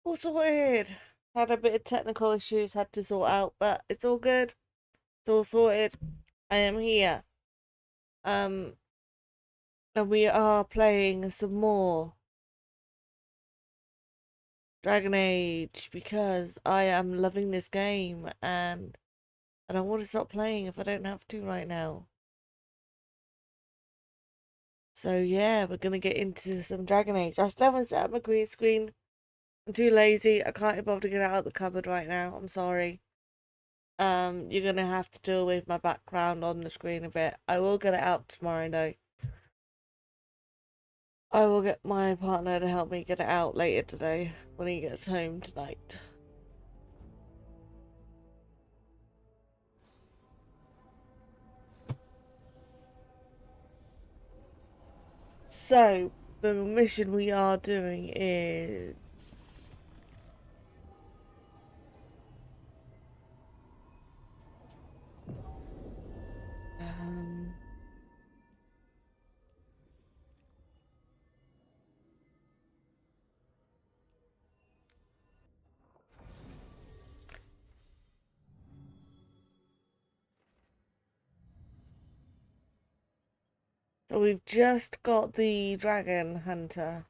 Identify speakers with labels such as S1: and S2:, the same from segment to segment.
S1: All sorted. Had a bit of technical issues, had to sort out, but it's all good. It's all sorted. I am here. Um, and we are playing some more Dragon Age because I am loving this game and I don't want to stop playing if I don't have to right now. So yeah, we're gonna get into some Dragon Age. I still haven't set up my green screen. I'm too lazy. I can't be bothered to get it out of the cupboard right now. I'm sorry. You're gonna have to deal with my background on the screen a bit. I will get it out tomorrow though. I will get my partner to help me get it out later today when he gets home tonight. So, the mission we are doing is... Um, so we've just got the Dragon Hunter.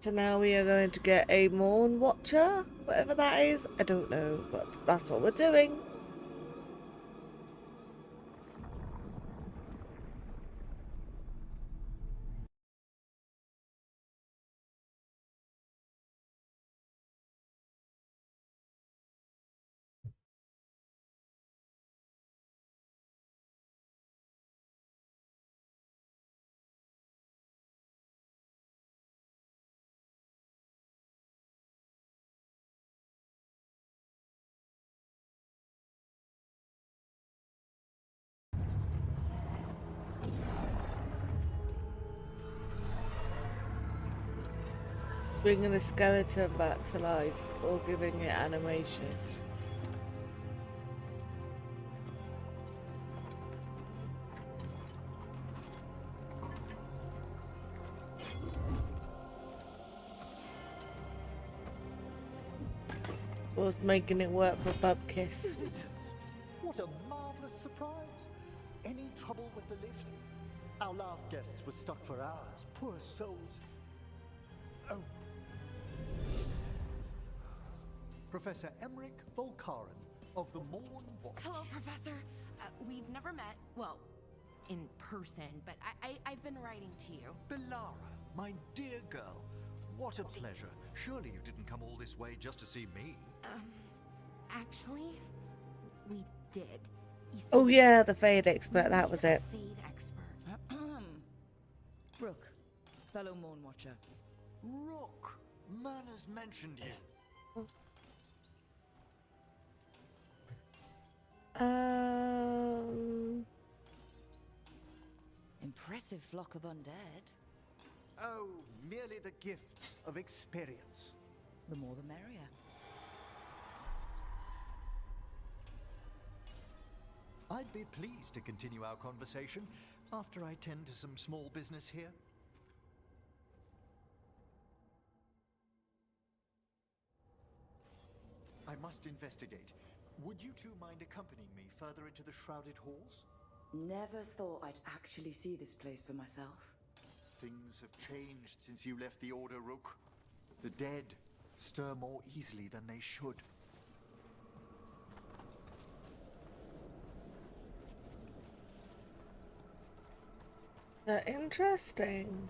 S1: So now we are going to get a Morn Watcher, whatever that is. I don't know, but that's what we're doing. Bringing a skeleton back to life or giving it animation. Was making it work for Bubkiss.
S2: Visitors! What a marvelous surprise! Any trouble with the lift? Our last guests were stuck for hours. Poor souls. Oh. Professor Emmerich Volkaren of the Morn Watch.
S3: Hello, Professor. We've never met, well, in person, but I've been writing to you.
S4: Belara, my dear girl, what a pleasure. Surely you didn't come all this way just to see me.
S3: Actually, we did.
S1: Oh yeah, the Fade expert, that was it.
S3: Fade expert.
S5: Rook, fellow Moon Watcher.
S4: Rook! Man has mentioned you.
S5: Impressive flock of undead.
S4: Oh, merely the gift of experience.
S5: The more the merrier.
S2: I'd be pleased to continue our conversation after I tend to some small business here. I must investigate. Would you two mind accompanying me further into the Shrouded Halls?
S5: Never thought I'd actually see this place for myself.
S2: Things have changed since you left the Order, Rook. The dead stir more easily than they should.
S1: Interesting.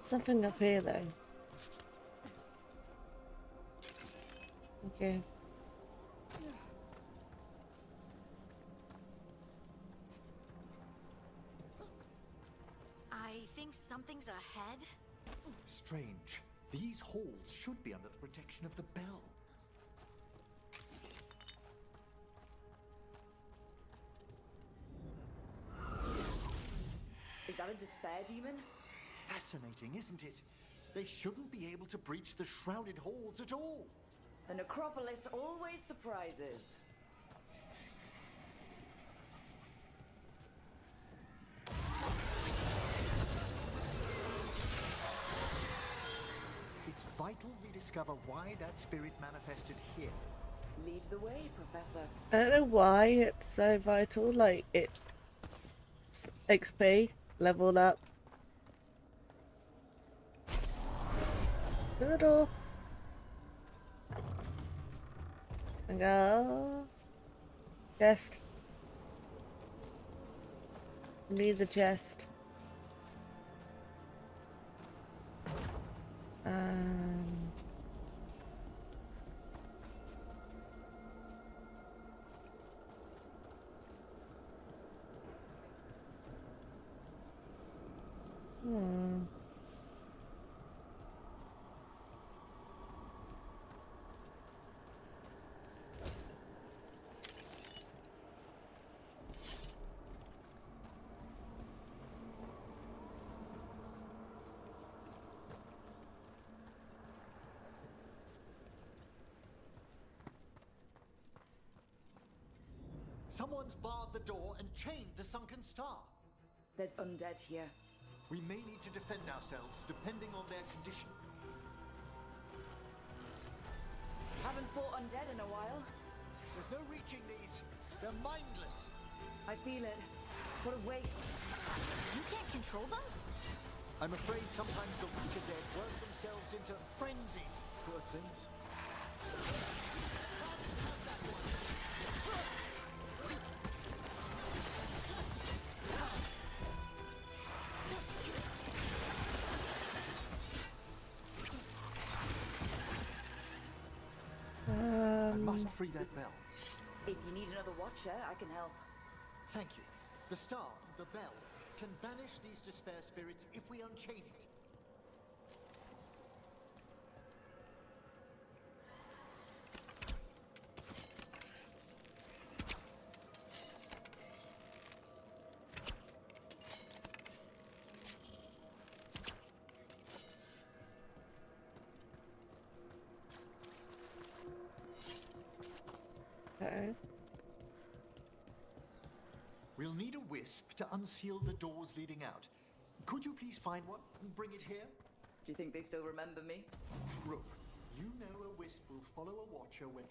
S1: Something up here though. Okay.
S3: I think something's ahead.
S2: Strange. These halls should be under the protection of the bell.
S5: Is that a despair demon?
S2: Fascinating, isn't it? They shouldn't be able to breach the Shrouded Halls at all.
S5: The necropolis always surprises.
S2: It's vital we discover why that spirit manifested here.
S5: Lead the way, Professor.
S1: I don't know why it's so vital, like it's XP, leveled up. To the door. And go. Chest. Need the chest.
S2: Someone's barred the door and chained the sunken star.
S5: There's undead here.
S2: We may need to defend ourselves depending on their condition.
S5: Haven't fought undead in a while.
S2: There's no reaching these. They're mindless.
S5: I feel it. What a waste.
S3: You can't control them?
S2: I'm afraid sometimes the weaker dead work themselves into frenzies. Poor things. I must free that bell.
S5: If you need another watcher, I can help.
S2: Thank you. The star, the bell, can banish these despair spirits if we unchain it.
S1: Okay.
S2: We'll need a wisp to unseal the doors leading out. Could you please find one and bring it here?
S5: Do you think they still remember me?
S2: Rook, you know a wisp will follow a watcher when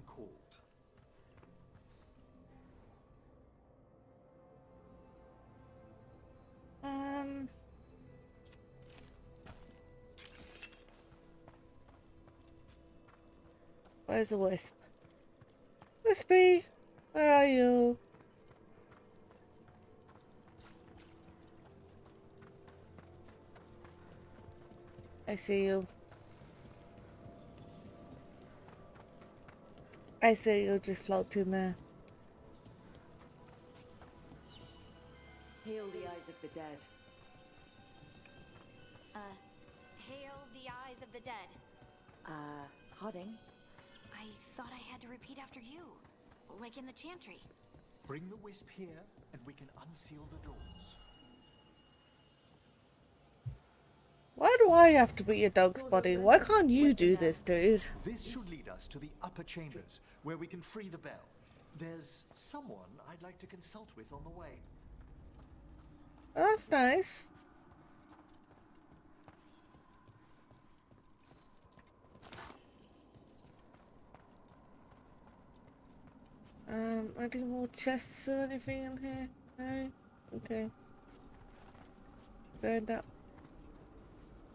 S2: called.
S1: Where's a wisp? Wispy, where are you? I see you. I see you'll just float in there.
S5: Heal the eyes of the dead.
S3: Hail the eyes of the dead.
S5: Harding?
S3: I thought I had to repeat after you, like in the chantry.
S4: Bring the wisp here, and we can unseal the doors.
S1: Why do I have to be your dog's body? Why can't you do this, dude?
S4: This should lead us to the upper chambers, where we can free the bell. There's someone I'd like to consult with on the way.
S1: Oh, that's nice. Any more chests or anything in here? No? Okay. Going down.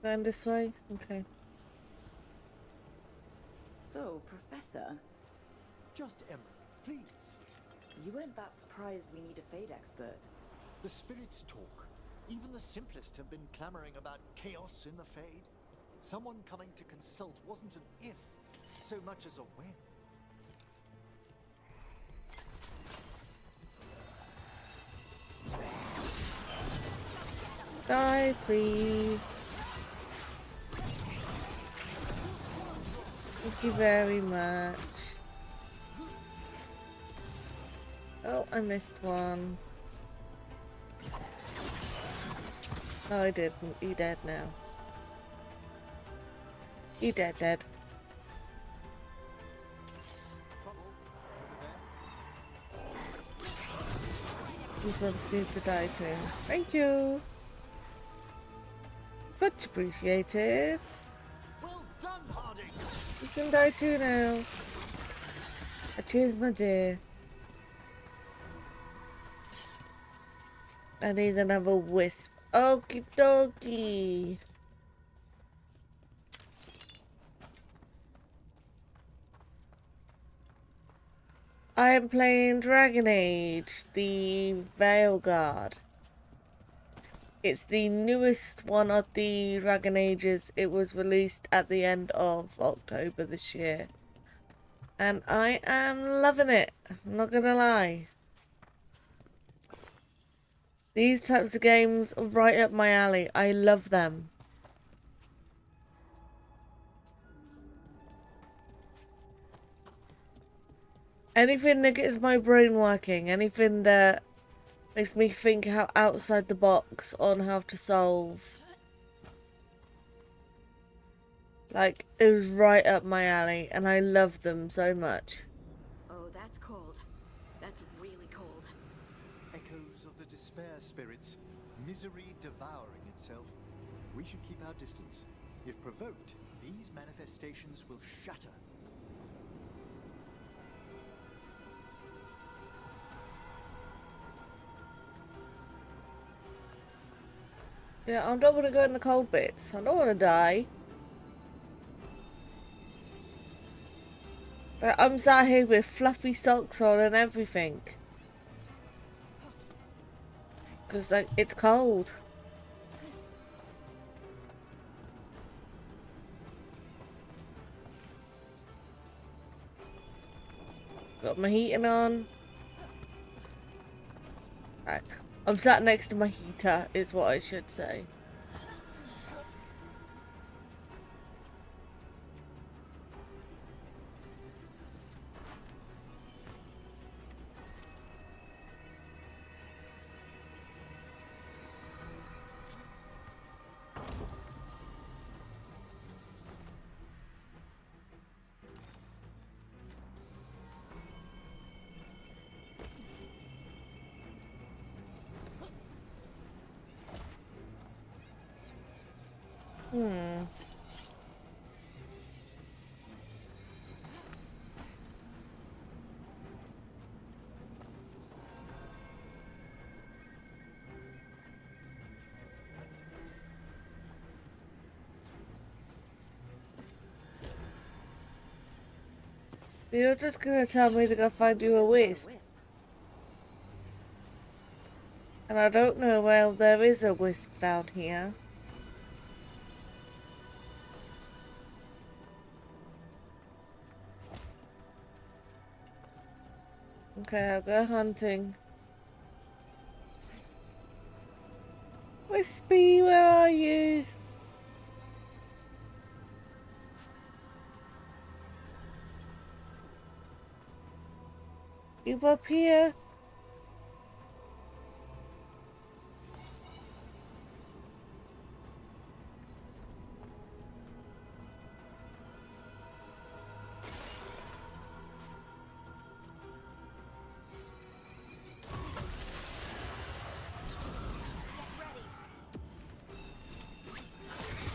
S1: Down this way? Okay.
S5: So, Professor,
S4: Just Emerald, please.
S5: you weren't that surprised we need a Fade expert.
S2: The spirits talk. Even the simplest have been clamoring about chaos in the Fade. Someone coming to consult wasn't an if, so much as a when.
S1: Die, please. Thank you very much. Oh, I missed one. Oh, I didn't. He dead now. He dead.
S2: Trouble over there.
S1: These ones need to die too. Thank you. Much appreciated.
S2: Well done, Harding!
S1: You can die too now. Cheers, my dear. I need another wisp. Okie dokie. I am playing Dragon Age, the Veilguard. It's the newest one of the Dragon Ages. It was released at the end of October this year. And I am loving it. I'm not gonna lie. These types of games are right up my alley. I love them. Anything that gets my brain working, anything that makes me think how outside the box on how to solve. Like, it was right up my alley, and I love them so much.
S3: Oh, that's cold. That's really cold.
S2: Echoes of the despair spirits, misery devouring itself. We should keep our distance. If provoked, these manifestations will shatter.
S1: Yeah, I don't want to go in the cold bits. I don't want to die. But I'm sat here with fluffy socks on and everything. Because like, it's cold. Got my heating on. Right. I'm sat next to my heater, is what I should say. You're just gonna tell me to go find you a wisp. And I don't know where there is a wisp down here. Okay, I'll go hunting. Wispy, where are you? You up here?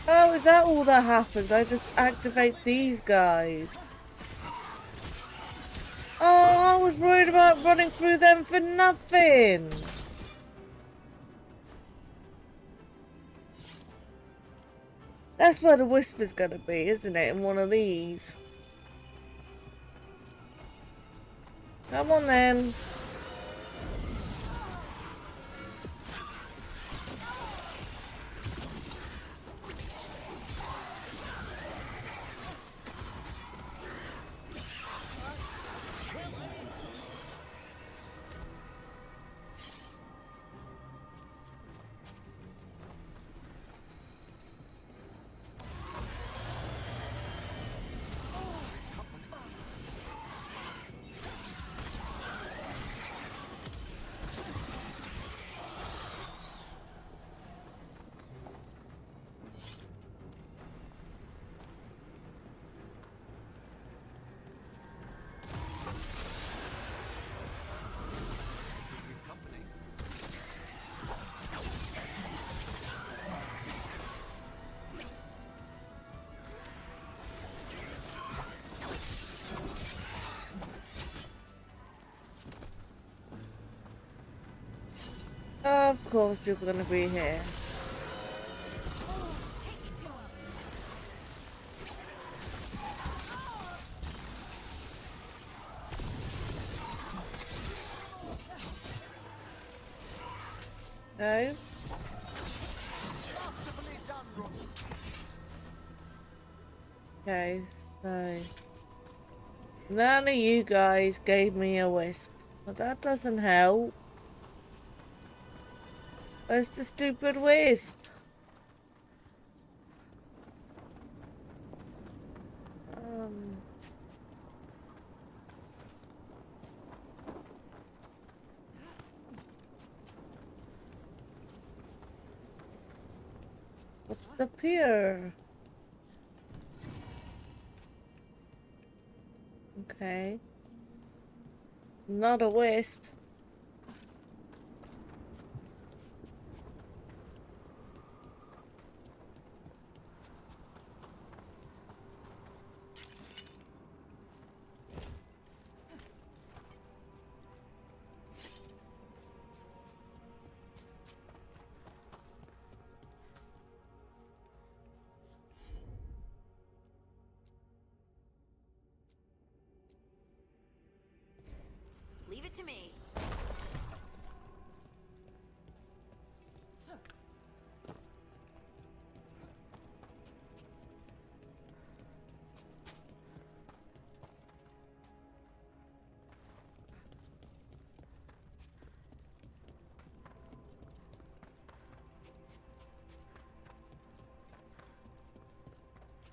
S1: Oh, is that all that happens? I just activate these guys. Oh, I was worried about running through them for nothing. That's where the whisper's gonna be, isn't it? In one of these. Come on then. Of course you're gonna be here. No? Okay, so none of you guys gave me a wisp. But that doesn't help. Where's the stupid wisp? What's up here? Okay. Not a wisp.
S3: Leave it to me.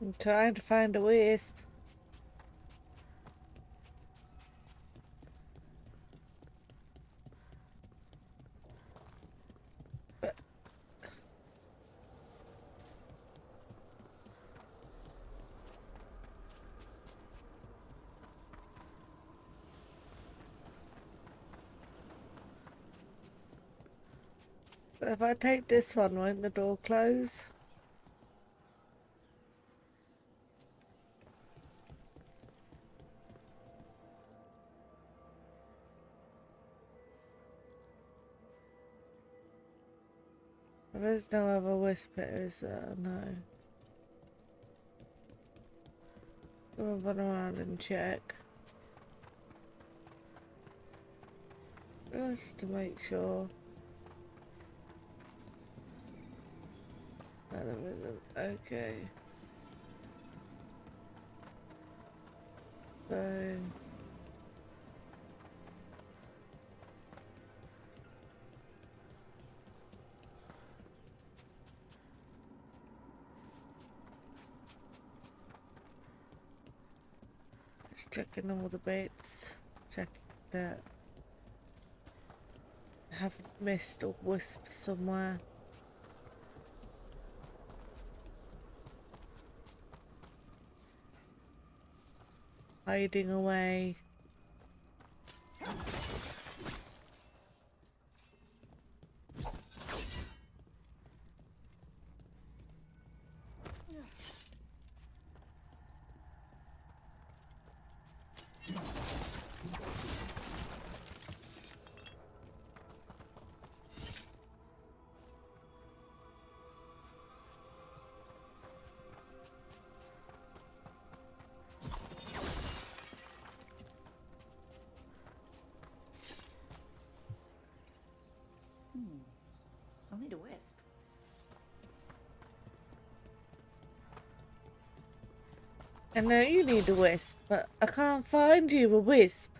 S1: I'm trying to find a wisp. But if I take this one, won't the door close? There's no other wisp, is there? No. I'll run around and check. Just to make sure. No, there isn't. Okay. So Just checking all the bits. Checking that I haven't missed a wisp somewhere. Hiding away.
S5: I'll need a wisp.
S1: I know you need a wisp, but I can't find you a wisp.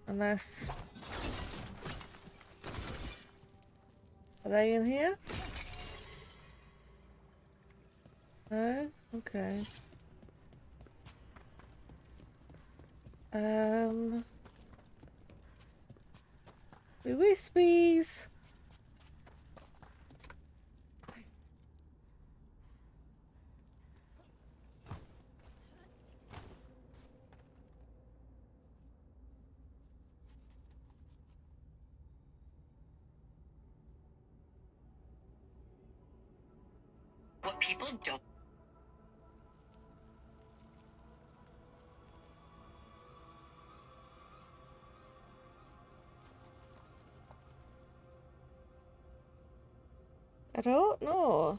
S1: Unless... Are they in here? No? Okay. The wispies!
S6: What people don't.
S1: I don't know.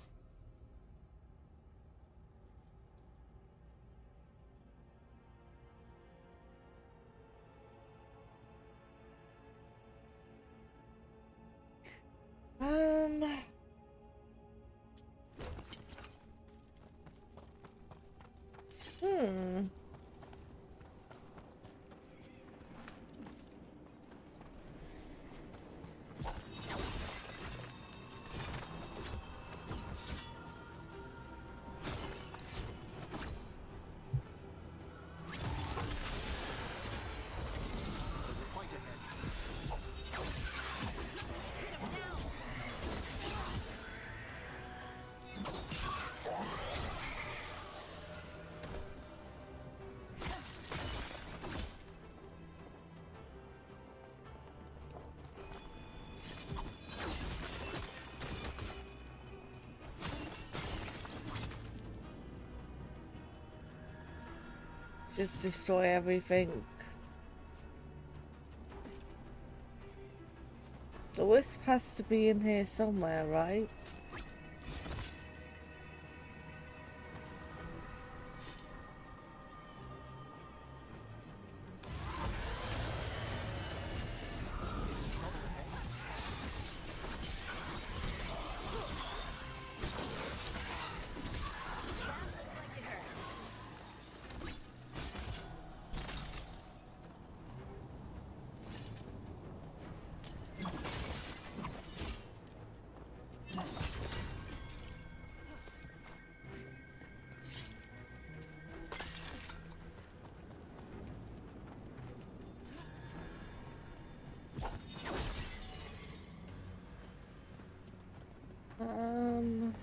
S1: Hmm. Just destroy everything. The wisp has to be in here somewhere, right? Um...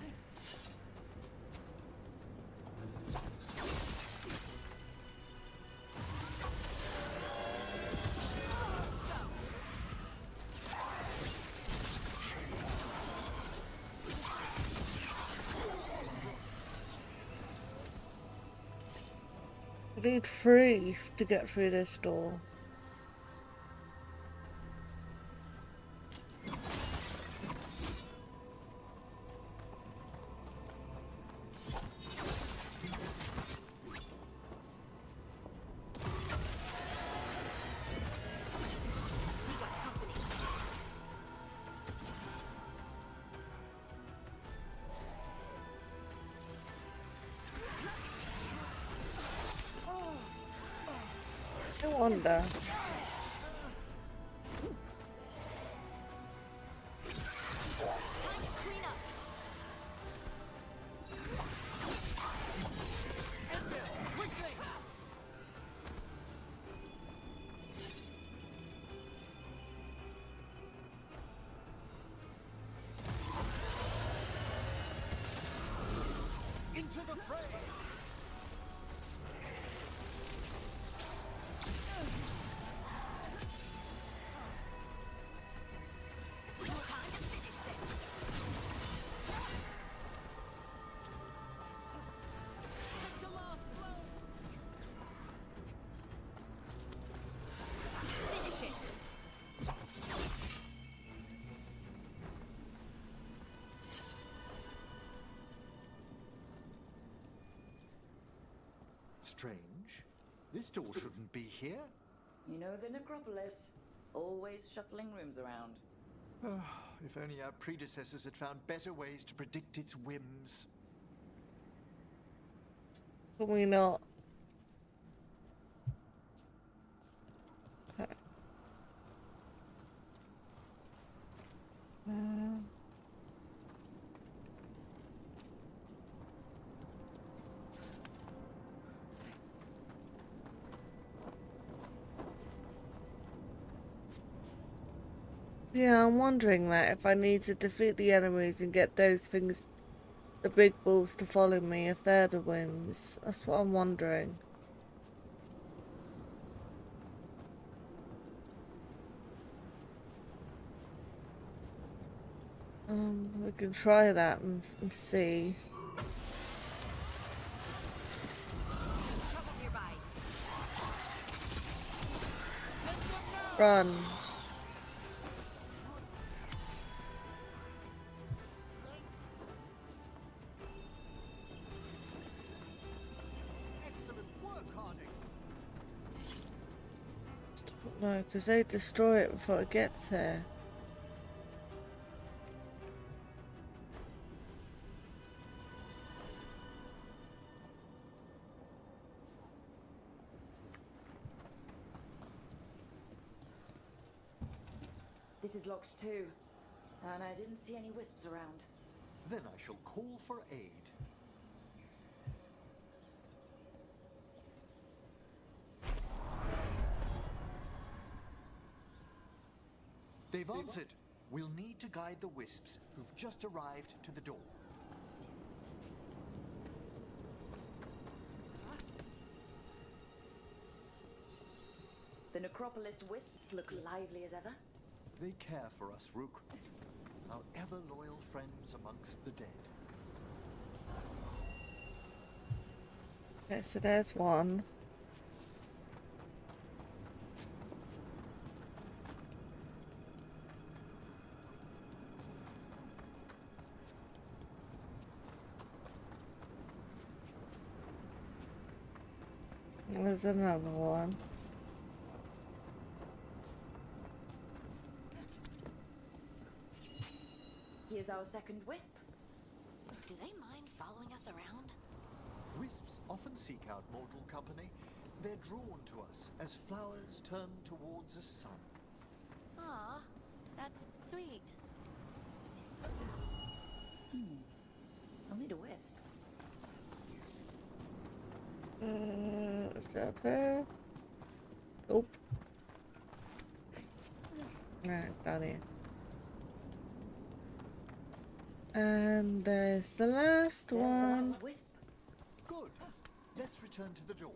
S1: I need 3 to get through this door. I wonder.
S2: To the fray!
S3: Finish it.
S4: Strange. This door shouldn't be here.
S5: You know the Necropolis. Always shuffling rooms around.
S4: If only our predecessors had found better ways to predict its whims.
S1: Can we not? Okay. Yeah, I'm wondering that if I need to defeat the enemies and get those things, the big balls to follow me, if they're the whims. That's what I'm wondering. We can try that and see.
S3: Trouble nearby.
S1: Run.
S2: Excellent work, Harding.
S1: No, because they destroy it before it gets here.
S5: This is locked too. And I didn't see any wisps around.
S4: Then I shall call for aid. They've answered. We'll need to guide the wisps who've just arrived to the door.
S5: The Necropolis wisps look lively as ever.
S4: They care for us, Rook. Our ever-loyal friends amongst the dead.
S1: Okay, so there's one. There's another one.
S5: Here's our second wisp.
S3: Do they mind following us around?
S4: Wisps often seek out mortal company. They're drawn to us as flowers turn towards a sun.
S3: Aw, that's sweet.
S5: I'll need a wisp.
S1: Is that up here? Nope. Nah, it's down here. And there's the last
S5: There's the
S1: one.
S5: last wisp.
S4: Good. Let's return to the door.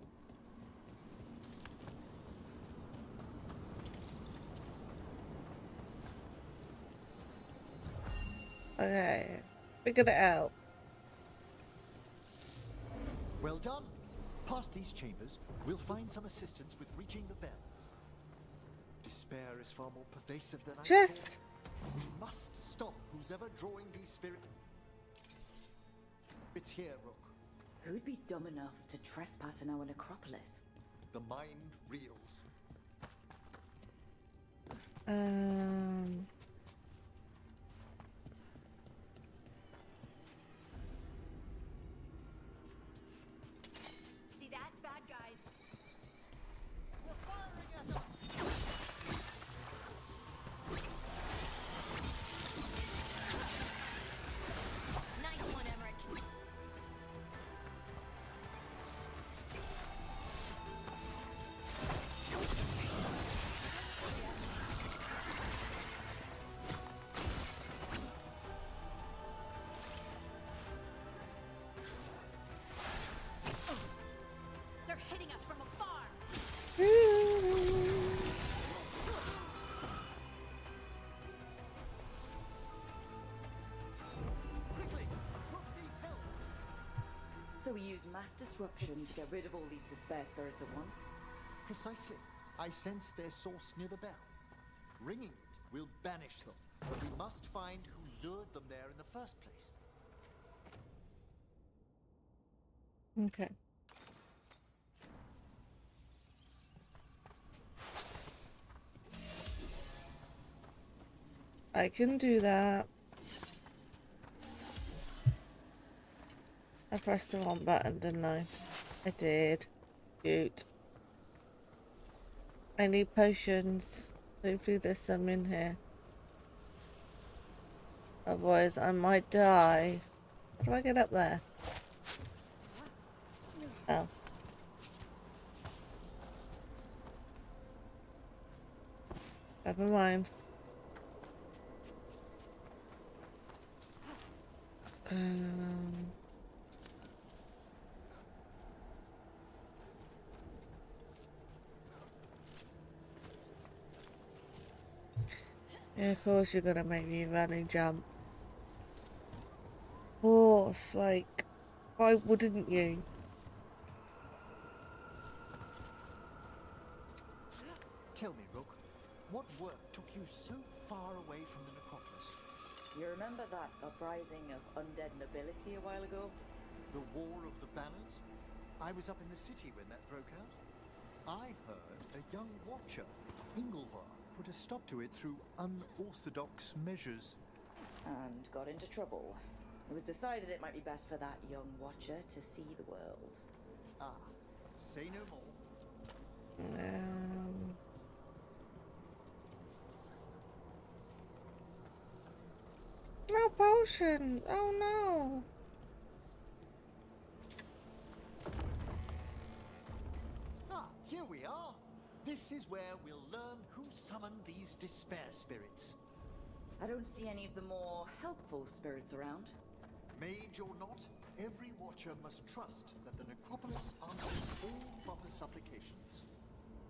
S1: Okay, figured it out.
S4: Well done. Past these chambers, we'll find some assistance with reaching the bell. Despair is far more pervasive than I
S1: Chest.
S4: thought. We must stop who's ever drawing these spirits. It's here, Rook.
S5: Who'd be dumb enough to trespass in our necropolis?
S4: The mind reels.
S1: Um.
S3: See that? Bad guys. Nice one, Emmerich.
S5: So we use mass disruption to get rid of all these despair spirits at once?
S4: Precisely. I sense their source near the bell. Ringing it will banish them, but we must find who lured them there in the first place.
S1: Okay. I can do that. I pressed the wrong button, didn't I? I did. Shoot. I need potions. Hopefully there's some in here. Otherwise I might die. How do I get up there? Oh. Never mind. Yeah, of course you're gonna make me run and jump. Of course, like, why wouldn't you?
S4: Tell me, Rook, what work took you so far away from the necropolis?
S5: You remember that uprising of undead nobility a while ago?
S4: The War of the Banners? I was up in the city when that broke out. I heard a young watcher, Ingolvar, put a stop to it through unorthodox measures.
S5: And got into trouble. It was decided it might be best for that young watcher to see the world.
S4: Ah, say no more.
S1: No potions! Oh no!
S4: Ah, here we are. This is where we'll learn who summoned these despair spirits.
S5: I don't see any of the more helpful spirits around.
S4: Mage or not, every watcher must trust that the necropolis answers all proper supplications.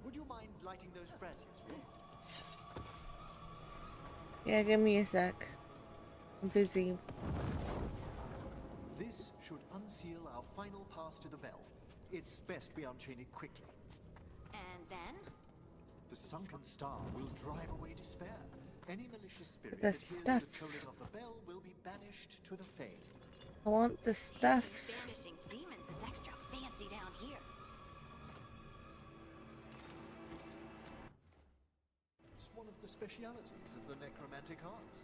S4: Would you mind lighting those braziers, Rook?
S1: Yeah, give me a sec. I'm busy.
S4: This should unseal our final pass to the bell. It's best we unchain it quickly.
S3: And then?
S4: The sunken star will drive away despair. Any malicious spirit
S1: The
S4: that hears
S1: stuffs.
S4: the tolling of the bell will be banished to the Fane.
S1: I want the stuffs.
S3: Banishing demons is extra fancy down here.
S4: It's one of the specialities of the necromantic arts.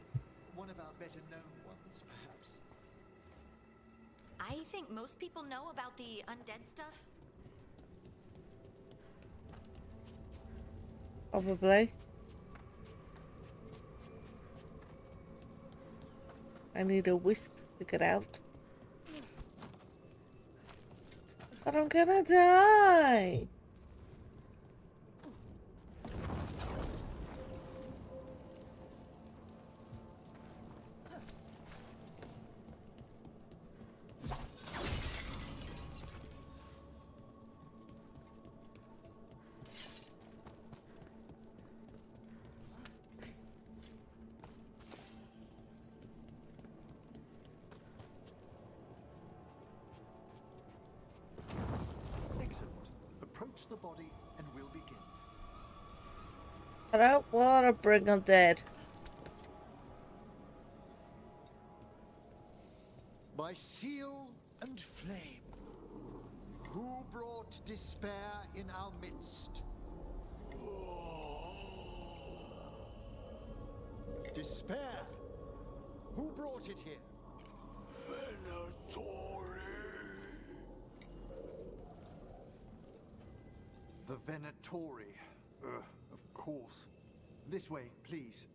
S4: One of our better known ones, perhaps.
S3: I think most people know about the undead stuff.
S1: Probably. I need a wisp to get out. But I'm gonna die!
S4: Excellent. Approach the body and we'll begin.
S1: I don't want to bring her dead.
S4: By seal and flame, who brought despair in our midst? Despair? Who brought it here? The Venatori. Of course. This way, please.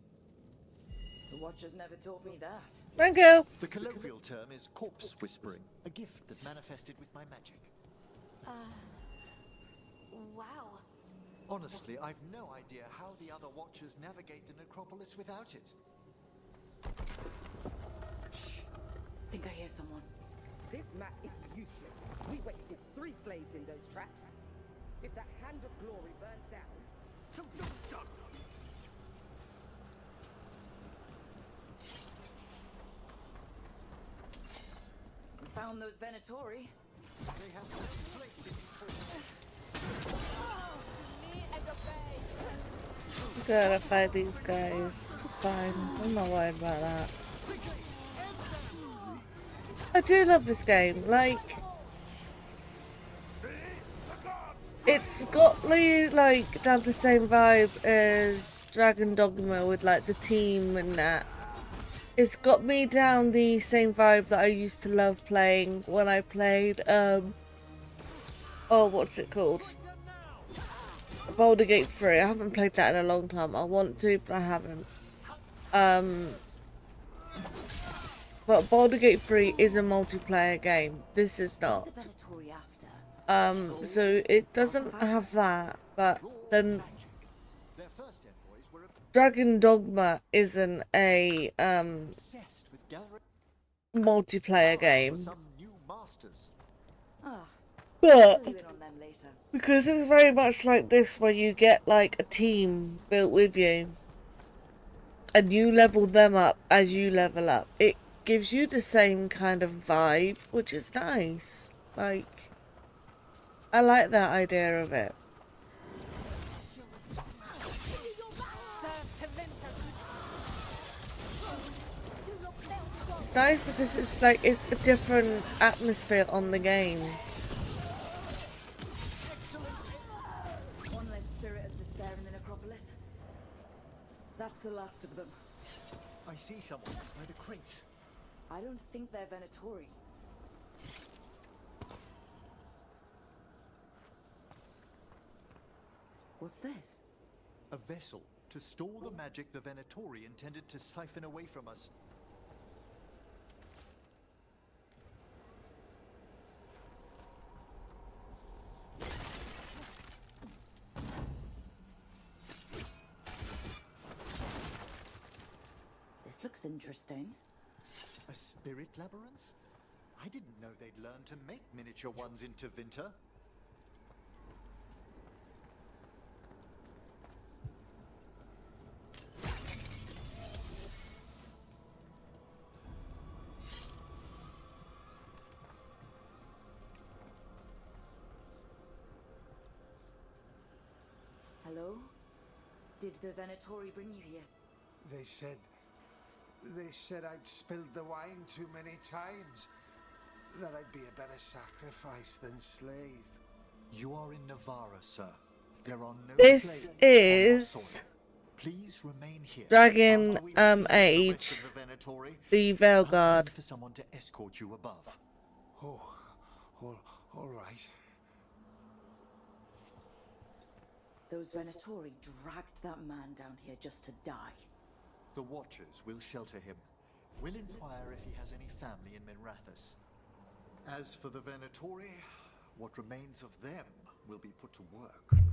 S5: The Watchers never taught me that.
S1: Thank you!
S4: The colloquial term is corpse whispering, a gift that manifested with my magic.
S3: Wow.
S4: Honestly, I've no idea how the other Watchers navigate the necropolis without it.
S5: Shh. Think I hear someone.
S7: This map is useless. We wasted 3 slaves in those traps. If that Hand of Glory burns down...
S5: We found those Venatori.
S2: They have no place in these halls.
S1: I'm gonna fight these guys, which is fine. I'm not worried about that. I do love this game. Like, it's got me like down the same vibe as Dragon Dogma with like the team and that. It's got me down the same vibe that I used to love playing when I played oh, what's it called? Baldur's Gate 3. I haven't played that in a long time. I want to, but I haven't. But Baldur's Gate 3 is a multiplayer game. This is not.
S5: The Venatori after.
S1: So it doesn't have that, but then
S2: Their first envoys were
S1: Dragon Dogma isn't a
S2: obsessed with gathering
S1: multiplayer game.
S2: some new masters.
S5: Ah,
S1: But
S5: leave it on them later.
S1: because it's very much like this where you get like a team built with you and you level them up as you level up, it gives you the same kind of vibe, which is nice. Like, I like that idea of it. It's nice because it's like it's a different atmosphere on the game.
S5: One less spirit of despair in the necropolis. That's the last of them.
S2: I see someone by the crates.
S5: I don't think they're Venatori. What's this?
S2: A vessel to store the magic the Venatori intended to siphon away from us.
S5: This looks interesting.
S2: A spirit labyrinth? I didn't know they'd learned to make miniature ones in Tevinter.
S5: Hello? Did the Venatori bring you here?
S8: They said I'd spilled the wine too many times. That I'd be a better sacrifice than slave.
S2: You are in Navarra, sir. There are no
S1: This
S2: slaves on our
S1: is
S2: soil. Please remain here.
S1: Dragon
S2: While we listen to the
S1: Age,
S2: rest of the Venatori,
S1: the
S2: I'll
S1: Veilguard.
S2: send for someone to escort you above.
S8: Oh, all right.
S5: Those Venatori dragged that man down here just to die.
S2: The Watchers will shelter him. We'll inquire if he has any family in Minrathous. As for the Venatori, what remains of them will be put to work.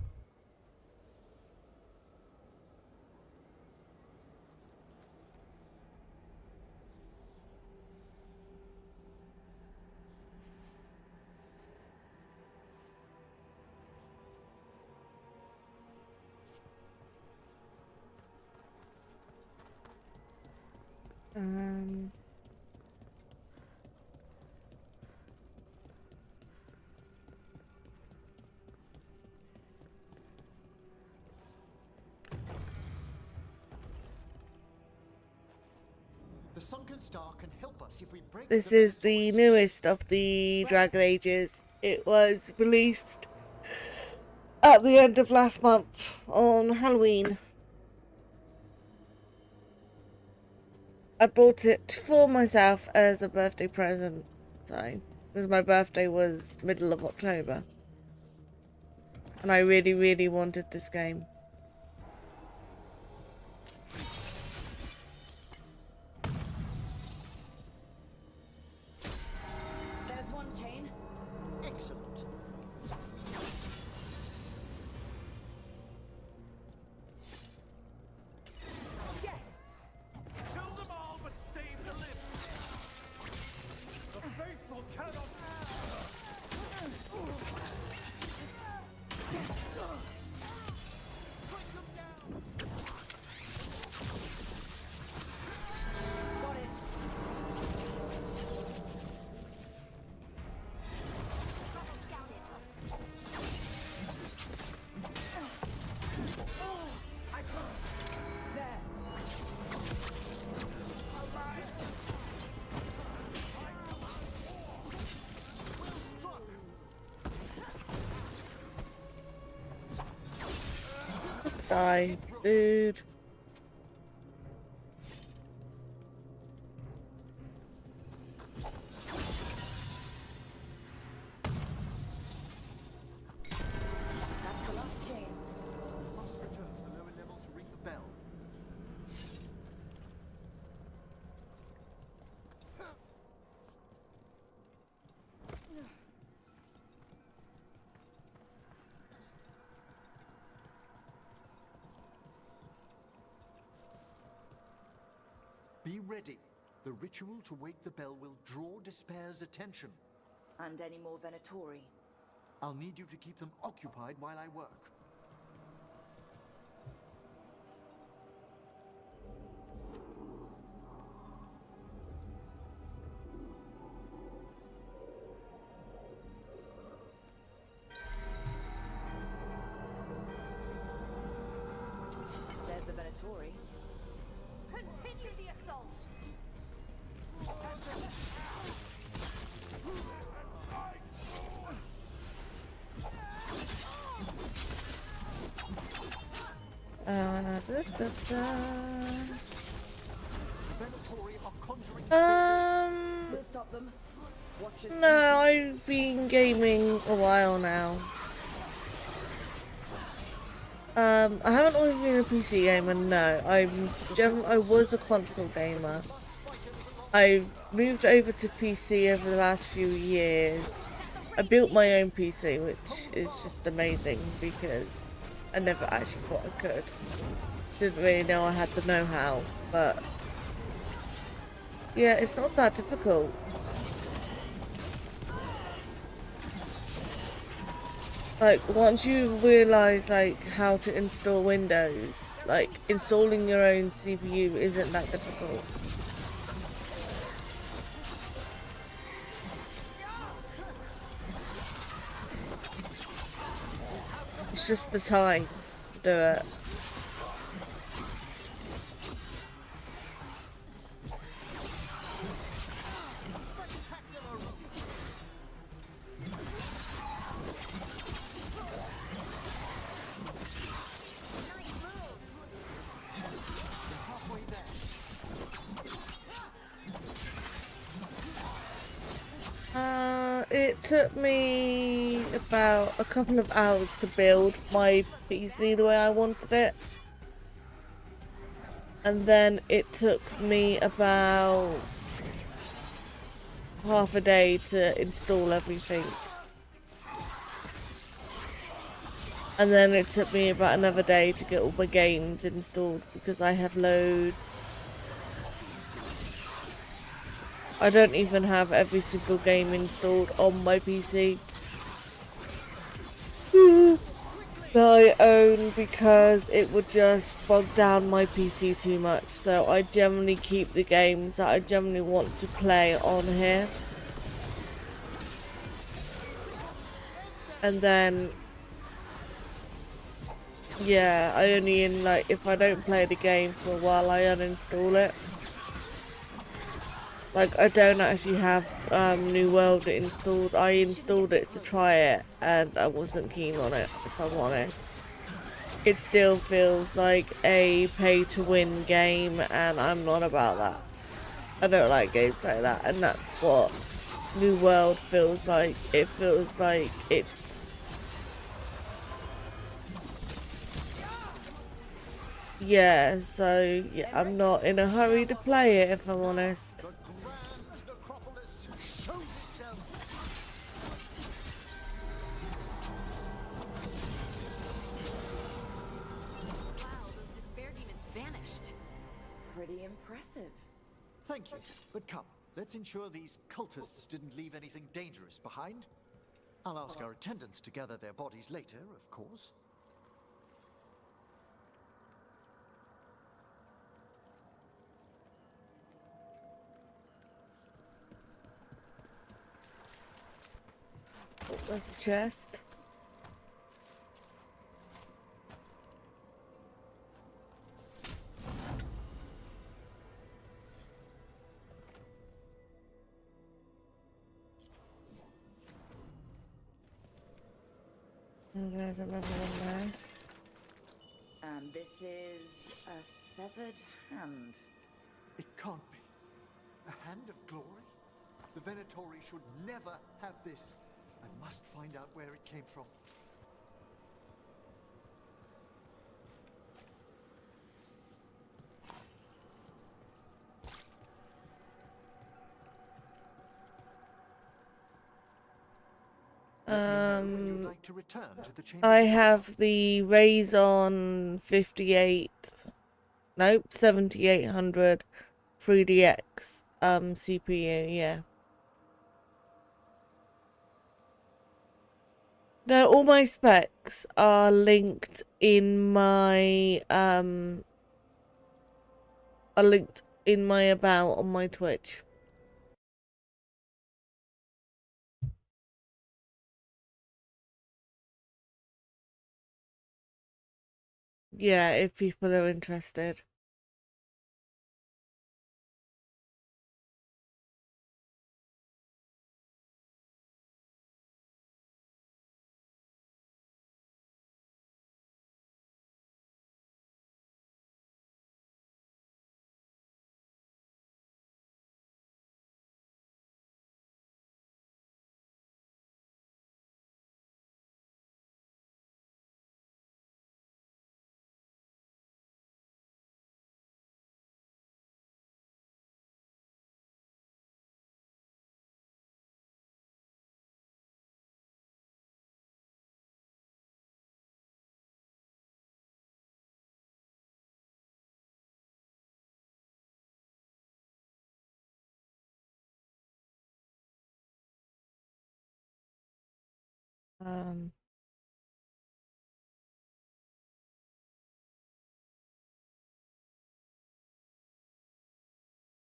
S1: Um,
S2: The Sunken Star can help us if we break
S1: this
S2: the
S1: is the
S2: Venatori's
S1: newest of the Dragon Ages. It was released at the end of last month on Halloween. I bought it for myself as a birthday present, so because my birthday was middle of October, and I really, really wanted this game.
S5: There's one chain.
S2: Excellent.
S9: Kill them all, but save the lift. The faithful cannot.
S1: die, dude.
S5: That's the last chain.
S2: Must return to the lower level to ring the bell. Be ready. The ritual to wake the bell will draw Despair's attention.
S5: And any more Venatori.
S2: I'll need you to keep them occupied while I work.
S5: There's the Venatori.
S3: Continue the assault.
S1: Da, da, da.
S2: Venatori are conjuring
S5: We'll stop them. Watch us.
S1: No, I've been gaming a while now. I haven't always been a PC gamer, no. I was a console gamer. I've moved over to PC over the last few years. I built my own PC, which is just amazing because I never actually thought I could. Didn't really know I had the know-how, but yeah, it's not that difficult. Like, once you realise, like, how to install Windows, like, installing your own CPU isn't that difficult. It's just the time to do it. It took me about a couple of hours to build my PC the way I wanted it. And then it took me about half a day to install everything. And then it took me about another day to get all my games installed because I have loads. I don't even have every single game installed on my PC that I own because it would just bog down my PC too much. So I generally keep the games that I generally want to play on here. And then, yeah, I only if I don't play the game for a while, I uninstall it. Like, I don't actually have New World installed. I installed it to try it, and I wasn't keen on it, if I'm honest. It still feels like a pay-to-win game, and I'm not about that. I don't like games like that, and that's what New World feels like. It feels like it's... Yeah, so yeah, I'm not in a hurry to play it, if I'm honest.
S2: necropolis shows itself.
S3: Wow, those despair demons vanished.
S5: Pretty impressive.
S2: Thank you, but come, let's ensure these cultists didn't leave anything dangerous behind. I'll ask our attendants to gather their bodies later, of course.
S1: Oh, there's a chest. And there's another one there.
S5: And this is a severed hand.
S2: It can't be. A hand of glory? The Venatori should never have this. I must find out where it came from. When you'd like to return to the Chamber
S1: I
S2: of Power.
S1: have the Raison 58, nope, 7800 3DX CPU, yeah. No, all my specs are linked in my about on my Twitch. Yeah, if people are interested.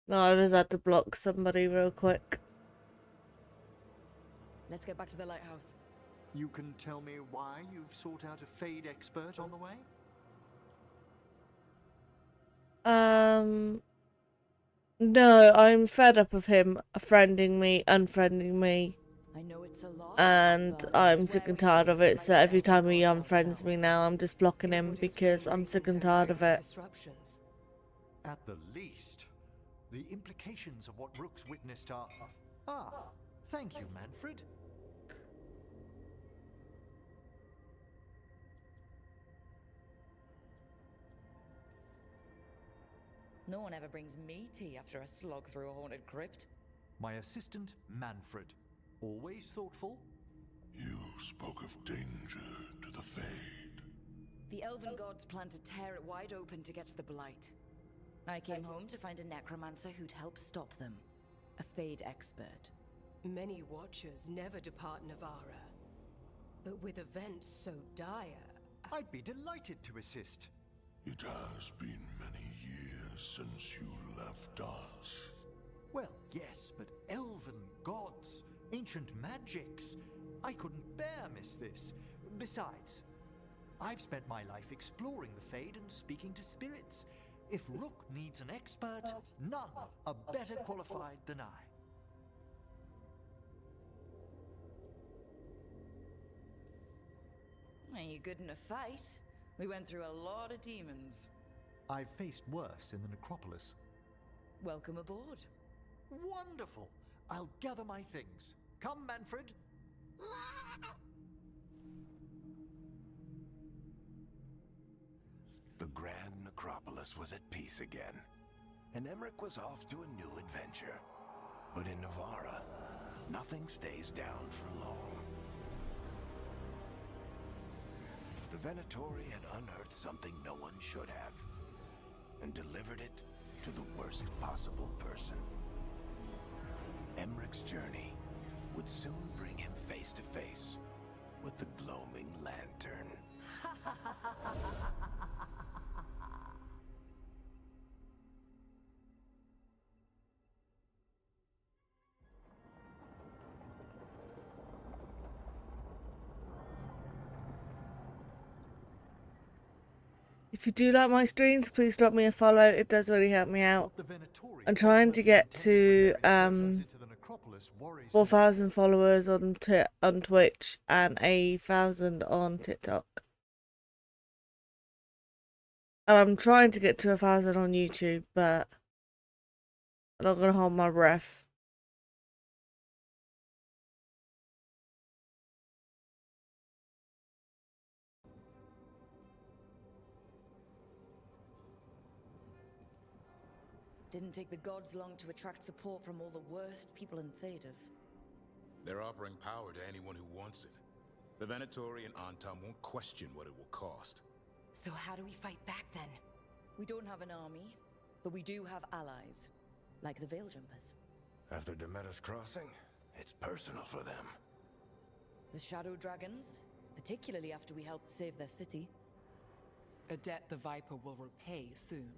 S1: No, I just had to block somebody real quick.
S10: Let's get back to the lighthouse.
S2: You can tell me why you've sought out a Fade expert on the way?
S1: No, I'm fed up of him friending me, unfriending me,
S10: I know it's a lot,
S1: and
S10: but
S1: I'm sick and tired of it, so every time he
S10: might
S1: unfriends me now, I'm just blocking him because I'm sick and tired of it.
S10: disruptions.
S2: At the least, the implications of what Rook's witnessed are... Ah, thank you, Manfred.
S10: No one ever brings me tea after a slog through a haunted crypt.
S2: My assistant, Manfred. Always thoughtful.
S11: You spoke of danger to the Fade.
S10: The elven gods plan to tear it wide open to get to the Blight. I came home to find a necromancer who'd help stop them. A Fade expert.
S12: Many Watchers never depart Navarra. But with events so dire...
S2: I'd be delighted to assist.
S11: It has been many years since you left us.
S2: Well, yes, but elven gods, ancient magics. I couldn't bear miss this. Besides, I've spent my life exploring the Fade and speaking to spirits. If Rook needs an expert, none are better qualified than I.
S10: Are you good in a fight? We went through a lot of demons.
S2: I've faced worse in the necropolis.
S10: Welcome aboard.
S2: Wonderful! I'll gather my things. Come, Manfred.
S13: The Grand Necropolis was at peace again, and Emmerich was off to a new adventure. But in Navarra, nothing stays down for long. The Venatori had unearthed something no one should have, and delivered it to the worst possible person. Emmerich's journey would soon bring him face to face with the Gloaming Lantern.
S1: If you do like my streams, please drop me a follow. It does really help me out. I'm trying to get to 4,000 followers on Twitch and 1,000 on TikTok. And I'm trying to get to 1,000 on YouTube, but I'm not gonna hold my breath.
S10: Didn't take the gods long to attract support from all the worst people in Thedas.
S14: They're offering power to anyone who wants it. The Venatori and Antam won't question what it will cost.
S3: So how do we fight back then?
S10: We don't have an army, but we do have allies, like the Veil Jumpers.
S13: After Demeter's crossing, it's personal for them.
S10: The Shadow Dragons, particularly after we helped save their city.
S7: A debt the Viper will repay soon.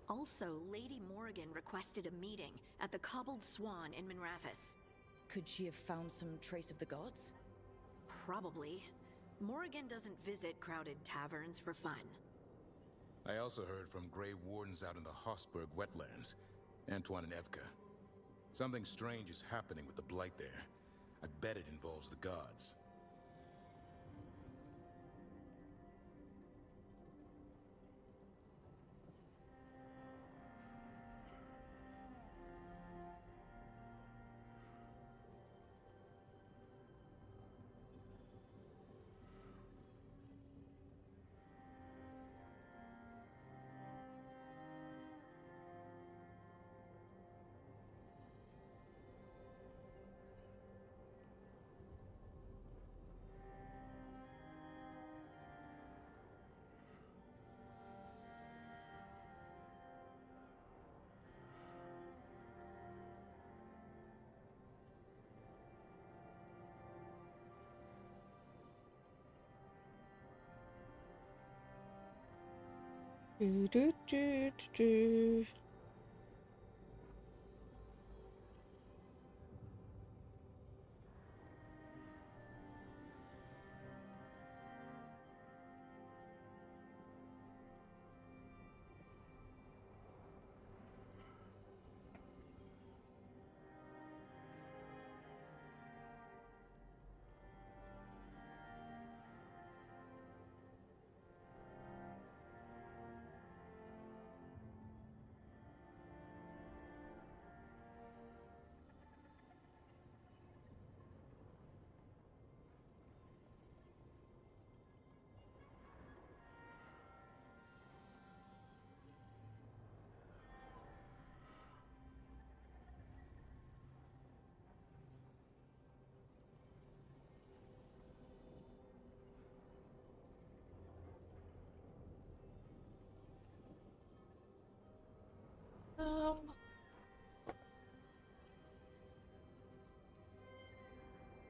S15: Also, Lady Morrigan requested a meeting at the Cobbled Swan in Minrathous.
S10: Could she have found some trace of the gods?
S15: Probably. Morrigan doesn't visit crowded taverns for fun.
S14: I also heard from Grey Wardens out in the Hossberg wetlands, Antoine and Evka. Something strange is happening with the Blight there. I bet it involves the gods.
S1: Do, do, do, do, do.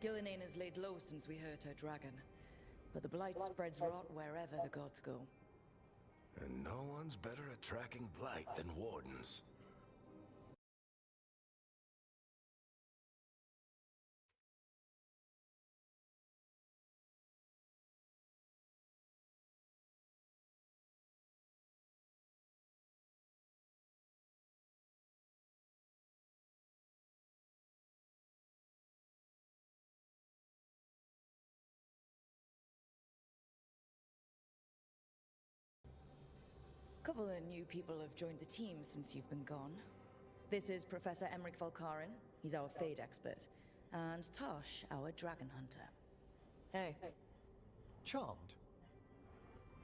S10: Gillinane has laid low since we hurt her dragon, but the Blight spreads rot wherever the gods go.
S13: And no one's better at tracking Blight than Wardens.
S10: A couple of new people have joined the team since you've been gone. This is Professor Emmerich Volkaren. He's our Fade expert. And Tosh, our Dragon Hunter. Hey.
S2: Charmed.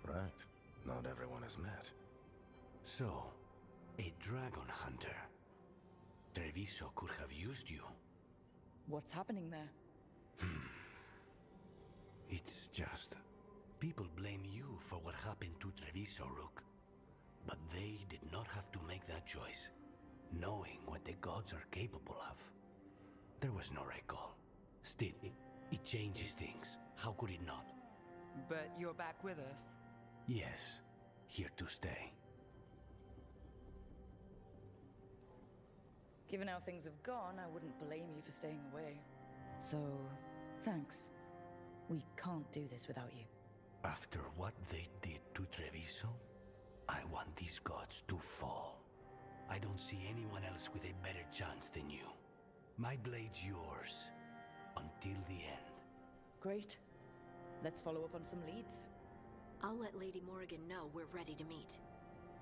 S13: Right. Not everyone has met.
S16: So, a Dragon Hunter. Treviso could have used you.
S10: What's happening there?
S16: It's just... people blame you for what happened to Treviso, Rook. But they did not have to make that choice, knowing what the gods are capable of. There was no recall. Still, it changes things. How could it not?
S7: But you're back with us.
S16: Yes, here to stay.
S10: Given how things have gone, I wouldn't blame you for staying away. So, thanks. We can't do this without you.
S16: After what they did to Treviso, I want these gods to fall. I don't see anyone else with a better chance than you. My blade's yours, until the end.
S10: Great. Let's follow up on some leads.
S15: I'll let Lady Morrigan know we're ready to meet.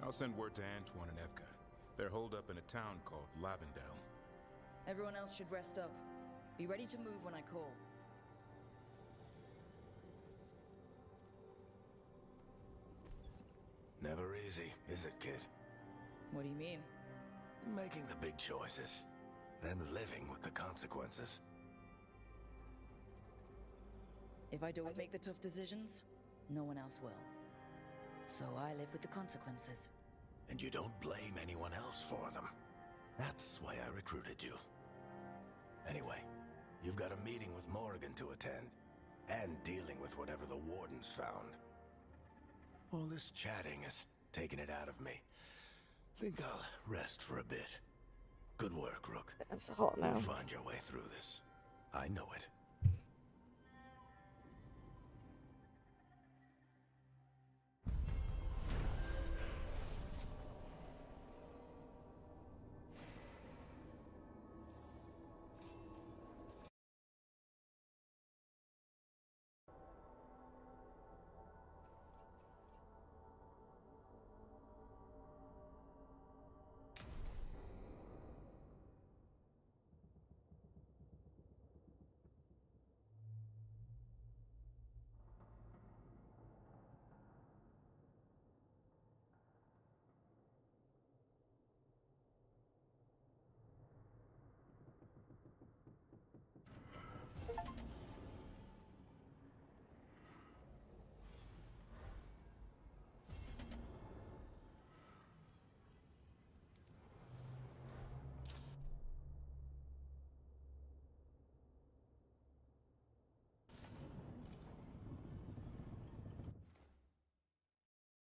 S14: I'll send word to Antoine and Evka. They're holed up in a town called Lavendale.
S10: Everyone else should rest up. Be ready to move when I call.
S13: Never easy, is it, kid?
S10: What do you mean?
S13: Making the big choices, then living with the consequences.
S10: If I don't make the tough decisions, no one else will. So I live with the consequences.
S13: And you don't blame anyone else for them. That's why I recruited you. Anyway, you've got a meeting with Morrigan to attend, and dealing with whatever the Wardens found. All this chatting is taking it out of me. Think I'll rest for a bit. Good work, Rook.
S1: I'm so hot now.
S13: You'll find your way through this. I know it.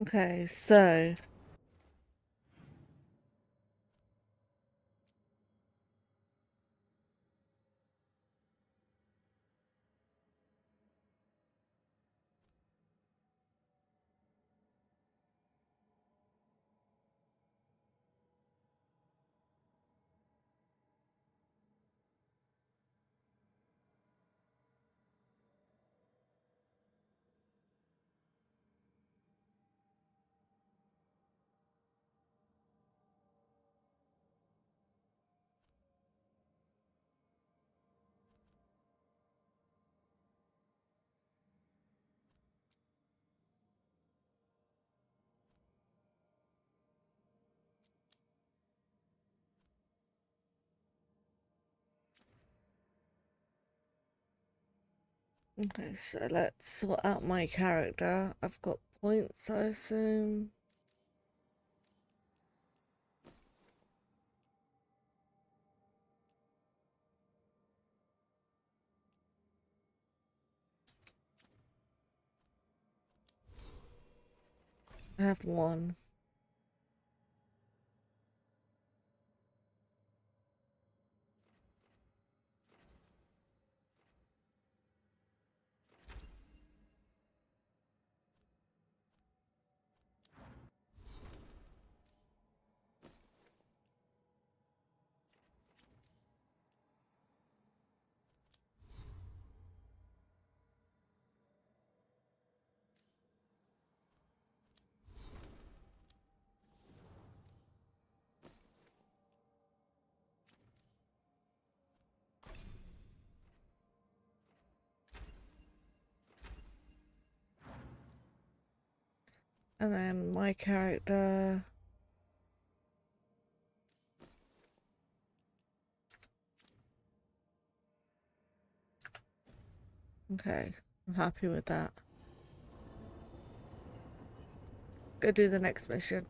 S1: Okay, so okay, so let's sort out my character. I've got points, I assume. I have one. And then my character. Okay, I'm happy with that. Go do the next mission.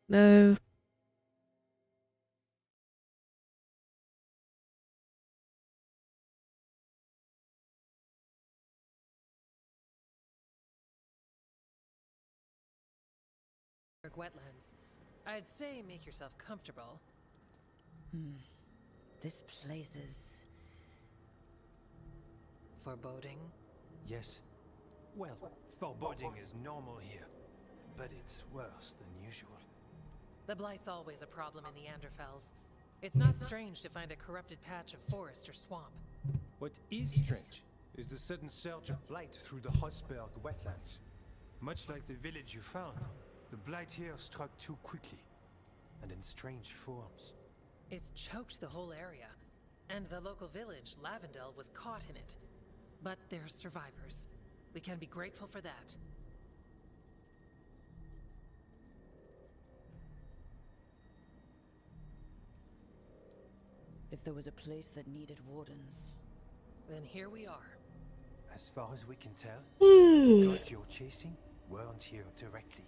S1: No.
S12: Wetlands. I'd say make yourself comfortable.
S10: This place is...
S12: Foreboding?
S16: Yes.
S17: Well, foreboding is normal here, but it's worse than usual.
S18: The Blight's always a problem in the Anderfells. It's not strange to find a corrupted patch of forest or swamp.
S17: What is strange is the sudden surge of blight through the Hosberg wetlands. Much like the village you found, the blight here struck too quickly, and in strange forms.
S18: It's choked the whole area, and the local village, Lavendel, was caught in it. But they're survivors. We can be grateful for that.
S10: If there was a place that needed wardens,
S18: then here we are.
S17: As far as we can tell, the gods you're chasing weren't here directly.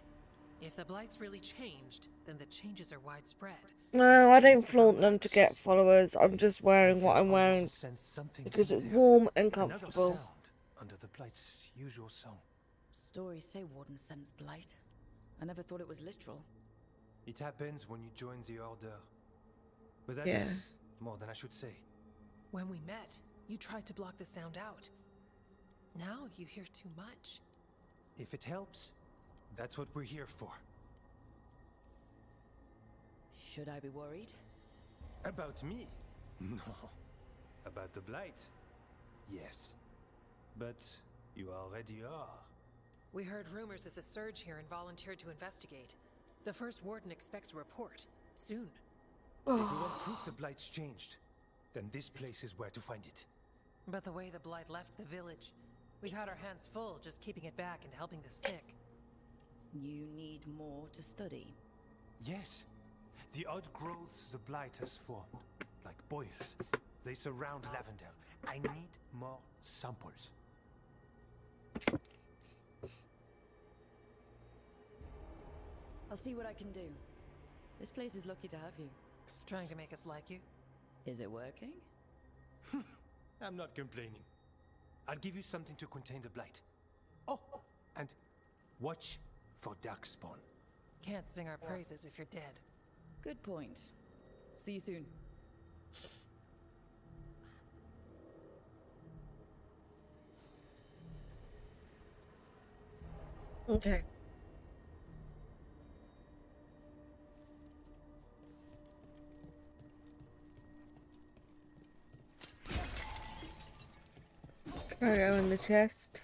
S18: If the Blight's really changed, then the changes are widespread.
S1: No, I don't flaunt them to get followers. I'm just wearing what I'm wearing because it's warm and comfortable.
S17: Another sound under the blight's usual song.
S10: stories say wardens sense blight. I never thought it was literal.
S17: It happens when you join the Order. But that's more than I should say.
S18: When we met, you tried to block the sound out. Now you hear too much.
S17: If it helps, that's what we're here for.
S10: Should I be worried?
S17: About me? No. About the Blight? Yes. But you already are.
S18: We heard rumors of the surge here and volunteered to investigate. The first warden expects a report. Soon.
S17: If we want proof the Blight's changed, then this place is where to find it.
S18: But the way the Blight left the village, we've had our hands full just keeping it back and helping the sick.
S10: You need more to study.
S17: Yes. The odd growths the Blight has formed, like boils, they surround Lavendel. I need more samples.
S10: I'll see what I can do. This place is lucky to have you.
S18: Trying to make us like you?
S10: Is it working?
S17: I'm not complaining. I'll give you something to contain the Blight. Oh, and watch for Darkspawn.
S18: Can't sing our praises if you're dead.
S10: Good point. See you soon.
S1: Okay. I go in the chest.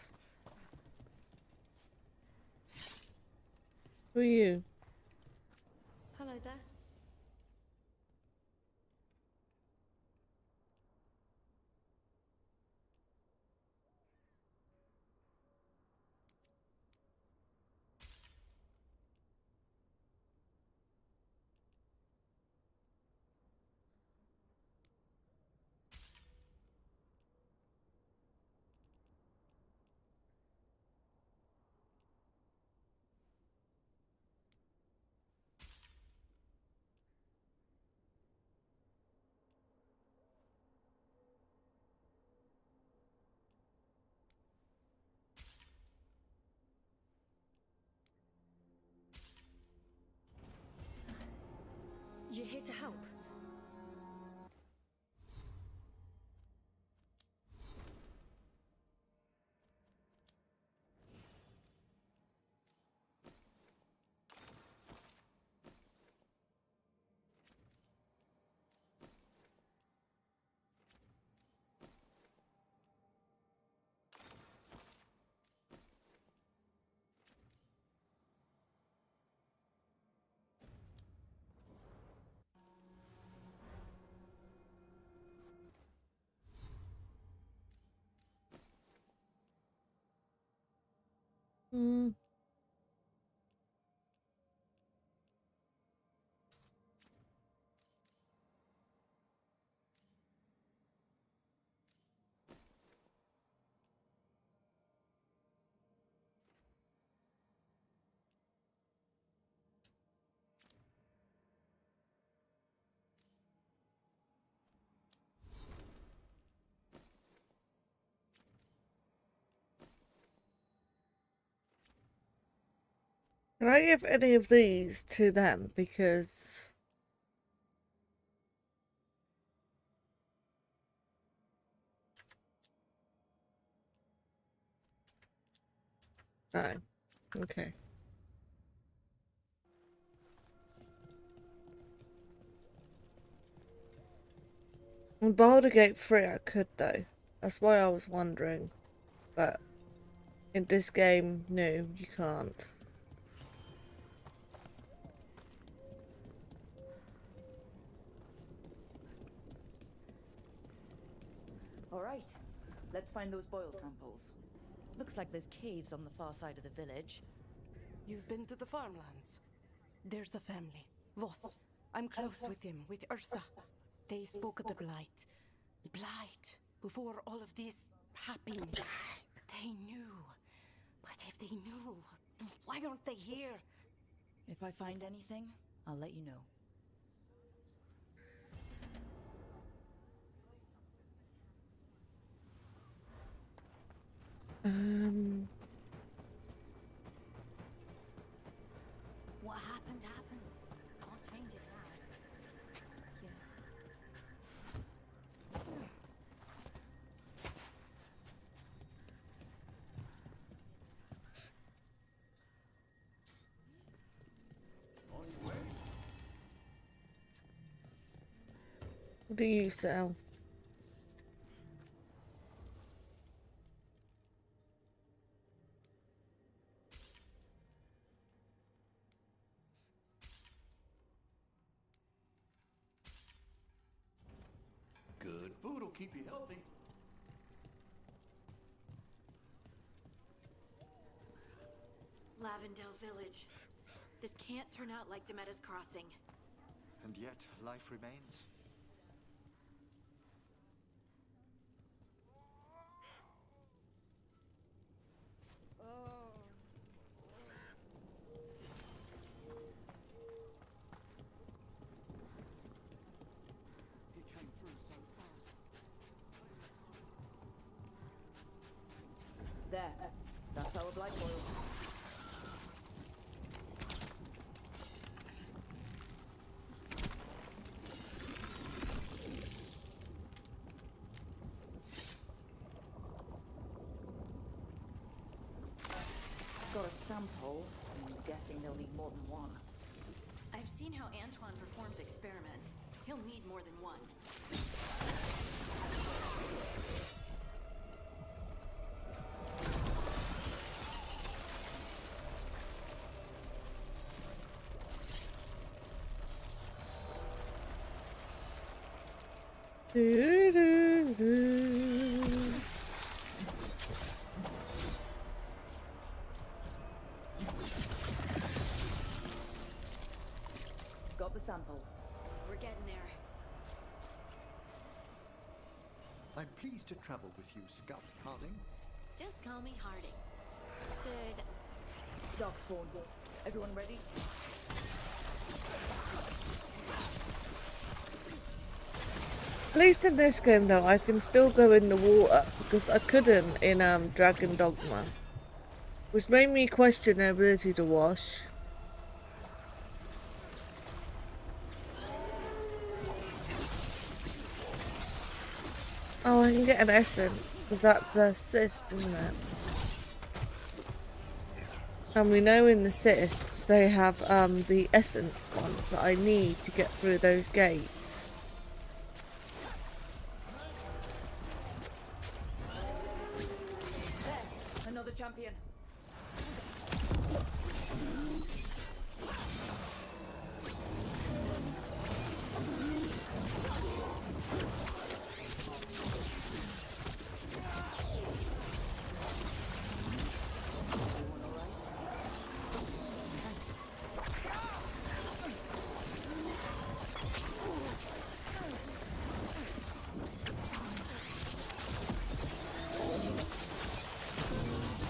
S1: Who are you?
S15: Hello there. You're here to help.
S1: Hmm. Can I give any of these to them? Because Oh, okay. In Baldur's Gate 3 I could though. That's why I was wondering. But in this game, no, you can't.
S5: All right, let's find those boil samples. Looks like there's caves on the far side of the village.
S19: You've been to the farmlands? There's a family. Voss. I'm close with him, with Ursa. They spoke of the Blight. The Blight. Before all of this happened. They knew. But if they knew, why aren't they here?
S5: If I find anything, I'll let you know.
S15: What happened, happened. Can't change it now.
S1: What do you sell?
S9: Good food will keep you healthy.
S15: Lavendale Village. This can't turn out like Demetta's Crossing.
S2: And yet, life remains.
S9: He came through so fast.
S5: There. That's our blight boil. Got a sample. I'm guessing they'll need more than one.
S15: I've seen how Antoine performs experiments. He'll need more than one.
S5: Got the sample.
S15: We're getting there.
S2: I'm pleased to travel with you, Scout Harding.
S15: Just call me Harding. Should...
S5: Darkspawn. Everyone ready?
S1: At least in this game though, I can still go in the water because I couldn't in Dragon Dogma, which made me question their ability to wash. Oh, I can get an essence because that's a cyst, isn't it? And we know in the cysts they have the essence ones that I need to get through those gates.
S5: There. Another champion.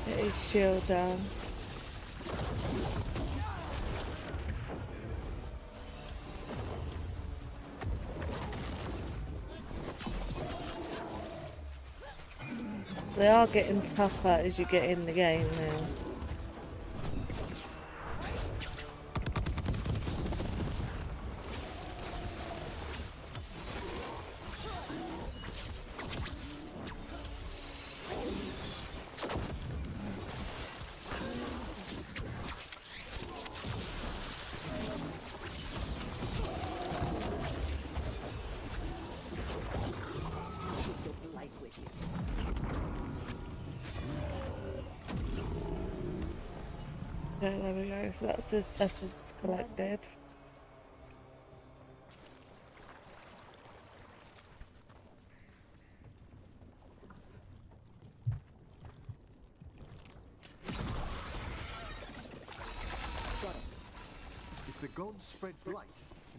S1: Get his shield down. They are getting tougher as you get in the game now. Okay, there we go. So that's his essence collected.
S2: If the gods spread blight,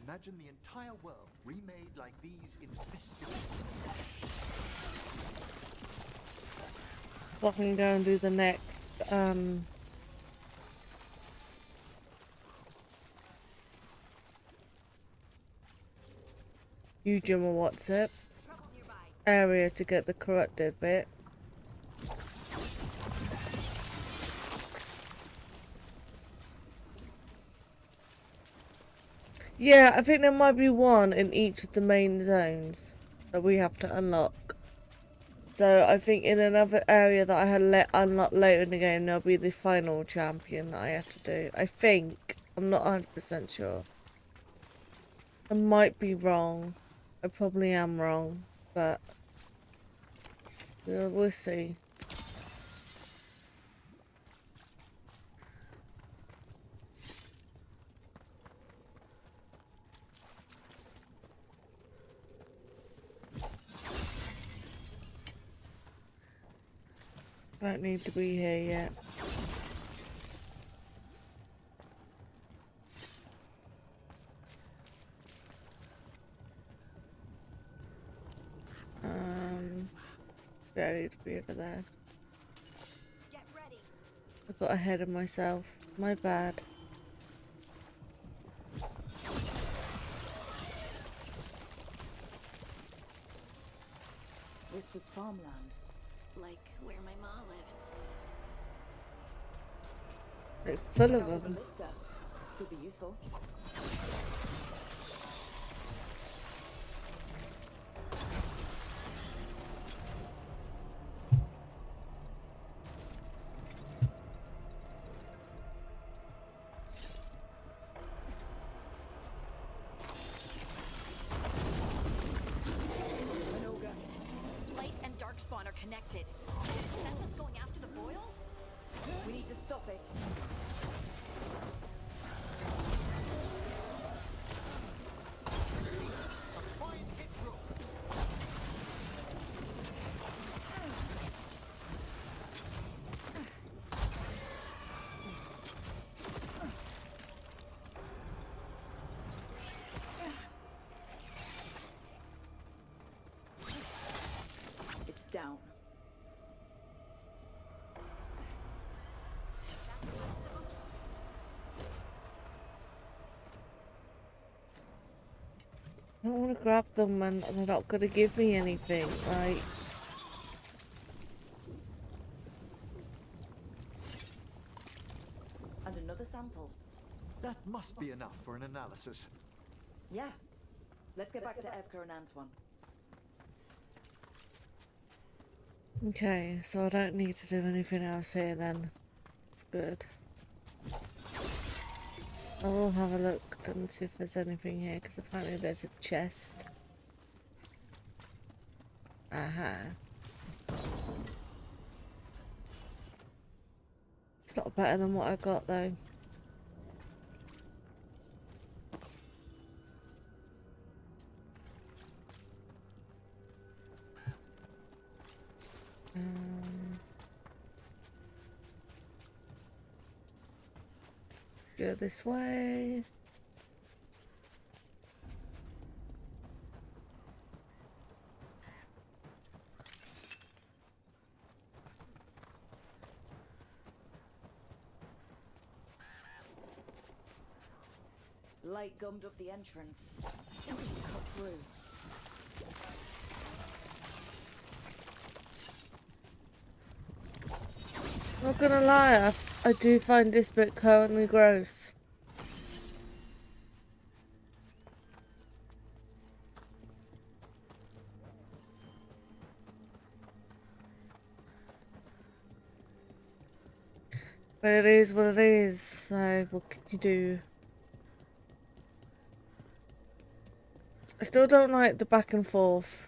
S2: imagine the entire world remade like these infested.
S1: So I can go and do the next Eugem or what's it? Area to get the corrupted bit. Yeah, I think there might be one in each of the main zones that we have to unlock. So I think in another area that I had unlocked later in the game, there'll be the final champion that I have to do. I think. I'm not 100% sure. I might be wrong. I probably am wrong, but we'll see. Don't need to be here yet. Don't need to be over there.
S15: Get ready.
S1: I got ahead of myself. My bad.
S5: This was farmland.
S15: Like where my ma lives.
S1: Like full of them.
S5: Ballista. Could be useful.
S15: Light and Darkspawn are connected. Did it sense us going after the boils?
S5: We need to stop it. It's down.
S1: I don't want to grab them and they're not going to give me anything, like...
S5: And another sample.
S2: That must be enough for an analysis.
S5: Yeah. Let's get back to Evka and Antoine.
S1: Okay, so I don't need to do anything else here then. It's good. I will have a look and see if there's anything here, because apparently there's a chest. Aha. It's not better than what I got though. Go this way.
S5: Light gummed up the entrance. It was cut through.
S1: Not gonna lie, I do find this bit currently gross. But it is what it is, so what can you do? I still don't like the back and forth.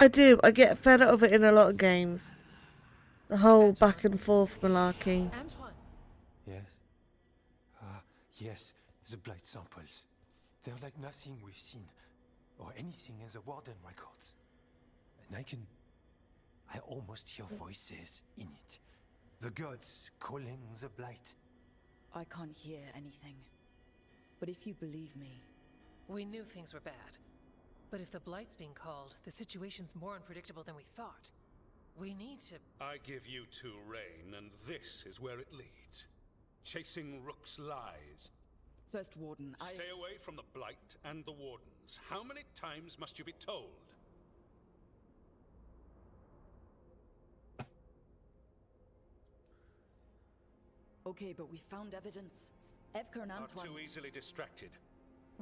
S1: I do. I get fed up of it in a lot of games. The whole back and forth malarkey.
S18: Antoine.
S17: Yes? Yes, the blight samples. They're like nothing we've seen, or anything in the Warden records. And I almost hear voices in it. The gods calling the blight.
S5: I can't hear anything. But if you believe me...
S18: We knew things were bad. But if the Blight's being called, the situation's more unpredictable than we thought. We need to...
S9: I give you two Rain, and this is where it leads. Chasing Rook's lies.
S5: First Warden,
S9: Stay away from the Blight and the Wardens. How many times must you be told?
S5: Okay, but we found evidence. Evker and Antoine...
S9: Are too easily distracted.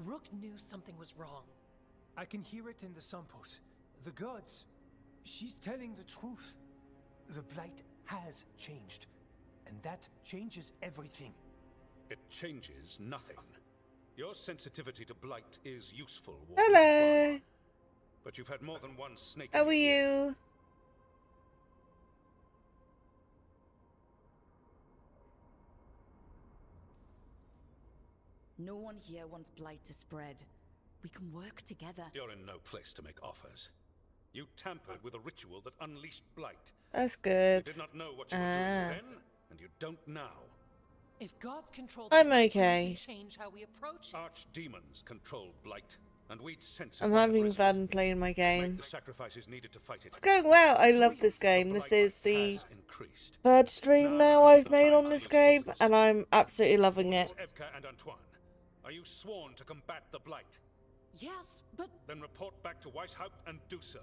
S18: Rook knew something was wrong.
S17: I can hear it in the samples. The gods. She's telling the truth. The blight has changed. And that changes everything.
S9: It changes nothing. Your sensitivity to blight is useful, Warden.
S1: Hello.
S9: But you've had more than one snake.
S1: How are you?
S5: No one here wants blight to spread. We can work together.
S9: You're in no place to make offers. You tampered with a ritual that unleashed blight.
S1: That's good.
S9: You did not know what you were doing then, and you don't now.
S18: If gods control
S1: I'm
S18: blight, we
S1: okay.
S18: need to change how we approach it.
S9: Archdemons control blight, and we'd sense it
S1: I'm
S9: when it
S1: having
S9: rises.
S1: fun playing my game.
S9: Make the sacrifices needed to fight it.
S1: It's going well. I love this game. This is the third stream now I've made on this game, and I'm absolutely loving it.
S9: Evka and Antoine, are you sworn to combat the blight?
S18: Yes, but...
S9: Then report back to Weishaupt and do so.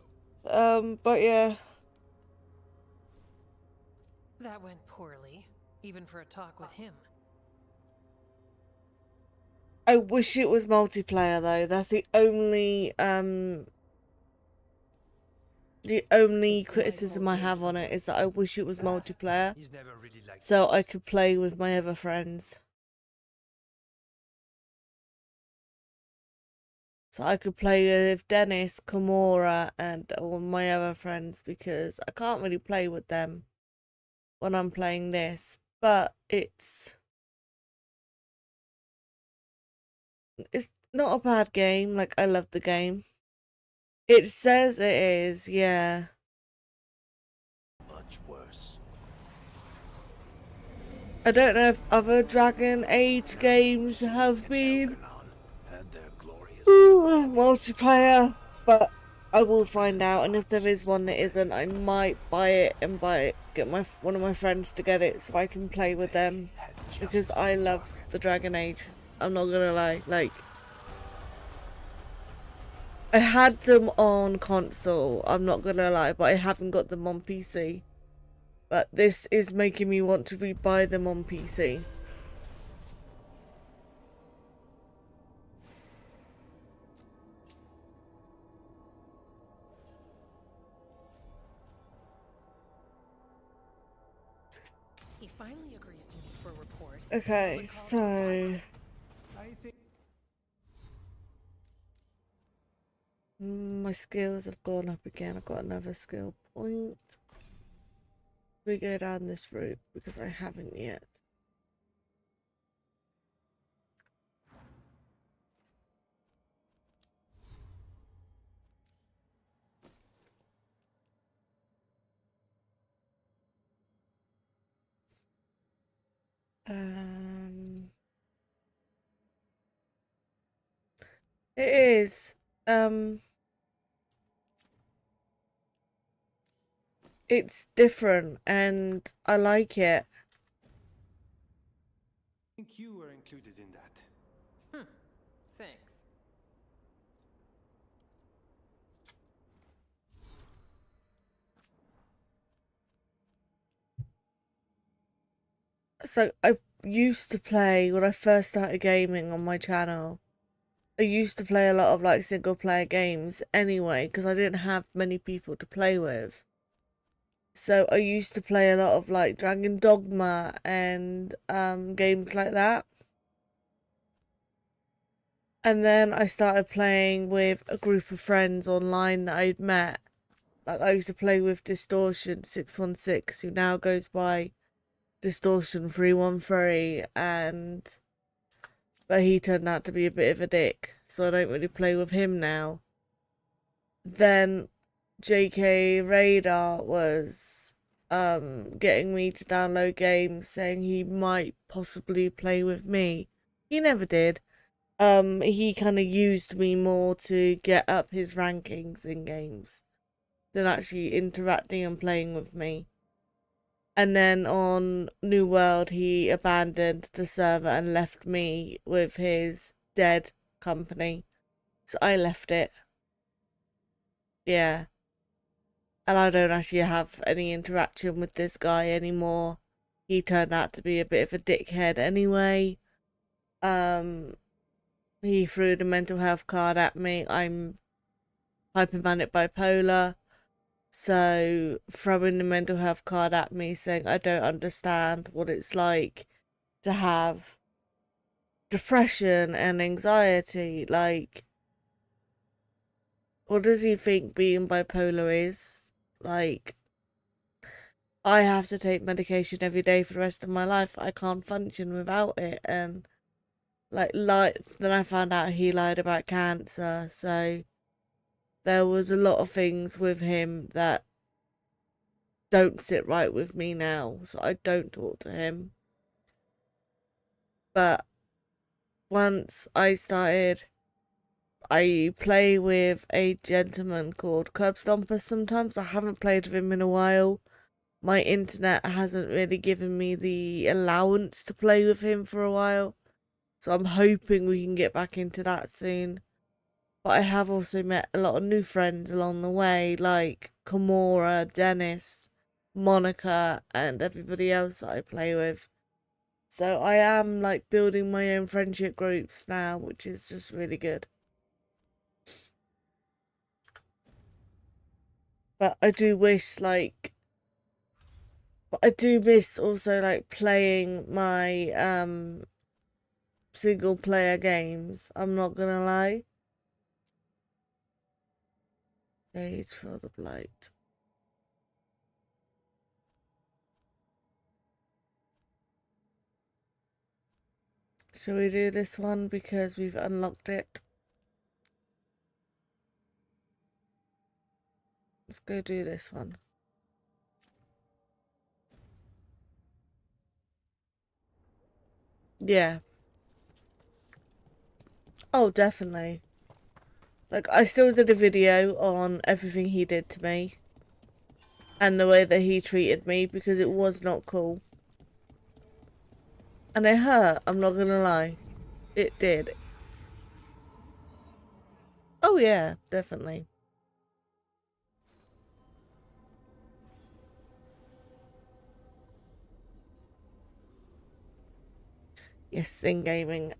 S1: But yeah.
S18: That went poorly, even for a talk with him.
S1: I wish it was multiplayer though. That's the only criticism I have on it, is that I wish it was multiplayer, so I could play with my other friends. So I could play with Dennis, Kimura, and all my other friends, because I can't really play with them when I'm playing this. But it's not a bad game. Like, I love the game. It says it is, yeah.
S13: Much worse.
S1: I don't know if other Dragon Age games have been multiplayer, but I will find out, and if there is one that isn't, I might buy it and get one of my friends to get it so I can play with them, because I love the Dragon Age. I'm not gonna lie, like, I had them on console, I'm not gonna lie, but I haven't got them on PC. But this is making me want to rebuy them on PC.
S18: He finally agrees to meet for a report.
S1: Okay, so my skills have gone up again. I've got another skill point. We go down this route because I haven't yet. It is. It's different and I like it.
S17: I think you were included in that.
S18: Thanks.
S1: So I used to play, when I first started gaming on my channel, I used to play a lot of like single player games anyway, because I didn't have many people to play with. So I used to play a lot of like Dragon Dogma and games like that. And then I started playing with a group of friends online that I'd met. Like, I used to play with Distortion 616, who now goes by Distortion 313, but he turned out to be a bit of a dick, so I don't really play with him now. Then JK Radar was getting me to download games, saying he might possibly play with me. He never did. He kind of used me more to get up his rankings in games than actually interacting and playing with me. And then on New World, he abandoned the server and left me with his dead company. So I left it. Yeah. And I don't actually have any interaction with this guy anymore. He turned out to be a bit of a dickhead anyway. He threw the mental health card at me. I'm hypomanic bipolar. So throwing the mental health card at me, saying I don't understand what it's like to have depression and anxiety. Like, what does he think being bipolar is? Like, I have to take medication every day for the rest of my life. I can't function without it. And like then I found out he lied about cancer. So there was a lot of things with him that don't sit right with me now, so I don't talk to him. But once I play with a gentleman called Curb Stomper sometimes. I haven't played with him in a while. My internet hasn't really given me the allowance to play with him for a while, so I'm hoping we can get back into that soon. But I have also met a lot of new friends along the way, like Kimura, Dennis, Monica, and everybody else that I play with. So I am like building my own friendship groups now, which is just really good. But I do wish but I do miss also like playing my single player games. I'm not gonna lie. Stage for the Blight. Shall we do this one because we've unlocked it? Let's go do this one. Yeah. Oh, definitely. Like, I still did a video on everything he did to me. And the way that he treated me, because it was not cool. And it hurt, I'm not gonna lie. It did. Oh yeah, definitely. Yes, in gaming.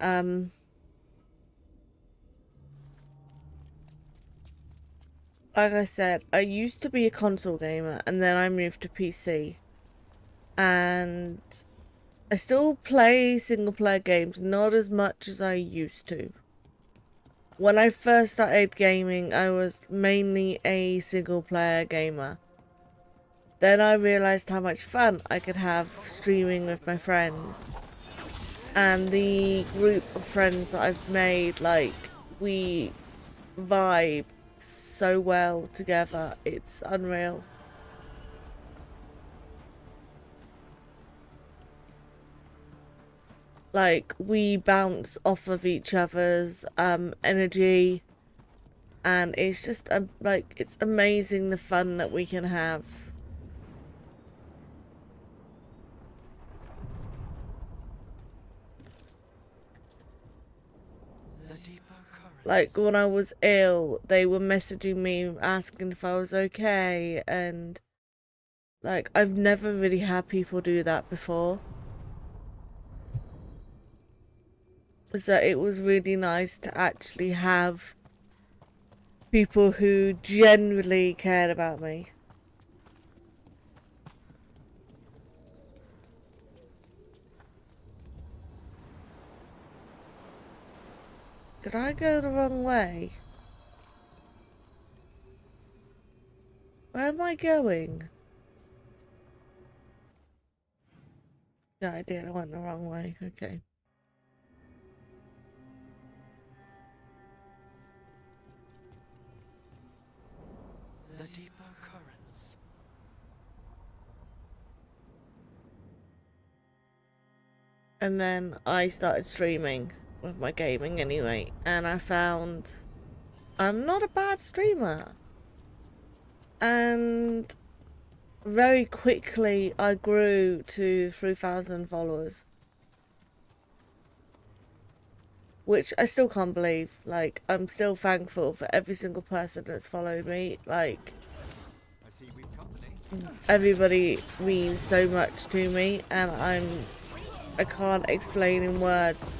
S1: Like I said, I used to be a console gamer and then I moved to PC. And I still play single player games, not as much as I used to. When I first started gaming, I was mainly a single player gamer. Then I realised how much fun I could have streaming with my friends. And the group of friends that I've made, like, we vibe so well together. It's unreal. Like, we bounce off of each other's energy, and it's just like, it's amazing the fun that we can have. Like, when I was ill, they were messaging me asking if I was okay, and like, I've never really had people do that before. So it was really nice to actually have people who genuinely cared about me. Did I go the wrong way? Where am I going? Yeah, I did. I went the wrong way. Okay.
S7: The deeper currents.
S1: And then I started streaming with my gaming anyway, and I found I'm not a bad streamer. And very quickly I grew to 3,000 followers. Which I still can't believe. Like, I'm still thankful for every single person that's followed me. Like, everybody means so much to me, and I can't explain in words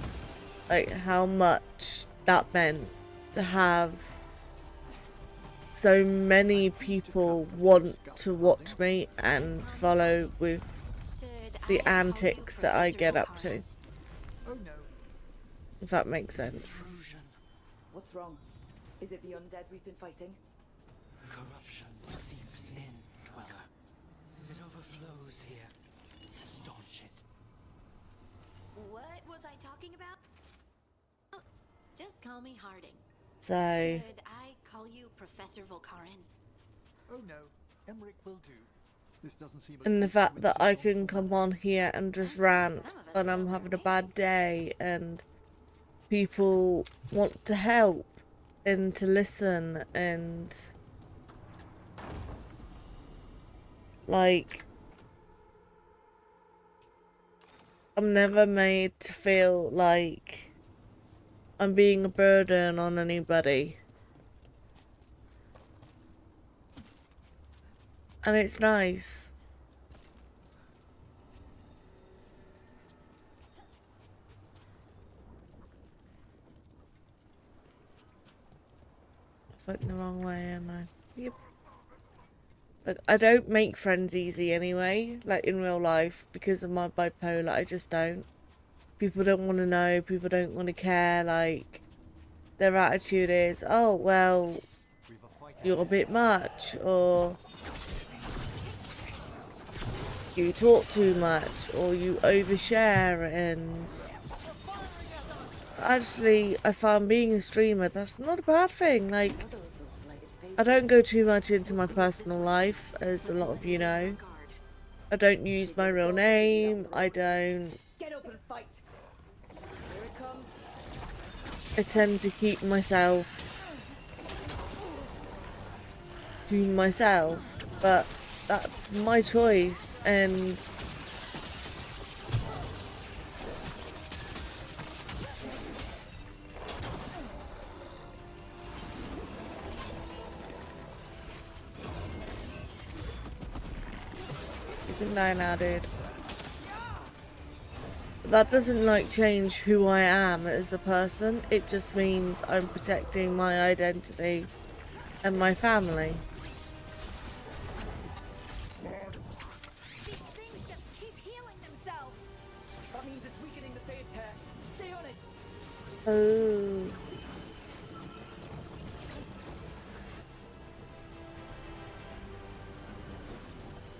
S1: like how much that meant to have so many people want to watch me and follow with the antics that I get up to. If that makes sense.
S5: What's wrong? Is it the undead we've been fighting?
S7: Corruption seeps in, Dweller. It overflows here. Staunch it.
S15: What was I talking about? Oh, just call me Harding.
S1: So...
S15: Should I call you Professor Volkarin?
S2: Oh no, Emmerich will do. This doesn't seem
S1: And the fact that I can come on here and just rant when I'm having a bad day and people want to help and to listen, and like I'm never made to feel like I'm being a burden on anybody. And it's nice. I went the wrong way, am I? Yep. Like, I don't make friends easy anyway, like in real life, because of my bipolar. I just don't. People don't want to know, people don't want to care, like, their attitude is, oh, well, you're a bit much, or you talk too much, or you overshare, and actually, I found being a streamer, that's not a bad thing. Like, I don't go too much into my personal life, as a lot of you know. I don't use my real name, I don't...
S5: Get up and fight. Here it comes.
S1: I tend to keep myself to myself, but that's my choice, and you can die now, dude. That doesn't like change who I am as a person, it just means I'm protecting my identity and my family.
S5: These things just keep healing themselves. That means it's weakening the fade tear. Stay on it.
S1: Oh.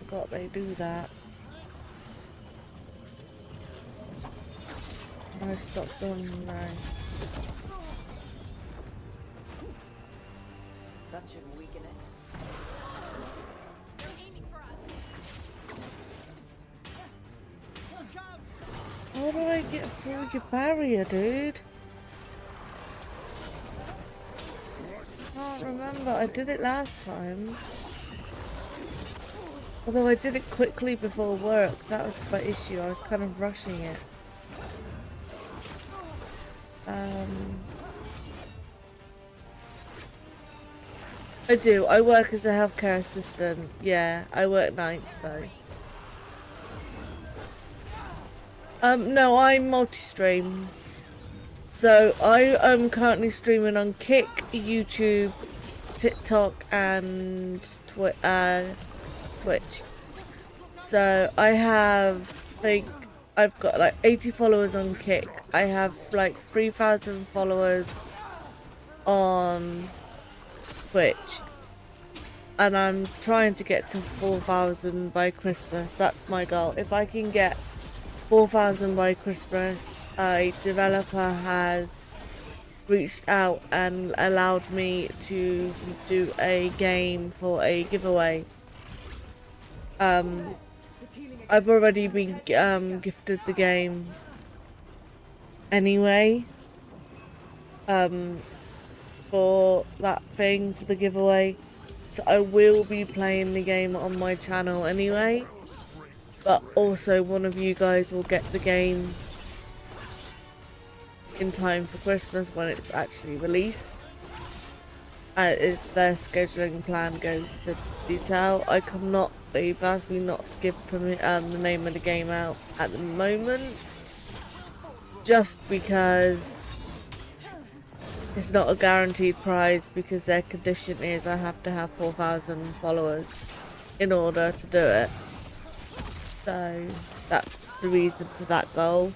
S1: Forgot they do that. I stopped on now.
S5: That should weaken it.
S15: They're aiming for us.
S1: How do I get through your barrier, dude? I can't remember. I did it last time. Although I did it quickly before work. That was the issue. I was kind of rushing it. I do. I work as a healthcare assistant. Yeah, I work nights though. No, I'm multi-stream. So I am currently streaming on Kick, YouTube, TikTok, and Twitch. So I have, like, I've got like 80 followers on Kick. I have like 3,000 followers on Twitch. and I'm trying to get to 4,000 by Christmas. That's my goal. If I can get 4,000 by Christmas, a developer has reached out and allowed me to do a game for a giveaway. I've already been gifted the game anyway, for that thing, for the giveaway. So I will be playing the game on my channel anyway, but also one of you guys will get the game in time for Christmas when it's actually released. If their scheduling plan goes to detail. They've asked me not to give the name of the game out at the moment, just because it's not a guaranteed prize, because their condition is I have to have 4,000 followers in order to do it. So that's the reason for that goal.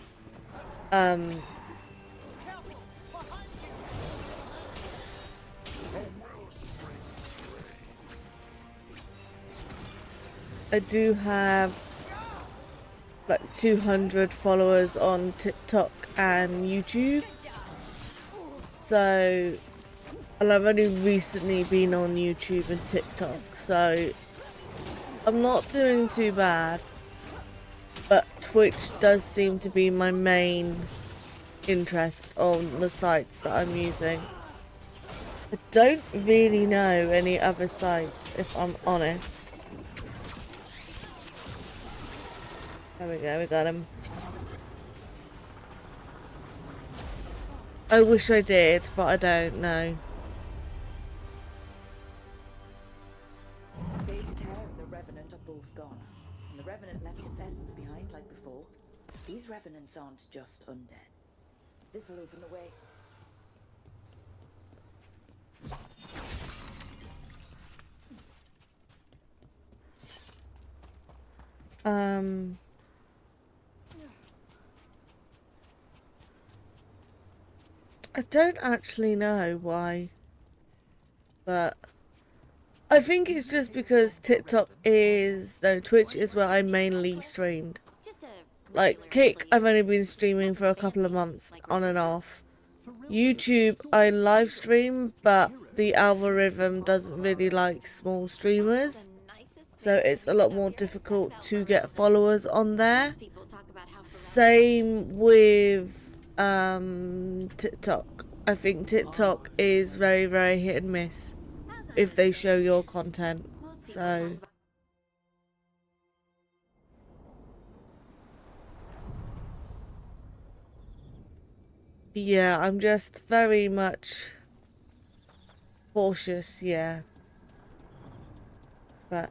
S1: I do have like 200 followers on TikTok and YouTube. So, and I've only recently been on YouTube and TikTok, so I'm not doing too bad. But Twitch does seem to be my main interest on the sites that I'm using. I don't really know any other sites, if I'm honest. There we go, we got him. I wish I did, but I don't know.
S10: Fate Terror and the Revenant are both gone. And the Revenant left its essence behind like before. These Revenants aren't just undead. This'll open the way.
S1: I don't actually know why, but I think it's just because Twitch is where I mainly streamed. Like Kick, I've only been streaming for a couple of months on and off. YouTube, I live stream, but the algorithm doesn't really like small streamers, so it's a lot more difficult to get followers on there. Same with TikTok. I think TikTok is very, very hit and miss if they show your content. So yeah, I'm just very much cautious, yeah. But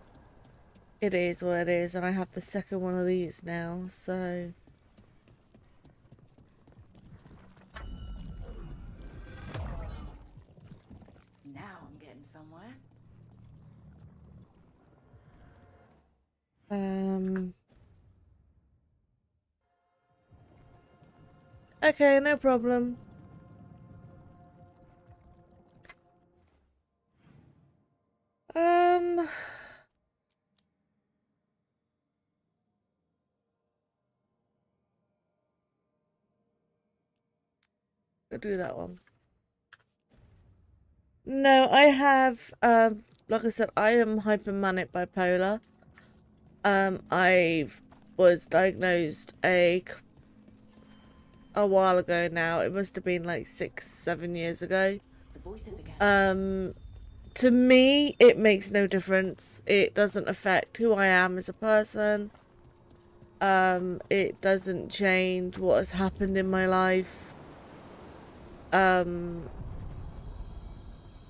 S1: it is what it is, and I have the second one of these now, so
S10: Now I'm getting somewhere.
S1: okay, no problem. I'll do that one. No, I have, like I said, I am hypomanic bipolar. I was diagnosed a while ago now. It must have been like 6-7 years ago. To me, it makes no difference. It doesn't affect who I am as a person. It doesn't change what has happened in my life.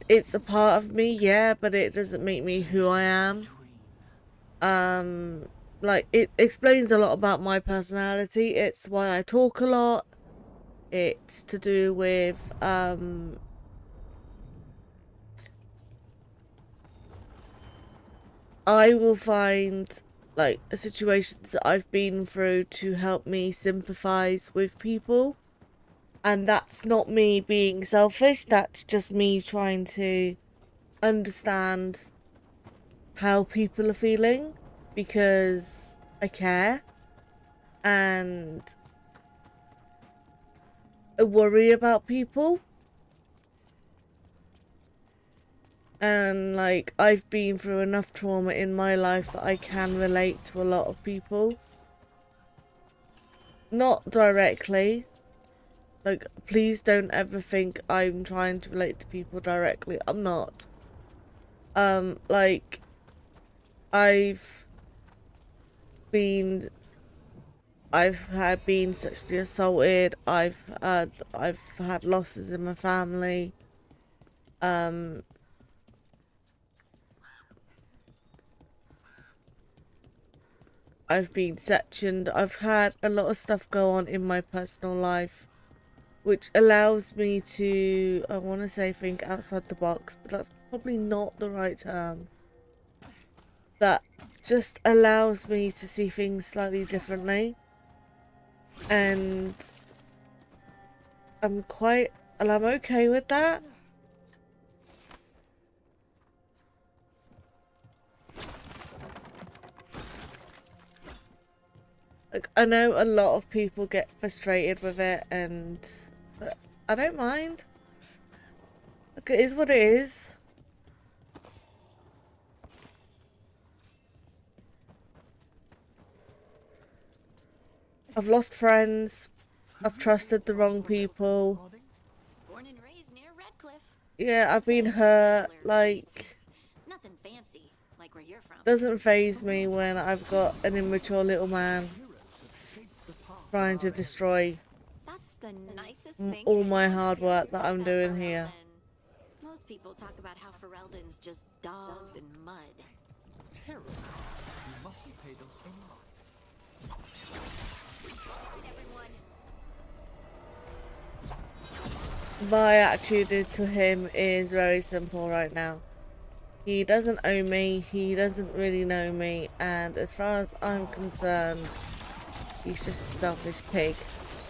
S1: It's a part of me, yeah, but it doesn't make me who I am. Like, it explains a lot about my personality. It's why I talk a lot. It's to do with, I will find, like, situations that I've been through to help me sympathize with people. And that's not me being selfish, that's just me trying to understand how people are feeling because I care and I worry about people. And like, I've been through enough trauma in my life that I can relate to a lot of people. Not directly. Like, please don't ever think I'm trying to relate to people directly. I'm not. Like, I've been sexually assaulted. I've had losses in my family. I've been sectioned. I've had a lot of stuff go on in my personal life, which allows me to, I want to say, think outside the box, but that's probably not the right term. That just allows me to see things slightly differently. And I'm okay with that. Like, I know a lot of people get frustrated with it, but I don't mind. Like, it is what it is. I've lost friends. I've trusted the wrong people.
S15: Born and raised near Redcliffe.
S1: Yeah, I've been hurt. Like,
S15: Nothing fancy, like where you're from.
S1: doesn't faze me when I've got an immature little man trying to destroy
S15: That's the nicest thing
S1: all my hard work that I'm doing here.
S15: Most people talk about how Ferelden's just dogs and mud.
S2: Terrible. You mustn't pay them any mind.
S1: My attitude to him is very simple right now. He doesn't owe me, he doesn't really know me, and as far as I'm concerned, he's just a selfish pig.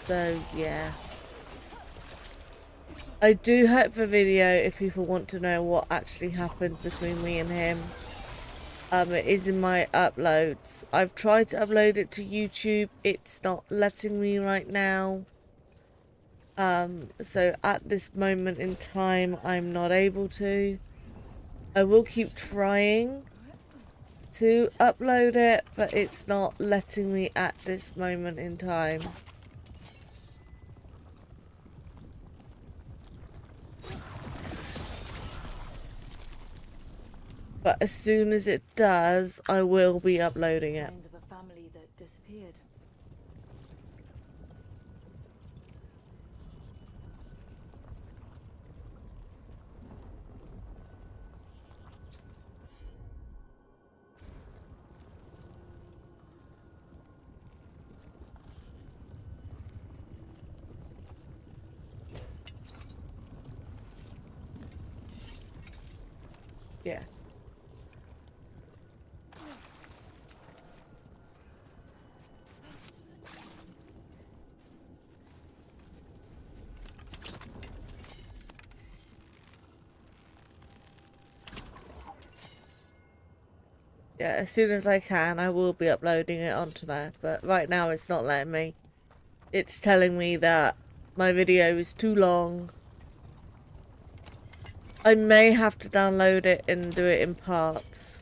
S1: So yeah. I do hope for video if people want to know what actually happened between me and him. It is in my uploads. I've tried to upload it to YouTube. It's not letting me right now. So at this moment in time, I'm not able to. I will keep trying to upload it, but it's not letting me at this moment in time. But as soon as it does, I will be uploading it.
S10: Signs of a family that disappeared.
S1: Yeah. Yeah, as soon as I can, I will be uploading it onto there. But right now, it's not letting me. It's telling me that my video is too long. I may have to download it and do it in parts,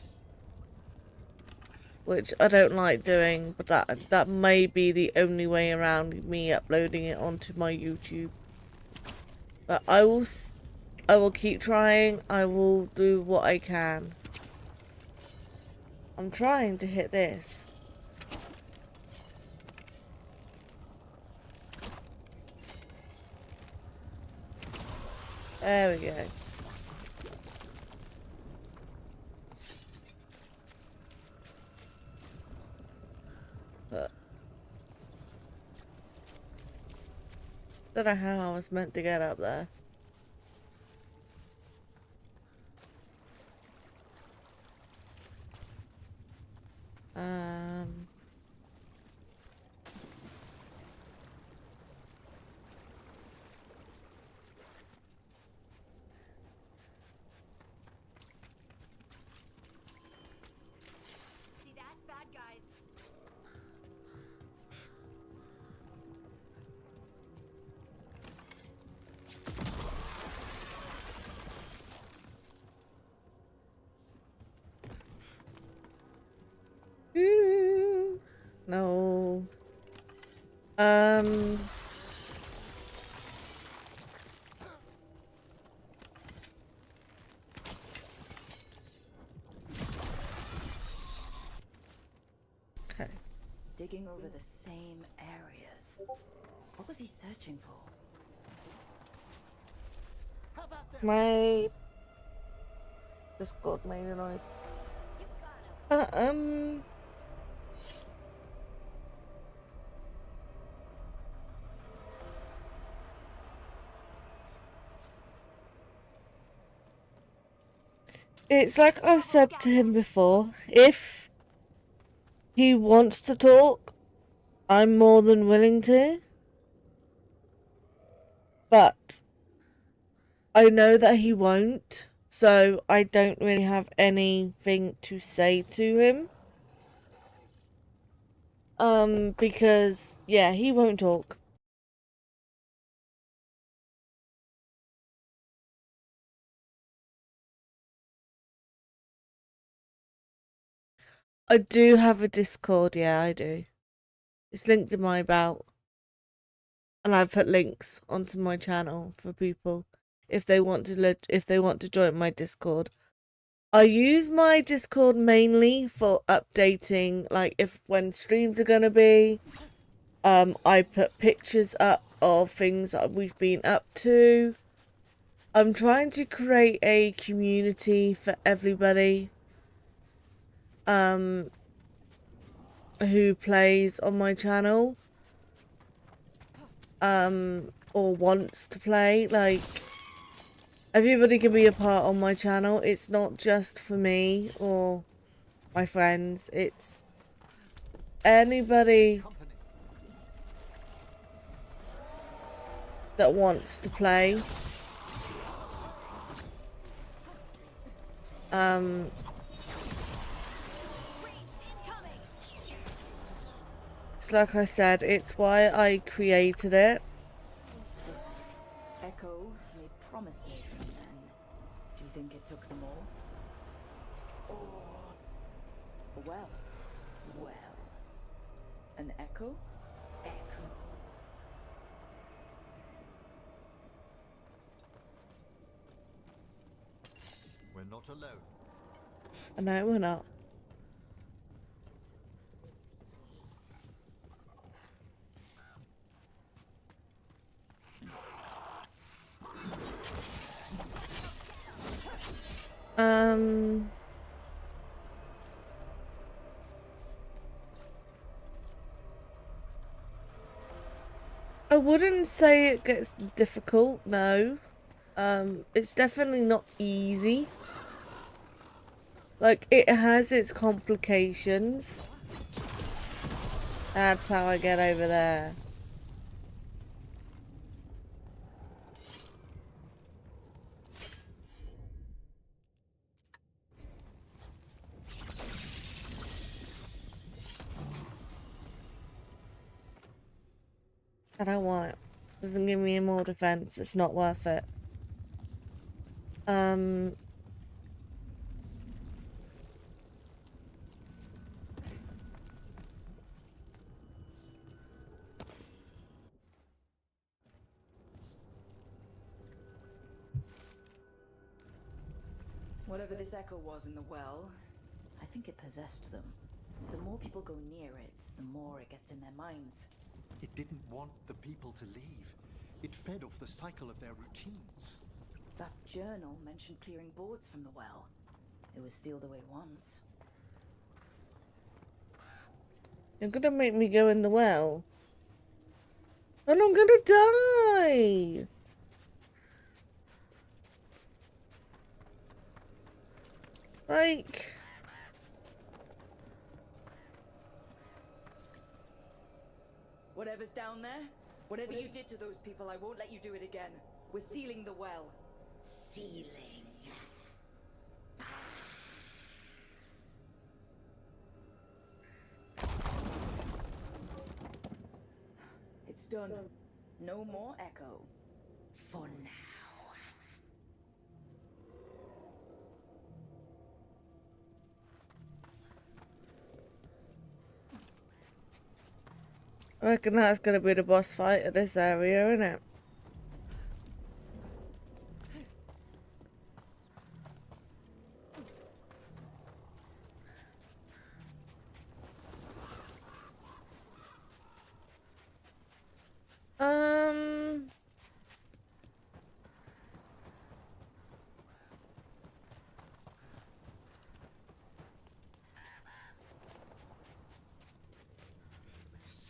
S1: which I don't like doing, but that may be the only way around me uploading it onto my YouTube. But I will keep trying. I will do what I can. I'm trying to hit this. There we go. But don't know how I was meant to get up there. Okay.
S10: Digging over the same areas. What was he searching for?
S1: My Discord made a noise. It's like I've said to him before, if he wants to talk, I'm more than willing to. But I know that he won't, so I don't really have anything to say to him. Because, yeah, he won't talk. I do have a Discord, yeah, I do. It's linked in my about. And I've put links onto my channel for people if they want to join my Discord. I use my Discord mainly for updating, like when streams are gonna be. I put pictures up of things that we've been up to. I'm trying to create a community for everybody who plays on my channel or wants to play. Like, everybody can be a part on my channel. It's not just for me or my friends, it's anybody that wants to play. It's like I said, it's why I created it.
S10: Echo made promises, and then do you think it took them all? Or well, an echo?
S2: We're not alone.
S1: No, we're not. I wouldn't say it gets difficult, no. It's definitely not easy. Like, it has its complications. That's how I get over there. I don't want it. Doesn't give me more defense. It's not worth it.
S10: Whatever this echo was in the well, I think it possessed them. The more people go near it, the more it gets in their minds.
S2: It didn't want the people to leave. It fed off the cycle of their routines.
S10: That journal mentioned clearing boards from the well. It was sealed away once.
S1: You're gonna make me go in the well. And I'm gonna die! Like...
S10: Whatever's down there, whatever you did to those people, I won't let you do it again. We're sealing the well.
S15: Sealing.
S10: It's done. No more echo.
S15: For now.
S1: I reckon that's gonna be the boss fight of this area, isn't it?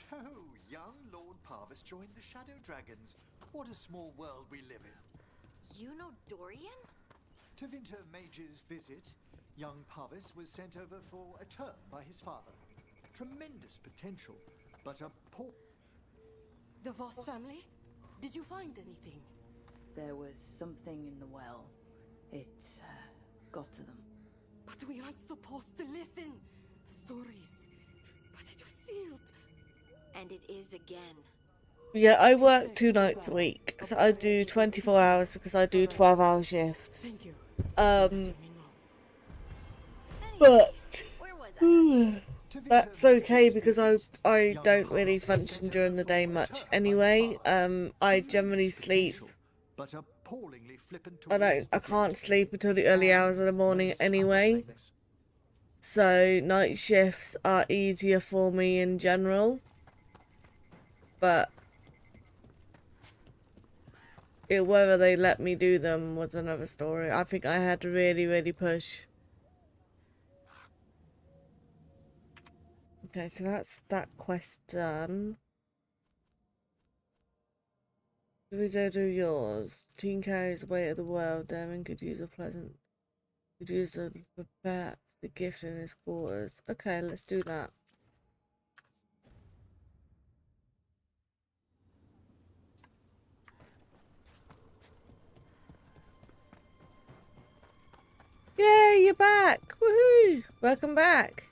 S2: So, young Lord Parvis joined the Shadow Dragons. What a small world we live in.
S15: You know Dorian?
S2: To Winter Mage's visit, young Parvis was sent over for a term by his father. Tremendous potential, but a poor...
S19: The Voss family? Did you find anything?
S10: There was something in the well. It got to them.
S19: But we aren't supposed to listen. The stories. But it was sealed.
S15: And it is again.
S1: Yeah, I work 2 nights a week, so I do 24 hours because I do 12-hour shifts.
S19: Thank you.
S1: But that's okay because I don't really function during the day much anyway. I generally sleep.
S2: But appallingly flippant
S1: I can't sleep until the early hours of the morning anyway. So night shifts are easier for me in general. But whether they let me do them was another story. I think I had to really push. Okay, so that's that quest done. Do we go do yours? Teen carries away at the world. Darren could use a perhaps the gift in his quarters. Okay, let's do that. Yay, you're back! Woohoo! Welcome back.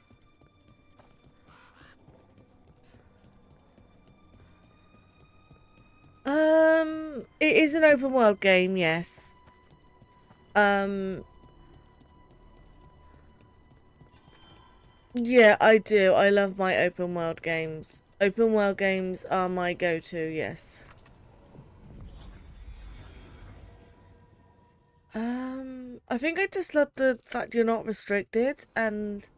S1: It is an open world game, yes. Yeah, I do. I love my open world games. Open world games are my go-to, yes. I think I just love the fact you're not restricted and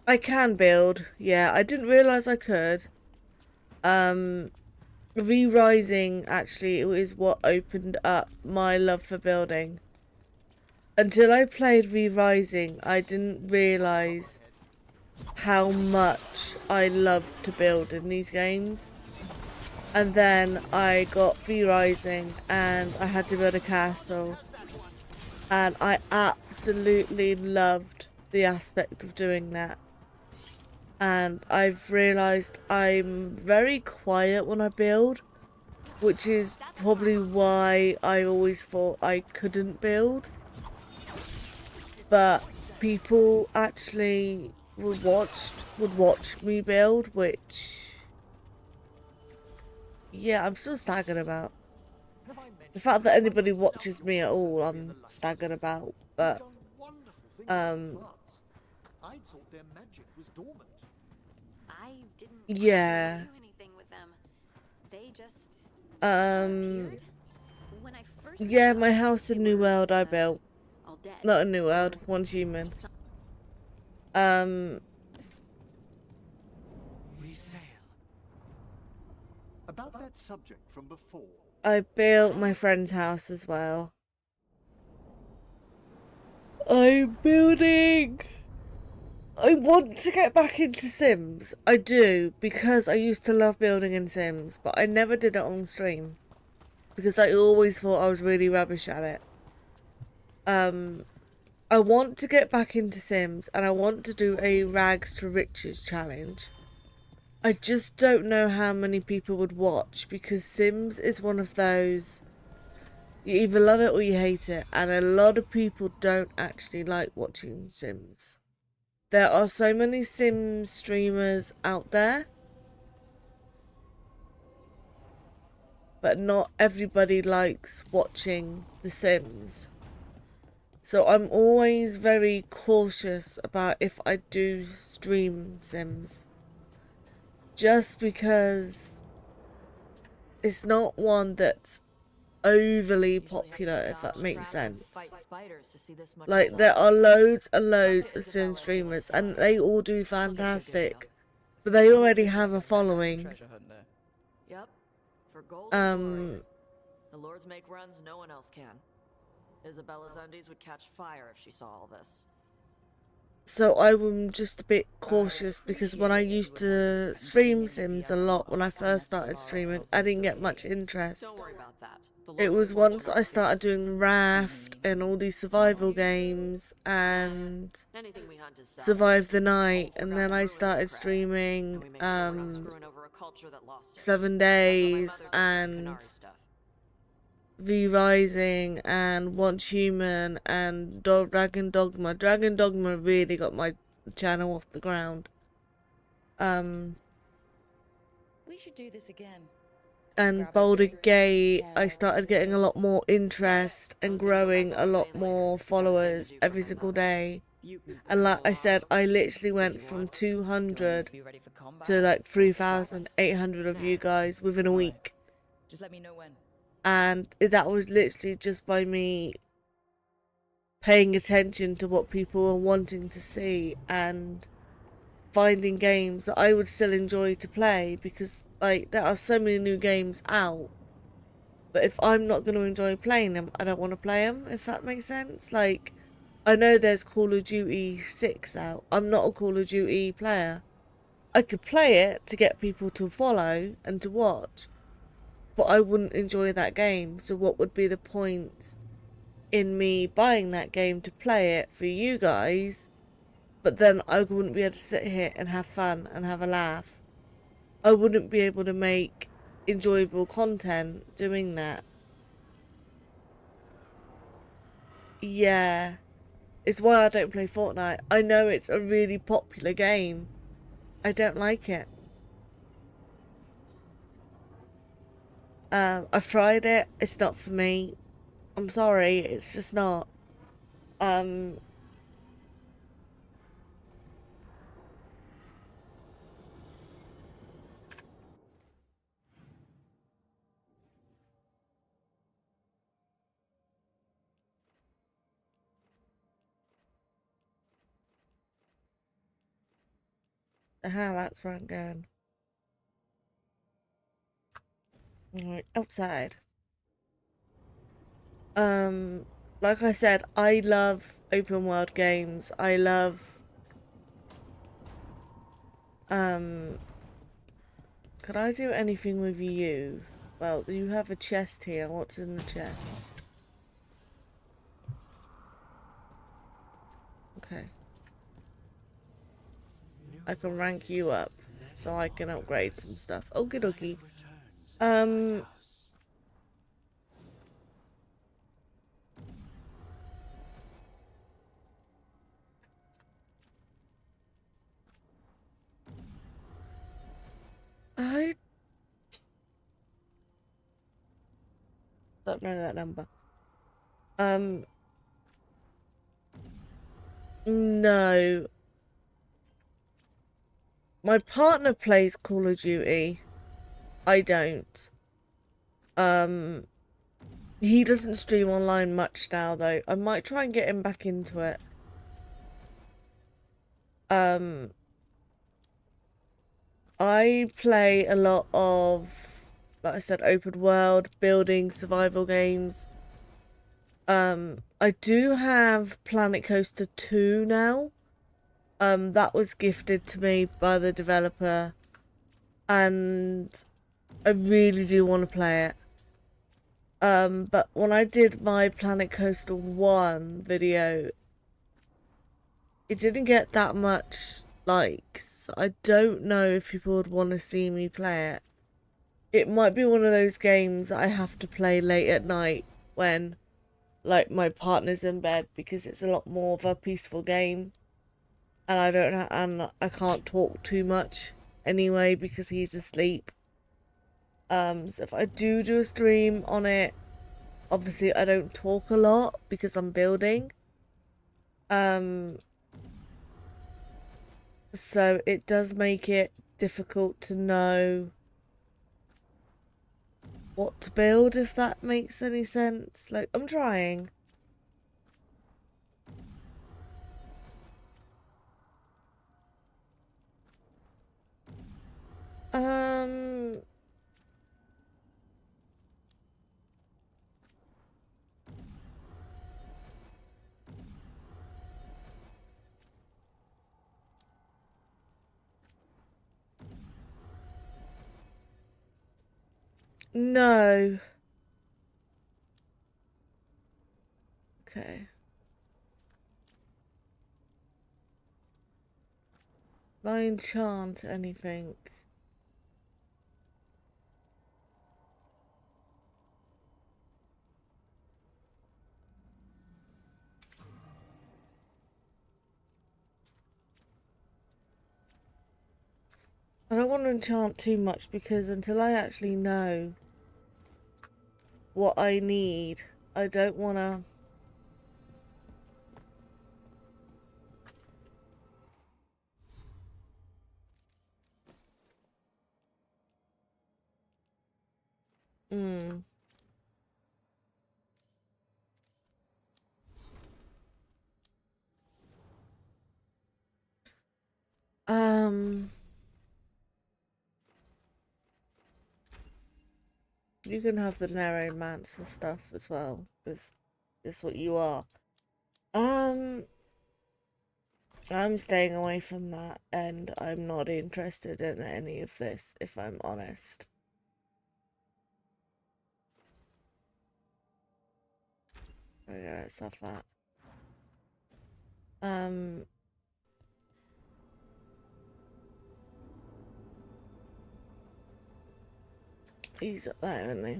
S1: I can build. Yeah, I didn't realise I could. Re-Rising actually is what opened up my love for building. Until I played Re-Rising, I didn't realise how much I loved to build in these games. And then I got Re-Rising and I had to build a castle. And I absolutely loved the aspect of doing that. And I've realised I'm very quiet when I build, which is probably why I always thought I couldn't build. But people actually would watch me build, which, yeah, I'm still staggered about. The fact that anybody watches me at all, I'm staggered about. But
S2: I thought their magic was dormant.
S15: I didn't
S1: yeah.
S15: do anything with them. They just when I first
S1: Yeah, my house in New World I built.
S15: all dead.
S1: Not a New World, one's human.
S2: Resale. About that subject from before.
S1: I built my friend's house as well. I'm building. I want to get back into Sims. I do, because I used to love building in Sims, but I never did it on stream. Because I always thought I was really rubbish at it. I want to get back into Sims, and I want to do a Rags to Riches challenge. I just don't know how many people would watch, because Sims is one of those, you either love it or you hate it, and a lot of people don't actually like watching Sims. There are so many Sims streamers out there, but not everybody likes watching The Sims. So I'm always very cautious about if I do stream Sims. Just because it's not one that's overly popular, if that makes sense. Like, there are loads and loads of Sim streamers, and they all do fantastic, but they already have a following.
S20: Yep, for gold and glory. The lords make runs no one else can. Isabella's undies would catch fire if she saw all this.
S1: So I'm just a bit cautious, because when I used to stream Sims a lot when I first started streaming, I didn't get much interest.
S20: Don't worry about that.
S1: It was once I started doing Raft and all these survival games and Survive the Night, and then I started streaming 7 Days and V Rising and Once Human and Dragon Dogma. Dragon Dogma really got my channel off the ground.
S10: We should do this again.
S1: And Boulder Gate, I started getting a lot more interest and growing a lot more followers every single day. And like I said, I literally went from 200 to like 3,800 of you guys within a week.
S10: Just let me know when.
S1: And that was literally just by me paying attention to what people are wanting to see and finding games that I would still enjoy to play, because like there are so many new games out, but if I'm not going to enjoy playing them, I don't want to play them, if that makes sense. Like, I know there's Call of Duty 6 out. I'm not a Call of Duty player. I could play it to get people to follow and to watch, but I wouldn't enjoy that game. So what would be the point in me buying that game to play it for you guys, but then I wouldn't be able to sit here and have fun and have a laugh? I wouldn't be able to make enjoyable content doing that. Yeah. It's why I don't play Fortnite. I know it's a really popular game. I don't like it. I've tried it. It's not for me. I'm sorry. It's just not. That's where I'm going. Alright, outside. Like I said, I love open world games. I love could I do anything with you? Well, you have a chest here. What's in the chest? Okay. I can rank you up so I can upgrade some stuff. Okie dokie. I don't know that number. No. My partner plays Call of Duty. I don't. He doesn't stream online much now, though. I might try and get him back into it. I play a lot of, like I said, open world, building, survival games. I do have Planet Coaster 2 now. That was gifted to me by the developer, and I really do want to play it. But when I did my Planet Coaster 1 video, it didn't get that much likes. I don't know if people would want to see me play it. It might be one of those games that I have to play late at night when, like, my partner's in bed, because it's a lot more of a peaceful game. And I can't talk too much anyway because he's asleep. So if I do a stream on it, obviously I don't talk a lot because I'm building. So it does make it difficult to know what to build, if that makes any sense. Like, I'm trying. No. Okay. Can I enchant anything? I don't want to enchant too much because until I actually know what I need, I don't want to... You can have the Neuromancer stuff as well, because it's what you are. I'm staying away from that, and I'm not interested in any of this, if I'm honest. Okay, let's have that. He's up there, isn't he?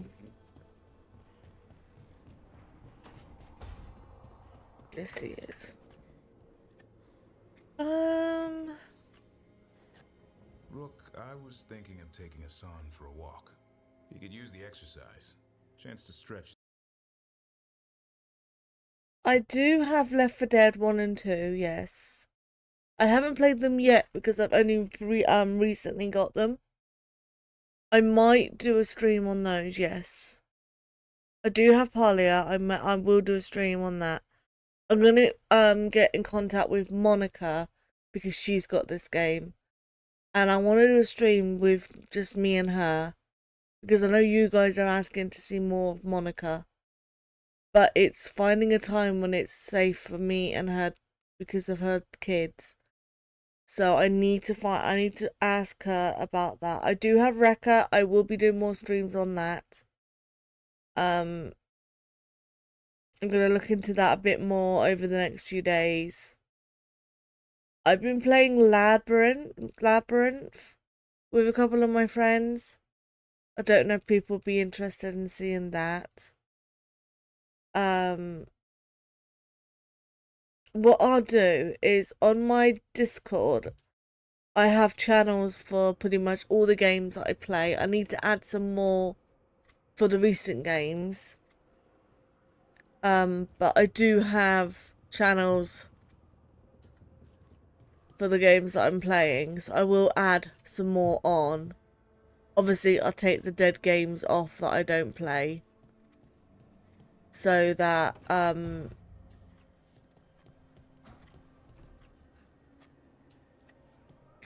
S1: Yes, he is.
S14: Rook, I was thinking of taking Hassan for a walk. He could use the exercise. Chance to stretch.
S1: I do have Left 4 Dead 1 and 2, yes. I haven't played them yet because I've only recently got them. I might do a stream on those, yes. I do have Palia. I will do a stream on that. I'm gonna get in contact with Monica because she's got this game, and I want to do a stream with just me and her because I know you guys are asking to see more of Monica, but it's finding a time when it's safe for me and her because of her kids. So I need to ask her about that. I do have Rekka. I will be doing more streams on that. I'm gonna look into that a bit more over the next few days. I've been playing Labyrinth with a couple of my friends. I don't know if people would be interested in seeing that. What I'll do is on my Discord, I have channels for pretty much all the games that I play. I need to add some more for the recent games. But I do have channels for the games that I'm playing, so I will add some more on. Obviously, I'll take the dead games off that I don't play, so that can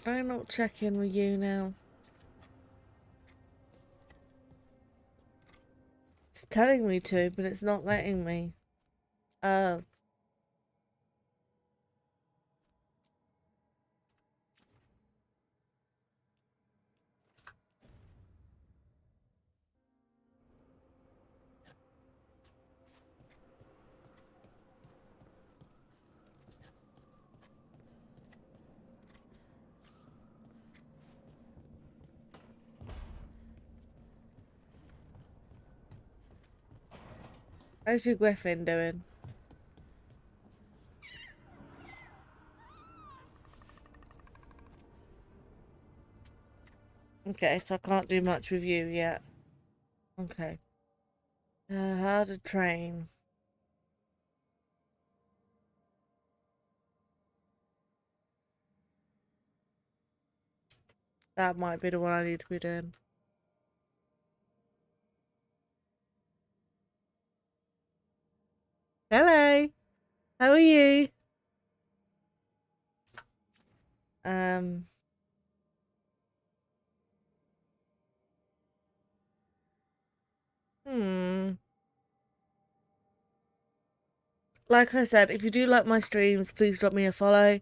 S1: I not check in with you now? It's telling me to, but it's not letting me. How's your Griffin doing? Okay, so I can't do much with you yet. Okay. How to train. That might be the one I need to be doing. Hello. How are you? Like I said, if you do like my streams, please drop me a follow.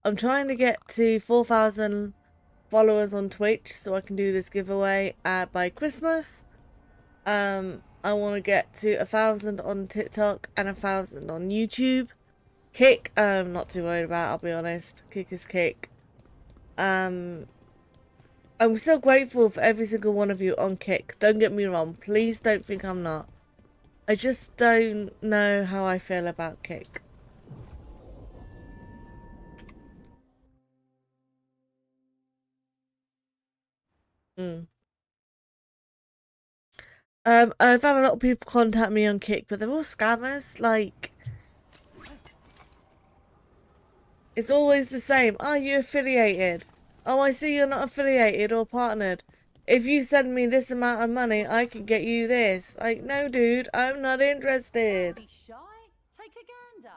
S1: I'm trying to get to 4,000 followers on Twitch so I can do this giveaway by Christmas. I want to get to 1,000 on TikTok and 1,000 on YouTube. Kick, I'm not too worried about, I'll be honest. Kick is kick. I'm so grateful for every single one of you on Kick. Don't get me wrong, please don't think I'm not. I just don't know how I feel about Kick. I've had a lot of people contact me on Kick, but they're all scammers. Like, it's always the same. Are you affiliated? Oh, I see you're not affiliated or partnered. If you send me this amount of money, I can get you this. Like, no, dude, I'm not interested.
S5: Don't be shy. Take a gander.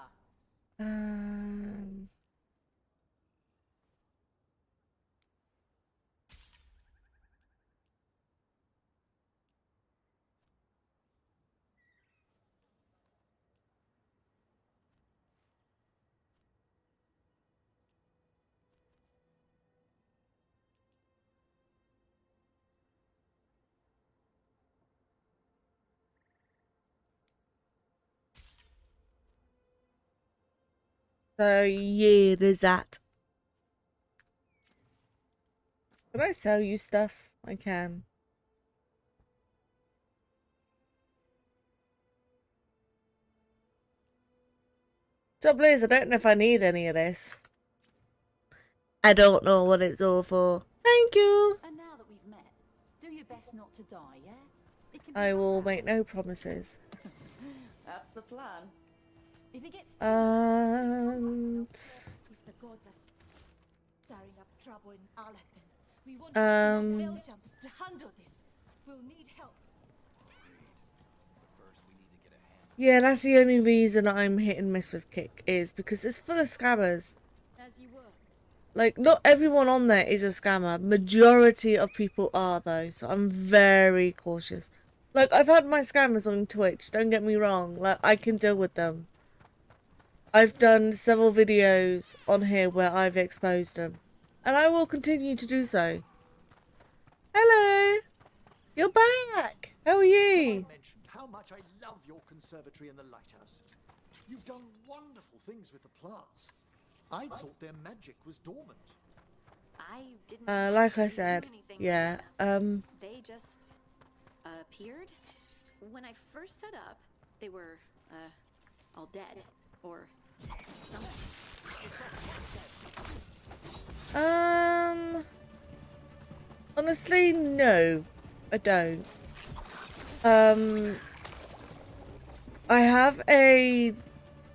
S1: So, yeah, there's that. Can I sell you stuff? I can. Trouble is, I don't know if I need any of this. I don't know what it's all for. Thank you.
S5: And now that we've met, do your best not to die, yeah? It can be
S1: I will make no promises.
S20: That's the plan.
S5: If it gets
S1: If
S5: the gods are stirring up trouble in Arlathan, we want bell jumpers to handle this. We'll need help.
S1: Yeah, that's the only reason I'm hit and miss with Kick, is because it's full of scammers.
S5: As you were.
S1: Like, not everyone on there is a scammer. Majority of people are, though, so I'm very cautious. Like, I've had my scammers on Twitch, don't get me wrong. Like, I can deal with them. I've done several videos on here where I've exposed them. And I will continue to do so. Hello! You're back! How are you?
S2: How much I love your conservatory and the lighthouse. You've done wonderful things with the plants. I thought their magic was dormant.
S15: I didn't
S1: Like I
S15: really do
S1: said,
S15: anything
S1: yeah,
S15: with them. They just appeared. When I first set up, they were all dead or something.
S1: Honestly, no, I don't. I have a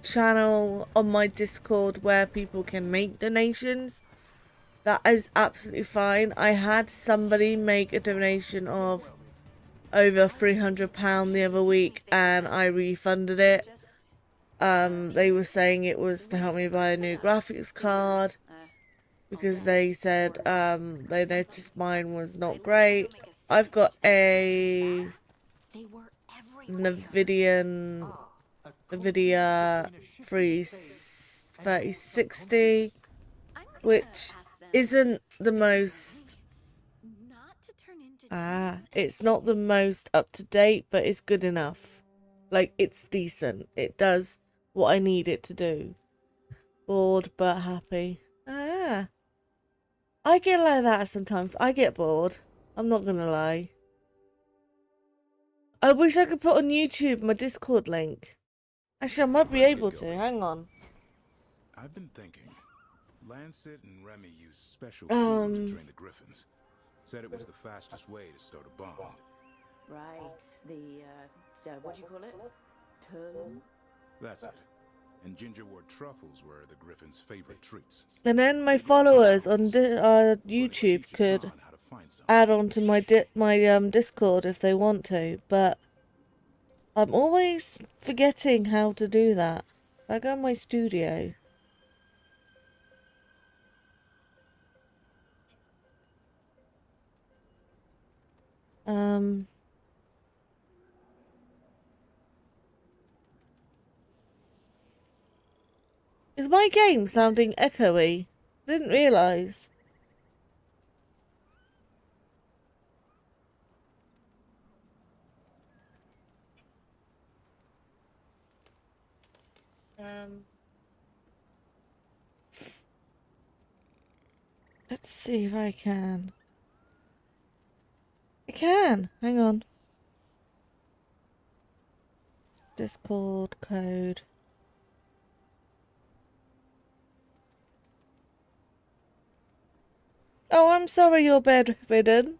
S1: channel on my Discord where people can make donations. That is absolutely fine. I had somebody make a donation of over £300 the other week and I refunded it. They were saying it was to help me buy a new graphics card because they said they noticed mine was not great. I've got a NVIDIA 3060, which isn't the most it's not the most up to date, but it's good enough. Like, it's decent. It does what I need it to do. Bored but happy. I get like that sometimes. I get bored. I'm not gonna lie. I wish I could put on YouTube my Discord link. Actually, I might be able to. Hang on.
S14: I've been thinking. Lancet and Remy used special food to train the Griffins. Said it was the fastest way to start a bond.
S20: Right. The what do you call it? Turn?
S14: That's it. and gingerwort truffles were the Griffin's favorite treats.
S1: And then my followers on YouTube could add on to my Discord if they want to, but I'm always forgetting how to do that. If I go in my studio. Is my game sounding echoey? Didn't realise. Let's see if I can. I can. Hang on. Discord code. Oh, I'm sorry you're bedridden.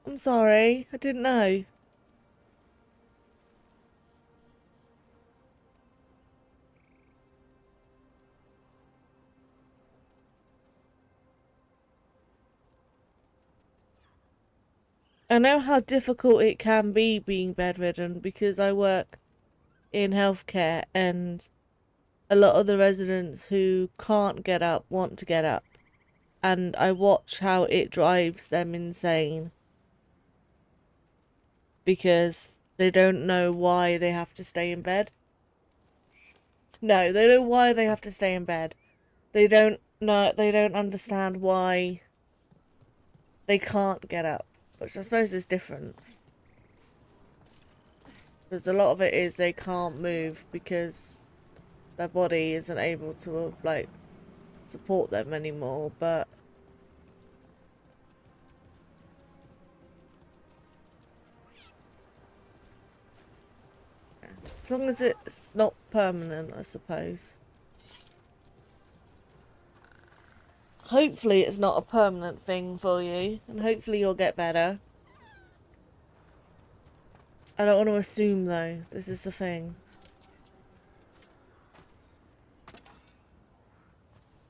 S1: I'm sorry. I didn't know. I know how difficult it can be being bedridden because I work in healthcare and a lot of the residents who can't get up want to get up, and I watch how it drives them insane because they don't know why they have to stay in bed. No, they know why they have to stay in bed. They don't know, they don't understand why they can't get up, which I suppose is different. Because a lot of it is they can't move because their body isn't able to, like, support them anymore, but as long as it's not permanent, I suppose. Hopefully it's not a permanent thing for you, and hopefully you'll get better. I don't want to assume, though. This is the thing.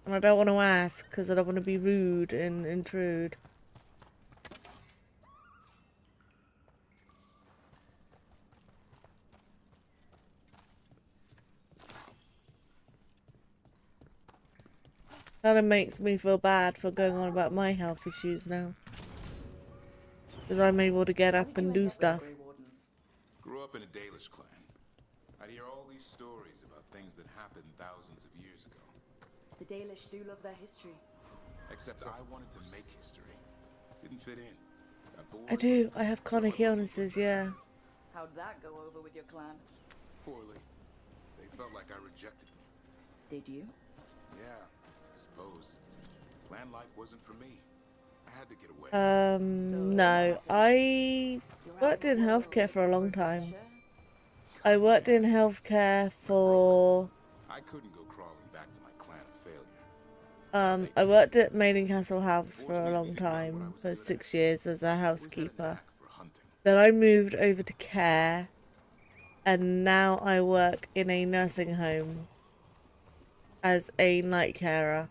S1: And I don't want to ask, because I don't want to be rude and intrude. Kind of makes me feel bad for going on about my health issues now. Because I'm able to get up and do stuff.
S14: Grew up in a Dalish clan. I'd hear all these stories about things that happened thousands of years ago.
S10: The Dalish do love their history.
S14: Except I wanted to make history. Didn't fit in. Got bored.
S1: I do. I have chronic illnesses, yeah.
S10: How'd that go over with your clan?
S14: Poorly. They felt like I rejected them.
S10: Did you?
S14: Yeah, I suppose. Clan life wasn't for me. I had to get away.
S1: No. I worked in healthcare for a long time. I worked in healthcare for...
S14: I couldn't go crawling back to my clan of failure.
S1: I worked at Maiden Castle House for a long time, for 6 years as a housekeeper. Then I moved over to care, and now I work in a nursing home as a night carer.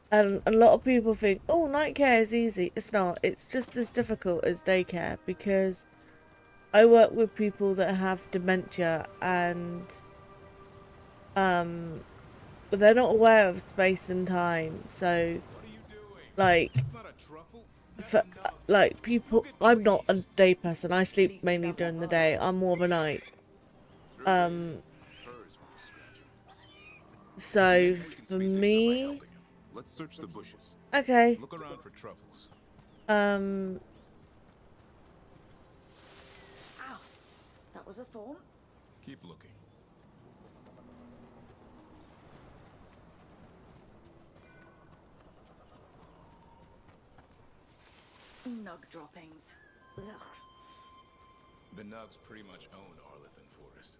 S1: And a lot of people think, oh, night care is easy. It's not. It's just as difficult as daycare because I work with people that have dementia and they're not aware of space and time. So, like, people, I'm not a day person. I sleep mainly during the day. I'm more of a night. So for me,
S14: let's search the bushes.
S1: Okay.
S14: Look around for truffles.
S10: Ow. That was a thorn?
S14: Keep looking.
S10: Nug droppings. Ugh.
S14: The Nugs pretty much own Arlithan Forest.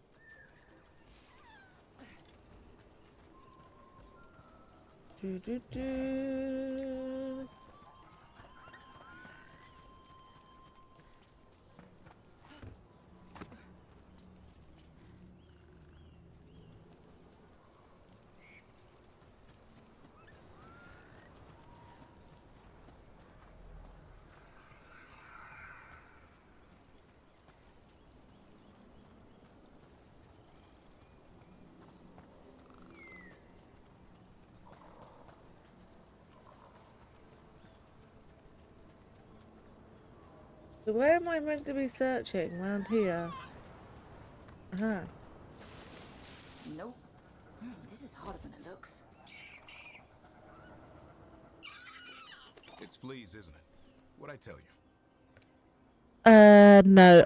S1: So where am I meant to be searching? Around here? Uh-huh.
S15: Nope. This is harder than it looks.
S14: It's fleas, isn't it? What'd I tell you?
S1: No.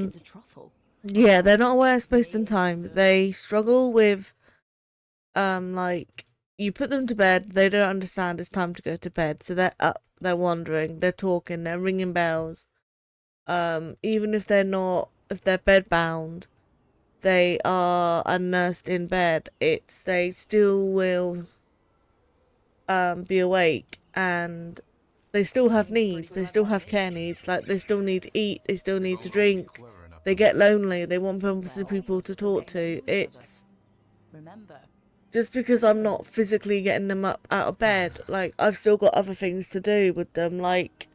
S15: It's a truffle.
S1: Yeah, they're not aware of space and time. They struggle with, like, you put them to bed, they don't understand it's time to go to bed. So they're up, they're wandering, they're talking, they're ringing bells. Even if they're not, if they're bedbound, they are unnursed in bed. They still will, be awake, and they still have needs. They still have care needs. Like, they still need to eat, they still need to drink. They get lonely, they want people to talk to. It's
S15: Remember,
S1: just because I'm not physically getting them up out of bed, like, I've still got other things to do with them. Like,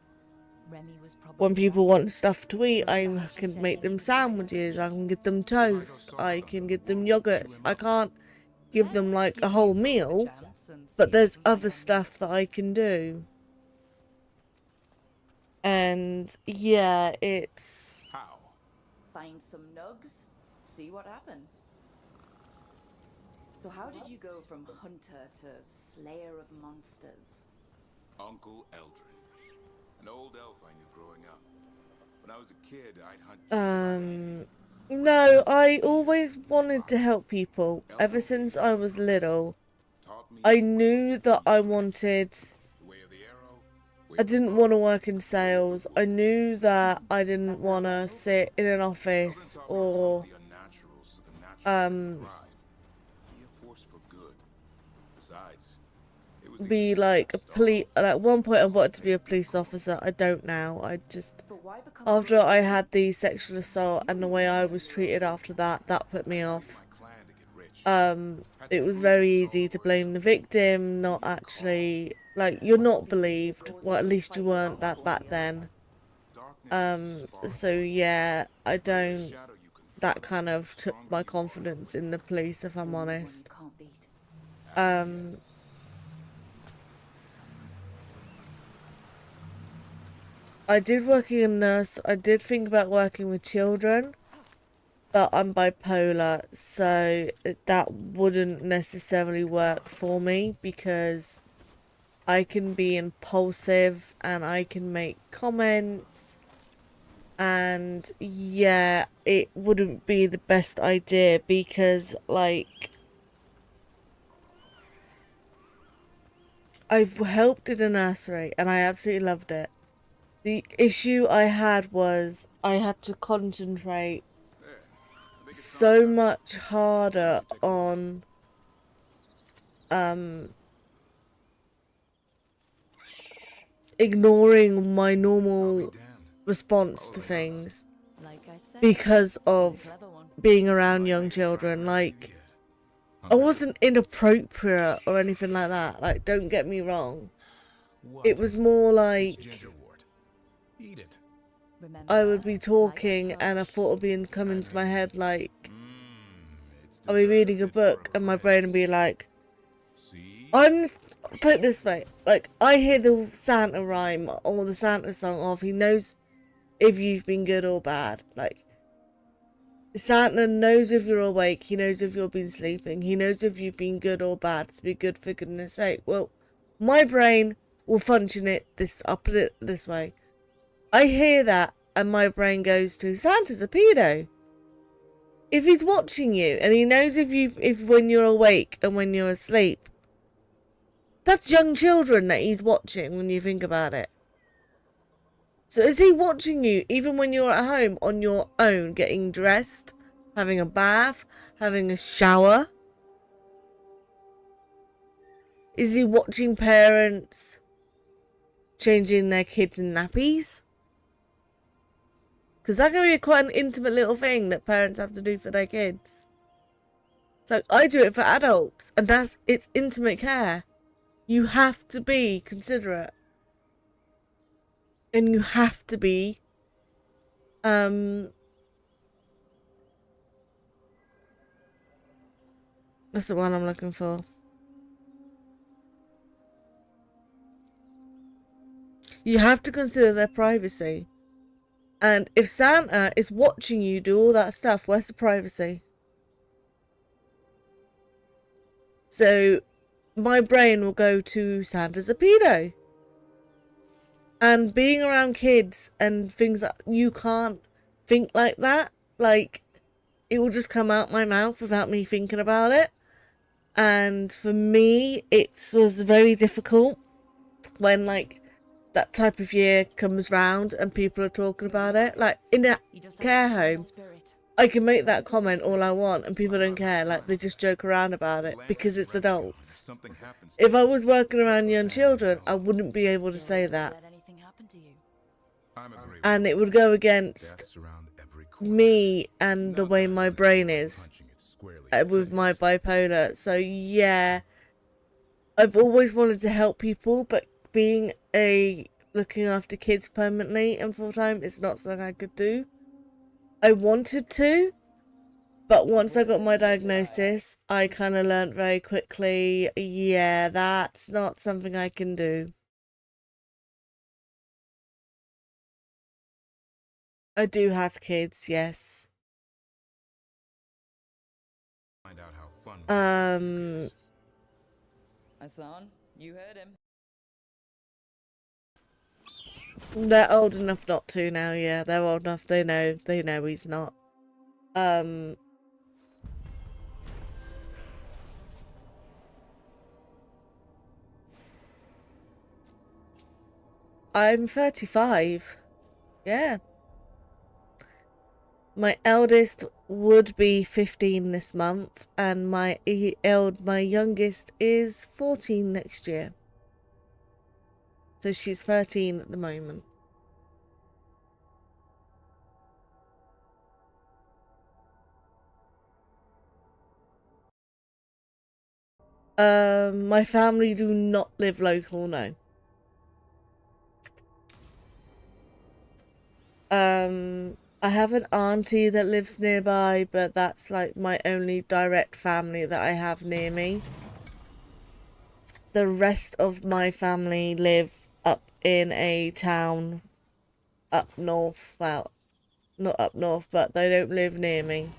S1: when people want stuff to eat, I can make them sandwiches, I can get them toast, I can get them yogurts. I can't give them like a whole meal, but there's other stuff that I can do. And yeah, it's...
S15: find some nugs, see what happens. So how did you go from hunter to slayer of monsters?
S14: Uncle Eldrin. An old elf I knew growing up. When I was a kid, I'd hunt...
S1: No, I always wanted to help people. Ever since I was little, I knew that I didn't want to work in sales. I knew that I didn't want to sit in an office or, be like a police. At one point I wanted to be a police officer. I don't now. I just, after I had the sexual assault and the way I was treated after that, that put me off. It was very easy to blame the victim, not actually, like, you're not believed. Well, at least you weren't that back then. So yeah, that kind of took my confidence in the police, if I'm honest. I did working as a nurse. I did think about working with children, but I'm bipolar, so that wouldn't necessarily work for me because I can be impulsive and I can make comments, and yeah, it wouldn't be the best idea because, like, I've helped in a nursery and I absolutely loved it. The issue I had was I had to concentrate so much harder on ignoring my normal response to things because of being around young children. Like, I wasn't inappropriate or anything like that, like, don't get me wrong. It was more like I would be talking and a thought would be coming to my head, like, I'll be reading a book and my brain would be like, put it this way, like, I hear the Santa rhyme or the Santa song of he knows if you've been good or bad. Like, Santa knows if you're awake, he knows if you've been sleeping, he knows if you've been good or bad, to be good for goodness sake. Well, my brain will function I'll put it this way. I hear that and my brain goes to, Santa's a pedo. If he's watching you and he knows if when you're awake and when you're asleep, that's young children that he's watching when you think about it. So is he watching you even when you're at home on your own, getting dressed, having a bath, having a shower? Is he watching parents changing their kids' nappies? Because that can be quite an intimate little thing that parents have to do for their kids. Like, I do it for adults, and it's intimate care. You have to be considerate. And you have to be, what's the one I'm looking for? You have to consider their privacy. And if Santa is watching you do all that stuff, where's the privacy? So my brain will go to Santa's a pedo. And being around kids and things that you can't think like that, like, it will just come out my mouth without me thinking about it. And for me, it was very difficult when, like, that type of year comes round and people are talking about it. Like, in a care home, I can make that comment all I want and people don't care. Like, they just joke around about it because it's adults. If I was working around young children, I wouldn't be able to say that. And it would go against me and the way my brain is with my bipolar. So yeah, I've always wanted to help people, but being looking after kids permanently and full time is not something I could do. I wanted to, but once I got my diagnosis, I kind of learned very quickly, yeah, that's not something I can do. I do have kids, yes.
S10: Hassan, you heard him.
S1: They're old enough not to now, yeah. They're old enough, they know he's not. I'm 35. Yeah. My eldest would be 15 this month, and my youngest is 14 next year. So she's 13 at the moment. My family do not live local, no. I have an auntie that lives nearby, but that's like my only direct family that I have near me. The rest of my family live up in a town up north. Well, not up north, but they don't live near me.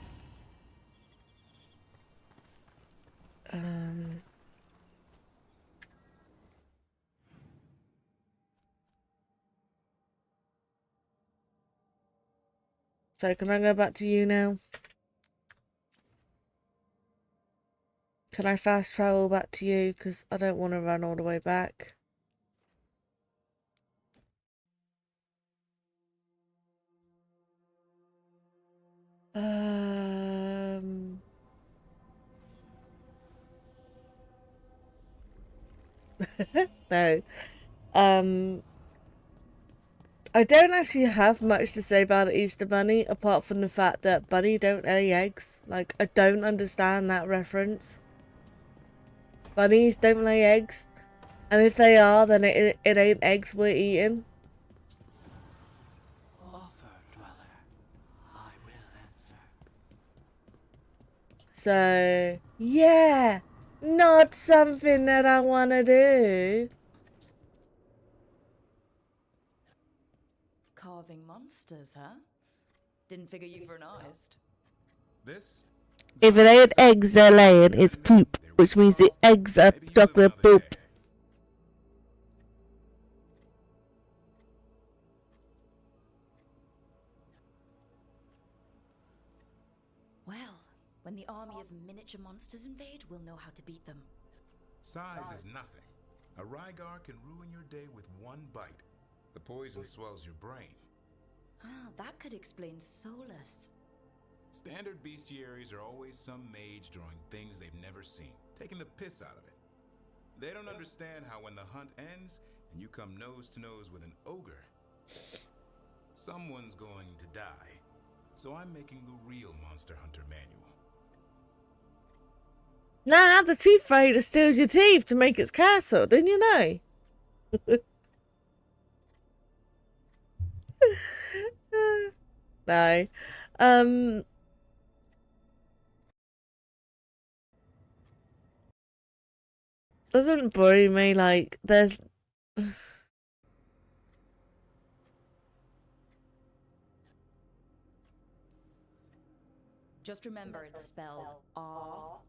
S1: So can I go back to you now? Can I fast travel back to you? Because I don't want to run all the way back. No. I don't actually have much to say about Easter Bunny, apart from the fact that Bunny don't lay eggs. Like, I don't understand that reference. Bunnies don't lay eggs. And if they are, then it ain't eggs we're eating. So, yeah, not something that I want to do.
S10: Carving monsters, huh? Didn't figure you for an artist.
S14: This?
S1: If it ain't eggs they're laying, it's poop, which means the eggs are chocolate poop.
S10: Well, when the army of miniature monsters invade, we'll know how to beat them.
S14: Size is nothing. A Rygar can ruin your day with one bite. The poison swells your brain.
S10: Ah, that could explain Solus.
S14: Standard bestiaries are always some mage drawing things they've never seen, taking the piss out of it. They don't understand how when the hunt ends and you come nose to nose with an ogre, someone's going to die. So I'm making the real Monster Hunter manual.
S1: Nah, the Tooth Raider steals your teeth to make its castle, didn't you know? No. Doesn't worry me, like, there's
S10: Just remember it's spelled R-O-O-K.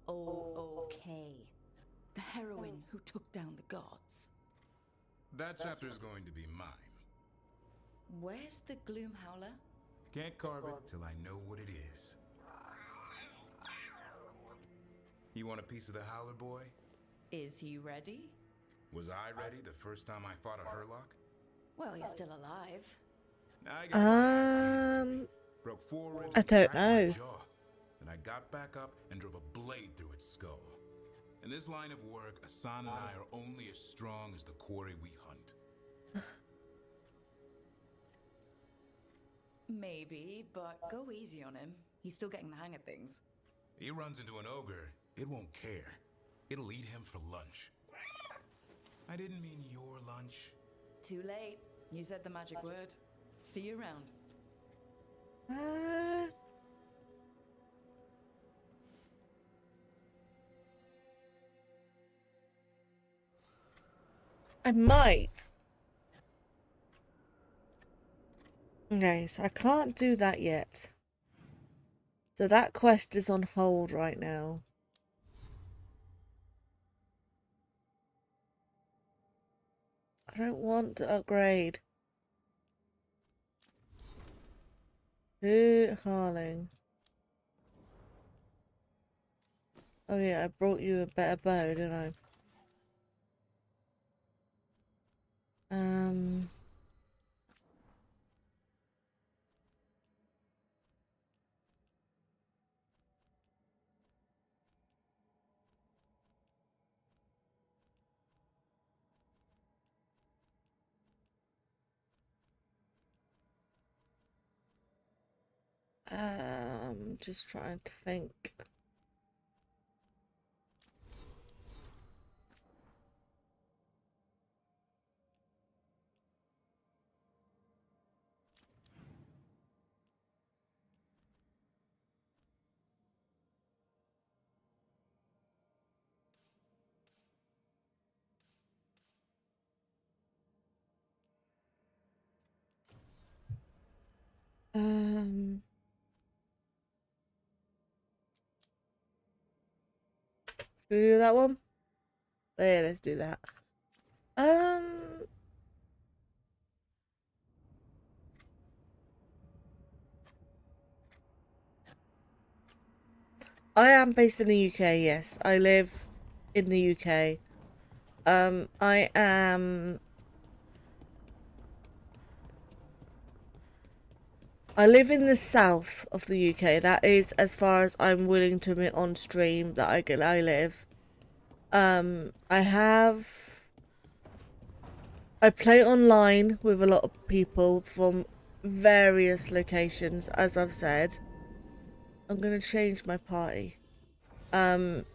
S10: The heroine who took down the gods.
S14: That chapter is going to be mine.
S10: Where's the Gloom Howler?
S14: Can't carve it till I know what it is. You want a piece of the Howler boy?
S10: Is he ready?
S14: Was I ready the first time I fought a Hurlock?
S10: Well, he's still alive.
S14: I got broke 4 ribs
S1: I
S14: and
S1: don't
S14: cracked my
S1: know.
S14: jaw. Then I got back up and drove a blade through its skull. In this line of work, Asan and I are only as strong as the quarry we hunt.
S10: Maybe, but go easy on him. He's still getting the hang of things.
S14: He runs into an ogre, it won't care. It'll eat him for lunch. I didn't mean your lunch.
S10: Too late. You said the magic word. See you around.
S1: I might. Okay, so I can't do that yet. So that quest is on hold right now. I don't want to upgrade. To Harling. Oh yeah, I brought you a better bow, didn't I? Just trying to think. Should we do that one? Yeah, let's do that. I am based in the UK, yes. I live in the UK. I live in the south of the UK. That is as far as I'm willing to admit on stream that I live. I play online with a lot of people from various locations, as I've said. I'm gonna change my party. Let's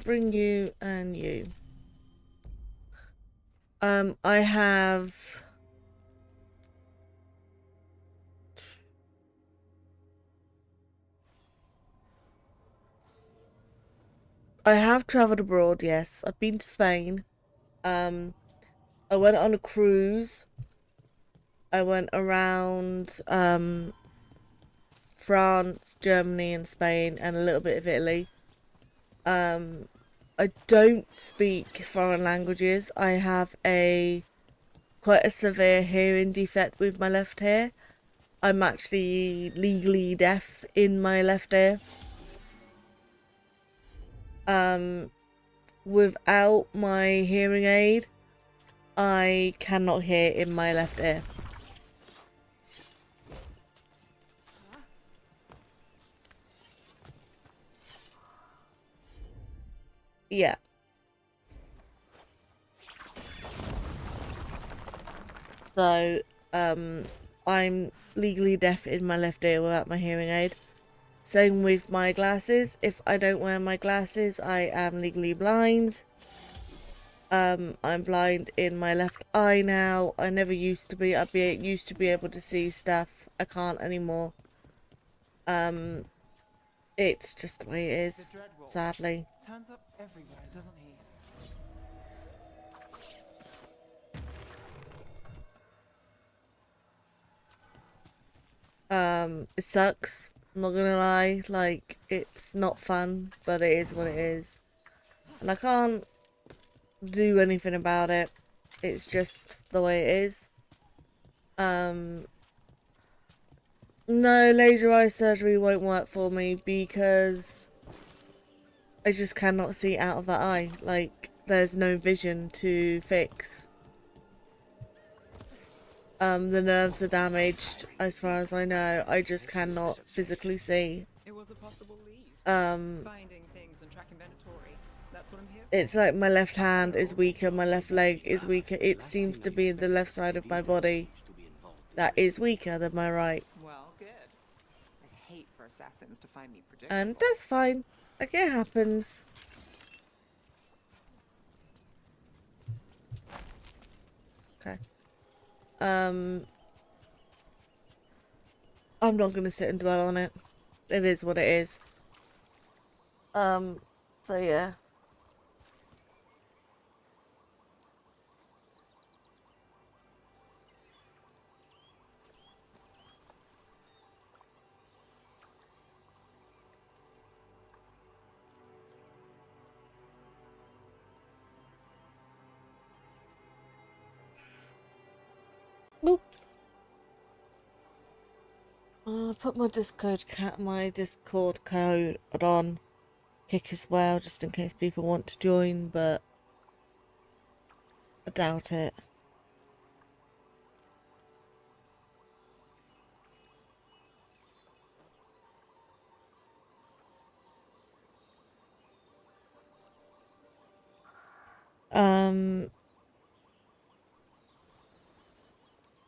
S1: bring you and you. I have traveled abroad, yes. I've been to Spain. I went on a cruise. I went around France, Germany and Spain and a little bit of Italy. I don't speak foreign languages. I have quite a severe hearing defect with my left ear. I'm actually legally deaf in my left ear. Without my hearing aid, I cannot hear in my left ear. Yeah. So, I'm legally deaf in my left ear without my hearing aid. Same with my glasses. If I don't wear my glasses, I am legally blind. I'm blind in my left eye now. I never used to be. I used to be able to see stuff. I can't anymore. It's just the way it is, sadly.
S9: Turns up everywhere, doesn't he?
S1: It sucks. I'm not gonna lie. Like, it's not fun, but it is what it is. And I can't do anything about it. It's just the way it is. No, laser eye surgery won't work for me because I just cannot see out of that eye. Like, there's no vision to fix. The nerves are damaged, as far as I know. I just cannot physically see.
S21: It was a possible lead. Finding things and tracking inventory. That's what I'm here for.
S1: It's like my left hand is weaker, my left leg is weaker. It seems to be the left side of my body that is weaker than my right.
S21: Well, good. I hate for assassins to find me predictable.
S1: And that's fine. Like, it happens. Okay. I'm not gonna sit and dwell on it. It is what it is. So yeah. Boop. Put my Discord code on Kick as well, just in case people want to join, but I doubt it.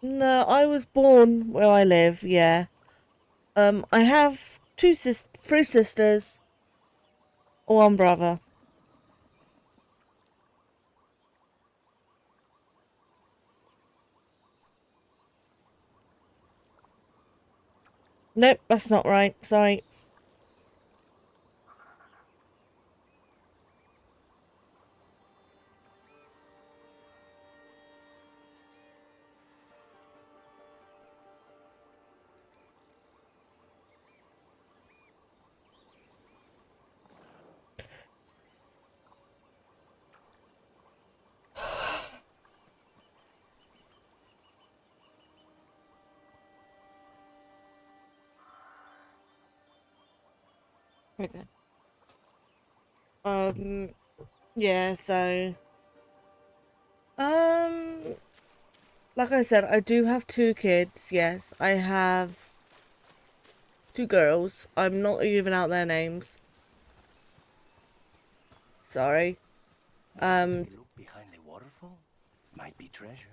S1: No, I was born where I live, yeah. I have three sisters, one brother. Nope, that's not right, sorry. Very good. Yeah, so like I said, I do have two kids, yes. I have two girls. I'm not giving out their names. Sorry.
S16: Look behind the waterfall. Might be treasure.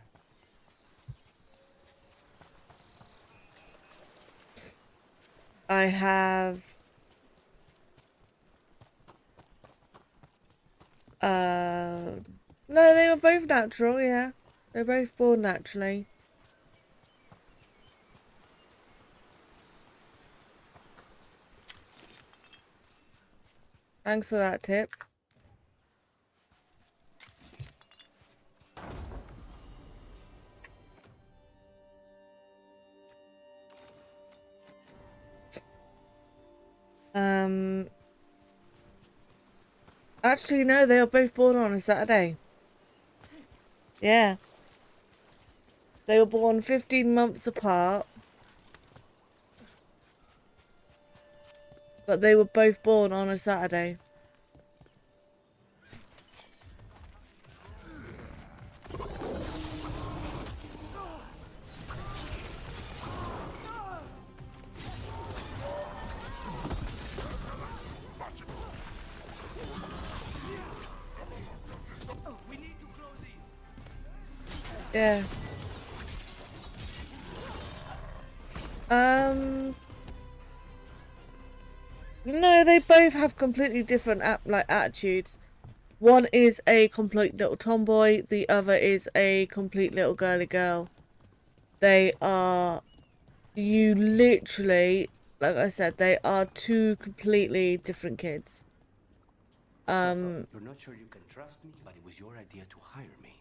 S1: I have no, they were both natural, yeah. They're both born naturally. Thanks for that tip. Actually, no, they were both born on a Saturday. Yeah. They were born 15 months apart. But they were both born on a Saturday. Yeah. No, they both have completely different attitudes. One is a complete little tomboy, the other is a complete little girly girl. They are, you literally, like I said, they are two completely different kids.
S16: You're not sure you can trust me, but it was your idea to hire me.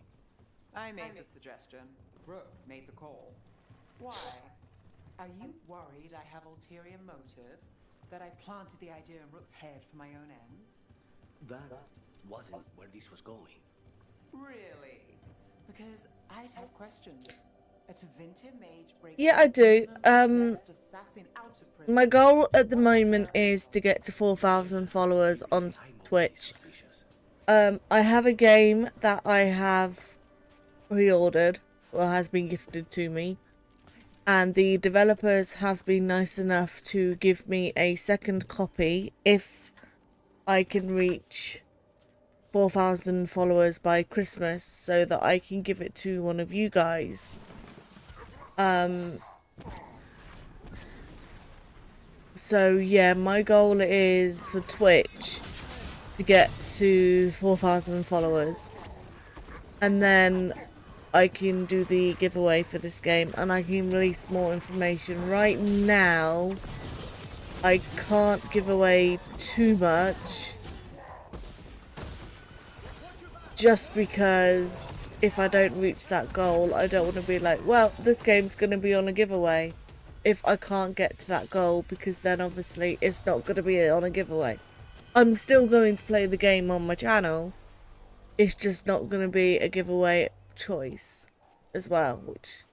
S21: I made the suggestion. Brooke made the call. Why?
S6: Are you worried I have ulterior motives? That I planted the idea in Rook's head for my own ends?
S16: That wasn't where this was going.
S6: Really? Because I'd have questions. A Tevinter mage breaks
S1: Yeah, I do.
S6: assassin out of prison.
S1: My goal at the moment is to get to 4,000 followers on Twitch. I have a game that I have pre-ordered, or has been gifted to me, and the developers have been nice enough to give me a second copy if I can reach 4,000 followers by Christmas, so that I can give it to one of you guys. So yeah, my goal is for Twitch to get to 4,000 followers, and then I can do the giveaway for this game, and I can release more information. Right now, I can't give away too much, just because if I don't reach that goal, I don't want to be like, well, this game's going to be on a giveaway if I can't get to that goal, because then obviously it's not going to be on a giveaway. I'm still going to play the game on my channel, it's just not going to be a giveaway choice as well, which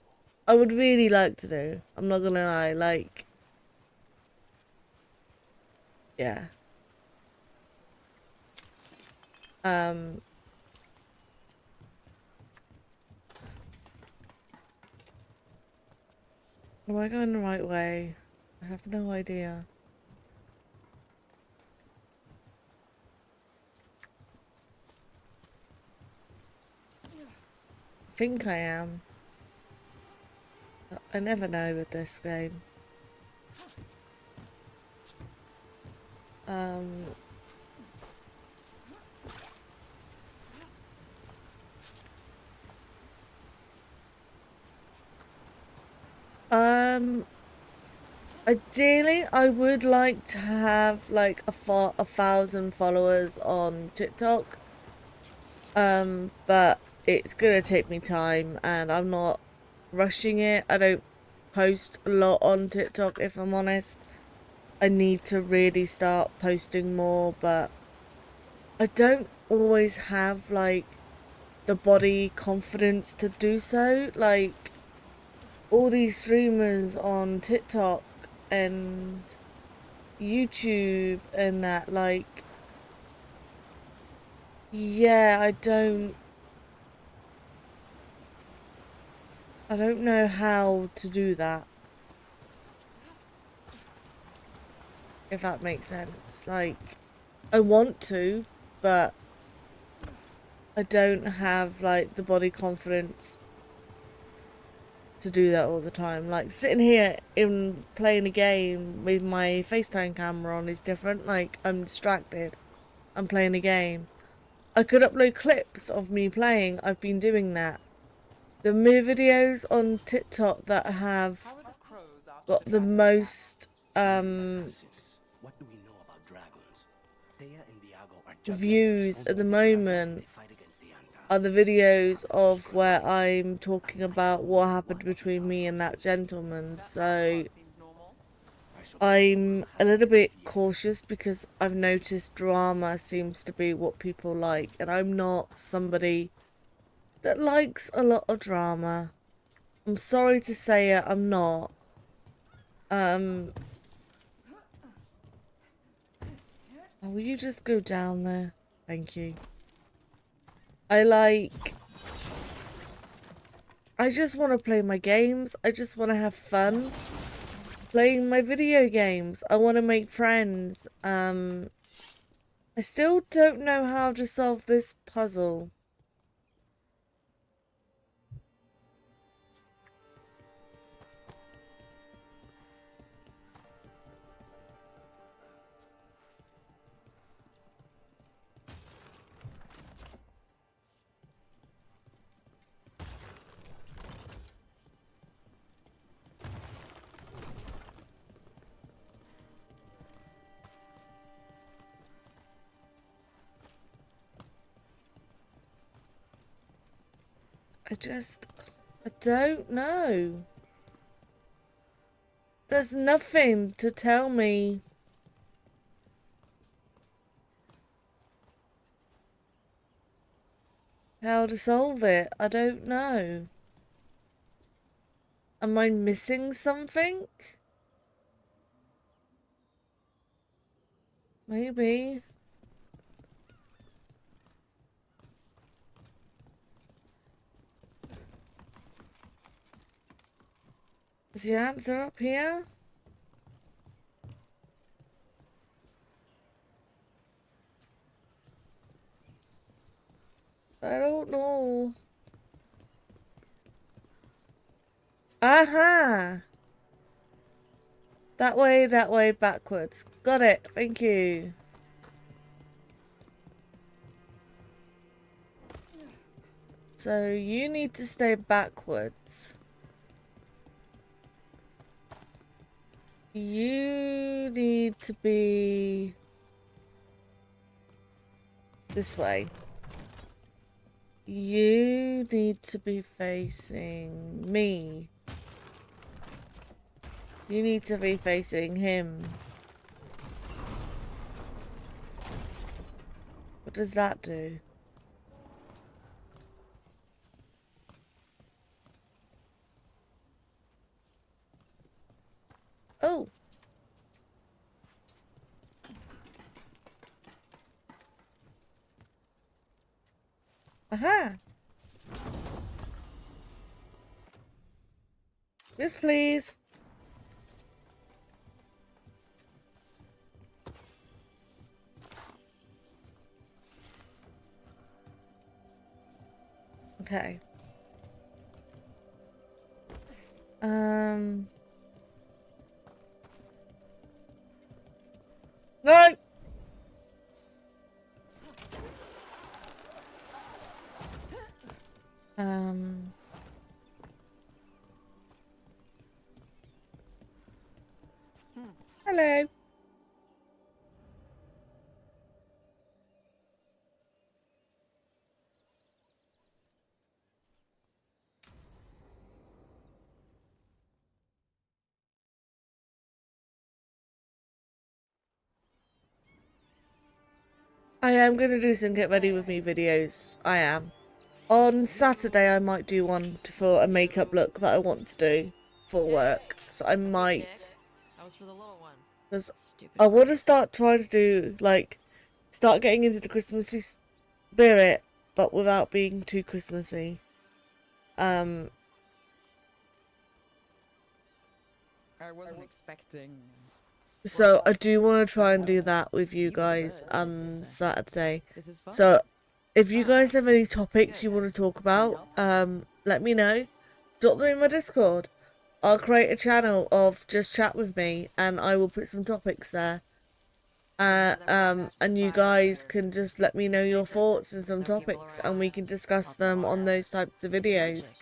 S1: I would really like to do. I'm not going to lie, like, yeah. Am I going the right way? I have no idea. I think I am. But I never know with this game. Ideally, I would like to have like a 1,000 followers on TikTok. But it's gonna take me time, and I'm not rushing it. I don't post a lot on TikTok, if I'm honest. I need to really start posting more, but I don't always have like the body confidence to do so. Like, all these streamers on TikTok and YouTube and that, like, yeah, I don't know how to do that, if that makes sense. Like, I want to, but I don't have like the body confidence to do that all the time. Like, sitting here in playing a game with my FaceTime camera on is different. Like, I'm distracted, I'm playing a game. I could upload clips of me playing. I've been doing that. The more videos on TikTok that have got the most views at the moment are the videos of where I'm talking about what happened between me and that gentleman. So I'm a little bit cautious, because I've noticed drama seems to be what people like, and I'm not somebody that likes a lot of drama. I'm sorry to say it, I'm not. Oh, will you just go down there? Thank you. I just want to play my games. I just want to have fun playing my video games. I want to make friends. I still don't know how to solve this puzzle. I don't know. There's nothing to tell me. How to solve it? I don't know. Am I missing something? Maybe. Is the answer up here? I don't know. Aha! That way, backwards. Got it. Thank you. So you need to stay backwards. You need to be this way. You need to be facing me. You need to be facing him. What does that do? Oh. Aha. Yes, please. Okay. No. Hello. I am going to do some get ready with me videos. I am. On Saturday I might do one for a makeup look that I want to do for work. So I might.
S20: That was for the little one.
S1: Because I want to start trying to do, like, start getting into the Christmassy spirit, but without being too Christmassy.
S7: I wasn't expecting.
S1: So I do want to try and do that with you guys on Saturday. So if you guys have any topics you want to talk about, let me know. Drop them in my Discord. I'll create a channel of just chat with me and I will put some topics there. And you guys can just let me know your thoughts and some topics and we can discuss them on those types of videos.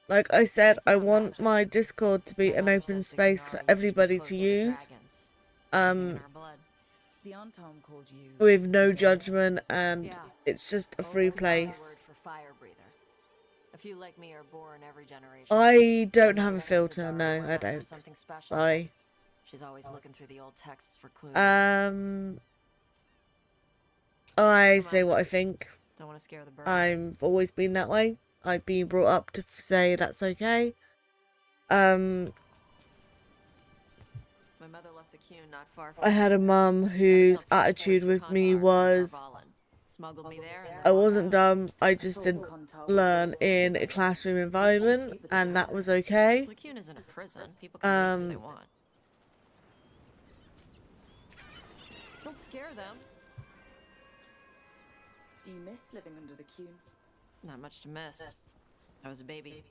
S1: Like I said, I want my Discord to be an open space for everybody to use. With no judgment, and it's just a free place.
S20: A few like me are born every generation.
S1: I don't have a filter, no, I don't. Sorry.
S20: She's always looking through the old texts for clues.
S1: I say what I think.
S20: Don't want to scare the birds.
S1: I've always been that way. I've been brought up to say that's okay.
S20: My mother left the queue not far from
S1: I had a mum whose attitude with me was,
S20: smuggled me there.
S1: I wasn't dumb, I just didn't learn in a classroom environment, and that was okay.
S20: LeCune isn't a prison. People can do what they want. Don't scare them.
S10: Do you miss living under the Cune?
S20: Not much to miss. I was a baby.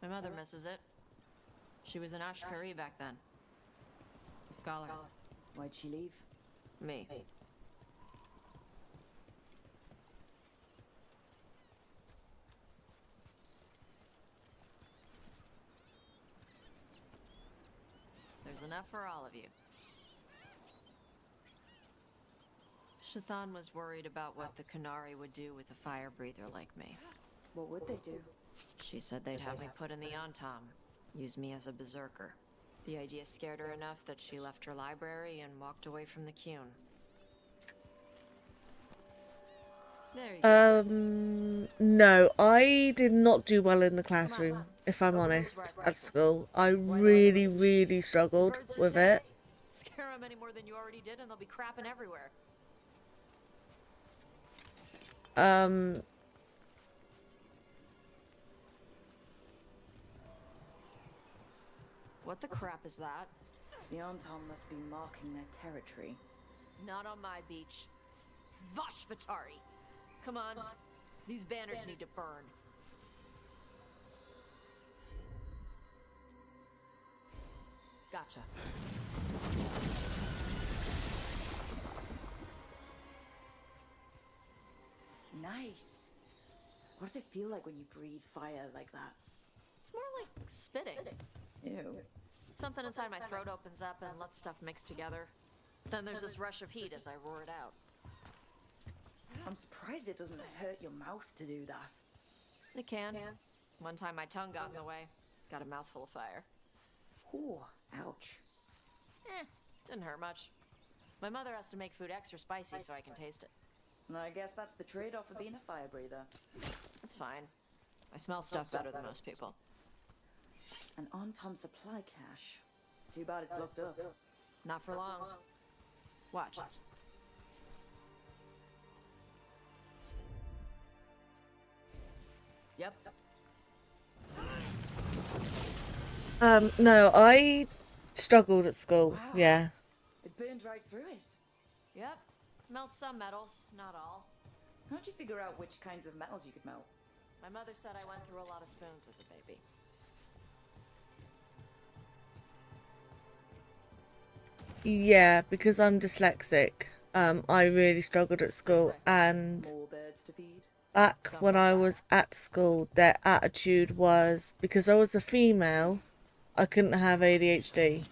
S20: My mother misses it. She was in Ashkari back then. A scholar.
S10: Why'd she leave?
S20: Me. There's enough for all of you. Shathan was worried about what the Qunari would do with a fire breather like me.
S10: What would they do?
S20: She said they'd have me put in the Antam. Use me as a berserker. The idea scared her enough that she left her library and walked away from the Qun. There you go.
S1: No, I did not do well in the classroom, if I'm honest, at school. I really, really struggled with it.
S20: Scare them any more than you already did, and they'll be crapping everywhere. What the crap is that?
S10: The Anton must be marking their territory.
S20: Not on my beach. Vosh Vatari! Come on. These banners need to burn. Gotcha.
S10: Nice. What does it feel like when you breathe fire like that?
S20: It's more like spitting.
S10: Ew.
S20: Something inside my throat opens up and lets stuff mix together. Then there's this rush of heat as I roar it out.
S10: I'm surprised it doesn't hurt your mouth to do that.
S20: It can. One time my tongue got in the way. Got a mouthful of fire.
S10: Ooh, ouch.
S20: Didn't hurt much. My mother has to make food extra spicy so I can taste it.
S10: I guess that's the trade-off of being a fire breather.
S20: It's fine. I smell stuff better than most people.
S10: An on-time supply cache. Too bad it's locked up.
S20: Not for long. Watch.
S10: Yep.
S1: No, I struggled at school.
S10: Wow.
S1: Yeah.
S10: It burned right through it.
S20: Yep. Melts some metals, not all.
S10: How'd you figure out which kinds of metals you could melt?
S20: My mother said I went through a lot of spoons as a baby.
S1: Yeah, because I'm dyslexic. I really struggled at school, and
S10: More birds to feed.
S1: back when I was at school, their attitude was, because I was a female, I couldn't have ADHD.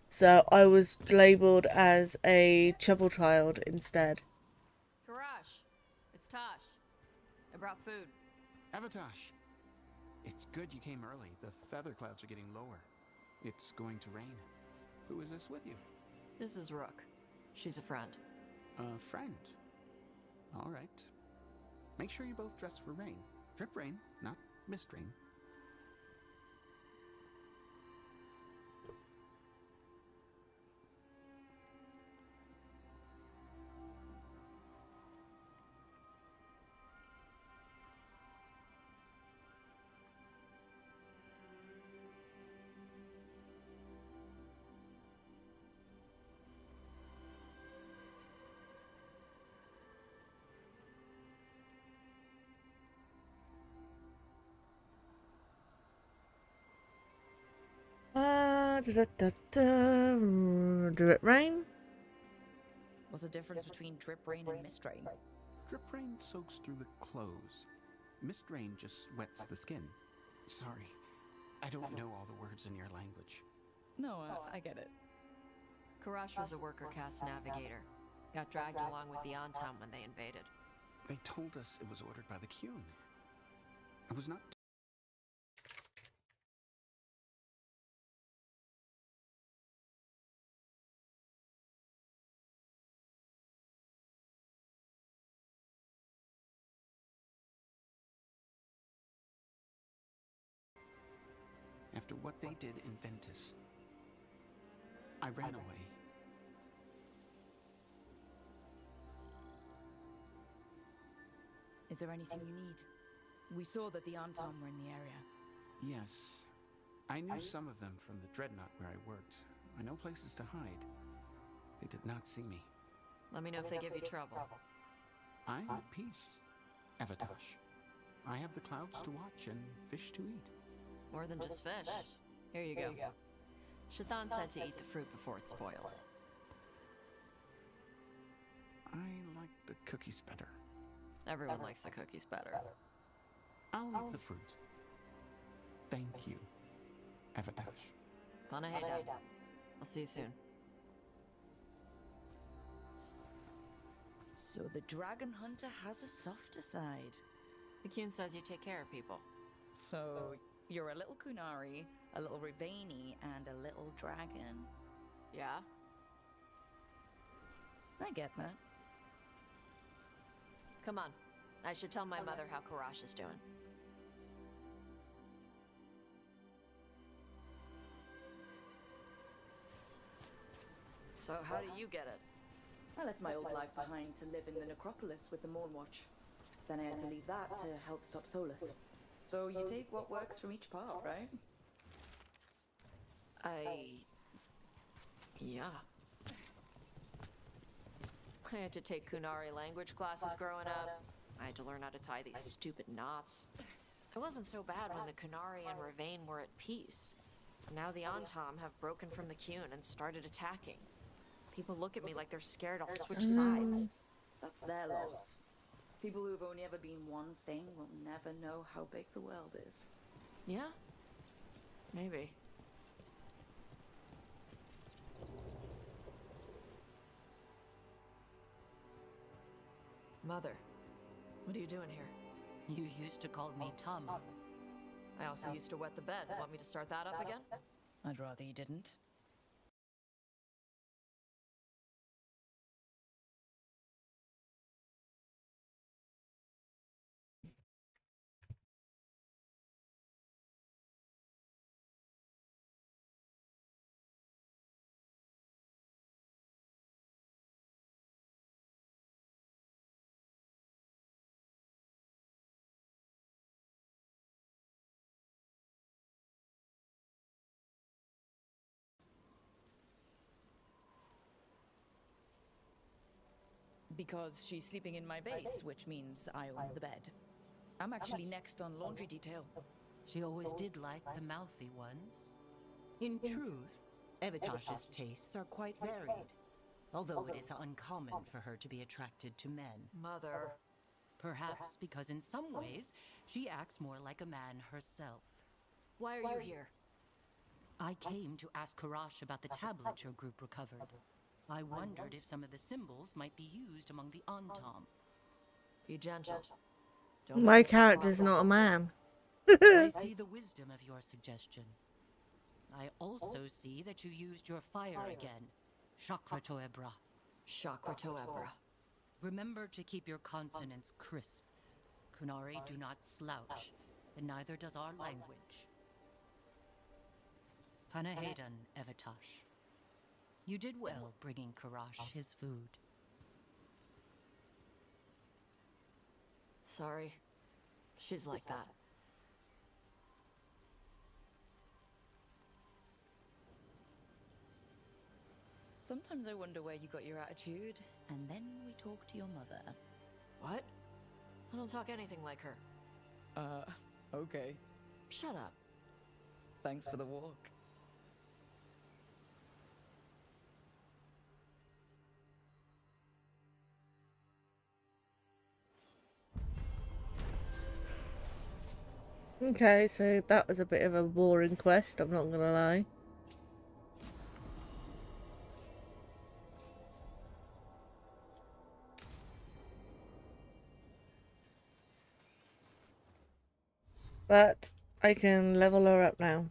S1: So I was labelled as a trouble child instead.
S20: Karash, it's Tosh. I brought food.
S4: Avatosh, it's good you came early. The feather clouds are getting lower. It's going to rain. Who is this with you?
S20: This is Rook. She's a friend.
S4: A friend. All right. Make sure you both dress for rain. Drip rain, not mist rain.
S1: Do it rain?
S10: What's the difference between drip rain and mist rain?
S4: Drip rain soaks through the clothes. Mist rain just wets the skin. Sorry, I don't know all the words in your language.
S10: No, I get it.
S20: Karash was a worker caste navigator. Got dragged along with the Antam when they invaded.
S4: They told us it was ordered by the Qun. I was not. After what they did in Ventus, I ran away.
S10: Is there anything you need? We saw that the Anton were in the area.
S4: Yes. I knew some of them from the Dreadnought where I worked. I know places to hide. They did not see me.
S20: Let me know if they give you trouble.
S4: I am at peace, Avatosh. I have the clouds to watch and fish to eat.
S20: More than just fish. Here you go. Shathan said to eat the fruit before it spoils.
S4: I like the cookies better.
S20: Everyone likes the cookies better.
S4: I'll eat the fruit. Thank you, Avatosh.
S20: Panaheda. I'll see you soon.
S10: So the Dragon Hunter has a softer side.
S20: The Qun says you take care of people.
S10: So You're a little Kunari, a little Rivani, and a little dragon.
S20: Yeah?
S10: I get that.
S20: Come on. I should tell my mother how Karash is doing. So how do you get it?
S10: I left my old life behind to live in the necropolis with the Mornwatch. Then I had to leave that to help stop Solus. So you take what works from each part, right?
S20: Yeah. I had to take Kunari language classes growing up. I had to learn how to tie these stupid knots. It wasn't so bad when the Kunari and Ravain were at peace. Now the Antam have broken from the Qun and started attacking. People look at me like they're scared I'll switch sides.
S10: That's their loss. People who've only ever been one thing will never know how big the world is.
S20: Yeah? Maybe. Mother, what are you doing here?
S8: You used to call me Tama.
S20: I also used to wet the bed. Want me to start that up again?
S10: I'd rather you didn't. Because she's sleeping in my base, which means I own the bed. I'm actually next on laundry detail.
S8: She always did like the mouthy ones. In truth, Evitash's tastes are quite varied, although it is uncommon for her to be attracted to men.
S20: Mother.
S8: Perhaps because in some ways, she acts more like a man herself.
S20: Why are you here?
S8: I came to ask Karash about the tablet your group recovered. I wondered if some of the symbols might be used among the Antam.
S20: Be gentle.
S1: My character's not a man.
S8: I see the wisdom of your suggestion. I also see that you used your fire again. Chakra Toebra.
S20: Chakra Toebra.
S8: Remember to keep your consonants crisp. Kunari do not slouch, and neither does our language. Panahedan, Evitash. You did well bringing Karash his food.
S20: Sorry. She's like that.
S10: Sometimes I wonder where you got your attitude, and then we talk to your mother.
S20: What? I don't talk anything like her.
S10: Okay.
S20: Shut up.
S10: Thanks for the walk.
S1: Okay, so that was a bit of a boring quest, I'm not gonna lie. But I can level her up now.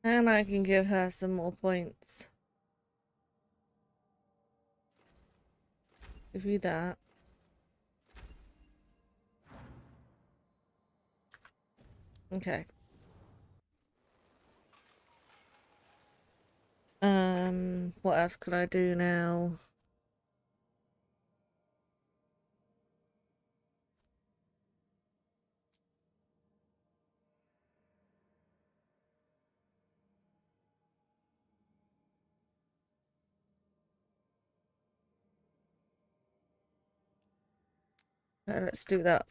S1: And I can give her some more points. Give you that. Okay. What else could I do now? Let's do that.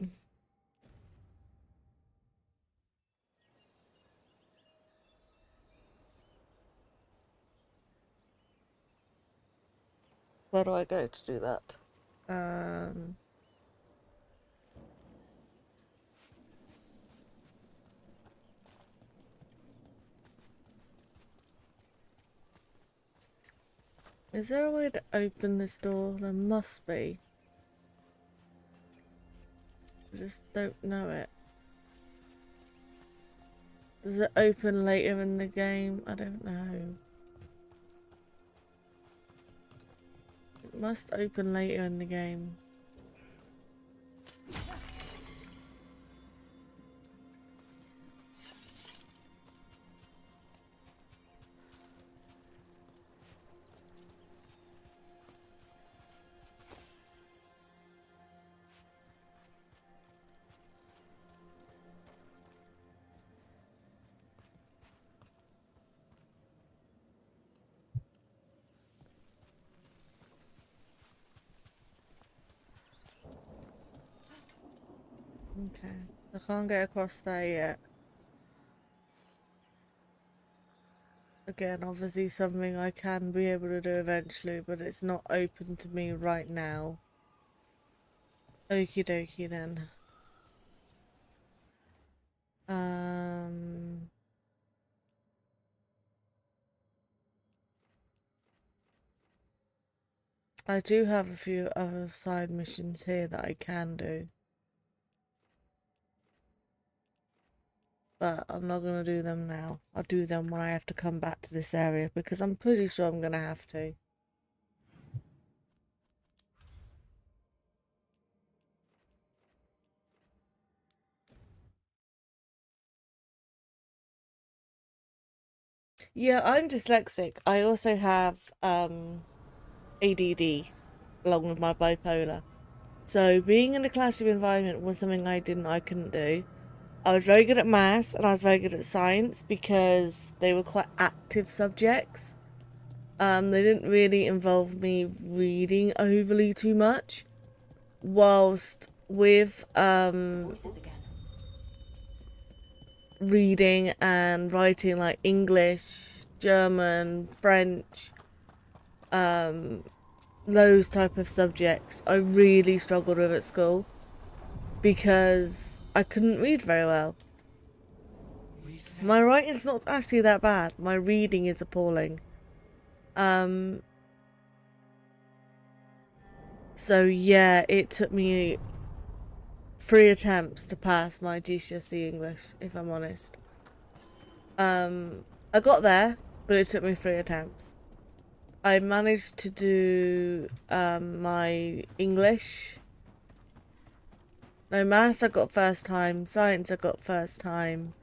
S1: Where do I go to do that? Is there a way to open this door? There must be. I just don't know it. Does it open later in the game? I don't know. It must open later in the game. Okay, I can't get across there yet. Again, obviously something I can be able to do eventually, but it's not open to me right now. Okie dokie then. I do have a few other side missions here that I can do. But I'm not going to do them now. I'll do them when I have to come back to this area, because I'm pretty sure I'm going to have to. Yeah, I'm dyslexic. I also have ADD along with my bipolar. So being in a classroom environment was something I couldn't do. I was very good at maths and I was very good at science because they were quite active subjects. They didn't really involve me reading overly too much. Whilst with reading and writing like English, German, French, those type of subjects I really struggled with at school because I couldn't read very well. My writing's not actually that bad. My reading is appalling. So yeah, it took me 3 attempts to pass my GCSE English, if I'm honest. I got there, but it took me 3 attempts. I managed to do my English. No, maths I got first time, science I got first time.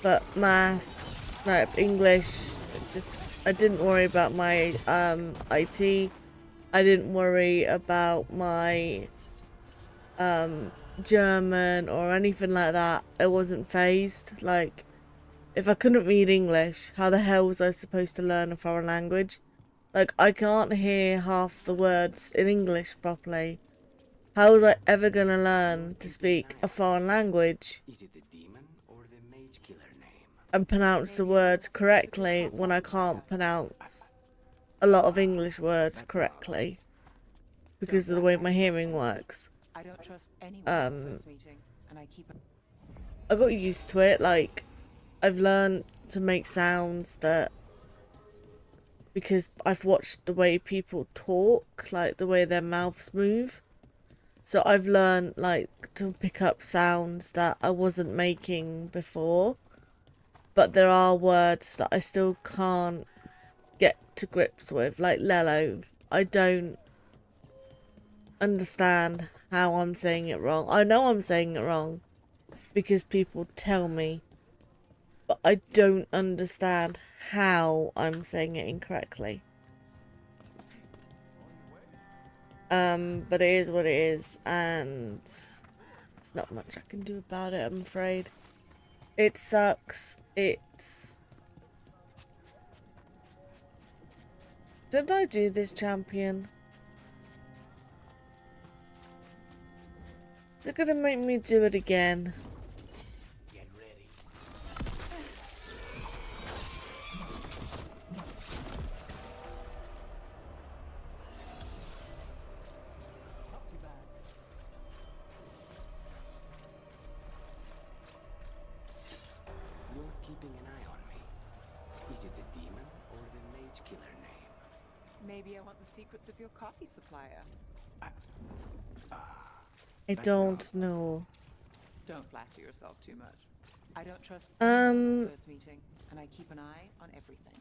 S1: But maths, no, English, I didn't worry about my IT. I didn't worry about my German or anything like that. I wasn't phased. Like, if I couldn't read English, how the hell was I supposed to learn a foreign language? Like, I can't hear half the words in English properly. How was I ever gonna learn to speak a foreign language and pronounce the words correctly when I can't pronounce a lot of English words correctly because of the way my hearing works?
S6: I don't trust anyone at the first meeting, and I keep
S1: I got used to it. Like, I've learned to make sounds that, because I've watched the way people talk, like the way their mouths move. So I've learned like to pick up sounds that I wasn't making before. But there are words that I still can't get to grips with, like Lello. I don't understand how I'm saying it wrong. I know I'm saying it wrong because people tell me, but I don't understand how I'm saying it incorrectly. But it is what it is, and there's not much I can do about it, I'm afraid. It sucks. Did I do this, champion? Is it gonna make me do it again?
S16: keeping an eye on me? Is it the demon or the mage killer name?
S6: Maybe I want the secrets of your coffee supplier.
S1: I don't know.
S6: Don't flatter yourself too much. I don't trust anyone at the first meeting, and I keep an eye on everything.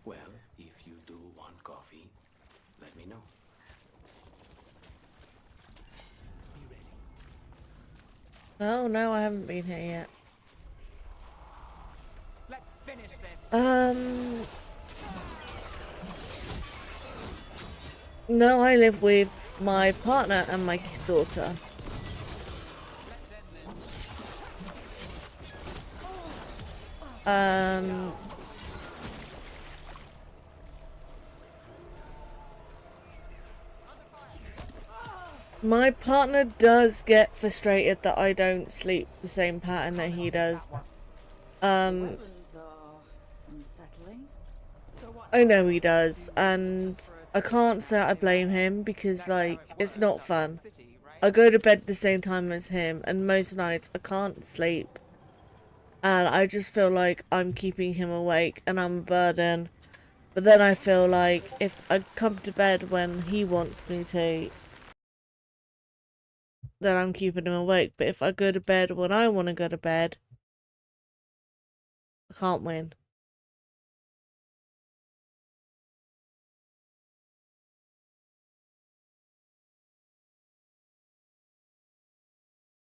S16: Well, if you do want coffee, let me know. Be ready.
S1: Oh no, I haven't been here yet.
S6: Let's finish this.
S1: No, I live with my partner and my daughter. My partner does get frustrated that I don't sleep the same pattern that he does. I know he does, and I can't say I blame him because, like, it's not fun. I go to bed the same time as him, and most nights I can't sleep. And I just feel like I'm keeping him awake and I'm a burden. But then I feel like if I come to bed when he wants me to, then I'm keeping him awake. But if I go to bed when I want to go to bed, I can't win.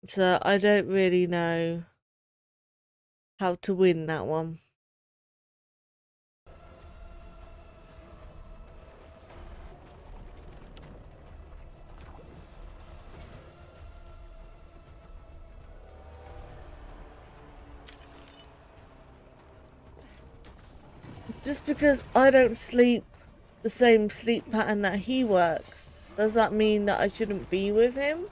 S1: So I don't really know how to win that one. Just because I don't sleep the same sleep pattern that he works, does that mean that I shouldn't be with him?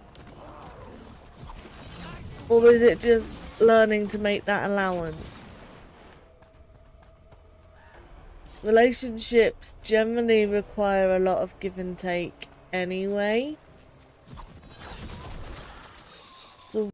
S1: Or is it just learning to make that allowance? Relationships generally require a lot of give and take anyway. So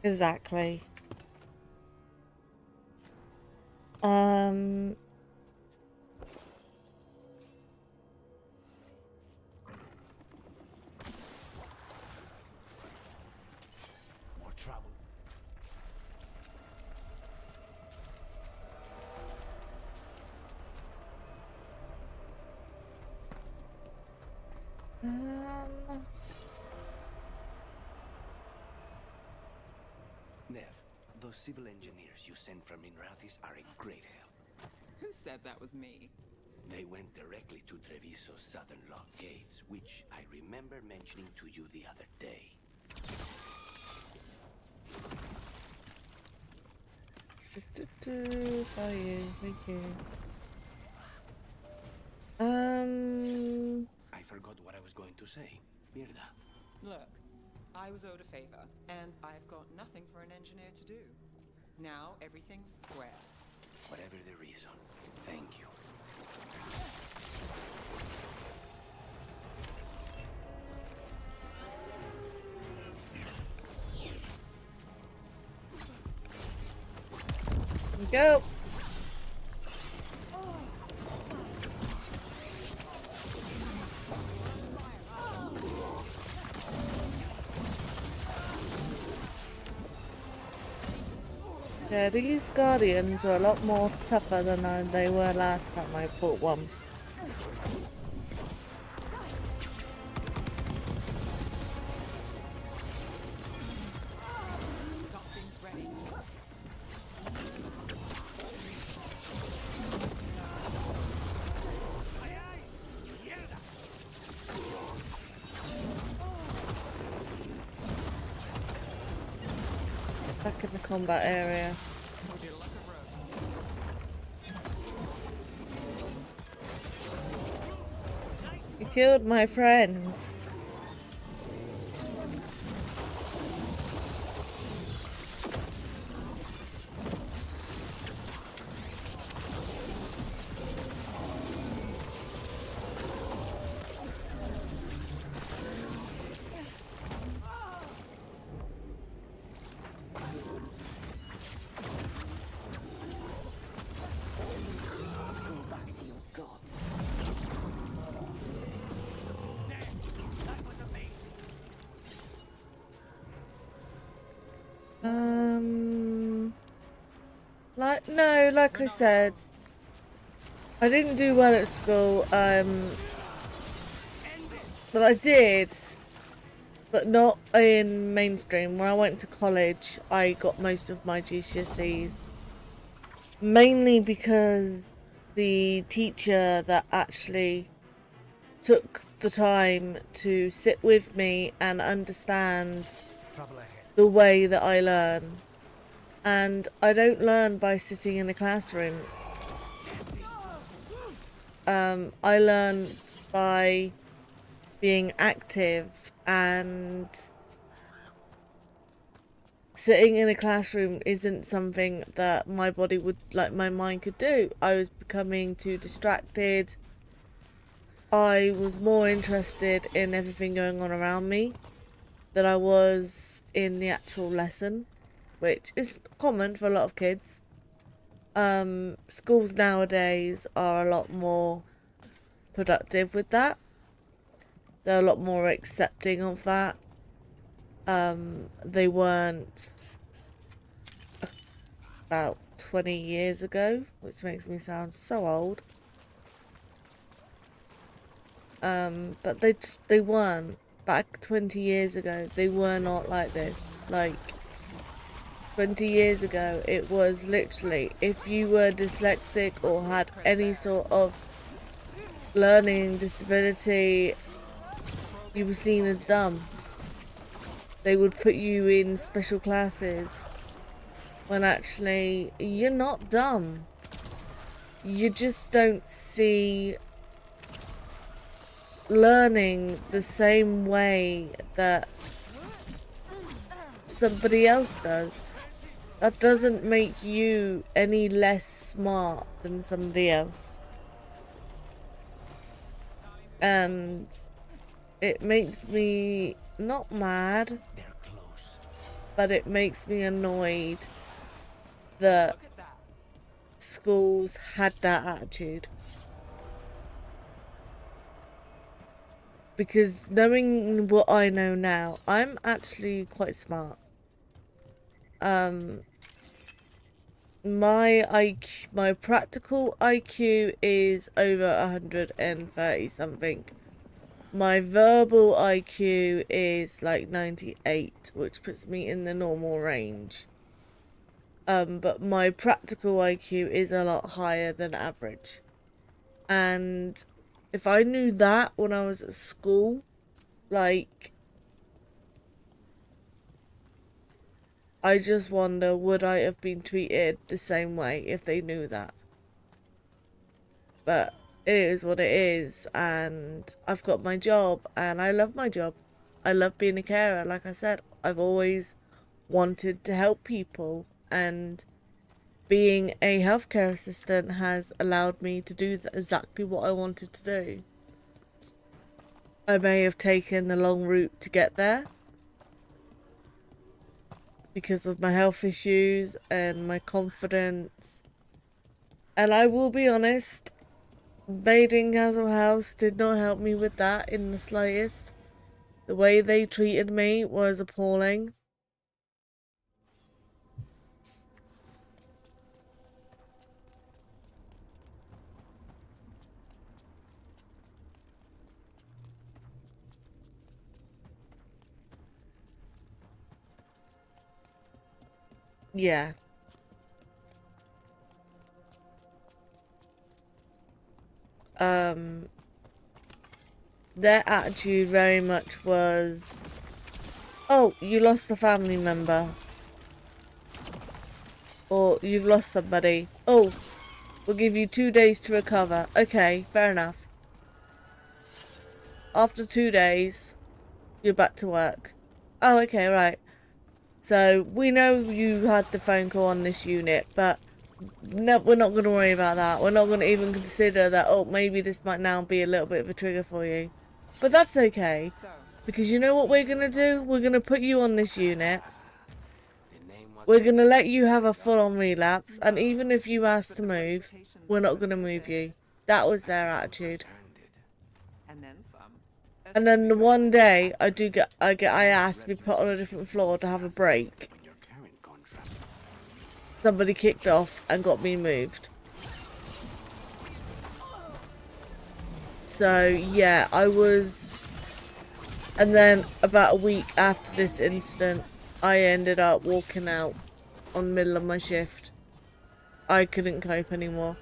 S1: exactly.
S16: More trouble. Nev, those civil engineers you sent from Minrathis are a great help.
S6: Who said that was me?
S16: They went directly to Treviso's southern lock gates, which I remember mentioning to you the other day.
S1: For you, thank you.
S16: I forgot what I was going to say. Mirda.
S6: Look, I was owed a favor, and I've got nothing for an engineer to do. Now everything's square.
S16: Whatever the reason, thank you.
S1: Here we go. Yeah, these Guardians are a lot more tougher than they were last time I fought one. Back in the combat area. You killed my friends. Like I said, I didn't do well at school, but I did, but not in mainstream. When I went to college, I got most of my GCSEs, mainly because the teacher that actually took the time to sit with me and understand the way that I learn. And I don't learn by sitting in a classroom. I learn by being active, and sitting in a classroom isn't something that my body would, like my mind could do. I was becoming too distracted. I was more interested in everything going on around me than I was in the actual lesson, which is common for a lot of kids. Schools nowadays are a lot more productive with that. They're a lot more accepting of that. They weren't about 20 years ago, which makes me sound so old. But they weren't. Back 20 years ago, they were not like this. Like, 20 years ago, it was literally, if you were dyslexic or had any sort of learning disability, you were seen as dumb. They would put you in special classes, when actually, you're not dumb. You just don't see learning the same way that somebody else does. That doesn't make you any less smart than somebody else. And it makes me not mad, but it makes me annoyed that schools had that attitude. Because knowing what I know now, I'm actually quite smart. My practical IQ is over 130 something. My verbal IQ is like 98, which puts me in the normal range. But my practical IQ is a lot higher than average. And if I knew that when I was at school, like, I just wonder, would I have been treated the same way if they knew that? But it is what it is, and I've got my job, and I love my job. I love being a carer. Like I said, I've always wanted to help people, and being a healthcare assistant has allowed me to do exactly what I wanted to do. I may have taken the long route to get there because of my health issues and my confidence. And I will be honest, Bathing Castle House did not help me with that in the slightest. The way they treated me was appalling. Yeah. Their attitude very much was, oh, you lost a family member. or you've lost somebody. Oh, we'll give you 2 days to recover. Okay, fair enough. After 2 days, you're back to work. Oh, okay, right. So, we know you had the phone call on this unit, but no, we're not going to worry about that. We're not going to even consider that, oh, maybe this might now be a little bit of a trigger for you. But that's okay. Because you know what we're going to do? We're going to put you on this unit. We're going to let you have a full-on relapse. And even if you ask to move, we're not going to move you. That was their attitude.
S6: And then some.
S1: And then the one day I asked to be put on a different floor to have a break. Somebody kicked off and got me moved. So yeah, I was, and then about a week after this incident, I ended up walking out on the middle of my shift. I couldn't cope anymore.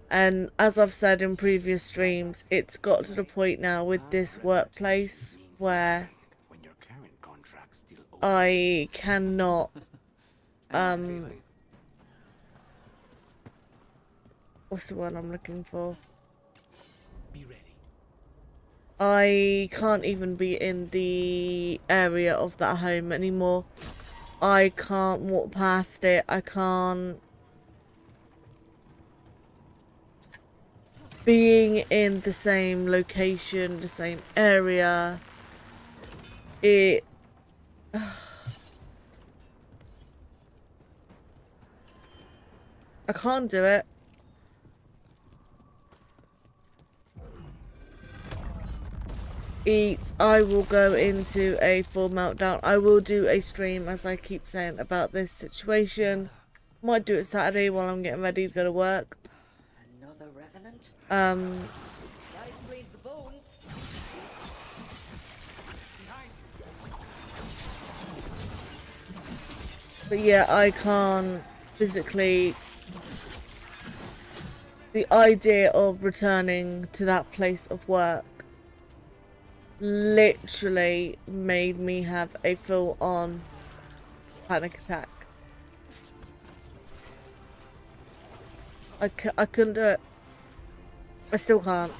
S1: And as I've said in previous streams, it's got to the point now with this workplace where I cannot, what's the word I'm looking for? I can't even be in the area of that home anymore. I can't walk past it. I can't. Being in the same location, the same area, it... I can't do it. I will go into a full meltdown. I will do a stream, as I keep saying, about this situation. Might do it Saturday while I'm getting ready to go to work.
S10: Another revenant?
S1: That
S10: explains the bones.
S1: But yeah, I can't physically... The idea of returning to that place of work literally made me have a full-on panic attack. I couldn't do it. I still can't.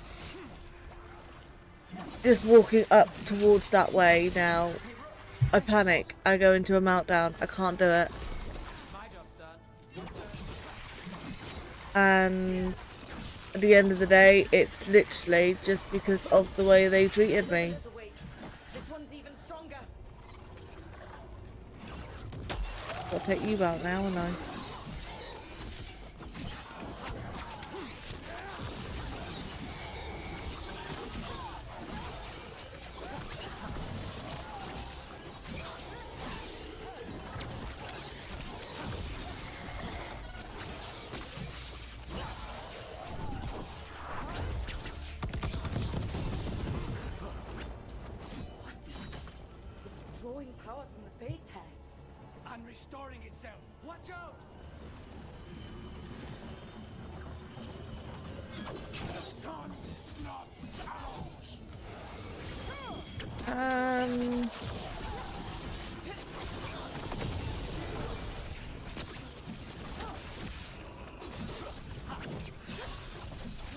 S1: Just walking up towards that way now, I panic. I go into a meltdown. I can't do it. And at the end of the day, it's literally just because of the way they treated me. I'll take you out now, and I.
S7: Drawing power from the Fade Tag.
S9: And restoring itself. Watch out! The sun is not out.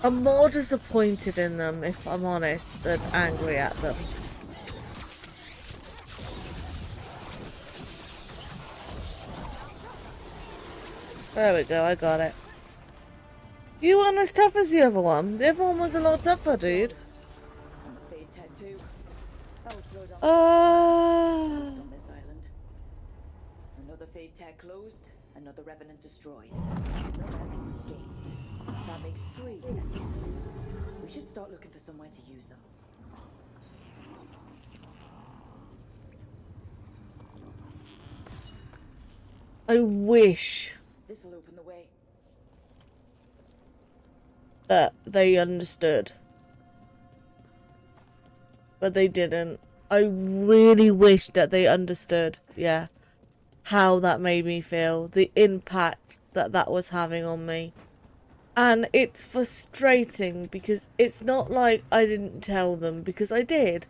S1: I'm more disappointed in them, if I'm honest, than angry at them. There we go, I got it. You weren't as tough as the other one. The other one was a lot tougher, dude.
S10: On this island. Another Fade Tag closed, another Revenant destroyed. Essence gained. That makes 3 essences. We should start looking for somewhere to use them.
S1: I wish
S10: This'll open the way.
S1: that they understood. But they didn't. I really wish that they understood, yeah, how that made me feel. The impact that that was having on me. And it's frustrating because it's not like I didn't tell them, because I did.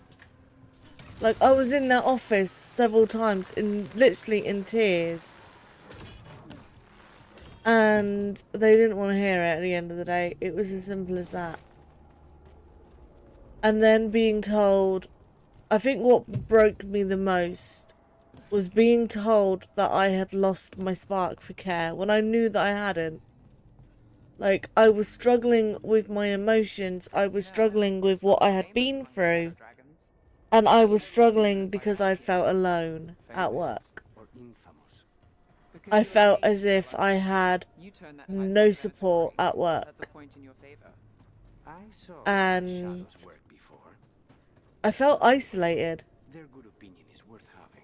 S1: Like, I was in that office several times, literally in tears. And they didn't want to hear it at the end of the day. It was as simple as that. And then being told, I think what broke me the most was being told that I had lost my spark for care when I knew that I hadn't. Like, I was struggling with my emotions, I was struggling with what I had been through, and I was struggling because I felt alone at work. I felt as if I had no support at work. And I felt isolated.
S16: Their good opinion is worth having.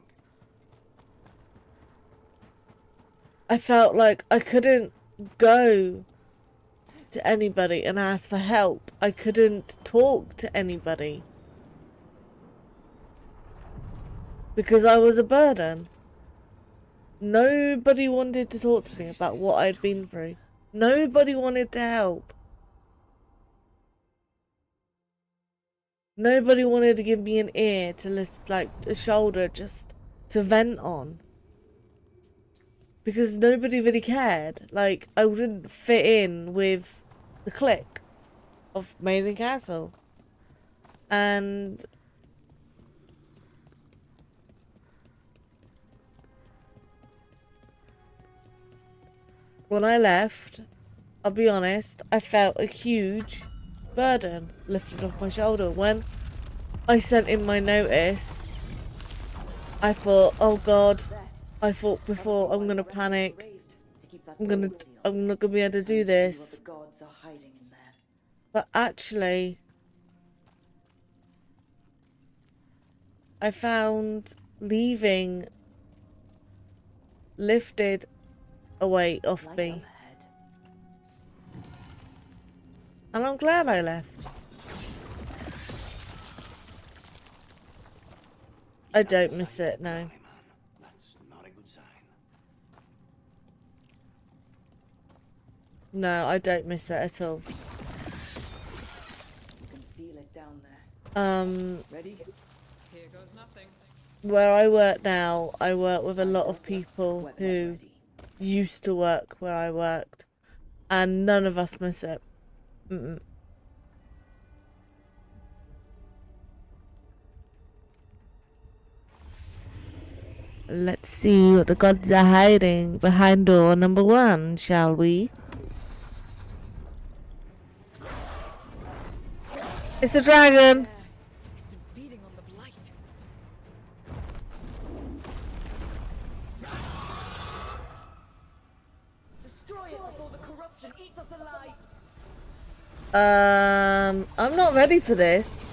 S1: I felt like I couldn't go to anybody and ask for help. I couldn't talk to anybody. Because I was a burden. Nobody wanted to talk to me about what I'd been through. Nobody wanted to help. Nobody wanted to give me an ear to listen, like a shoulder just to vent on. Because nobody really cared. Like, I wouldn't fit in with the clique of Maiden Castle. And when I left, I'll be honest, I felt a huge burden lifted off my shoulder. When I sent in my notice, I thought, oh God, I thought before, I'm gonna panic. I'm not gonna be able to do this. But actually, I found leaving lifted a weight off me. And I'm glad I left. I don't miss it, no.
S16: That's not a good sign.
S1: No, I don't miss it at all.
S10: You can feel it down there. Ready?
S6: Here goes nothing.
S1: Where I work now, I work with a lot of people who used to work where I worked, and none of us miss it. Mm-mm. Let's see what the gods are hiding behind door number 1, shall we? It's a dragon!
S10: Feeding on the blight. Destroy it before the corruption eats us alive.
S1: I'm not ready for this.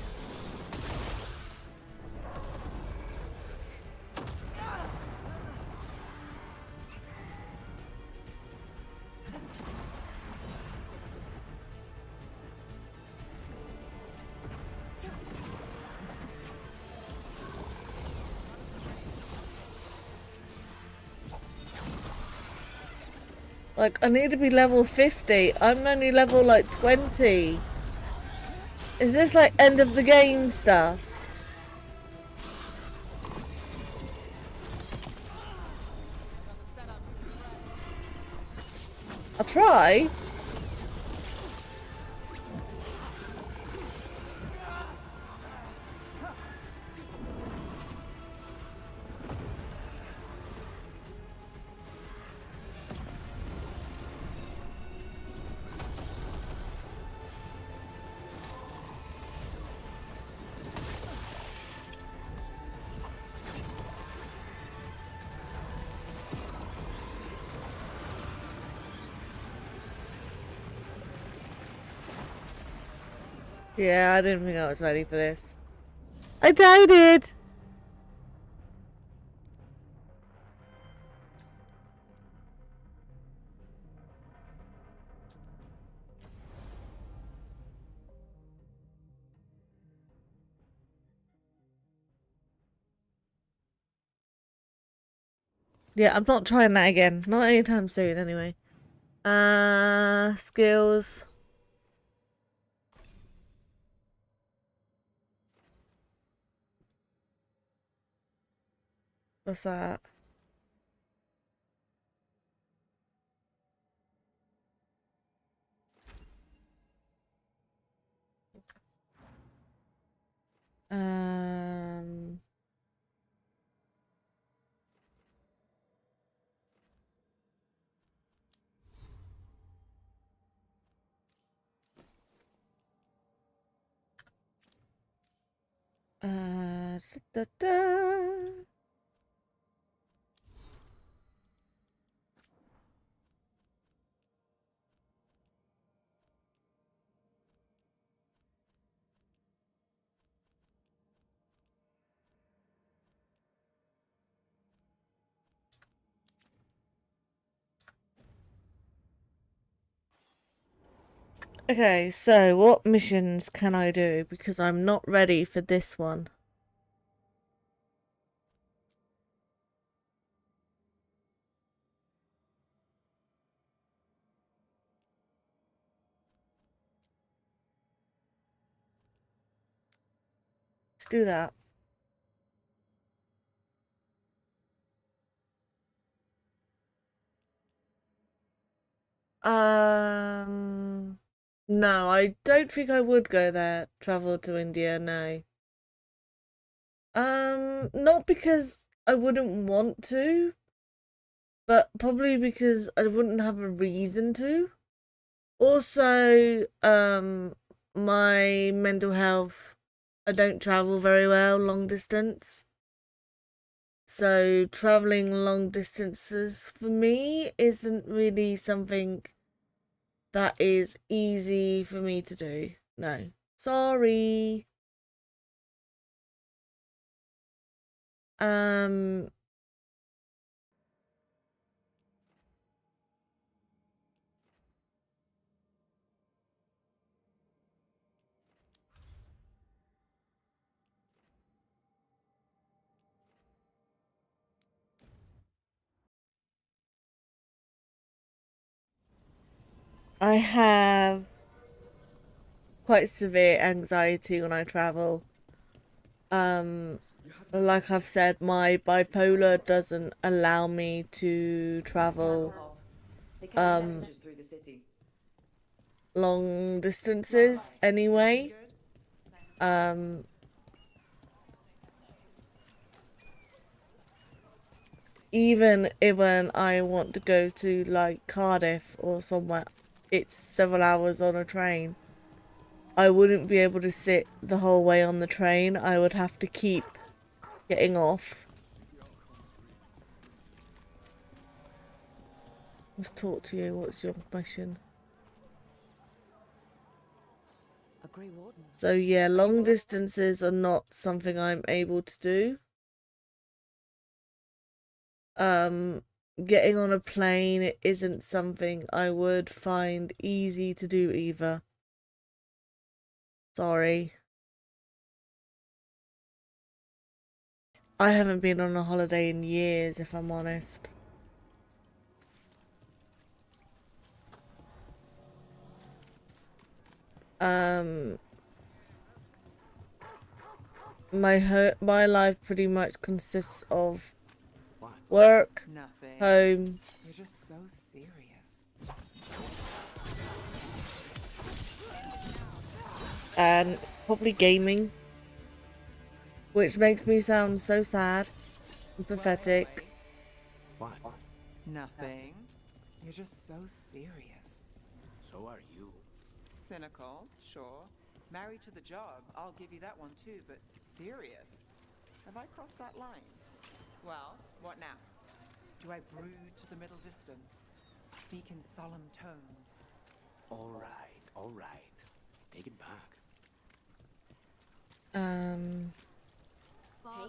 S1: Like, I need to be level 50. I'm only level, like, 20. Is this, like, end of the game stuff? I'll try. Yeah, I didn't think I was ready for this. I doubted. Yeah, I'm not trying that again. Not anytime soon, anyway. Skills. What's that? Um. Da, da, da. Okay, so what missions can I do? Because I'm not ready for this one. Let's do that. No, I don't think I would go there. Travel to India, no. Not because I wouldn't want to, but probably because I wouldn't have a reason to. Also, my mental health, I don't travel very well long distance. So traveling long distances for me isn't really something that is easy for me to do. No. Sorry. I have quite severe anxiety when I travel. Like I've said, my bipolar doesn't allow me to travel long distances anyway. Even if when I want to go to like Cardiff or somewhere, it's several hours on a train. I wouldn't be able to sit the whole way on the train. I would have to keep getting off. Let's talk to you. What's your mission? So yeah, long distances are not something I'm able to do. Getting on a plane isn't something I would find easy to do either. Sorry. I haven't been on a holiday in years, if I'm honest. My life pretty much consists of work, home,
S6: You're just so serious.
S1: and probably gaming, which makes me sound so sad and pathetic.
S6: What? Nothing. You're just so serious.
S16: So are you.
S6: Cynical, sure. Married to the job, I'll give you that one too, but serious? Have I crossed that line? Well, what now? Do I brood to the middle distance? Speak in solemn tones?
S16: All right. Take it back.
S15: Hey,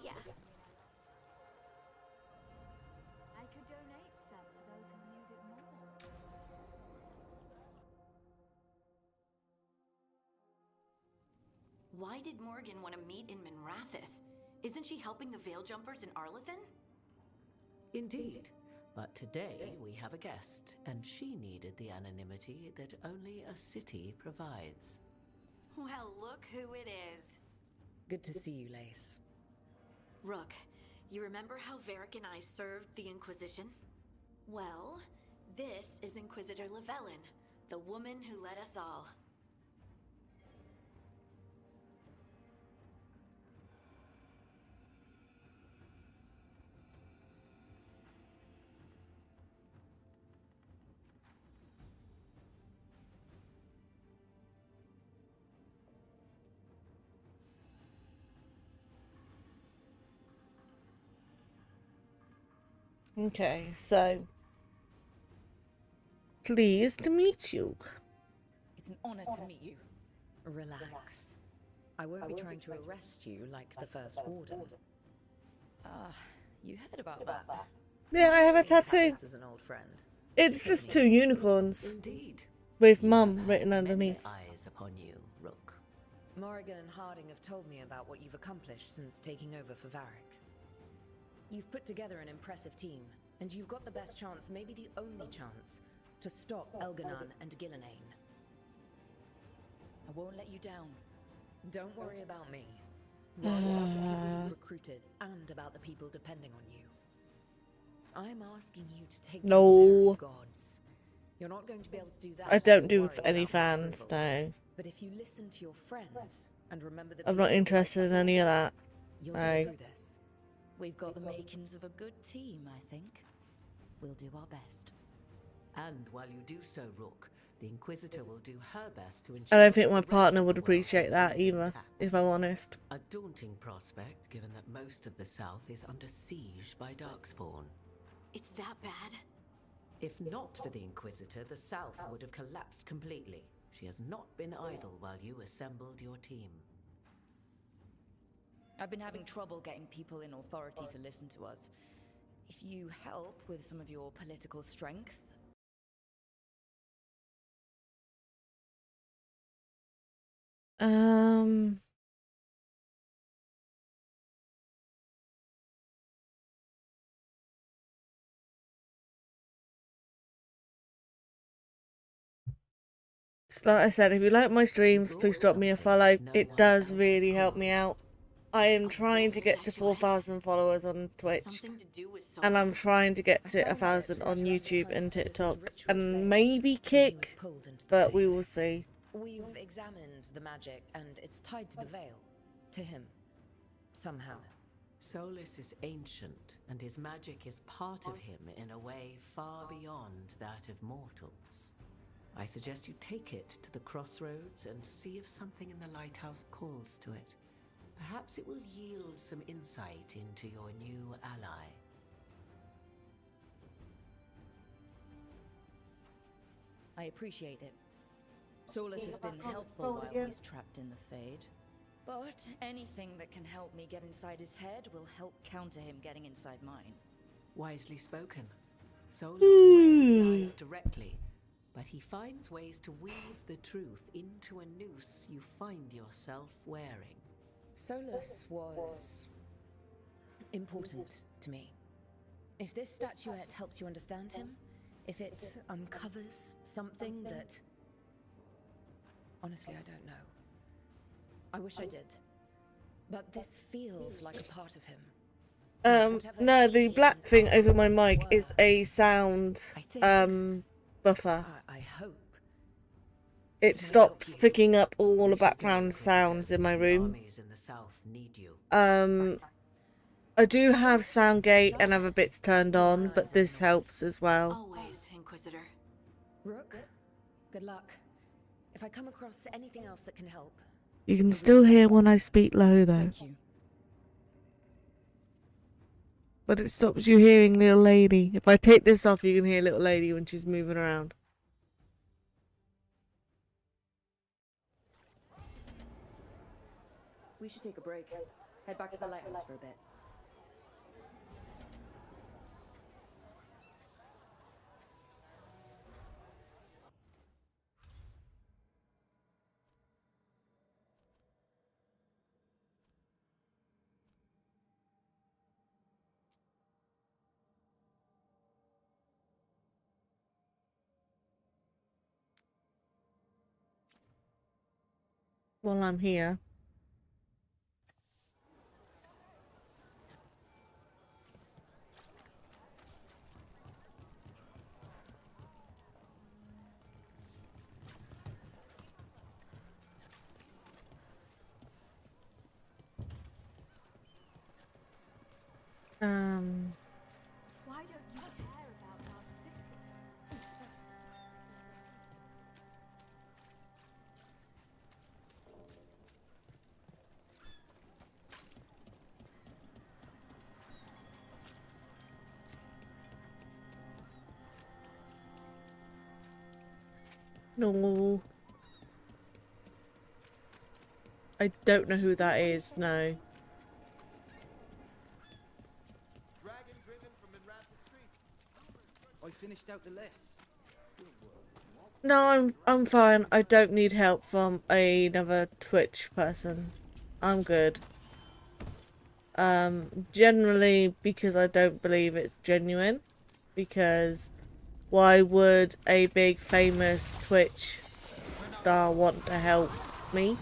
S15: yeah. I could donate some to those who need it more. Why did Morgan want to meet in Minrathous? Isn't she helping the Veil Jumpers in Arlathan?
S11: Indeed. But today we have a guest, and she needed the anonymity that only a city provides.
S15: Well, look who it is.
S10: Good to see you, Lace.
S15: Rook, you remember how Varric and I served the Inquisition? Well, this is Inquisitor Llewellyn, the woman who led us all.
S1: Okay, so pleased to meet you.
S10: It's an honor to meet you.
S12: Relax. I won't be trying to arrest you like the first warden.
S10: You heard about that?
S1: Yeah, I have a tattoo.
S12: This is an old friend.
S1: It's just 2 unicorns.
S11: Indeed.
S1: With mum written underneath.
S11: Eyes upon you, Rook.
S12: Morrigan and Harding have told me about what you've accomplished since taking over for Varric. You've put together an impressive team, and you've got the best chance, maybe the only chance, to stop Elganon and Gillenane.
S10: I won't let you down.
S12: Don't worry about me. Worry about the people you've recruited and about the people depending on you. I'm asking you to take
S1: No.
S12: the gods. You're not going to be able to do that.
S1: I don't
S12: so
S1: do
S12: worry
S1: any
S12: about
S1: fans,
S12: approval.
S1: no.
S12: But if you listen to your friends and remember the
S1: I'm not
S12: people
S1: interested in any of that.
S12: you'll
S1: No.
S12: get through this.
S10: We've got the makings of a good team, I think. We'll do our best.
S11: And while you do so, Rook, the Inquisitor will do her best to ensure.
S1: I don't think my
S11: the rest
S1: partner
S11: of
S1: would
S11: the world
S1: appreciate that
S11: remains
S1: either,
S11: intact.
S1: if I'm honest.
S11: A daunting prospect, given that most of the South is under siege by Darkspawn.
S15: It's that bad?
S11: If not for the Inquisitor, the South would have collapsed completely. She has not been idle while you assembled your team.
S10: I've been having trouble getting people in authority to listen to us. If you help with some of your political strength...
S1: Like I said, if you like my streams, please drop me a follow. It does really help me out. I am trying to get to 4,000 followers on Twitch. And I'm trying to get to 1,000 on YouTube and TikTok. And maybe Kick, but we will see.
S12: We've examined the magic, and it's tied to the veil. To him. Somehow.
S11: Solus is ancient, and his magic is part of him in a way far beyond that of mortals. I suggest you take it to the crossroads and see if something in the lighthouse calls to it. Perhaps it will yield some insight into your new ally.
S10: I appreciate it. Solus has been helpful while he's trapped in the Fade. But anything that can help me get inside his head will help counter him getting inside mine.
S11: Wisely spoken. Solus rarely lies directly, but he finds ways to weave the truth into a noose you find yourself wearing.
S12: Solus was important to me. If this statuette helps you understand him, if it uncovers something that... Honestly, I don't know. I wish I did. But this feels like a part of him.
S1: No, the black thing over my mic is a sound, buffer.
S12: I hope.
S1: It stopped picking up all the background sounds in my room.
S11: In the South need you.
S1: I do have Soundgate and other bits turned on, but this helps as well.
S15: Always, Inquisitor.
S12: Rook, good luck. If I come across anything else that can help...
S1: You can still hear when I speak low though.
S10: Thank you.
S1: But it stops you hearing little lady. If I take this off, you can hear little lady when she's moving around.
S10: We should take a break. Head back to the lighthouse for a bit.
S1: While I'm here.
S5: Why don't you care about our city?
S1: No. I don't know who that is, no.
S7: I finished out the list.
S1: No, I'm fine. I don't need help from another Twitch person. I'm good. Generally because I don't believe it's genuine. Because why would a big famous Twitch star want to help me?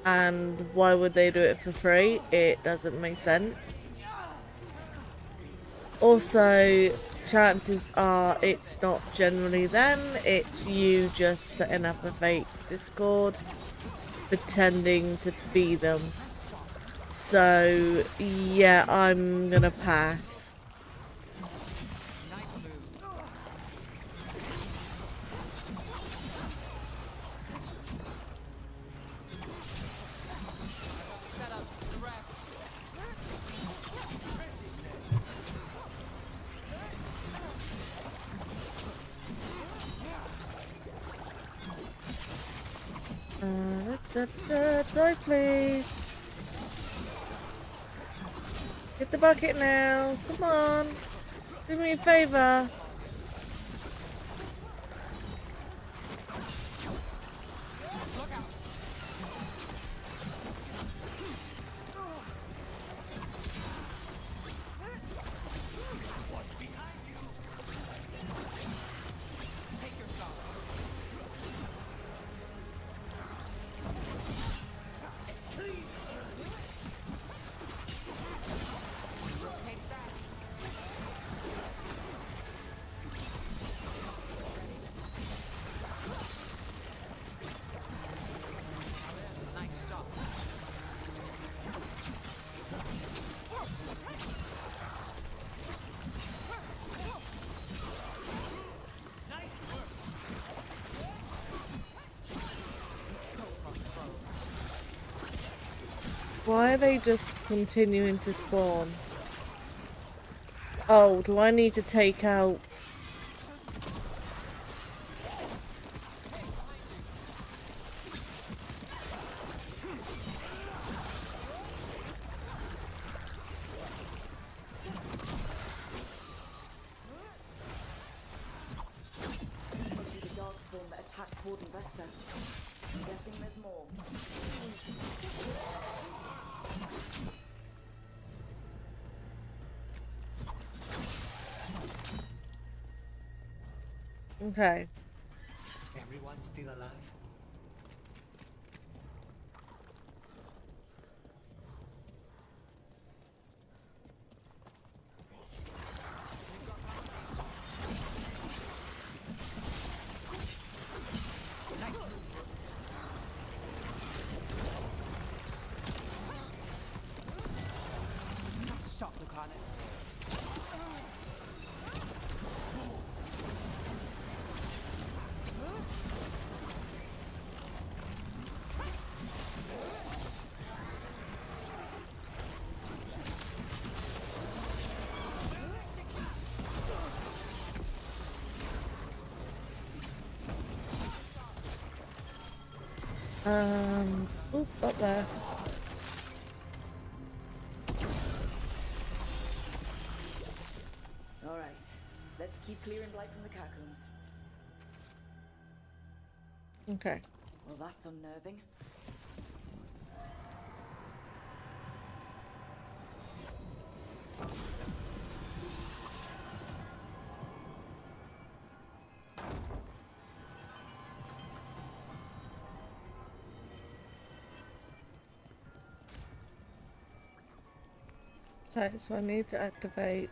S1: And why would they do it for free? It doesn't make sense. Also, chances are it's not generally them, it's you just setting up a fake Discord, pretending to be them. So, yeah, I'm gonna pass. Die, please. Get the bucket now. Come on. Do me a favor. Why are they just continuing to spawn? Oh, do I need to take out...
S10: Must be the darkspawn that attacked Warden Vesta. I'm guessing there's more.
S1: Okay.
S16: Everyone still alive?
S7: Shot, Lucanus.
S1: Oop, up there.
S10: Alright, let's keep clearing blight from the catacombs.
S1: Okay.
S10: Well, that's unnerving.
S1: So I need to activate...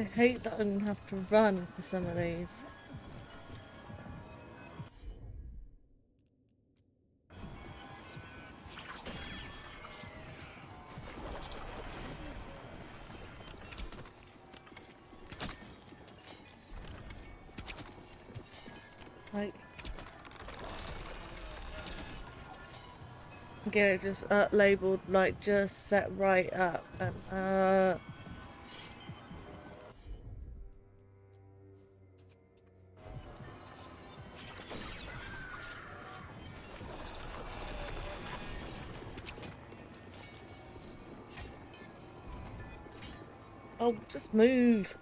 S1: I hate that I don't have to run for some of these. Like, get it just labeled like just set right up and oh, just move.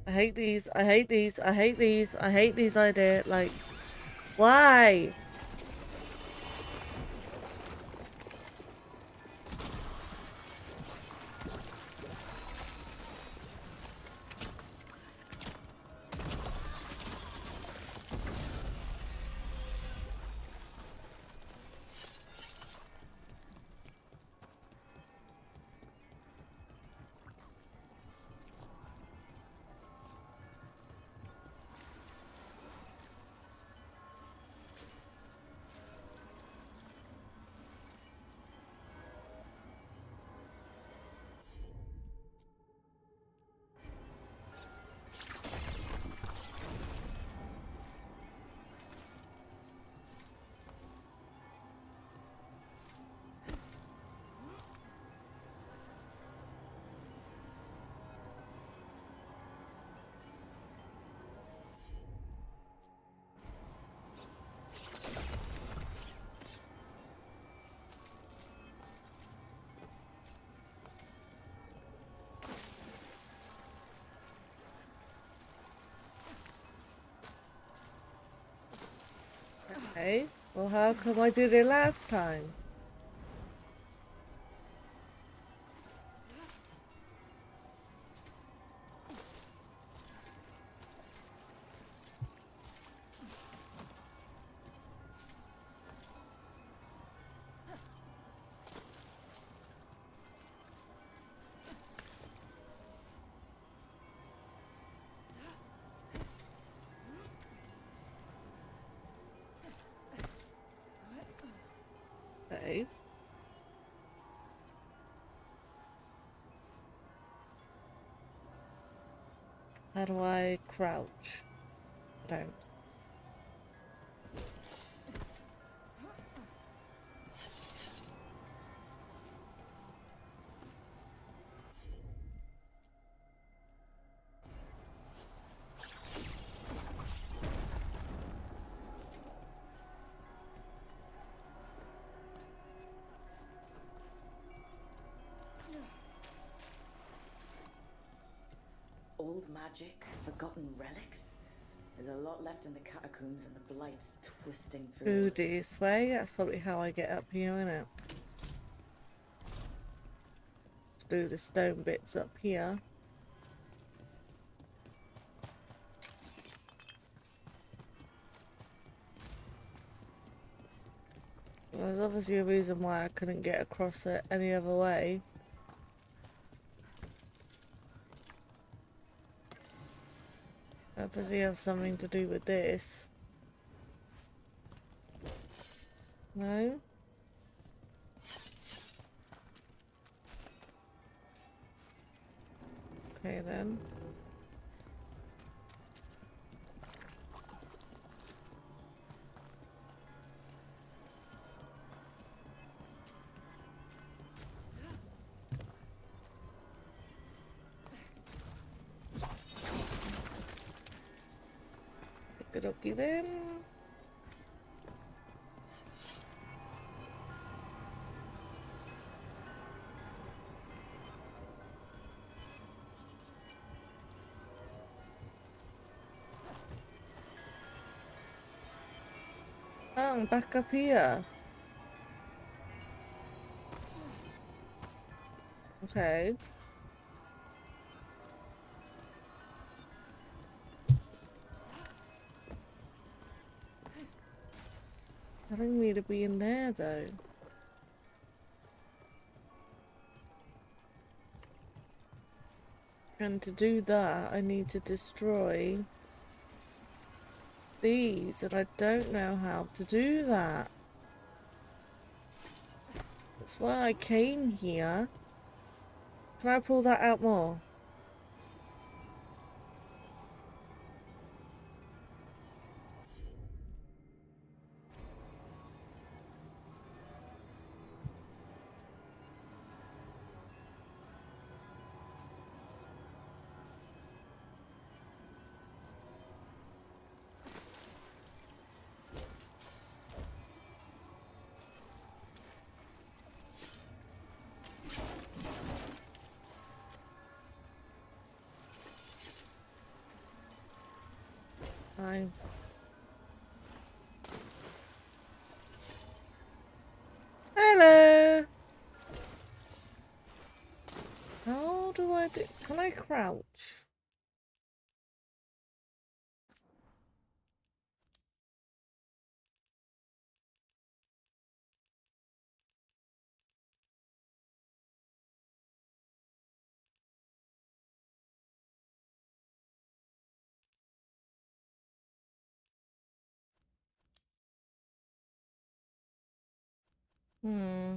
S1: I hate these, I hate these, I hate these, I hate these idea, like, why? Okay, well how come I did it last time? Okay. How do I crouch? I don't.
S10: Old magic, forgotten relics. There's a lot left in the catacombs and the blight's twisting through.
S1: Through this way? That's probably how I get up here, innit? Do the stone bits up here. Well, there's obviously a reason why I couldn't get across it any other way. Obviously have something to do with this. No? Okay then. Okie then. Oh, I'm back up here. Okay. telling me to be in there though. And to do that, I need to destroy these, and I don't know how to do that. That's why I came here. Can I pull that out more? Fine. Hello. How do I do? Can I crouch? Hmm.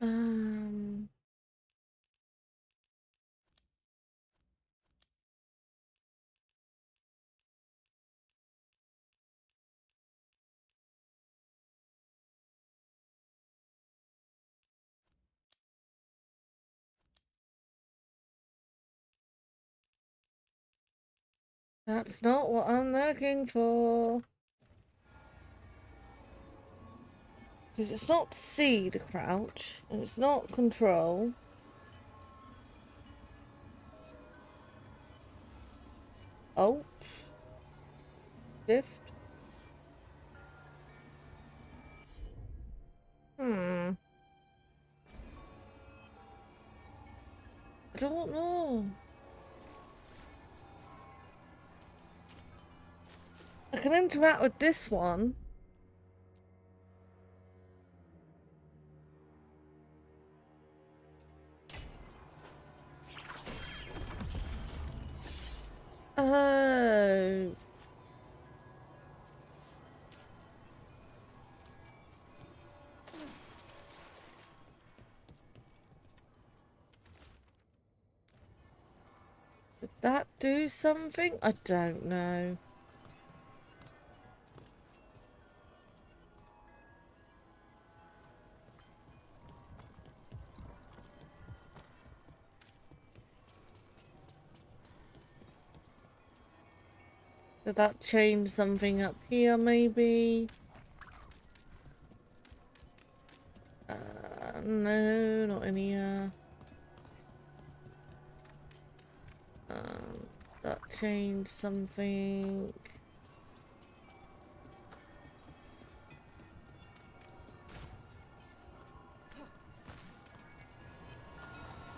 S1: Um. That's not what I'm looking for. Because it's not C to crouch, and it's not control. Alt. Shift. I don't know. I can interact with this one. Oh. Did that do something? I don't know. Did that change something up here, maybe? No, not in here. That changed something.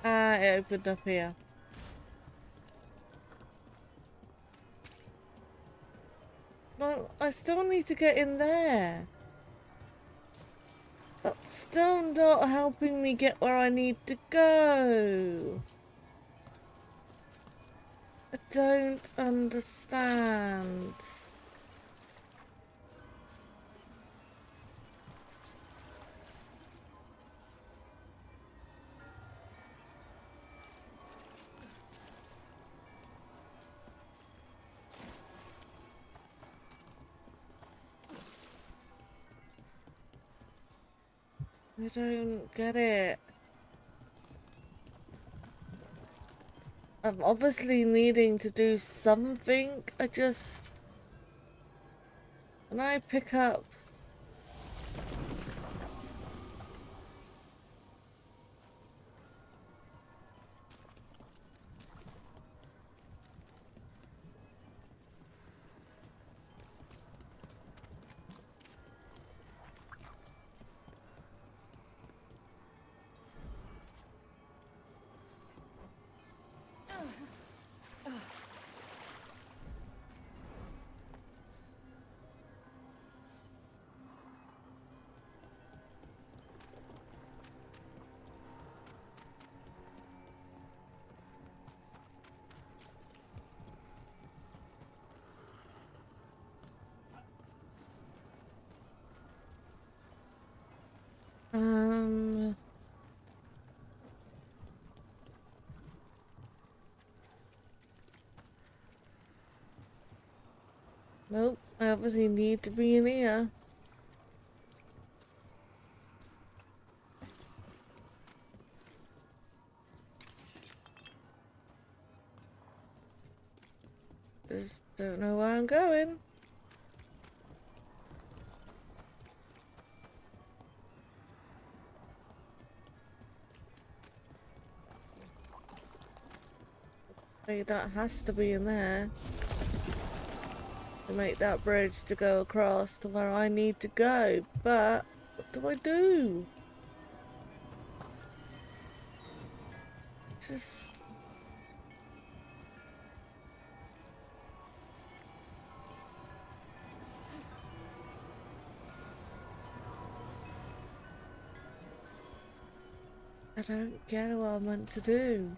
S1: Ah, it opened up here. Well, I still need to get in there. That's still not helping me get where I need to go. I don't understand. I don't get it. I'm obviously needing to do something. I just... When I pick up... Nope, I obviously need to be in here. Just don't know where I'm going. Like, that has to be in there to make that bridge to go across to where I need to go. But what do I do? Just... I don't get what I'm meant to do.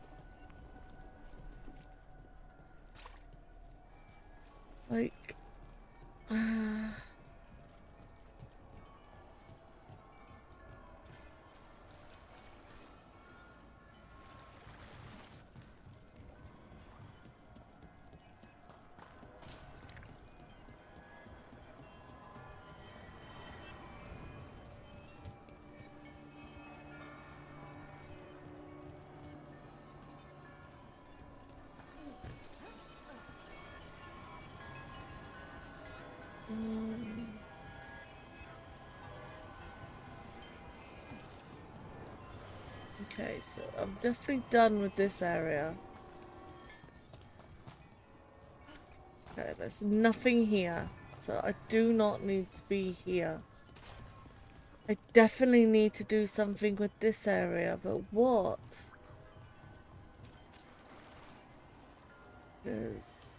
S1: Like... Okay, so I'm definitely done with this area. Okay, there's nothing here, so I do not need to be here. I definitely need to do something with this area, but what? Because...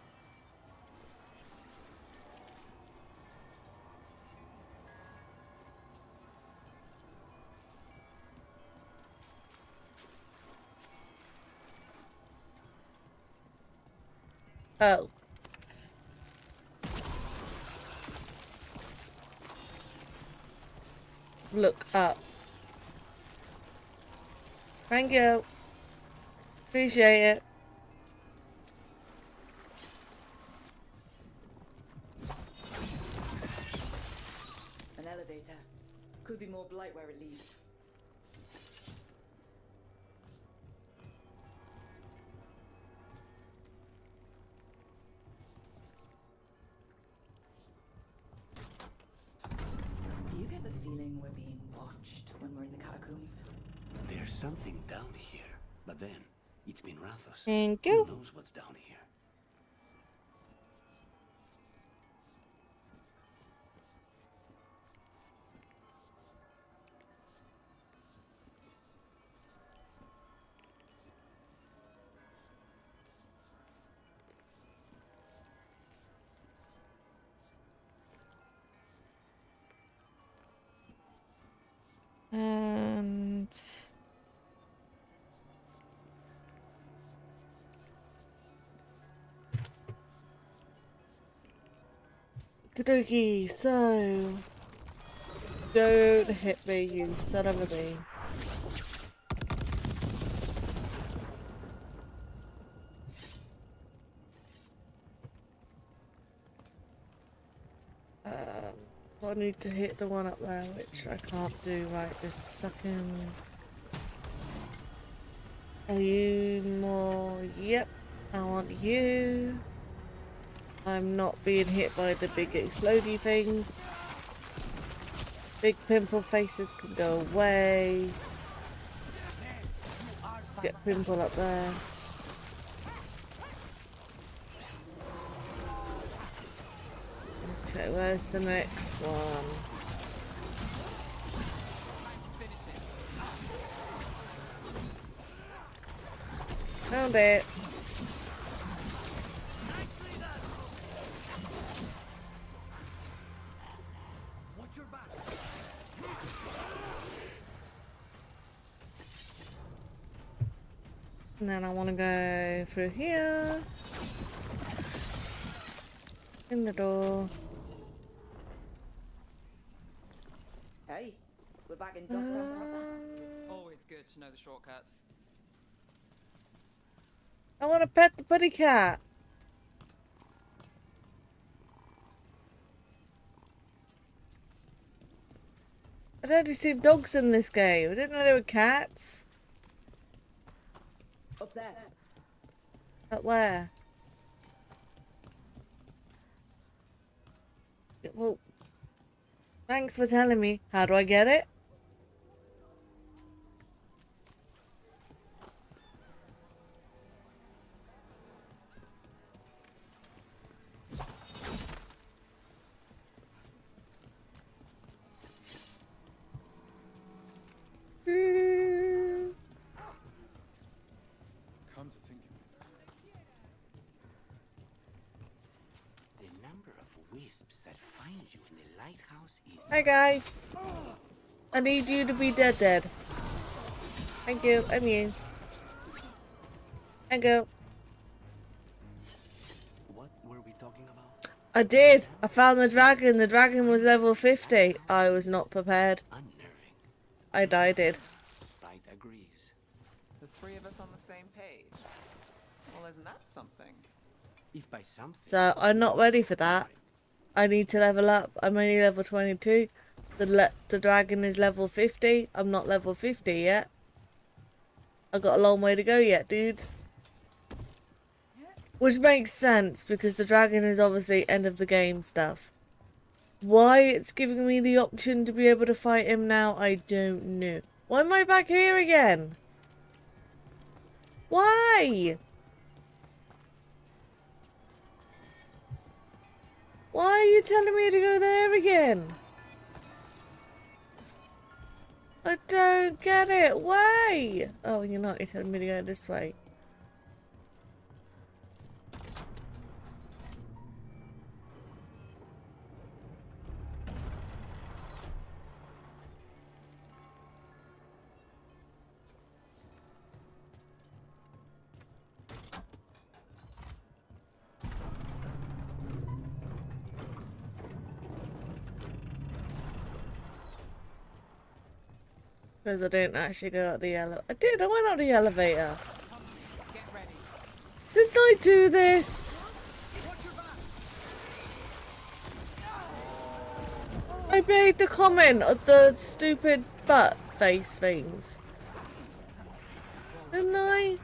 S1: Oh. Look up. Thank you. Appreciate it.
S10: An elevator. Could be more blight where it leads. Do you get the feeling we're being watched when we're in the catacombs?
S16: There's something down here, but then it's been Rathos.
S1: Thank you.
S16: Who knows what's down here?
S1: And... Kadoki, so... Don't hit me, you son of a bee. I need to hit the one up there, which I can't do right this second. Are you more? Yep, I want you. I'm not being hit by the big explodey things. Big pimple faces can go away. Get pimple up there. Okay, where's the next one? Found it. And then I want to go through here. In the door.
S10: Hey, we're back in Doctor.
S6: Always good to know the shortcuts.
S1: I want to pet the putty cat. I'd only seen dogs in this game. I didn't know there were cats.
S10: Up there.
S1: But where? Well, thanks for telling me. How do I get it?
S9: Come to think of it.
S16: The number of wisps that find you in the lighthouse is...
S1: Hi, guy. I need you to be dead. Thank you. I'm you. Thank you.
S16: What were we talking about?
S1: I did. I found the dragon. The dragon was level 50. I was not prepared. I died.
S16: Spite agrees.
S6: The three of us on the same page. Well, isn't that something?
S16: If by something...
S1: So I'm not ready for that. I need to level up. I'm only level 22. The dragon is level 50. I'm not level 50 yet. I got a long way to go yet, dudes. Which makes sense because the dragon is obviously end of the game stuff. Why it's giving me the option to be able to fight him now, I don't know. Why am I back here again? Why? Why are you telling me to go there again? I don't get it. Why? Oh, you're not. You're telling me to go this way. Because I didn't actually go out the elevator. I did, I went out the elevator. Didn't I do this? I made the comment of the stupid butt face things. Didn't I?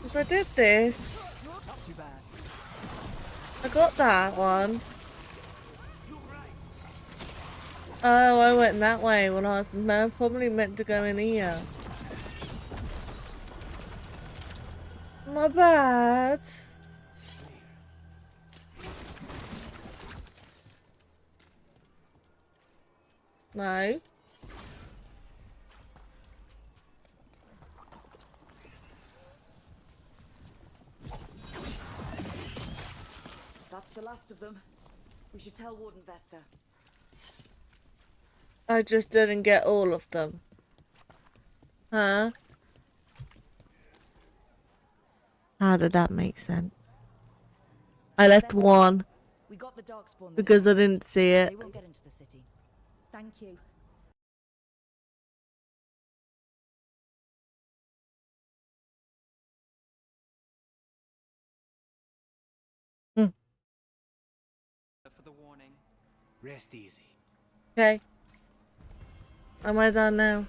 S1: Because I did this. I got that one. Oh, I went that way when I was probably meant to go in here. My bad. No.
S10: That's the last of them. We should tell Warden Vesta.
S1: I just didn't get all of them. Huh? How did that make sense? I left one
S10: We got the darkspawn
S1: because I didn't see it.
S10: They won't get into the city. Thank you.
S6: For the warning.
S16: Rest easy.
S1: Okay. Am I done now?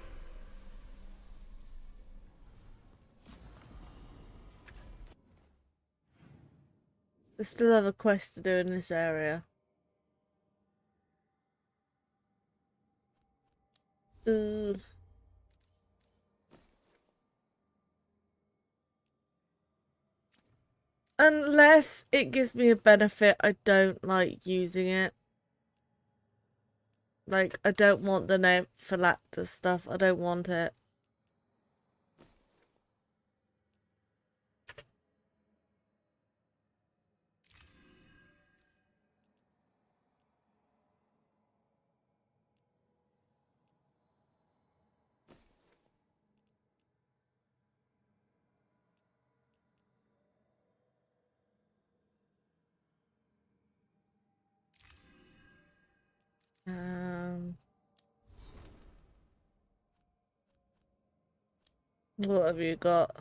S1: I still have a quest to do in this area. Ooh. Unless it gives me a benefit, I don't like using it. Like, I don't want the Nephilactus stuff. I don't want it. What have you got?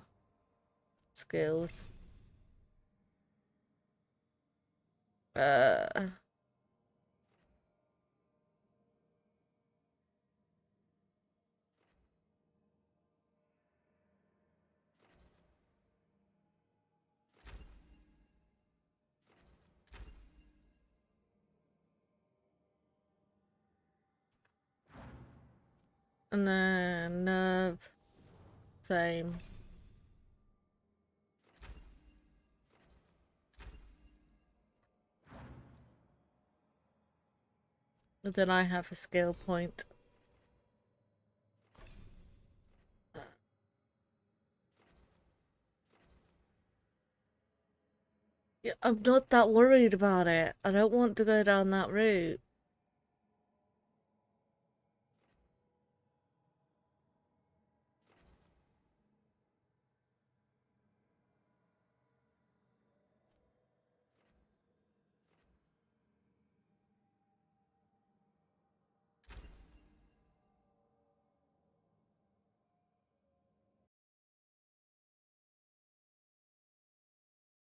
S1: Skills. And then nerve. Same. But then I have a skill point. Yeah, I'm not that worried about it. I don't want to go down that route.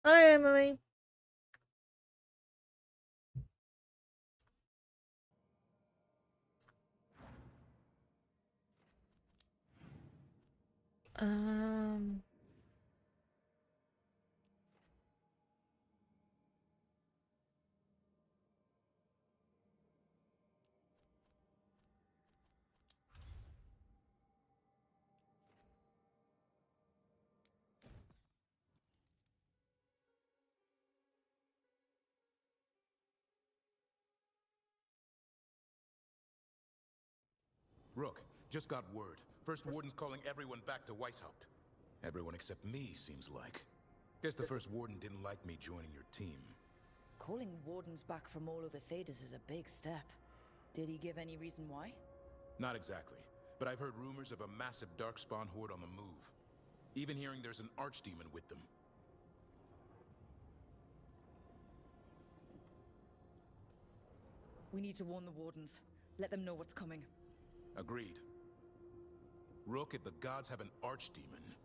S1: Hi, Emily. Um.
S14: Rook, just got word. First Warden's calling everyone back to Weishaupt. Everyone except me, seems like. Guess the First Warden didn't like me joining your team.
S10: Calling wardens back from all over Thedas is a big step. Did he give any reason why?
S14: Not exactly, but I've heard rumors of a massive Darkspawn horde on the move. Even hearing there's an Archdemon with them.
S10: We need to warn the wardens. Let them know what's coming.
S14: Agreed. Rook, if the gods have an Archdemon,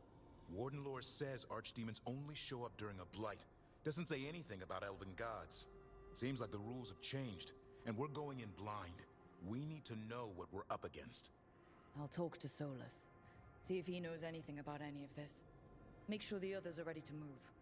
S14: Warden lore says Archdemons only show up during a blight. Doesn't say anything about elven gods. Seems like the rules have changed, and we're going in blind. We need to know what we're up against.
S10: I'll talk to Solus. See if he knows anything about any of this. Make sure the others are ready to move.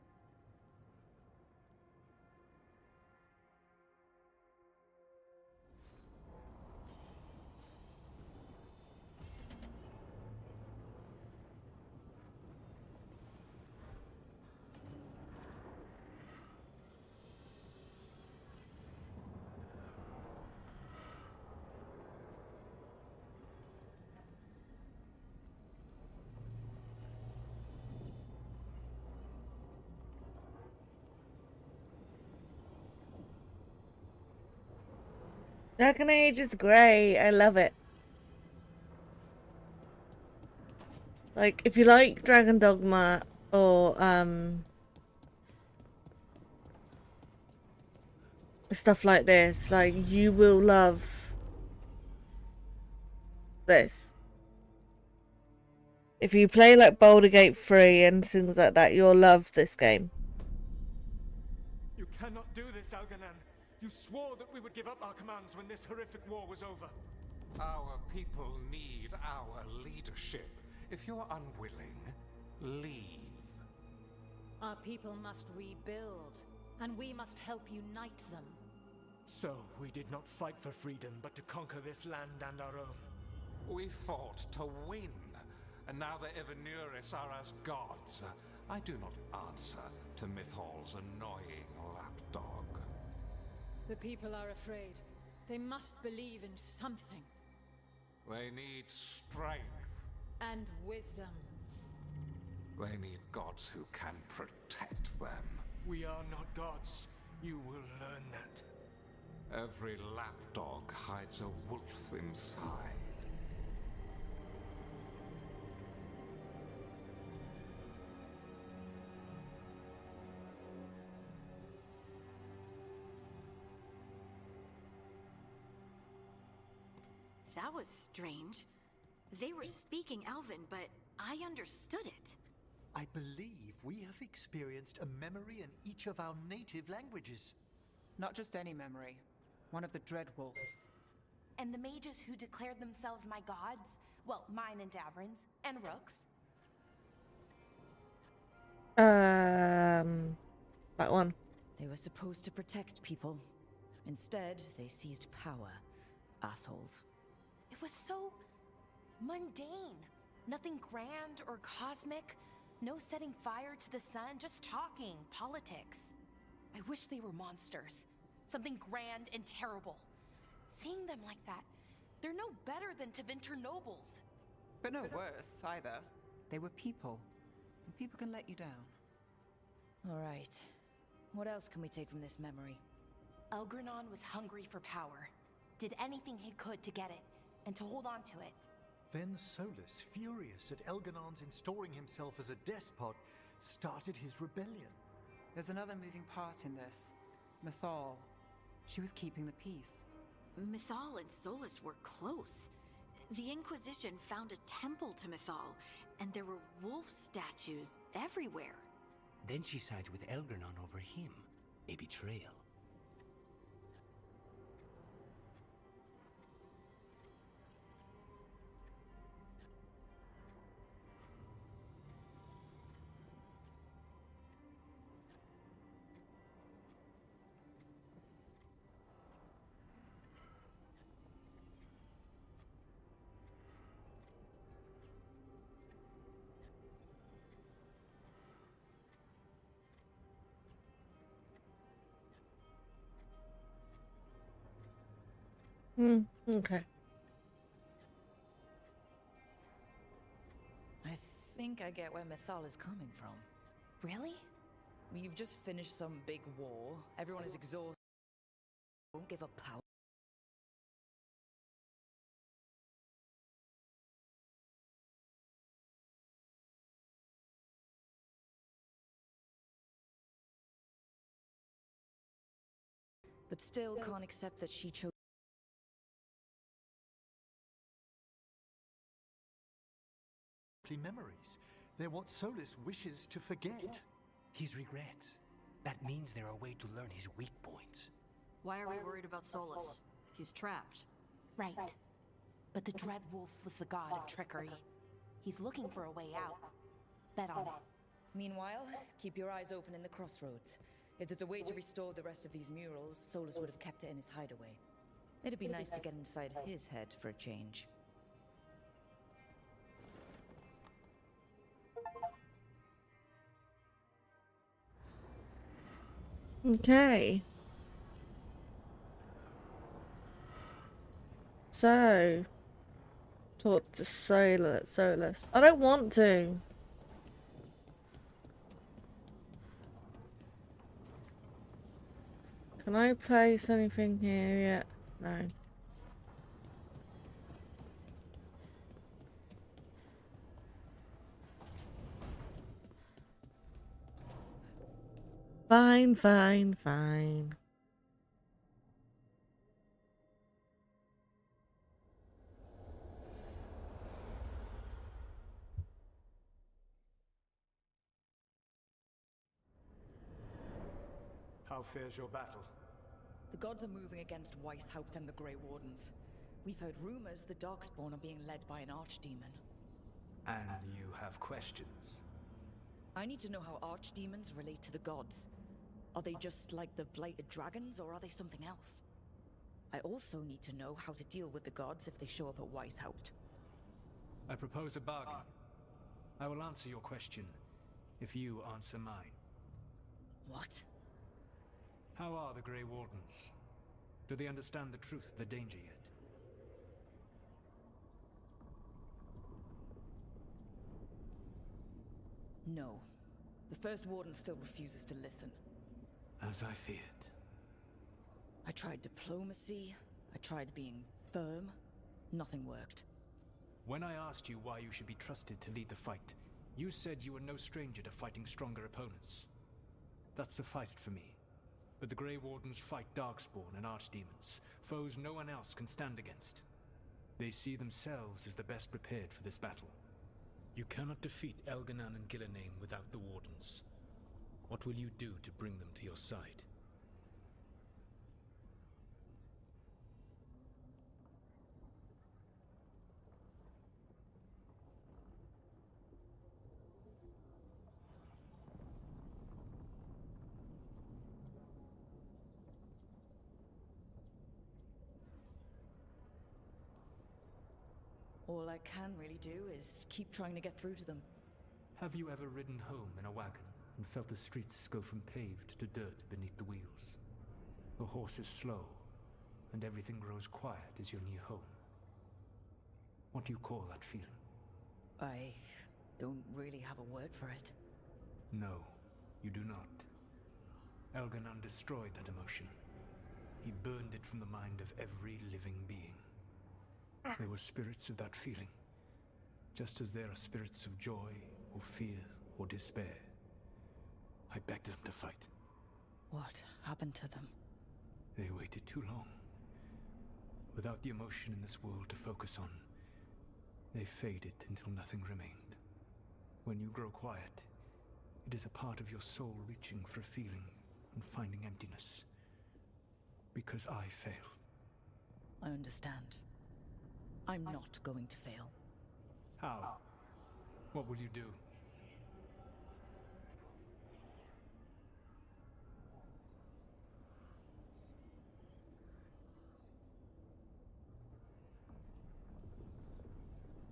S1: Dragon Age is great. I love it. Like, if you like Dragon Dogma or stuff like this, like, you will love this. If you play like Baldur's Gate 3 and things like that, you'll love this game.
S9: You cannot do this, Algernon. You swore that we would give up our commands when this horrific war was over.
S3: Our people need our leadership. If you're unwilling, leave.
S5: Our people must rebuild, and we must help unite them.
S9: So, we did not fight for freedom, but to conquer this land and our own.
S3: We fought to win, and now the Evenuris are as gods. I do not answer to Mythal's annoying lapdog.
S5: The people are afraid. They must believe in something.
S3: They need strength.
S5: And wisdom.
S3: They need gods who can protect them.
S9: We are not gods. You will learn that.
S3: Every lapdog hides a wolf inside.
S15: That was strange. They were speaking Elven, but I understood it.
S2: I believe we have experienced a memory in each of our native languages.
S6: Not just any memory. One of the Dreadwolves.
S13: And the mages who declared themselves my gods? Well, mine and Davrin's, and Rook's.
S1: That one.
S10: They were supposed to protect people. Instead, they seized power. Assholes.
S13: It was so mundane. Nothing grand or cosmic. No setting fire to the sun, just talking, politics. I wish they were monsters. Something grand and terrible. Seeing them like that, they're no better than Tevinter nobles.
S6: But no worse, either. They were people. And people can let you down.
S10: All right. What else can we take from this memory?
S13: Elgranon was hungry for power. Did anything he could to get it, and to hold on to it.
S2: Then Solus, furious at Elganon's installing himself as a despot, started his rebellion.
S6: There's another moving part in this. Mythal. She was keeping the peace.
S15: Mythal and Solus were close. The Inquisition found a temple to Mythal, and there were wolf statues everywhere.
S16: Then she sides with Elgranon over him. A betrayal.
S1: Okay.
S10: I think I get where Mythal is coming from.
S13: Really?
S10: You've just finished some big war. Everyone is exhausted. Won't give up power. But still can't accept that she chose.
S2: Memories. They're what Solus wishes to forget.
S16: His regrets. That means there are a way to learn his weak points.
S15: Why are we worried about Solus? He's trapped.
S13: Right. But the Dreadwolf was the god of trickery. He's looking for a way out. Bet on it.
S10: Meanwhile, keep your eyes open in the crossroads. If there's a way to restore the rest of these murals, Solus would have kept it in his hideaway. It'd be nice to get inside his head for a change.
S1: Okay. So, talk to Solus. I don't want to. Can I place anything here yet? No. Fine, fine, fine.
S9: How fares your battle?
S10: The gods are moving against Weishaupt and the Grey Wardens. We've heard rumors the Darkspawn are being led by an archdemon.
S9: And you have questions?
S10: I need to know how archdemons relate to the gods. Are they just like the blighted dragons, or are they something else? I also need to know how to deal with the gods if they show up at Weishaupt.
S22: I propose a bargain. I will answer your question if you answer mine.
S10: What?
S22: How are the Grey Wardens? Do they understand the truth of the danger yet?
S10: No. The First Warden still refuses to listen.
S22: As I feared.
S10: I tried diplomacy. I tried being firm. Nothing worked.
S22: When I asked you why you should be trusted to lead the fight, you said you were no stranger to fighting stronger opponents. That sufficed for me. But the Grey Wardens fight Darkspawn and Archdemons, foes no one else can stand against. They see themselves as the best prepared for this battle. You cannot defeat Elganan and Gillenane without the Wardens. What will you do to bring them to your side?
S10: All I can really do is keep trying to get through to them.
S22: Have you ever ridden home in a wagon and felt the streets go from paved to dirt beneath the wheels? The horse is slow, and everything grows quiet as your near home. What do you call that feeling?
S10: I don't really have a word for it.
S22: No, you do not. Elganan destroyed that emotion. He burned it from the mind of every living being. There were spirits of that feeling, just as there are spirits of joy, or fear, or despair. I begged them to fight.
S10: What happened to them?
S22: They waited too long. Without the emotion in this world to focus on, they faded until nothing remained. When you grow quiet, it is a part of your soul reaching for a feeling and finding emptiness. Because I failed.
S10: I understand. I'm not going to fail.
S22: How? What will you do?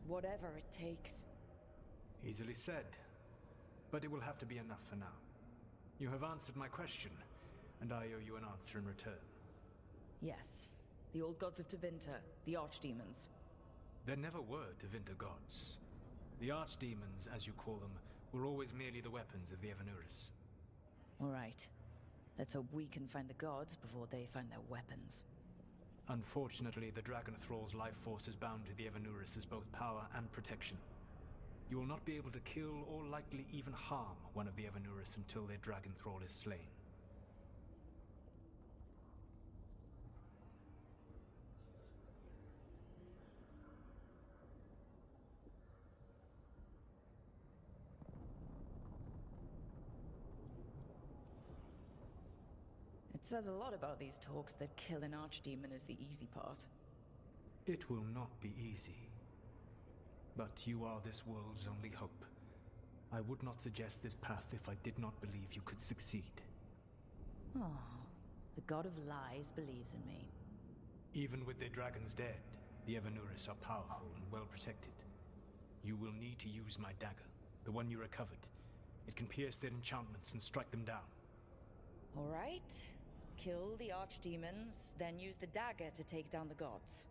S10: Whatever it takes.
S22: Easily said. But it will have to be enough for now. You have answered my question, and I owe you an answer in return.
S10: Yes. The old gods of Tevinter, the archdemons.
S22: There never were Tevinter gods. The archdemons, as you call them, were always merely the weapons of the Evanuris.
S10: All right. Let's hope we can find the gods before they find their weapons.
S22: Unfortunately, the Dragon Thrall's life force is bound to the Evanuris as both power and protection. You will not be able to kill or likely even harm one of the Evanuris until their Dragon Thrall is slain.
S10: It says a lot about these talks that kill an archdemon is the easy part.
S22: It will not be easy. But you are this world's only hope. I would not suggest this path if I did not believe you could succeed.
S10: Oh, the god of lies believes in me.
S22: Even with their dragons dead, the Evanuris are powerful and well protected. You will need to use my dagger, the one you recovered. It can pierce their enchantments and strike them down.
S10: All right. Kill the archdemons, then use the dagger to take down the gods.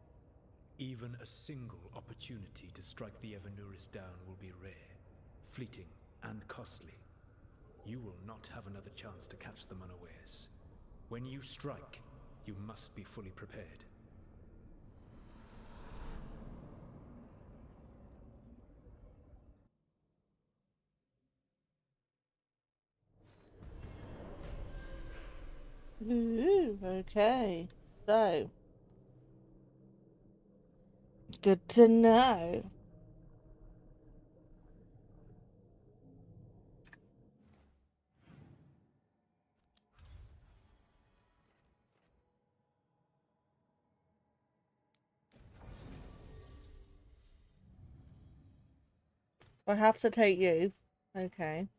S22: Even a single opportunity to strike the Evanuris down will be rare, fleeting, and costly. You will not have another chance to catch them unawares. When you strike, you must be fully prepared.
S1: Ooh, okay. So, good to know. I have to take you. Okay.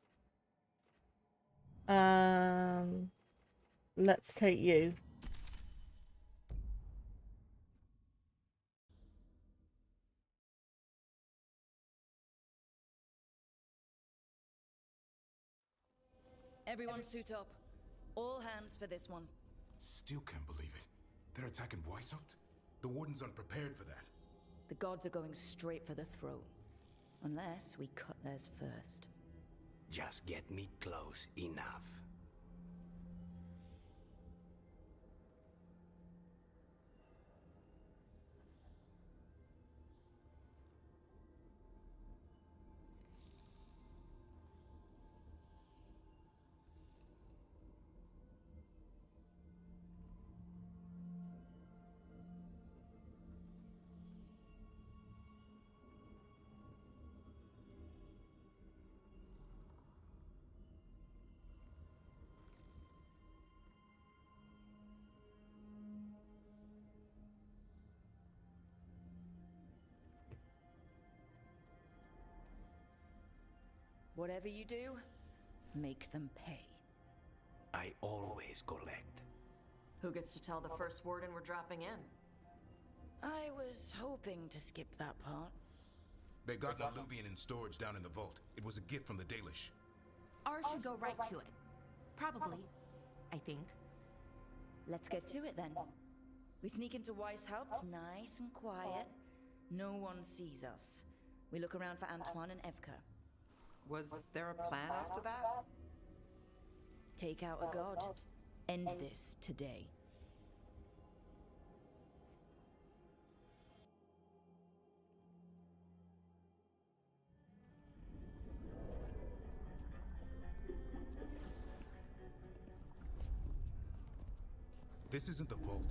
S1: Let's take you.
S10: Everyone suit up. All hands for this one.
S14: Still can't believe it. They're attacking Weishaupt? The Wardens aren't prepared for that.
S10: The gods are going straight for the throne. Unless we cut theirs first.
S16: Just get me close enough.
S10: Whatever you do, make them pay.
S16: I always collect.
S20: Who gets to tell the first warden we're dropping in?
S10: I was hoping to skip that part.
S14: They got an alluvian in storage down in the vault. It was a gift from the Dalish.
S13: Ours should go right to it. Probably. I think.
S10: Let's get to it then. We sneak into Weishaupt nice and quiet. No one sees us. We look around for Antoine and Evka.
S6: Was there a plan after that?
S10: Take out a god. End this today.
S14: This isn't the vault.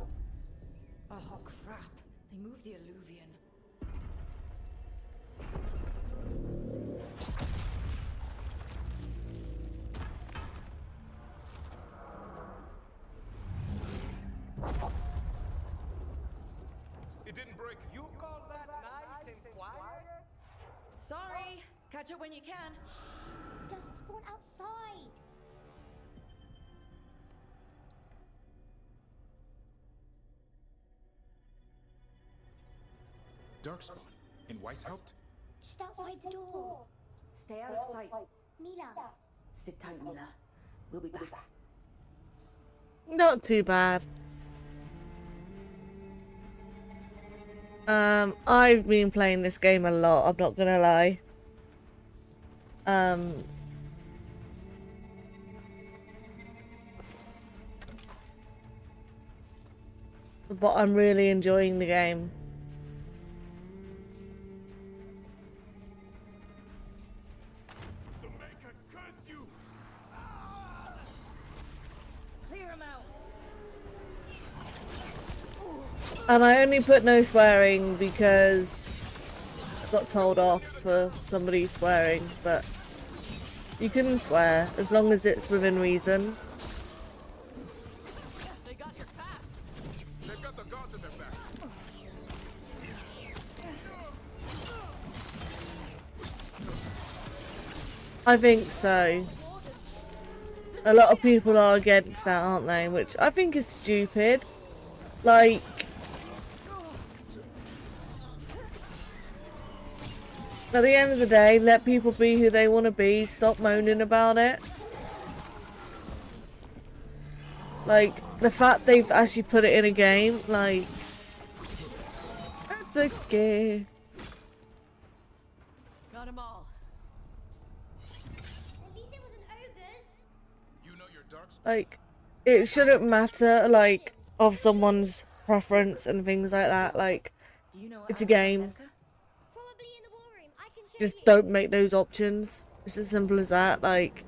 S10: Oh crap. They moved the alluvian.
S14: It didn't break.
S7: You call that nice and quiet?
S10: Sorry. Catch up when you can.
S17: Darkspawn outside.
S14: Darkspawn? In Weishaupt?
S17: Just outside the door.
S10: Stay out of sight.
S17: Mila.
S10: Sit tight, Mila. We'll be back.
S1: Not too bad. I've been playing this game a lot, I'm not gonna lie. But I'm really enjoying the game.
S10: Clear him out.
S1: And I only put no swearing because I got told off for somebody swearing, but you can swear as long as it's within reason.
S6: They got here fast.
S14: They've got the gods in their back.
S1: I think so. A lot of people are against that, aren't they? Which I think is stupid. Like, at the end of the day, let people be who they want to be. Stop moaning about it. Like, the fact they've actually put it in a game, like, it's okay.
S20: Got them all.
S17: At least it wasn't ogres.
S14: You know your Darkspawn?
S1: Like, it shouldn't matter, like, of someone's preference and things like that. Like, it's a game. Just don't make those options. It's as simple as that. Like,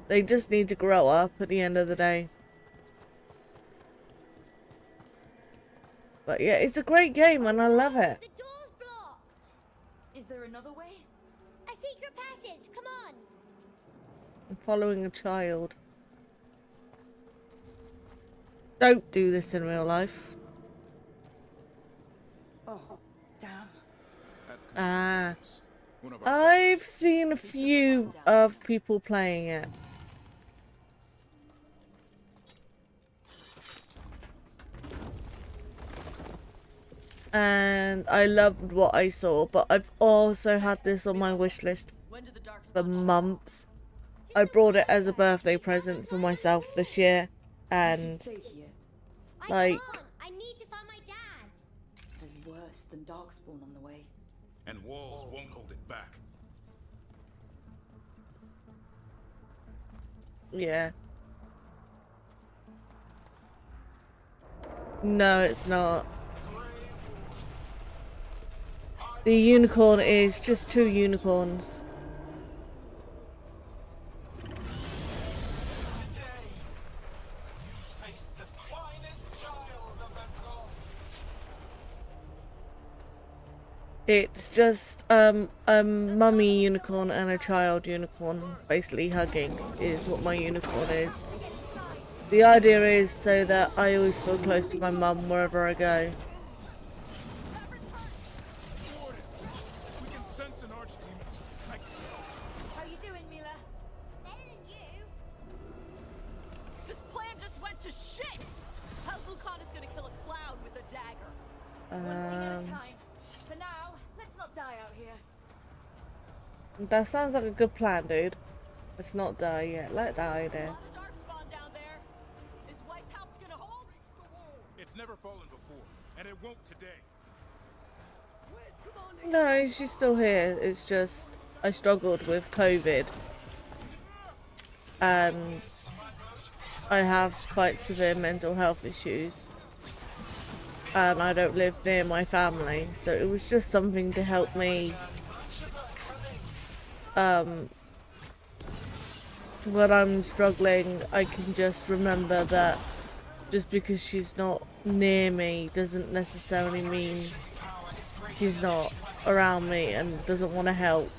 S1: they just need to grow up at the end of the day. But yeah, it's a great game and I love it.
S17: The door's blocked.
S10: Is there another way?
S17: A secret passage. Come on.
S1: I'm following a child. Don't do this in real life.
S10: Oh, damn.
S14: That's
S1: Ah.
S14: one of our
S1: I've seen a few of people playing it. And I loved what I saw, but I've also had this on my wish list for months. I brought it as a birthday present for myself this year, and like,
S17: I need to find my dad.
S10: There's worse than Darkspawn on the way.
S14: And walls won't hold it back.
S1: yeah. No, it's not. The unicorn is just two unicorns. It's just a mummy unicorn and a child unicorn basically hugging is what my unicorn is. The idea is so that I always feel close to my mum wherever I go.
S17: How you doing, Mila?
S1: Um,
S5: For now, let's not die out here.
S1: that sounds like a good plan, dude. Let's not die yet. Let die there.
S14: It's never fallen before, and it won't today.
S1: No, she's still here. It's just I struggled with COVID, and I have quite severe mental health issues, and I don't live near my family, so it was just something to help me when I'm struggling. I can just remember that just because she's not near me doesn't necessarily mean she's not around me and doesn't want to help.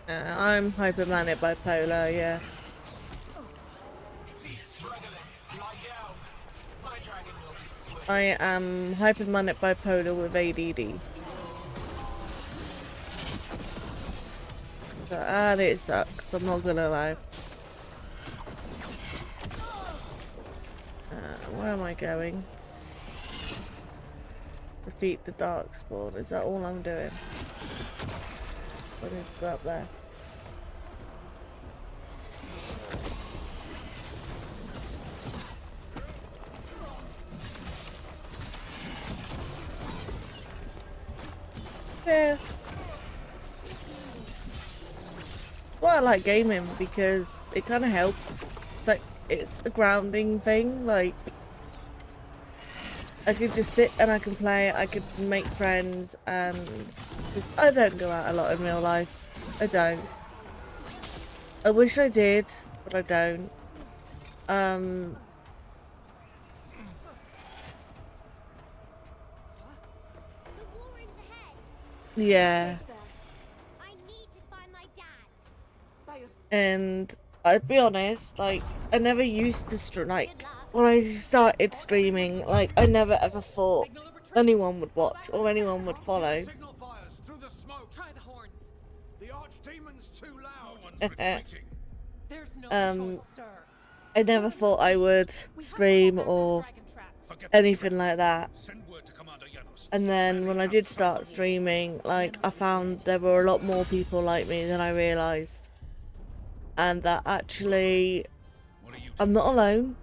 S1: I'm hypomanic bipolar, yeah. I am hypomanic bipolar with ADD. So, and it sucks, I'm not gonna lie. Where am I going? Defeat the Darkspawn. Is that all I'm doing? I need to go up there. Yeah. Well, I like gaming because it kind of helps. It's like, it's a grounding thing. Like, I could just sit and I can play, I could make friends, and just, I don't go out a lot in real life. I don't. I wish I did, but I don't. Yeah. And I'd be honest, like, I never used to like, when I started streaming, like, I never ever thought anyone would watch or anyone would follow. I never thought I would stream or anything like that. And then when I did start streaming, like, I found there were a lot more people like me than I realised. And that actually, I'm not alone.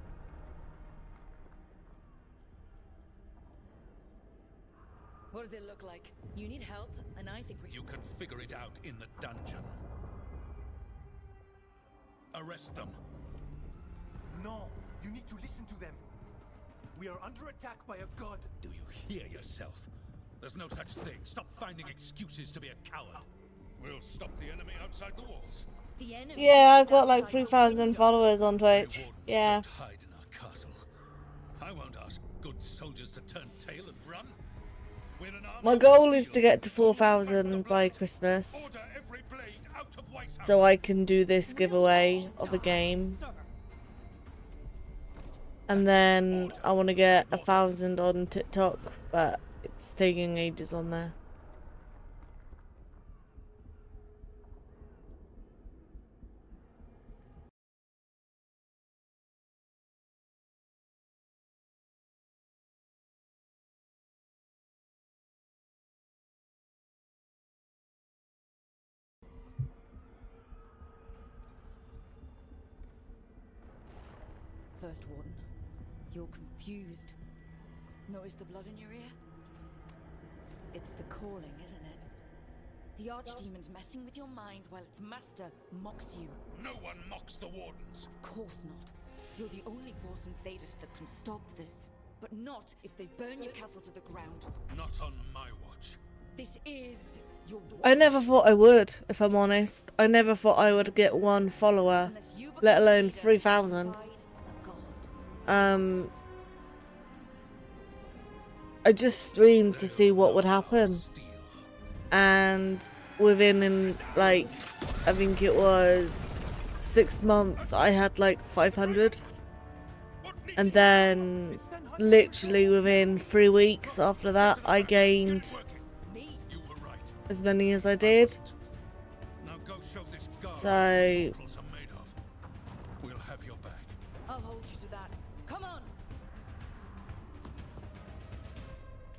S10: What does it look like? You need help, and I think we
S18: You can figure it out in the dungeon. Arrest them.
S9: No, you need to listen to them. We are under attack by a god.
S18: Do you hear yourself? There's no such thing. Stop finding excuses to be a coward. We'll stop the enemy outside the walls.
S10: The enemy.
S1: Yeah, I've got like 3,000 followers on Twitch. Yeah.
S18: Don't hide in our castle. I won't ask good soldiers to turn tail and run. We're an army.
S1: My goal is to get to 4,000 by Christmas, so I can do this giveaway of a game. And then I want to get 1,000 on TikTok, but it's taking ages on there.
S10: First Warden, you're confused. Notice the blood in your ear? It's the calling, isn't it? The Archdemon's messing with your mind while its master mocks you.
S18: No one mocks the Wardens.
S10: Of course not. You're the only force in Thedas that can stop this. But not if they burn your castle to the ground.
S18: Not on my watch.
S10: This is your watch.
S1: I never thought I would, if I'm honest. I never thought I would get 1 follower, let alone 3,000. I just streamed to see what would happen, and within like, I think it was 6 months, I had like 500. And then literally within 3 weeks after that, I gained as many as I did. So
S18: We'll have your back.
S5: I'll hold you to that. Come on.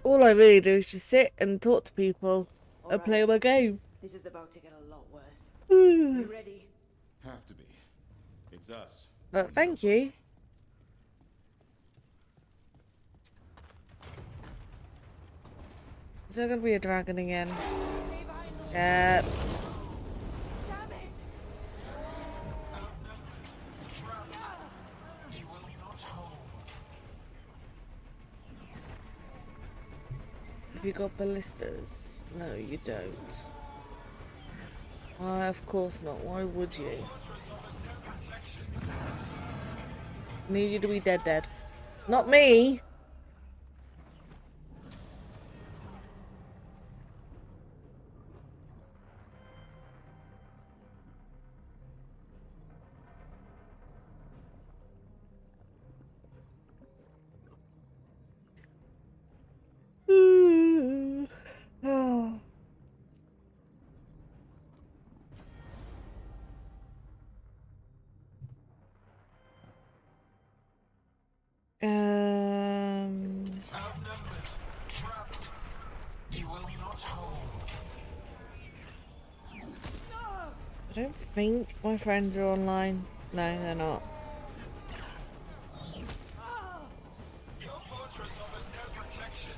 S1: all I really do is just sit and talk to people and play my game.
S5: This is about to get a lot worse.
S1: You
S5: ready?
S14: Have to be. It's us.
S1: But thank you. Is there gonna be a dragon again? Yep. Have you got ballistas? No, you don't. Of course not. Why would you? Need you to be dead. Not me! Oh.
S18: Outnumbered, trapped. You will not hold.
S1: I don't think my friends are online. No, they're not.
S18: Your fortress offers no protection.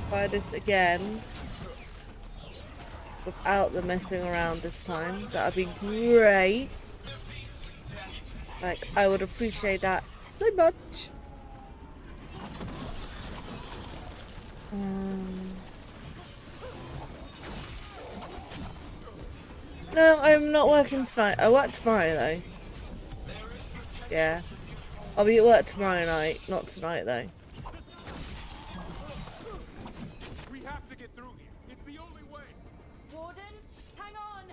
S1: Try this again without the messing around this time. That'd be great. Like, I would appreciate that so much. No, I'm not working tonight. I work tomorrow though. Yeah. I'll be at work tomorrow night, not tonight though.
S18: We have to get through here. It's the only way.
S5: Wardens, hang on.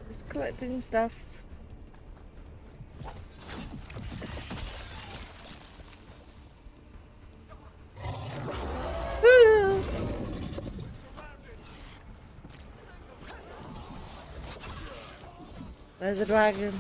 S1: Just collecting stuffs. Woo! There's a dragon.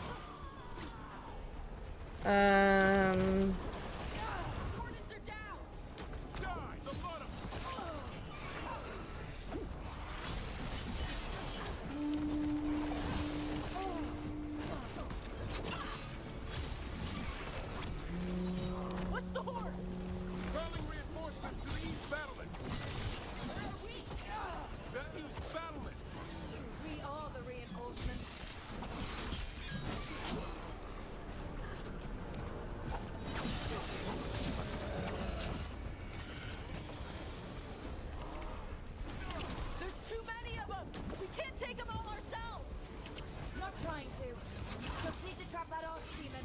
S5: What's the horse?
S18: Calling reinforcements to the east battlements. The east battlements.
S5: We are the reinforcements. There's too many of them. We can't take them all ourselves. Not trying to. Just need to trap that off demon.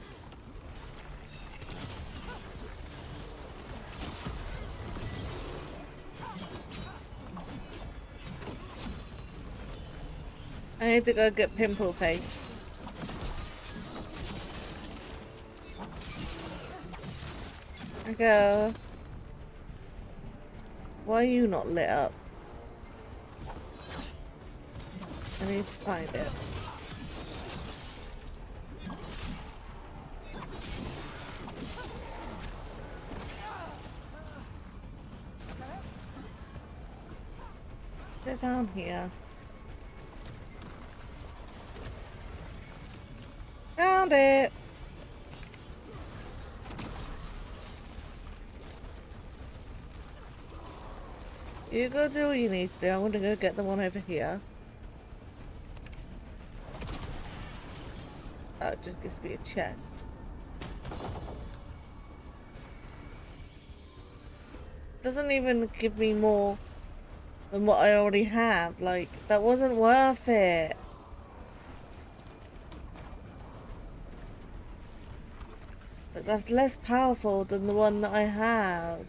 S1: I need to go get Pimple Face. I go. Why are you not lit up? I need to find it. Get down here. Found it. You go do what you need to do. I'm gonna go get the one over here. Oh, it just gives me a chest. Doesn't even give me more than what I already have. Like, that wasn't worth it. But that's less powerful than the one that I have.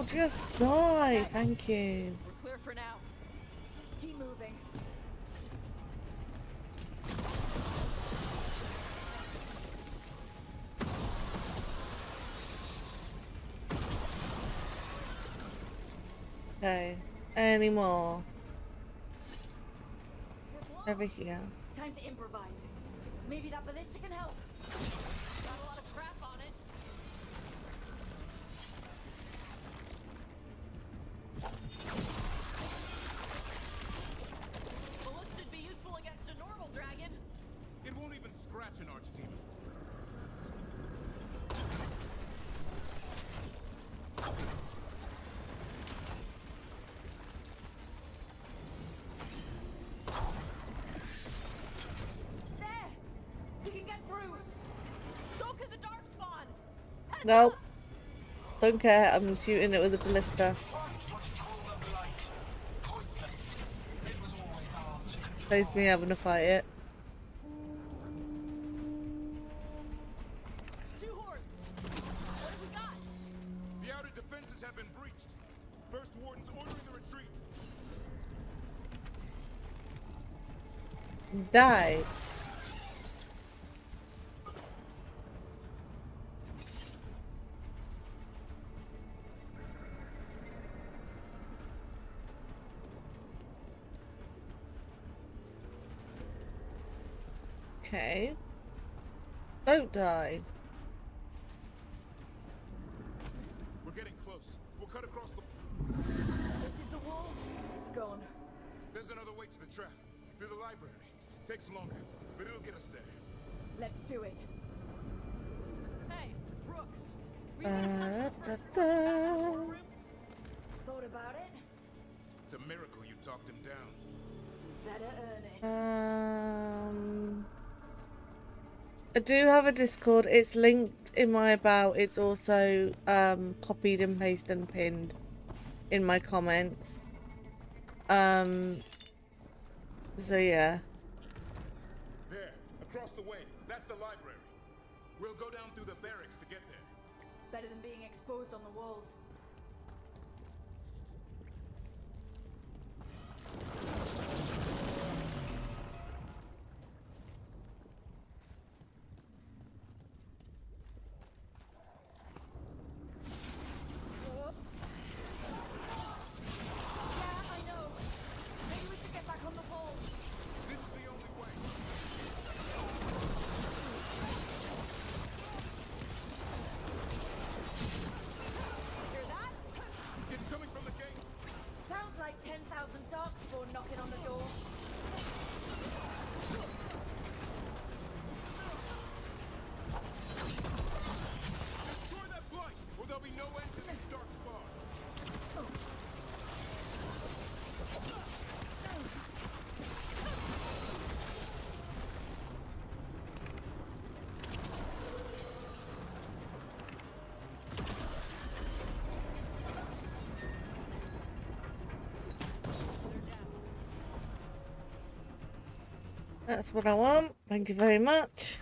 S1: just die. Thank you.
S5: We're clear for now. Keep moving.
S1: Okay. Any more? Over here.
S5: Time to improvise. Maybe that ballista can help. Got a lot of crap on it. Ballista'd be useful against a normal dragon.
S14: It won't even scratch an archdemon.
S5: There! We can get through. So can the darkspawn.
S1: Nope. Don't care. I'm shooting it with a ballista. Saves me having to fight it.
S5: Two hordes. What have we got?
S14: The outer defenses have been breached. First Warden's ordering the retreat.
S1: Die. Okay. Don't die.
S14: We're getting close. We'll cut across the...
S5: This is the wall. It's gone.
S14: There's another way to the trap. Through the library. Takes longer, but it'll get us there.
S5: Let's do it. Hey, Rook. Thought about it?
S14: It's a miracle you talked him down.
S5: Better earn it.
S1: I do have a Discord. It's linked in my about. It's also copied and pasted and pinned in my comments. So yeah.
S14: There, across the way. That's the library. We'll go down through the barracks to get there.
S5: Better than being exposed on the walls. Yeah, I know. Maybe we should get back on the wall.
S14: This is the only way.
S5: Hear that?
S14: It's coming from the gate.
S5: Sounds like 10,000 darkspawn knocking on the door.
S14: Destroy that blight, or there'll be no end to these darkspawn.
S1: That's what I want. Thank you very much.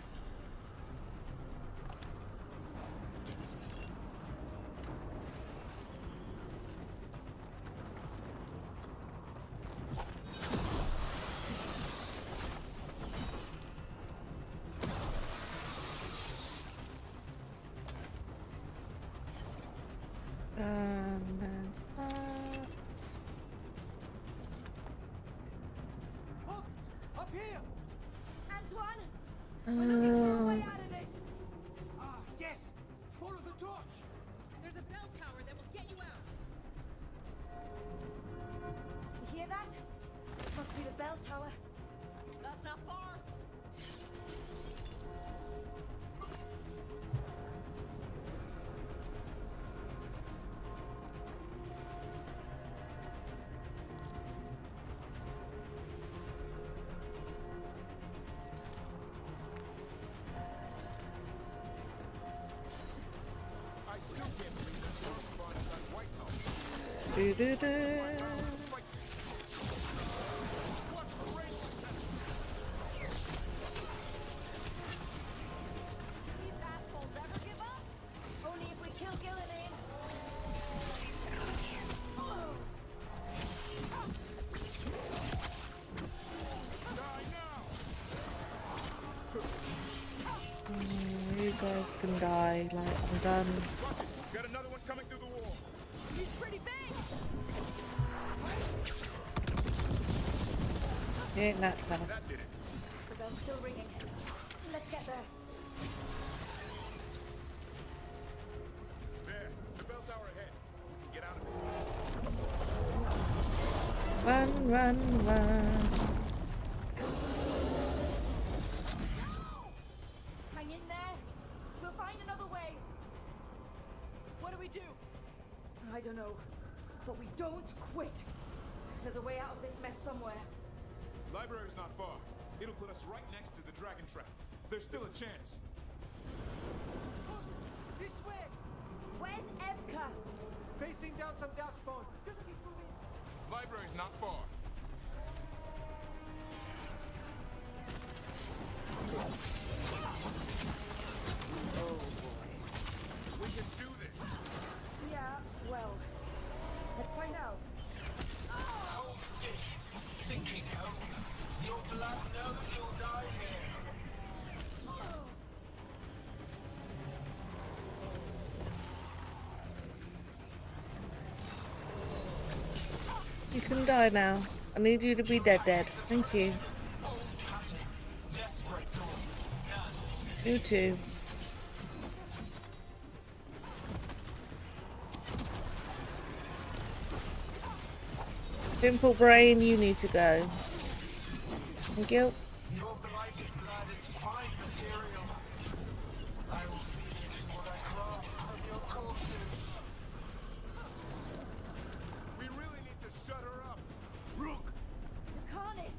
S1: There's that.
S9: Look! Up here!
S5: Antoine! We're looking for a way out of this!
S9: Ah, yes! Follow the torch!
S5: There's a bell tower that will get you out! You hear that? Must be the bell tower. That's not far!
S14: I still can't believe that darkspawn is on White's house.
S5: These assholes ever give up? Only if we kill Gillinan.
S1: guys can die. Like, I'm done.
S14: Got another one coming through the wall.
S5: He's pretty big.
S1: Yeah, not that.
S14: That did it.
S5: The bell's still ringing. Let's get there.
S14: There, the bell tower ahead. Get out of this mess.
S1: Run, run, run.
S5: Hang in there. We'll find another way. What do we do? I don't know. But we don't quit. There's a way out of this mess somewhere.
S14: Library's not far. It'll put us right next to the dragon trap. There's still a chance.
S9: This way!
S5: Where's Evka?
S9: Facing down some darkspawn. Just keep moving.
S14: Library's not far.
S5: Oh boy.
S14: We can do this.
S5: Yeah, well, let's find out.
S18: Hold still. Sinking home. Your blood knows you'll die here.
S1: You can die now. I need you to be dead. Thank you. You too. Simple brain, you need to go. Thank you.
S18: Your blighted blood is fine material. I will feed what I craft from your corpses.
S14: We really need to shut her up. Rook!
S5: Karnis!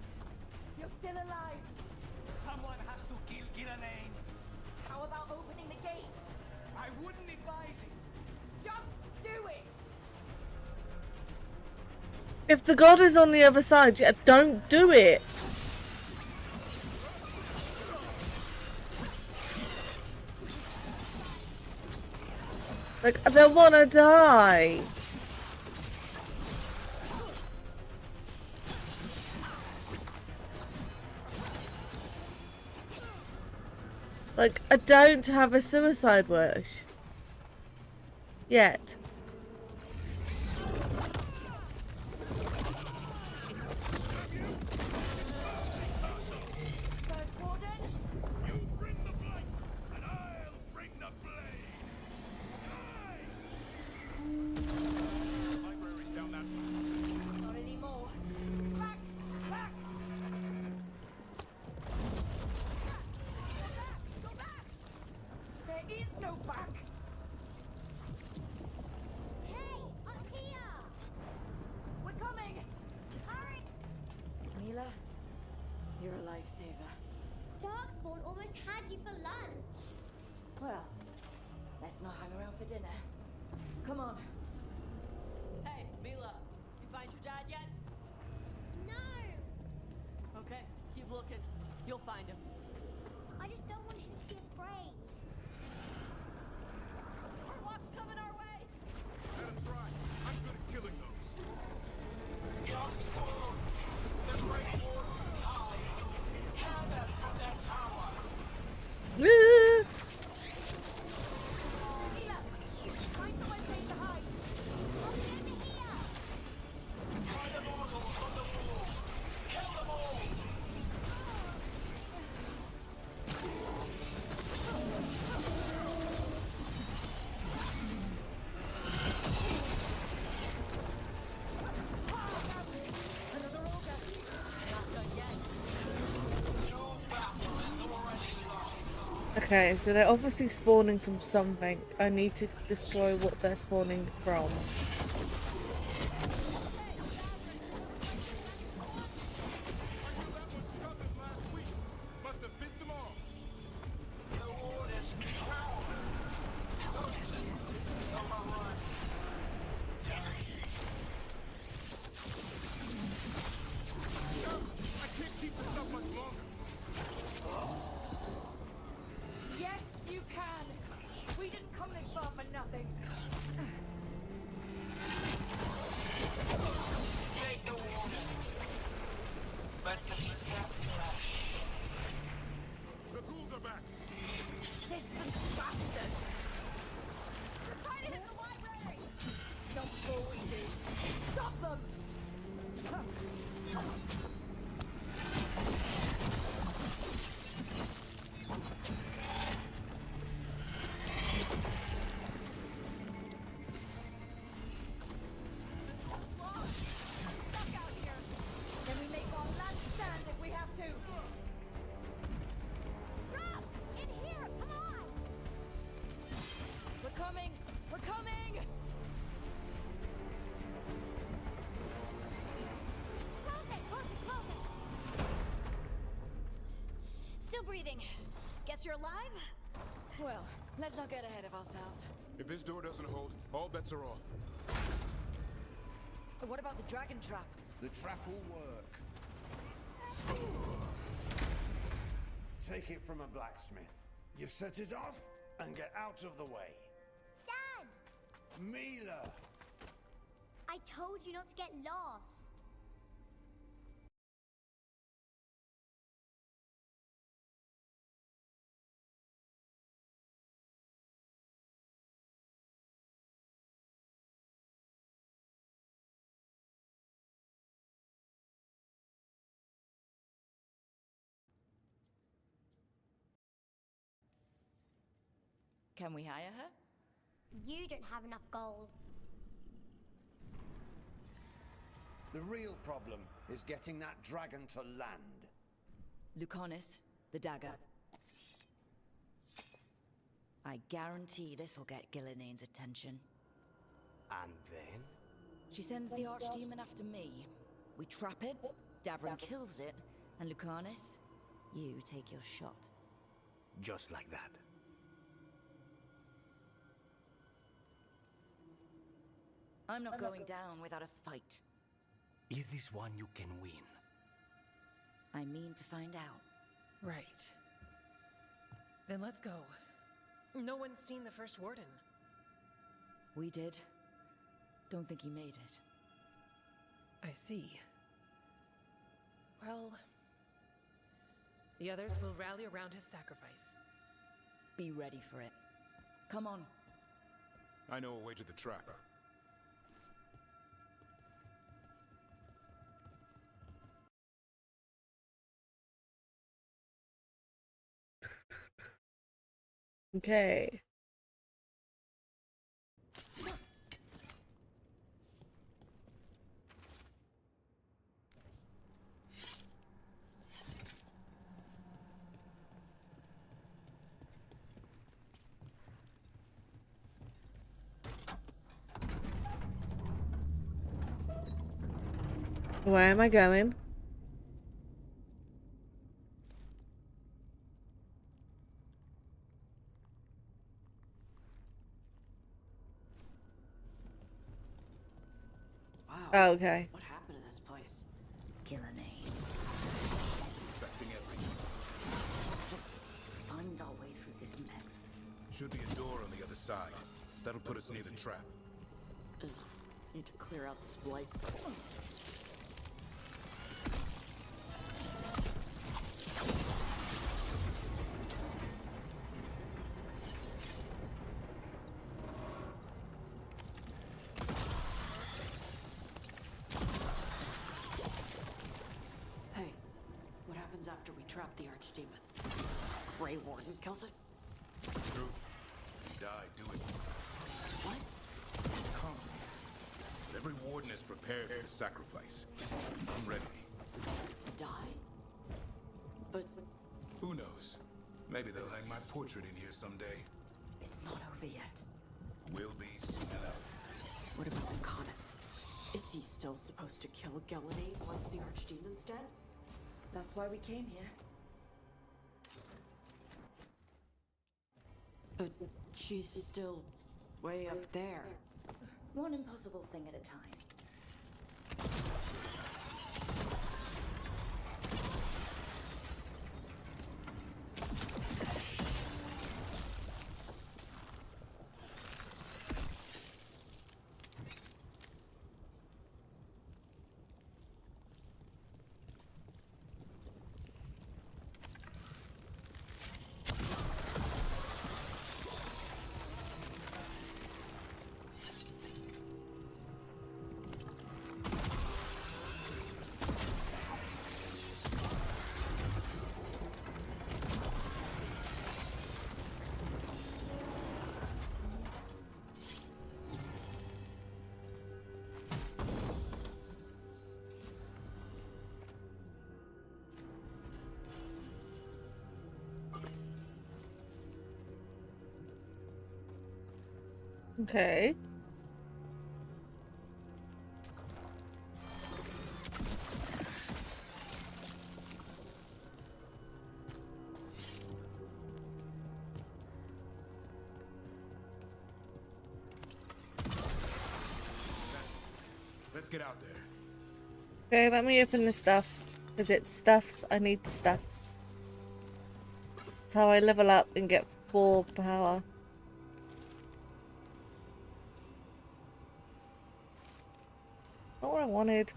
S5: You're still alive.
S16: Someone has to kill Gillanane.
S5: How about opening the gate?
S16: I wouldn't advise it.
S5: Just do it!
S1: If the god is on the other side, yeah, don't do it. Like, I don't want to die. Like, I don't have a suicide wish. Yet.
S14: Library's down that.
S5: Not anymore. Back! Back! Go back! There is no back!
S17: Hey, up here!
S5: We're coming!
S17: Hurry!
S10: Mila, you're a lifesaver.
S17: Darkspawn almost had you for lunch.
S10: Well, let's not hang around for dinner. Come on.
S5: Hey, Mila, you find your dad yet?
S17: No!
S5: Okay, keep looking. You'll find him.
S17: I just don't want him to be afraid.
S5: Warlock's coming our way!
S14: Let him try. I'm good at killing those.
S18: Darkspawn! The Great Warden's high. Tear them from their tower.
S1: Woo!
S5: Mila, find someone safe to hide.
S17: Over here!
S18: Find the mortals on the wall. Kill them all.
S5: Another ogre. Not done yet.
S18: Your battle is already lost.
S1: Okay, so they're obviously spawning from something. I need to destroy what they're spawning from.
S14: Must have pissed them off.
S18: The Warden's crown. Overrun.
S14: I can't keep this up much longer.
S5: Yes, you can. We didn't come this far for nothing. breathing. Guess you're alive? Well, let's not get ahead of ourselves.
S14: If this door doesn't hold, all bets are off.
S5: What about the dragon trap?
S19: The trap will work. Take it from a blacksmith. You set it off and get out of the way.
S17: Dad!
S19: Mila!
S17: I told you not to get lost.
S10: Can we hire her?
S17: You don't have enough gold.
S19: The real problem is getting that dragon to land.
S10: Lucanis, the dagger. I guarantee this'll get Gillinene's attention.
S16: And then?
S10: She sends the archdemon after me. We trap it, Davrin kills it, and Lucanis, you take your shot.
S16: Just like that.
S10: I'm not going down without a fight.
S16: Is this one you can win?
S10: I mean to find out.
S21: Right. Then let's go. No one's seen the first warden.
S10: We did. Don't think he made it.
S21: I see. Well, the others will rally around his sacrifice.
S10: Be ready for it. Come on.
S14: I know a way to the trap.
S1: Okay. Where am I going? Oh, okay.
S20: What happened to this place?
S10: Gillinane.
S14: She's infecting everything.
S10: Just find our way through this mess.
S14: Should be a door on the other side. That'll put us near the trap.
S20: Ugh. Need to clear out this blight first. After we trap the archdemon, Grey Warden kills it.
S14: It's true. You die, do it.
S20: What?
S14: Come. But every warden is prepared for the sacrifice. I'm ready.
S20: Die? But
S14: who knows? Maybe they'll hang my portrait in here someday.
S10: It's not over yet.
S14: Will be soon enough.
S20: What about Lucanis? Is he still supposed to kill Gillinane once the archdemon's dead?
S10: That's why we came here.
S20: But she's still way up there.
S10: One impossible thing at a time.
S1: Okay.
S14: Let's get out there.
S1: Okay, let me open the stuff. Because it's stuffs. I need the stuffs. That's how I level up and get 4 power. Not what I wanted.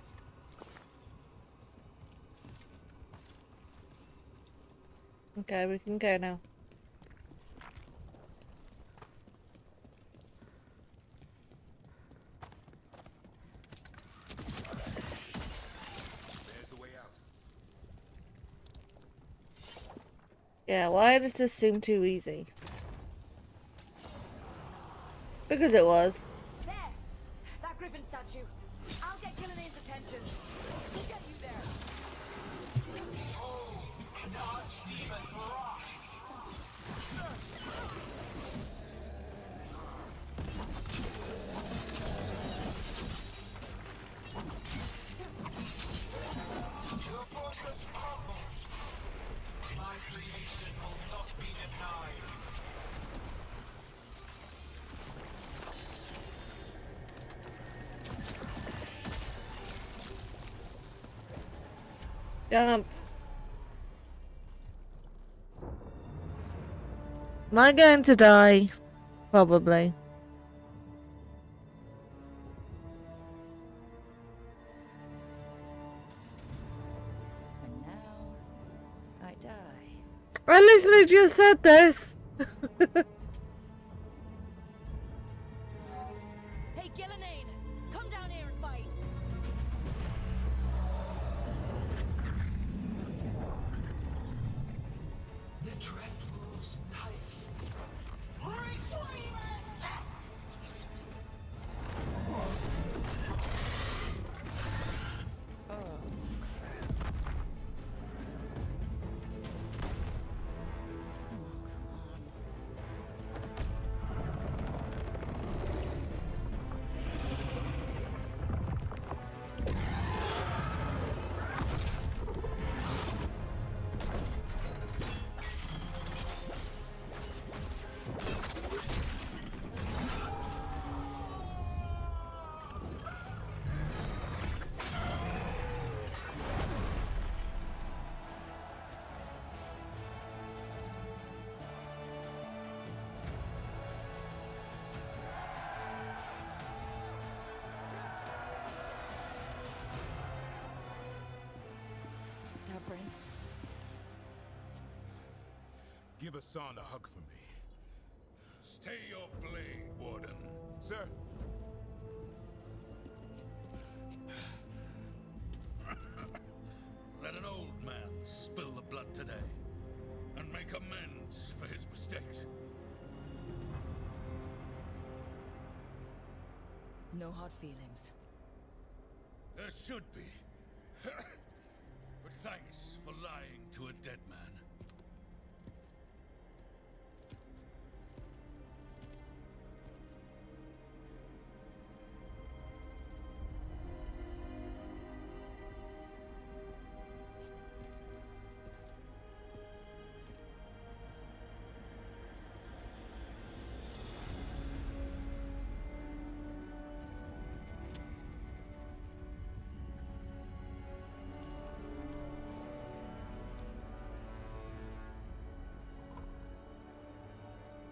S1: Okay, we can go now.
S14: There's the way out.
S1: Yeah, why does this seem too easy? Because it was.
S5: There! That griffin statue. I'll get Gillian's attention. We'll get you there.
S4: Behold, an archdemon's wrath! Your fortress crumbles. My creation will not be denied.
S1: Jump. Am I going to die? Probably.
S10: And now I die.
S1: I literally just said this.
S5: Hey, Gillian! Come down here and fight!
S4: The Dreadful's knife. Retrieve it!
S10: Oh, crap. Davrin.
S14: Give Hassan a hug for me.
S18: Stay your blade, Warden.
S14: Sir.
S18: Let an old man spill the blood today and make amends for his mistakes.
S10: No hard feelings.
S18: There should be. But thanks for lying to a dead man.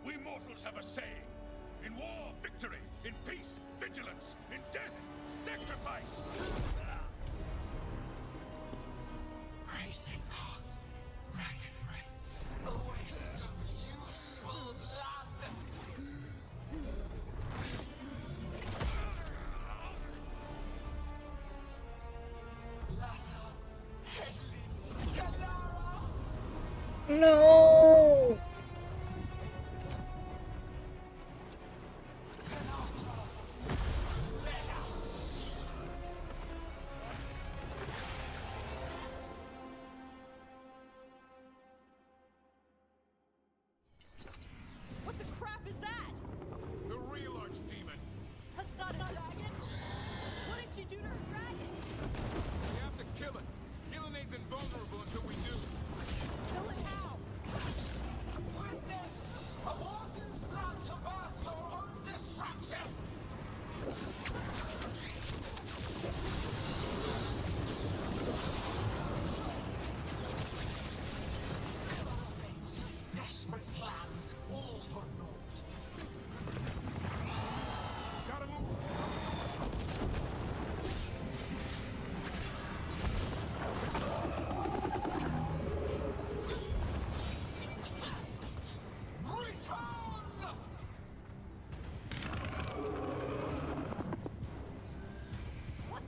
S18: We mortals have a saying. In war, victory. In peace, vigilance. In death, sacrifice.
S4: Racing heart, ragged breath, a waste of useful blood. Lassa, Hedlin, Galara.
S1: No.
S5: What the crap is that?
S14: The real archdemon.
S5: That's not a dragon! What did you do to her dragon?
S14: We have to kill it. Gillian's invulnerable until we do.
S5: Kill it how?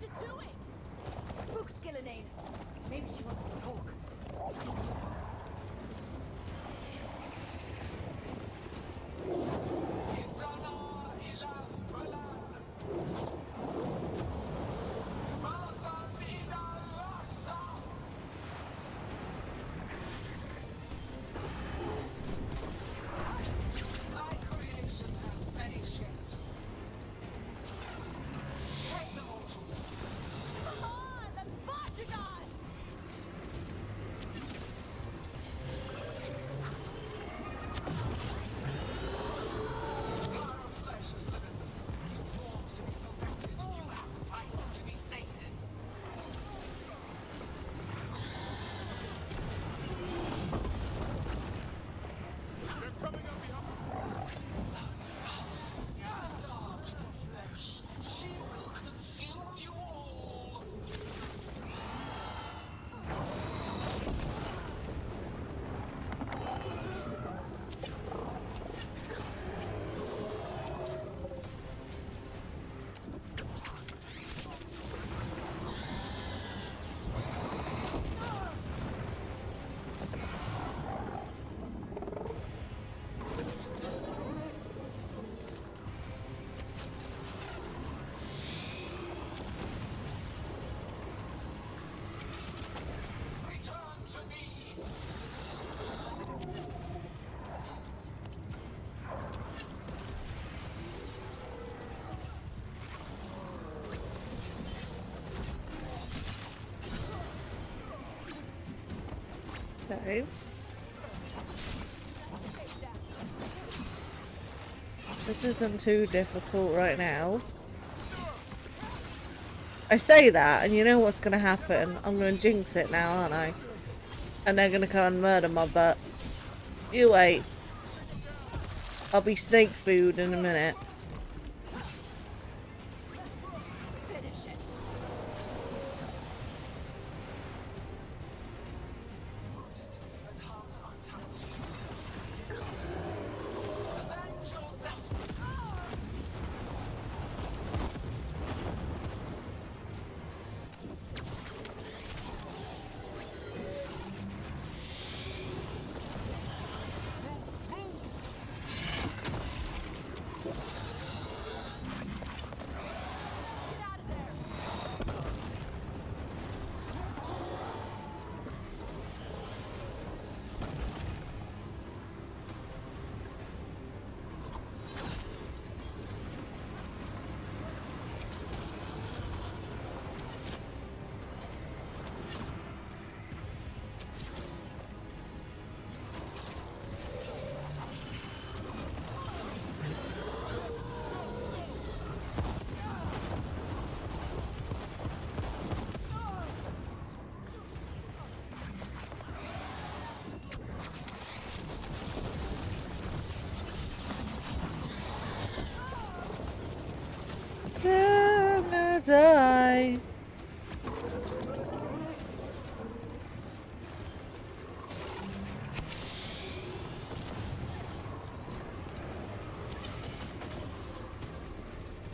S5: you doing? Spooked Gillenane. Maybe she wants to talk.
S1: Okay. This isn't too difficult right now. I say that, and you know what's gonna happen. I'm gonna jinx it now, aren't I? And they're gonna come and murder my butt. You wait. I'll be snake food in a minute. Gonna die.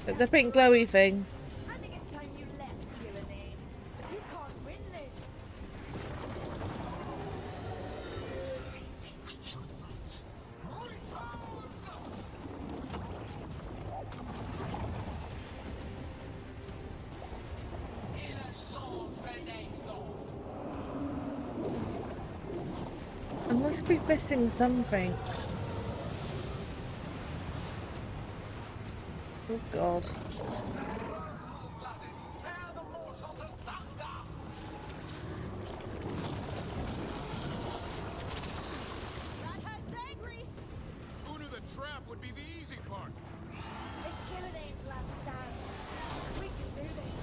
S1: The pink glowy thing.
S5: I think it's time you left, Gillenane. You can't win this.
S1: I must be missing something. Oh God.
S18: Who knew the trap would be the easy part?
S5: It's Gillenane's last stand. We can do this.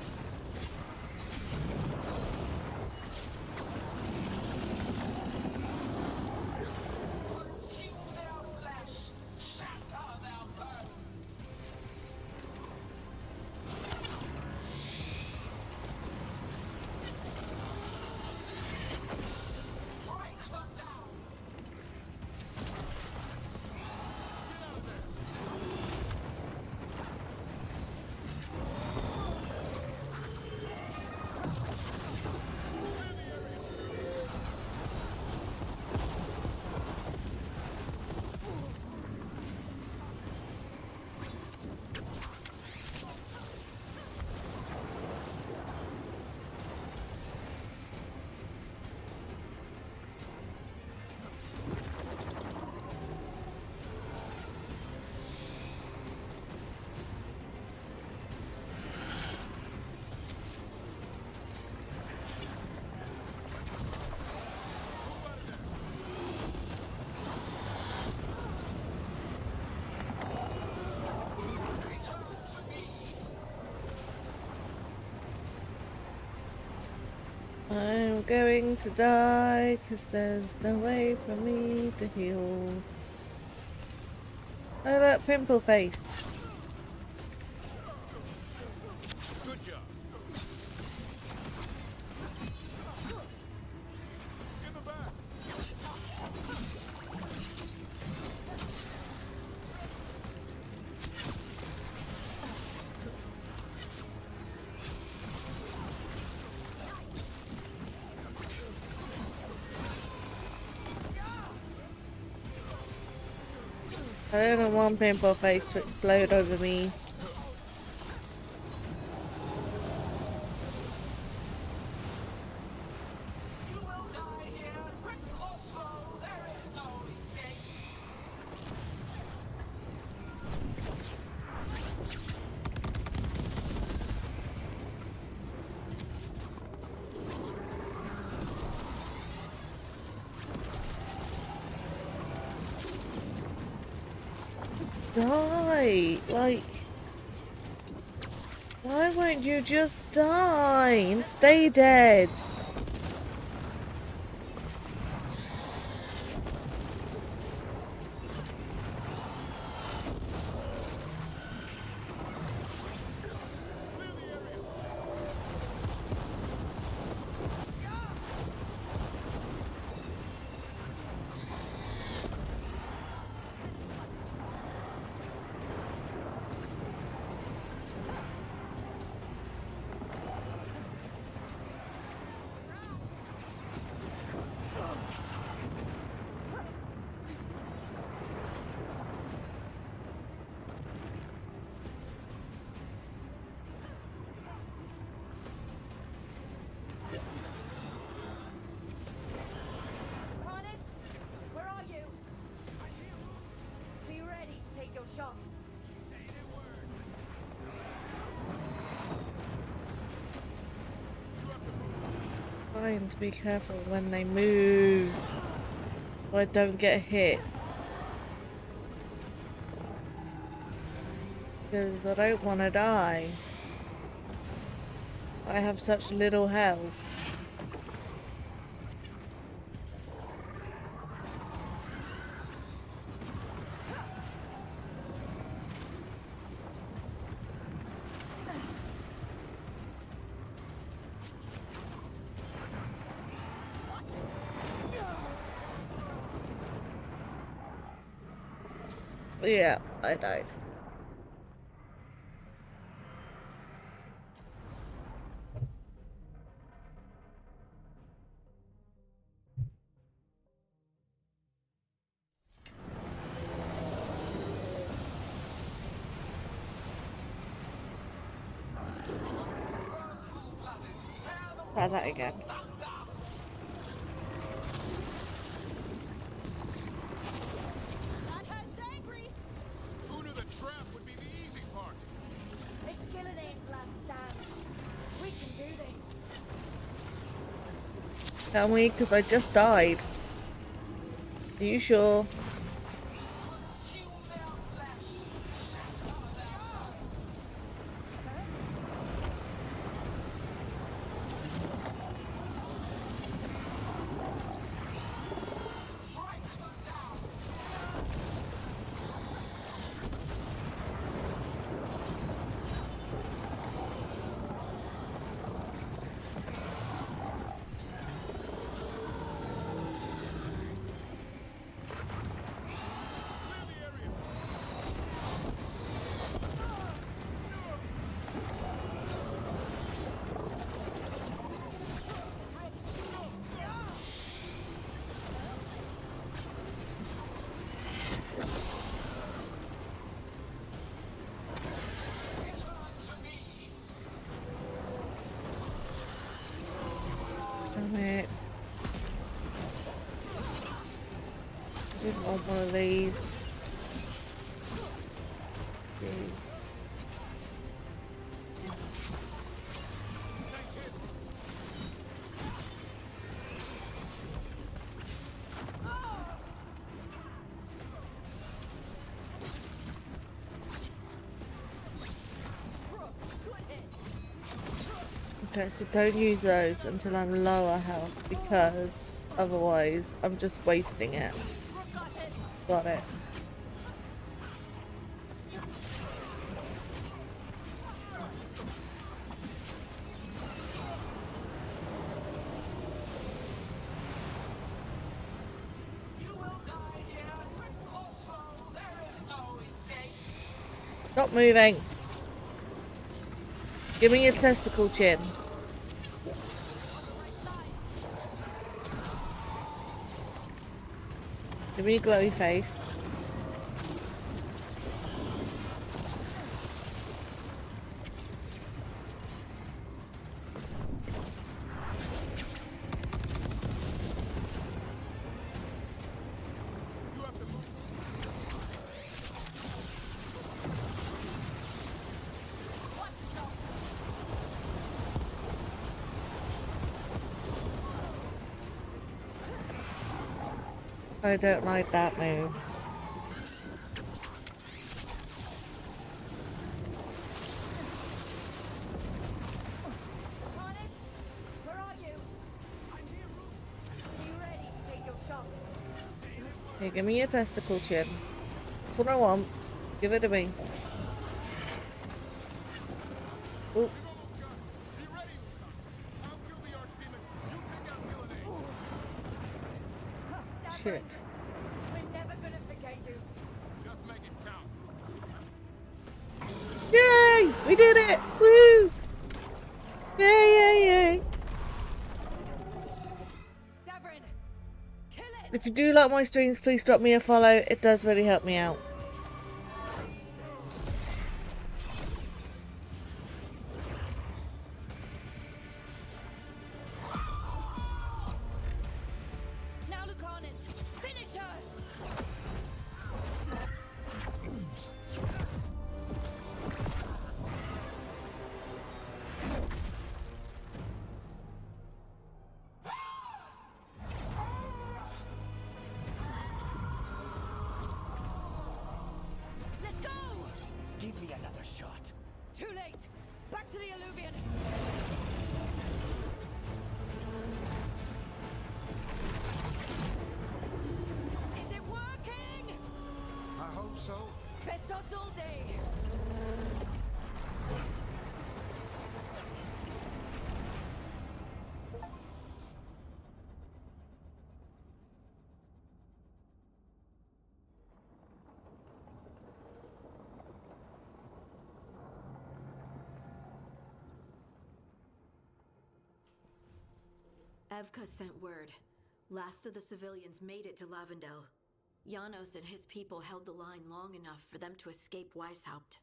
S1: I'm going to die because there's no way for me to heal. Oh look, pimple face.
S18: Good job. In the back.
S1: I don't want pimple face to explode over me. Die! Like, why won't you just die and stay dead?
S5: Harness, where are you? Be ready to take your shot.
S1: Trying to be careful when they move, so I don't get hit. Because I don't want to die. I have such little health. Yeah, I died. Try that again.
S18: Who knew the trap would be the easy part?
S5: It's Gillinane's last stand. We can do this.
S1: Can we? Because I just died. Are you sure? Damn it. Didn't want one of these. Okay, so don't use those until I'm lower health because otherwise I'm just wasting it. Got it. Stop moving. Give me your testicle chin. Give me your glowy face. I don't like that move.
S5: Where are you? I'm here, Rook. Are you ready to take your shot?
S1: Here, give me your testicle chin. That's what I want. Give it to me. Oop. Shit.
S5: We're never gonna forget you.
S18: Just make it count.
S1: Yay! We did it! Woo! Yay, yay, yay!
S5: Davrin, kill it!
S1: If you do like my streams, please drop me a follow. It does really help me out.
S5: Now, Lucanus, finish her! Let's go!
S16: Give me another shot.
S5: Too late! Back to the Alluvion! Is it working?
S3: I hope so.
S5: Best odds all day!
S15: Evka sent word. Last of the civilians made it to Lavendel. Janos and his people held the line long enough for them to escape Weishaupt.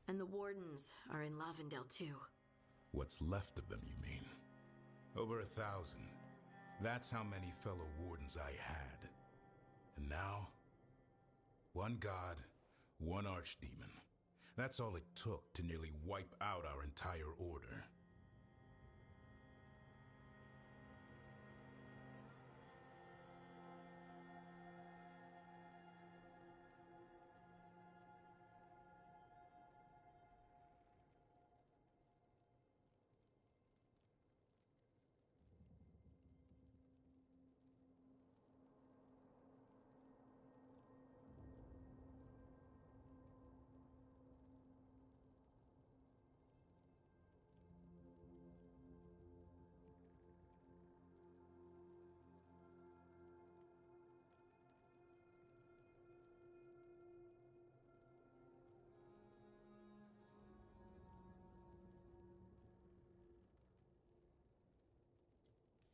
S15: And the Wardens are in Lavendel too.
S14: What's left of them, you mean? Over 1,000. That's how many fellow Wardens I had. And now, one god, one archdemon. That's all it took to nearly wipe out our entire order.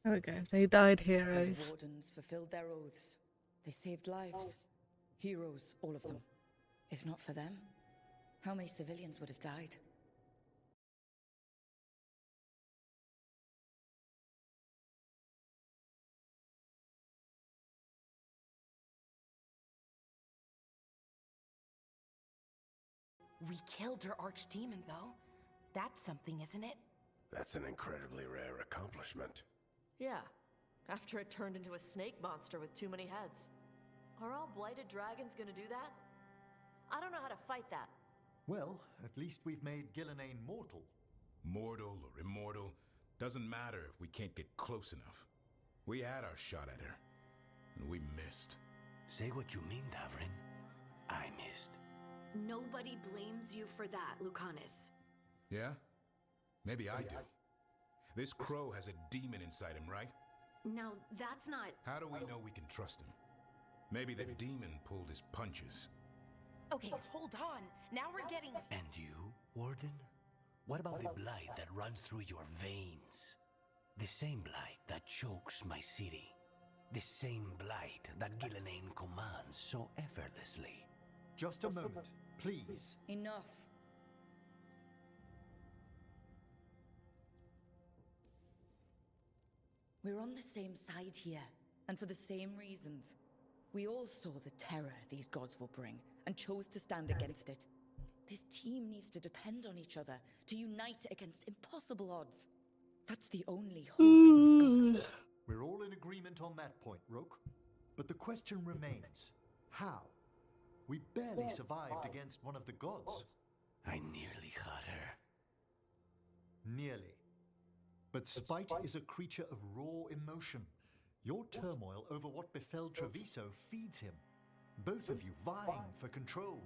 S1: There we go. They died
S10: Those
S1: heroes.
S10: wardens fulfilled their oaths. They saved lives. Heroes, all of them. If not for them, how many civilians would have died?
S13: We killed her archdemon, though. That's something, isn't it?
S19: That's an incredibly rare accomplishment.
S20: Yeah, after it turned into a snake monster with too many heads. Are all blighted dragons gonna do that? I don't know how to fight that.
S2: Well, at least we've made Gillenane mortal.
S14: Mortal or immortal, Doesn't matter if we can't get close enough. We had our shot at her, and we missed.
S16: Say what you mean, Davrin. I missed.
S15: Nobody blames you for that, Lucanus.
S14: Yeah? Maybe I do. This crow has a demon inside him, right?
S15: Now, that's not...
S14: How do we know we can trust him? Maybe the demon pulled his punches.
S13: Okay, hold on. Now we're getting...
S16: And you, Warden? What about the blight that runs through your veins? The same blight that chokes my city. The same blight that Gillenane commands so effortlessly.
S2: Just a moment, please.
S10: Enough. We're on the same side here, and for the same reasons. We all saw the terror these gods will bring, and chose to stand against it. This team needs to depend on each other, to unite against impossible odds. That's the only hope we've got.
S2: We're all in agreement on that point, Rook. But the question remains, how? We barely survived against one of the gods.
S16: I nearly had her.
S2: Nearly. But spite is a creature of raw emotion. Your turmoil over what befell Treviso feeds him. Both of you vying for control.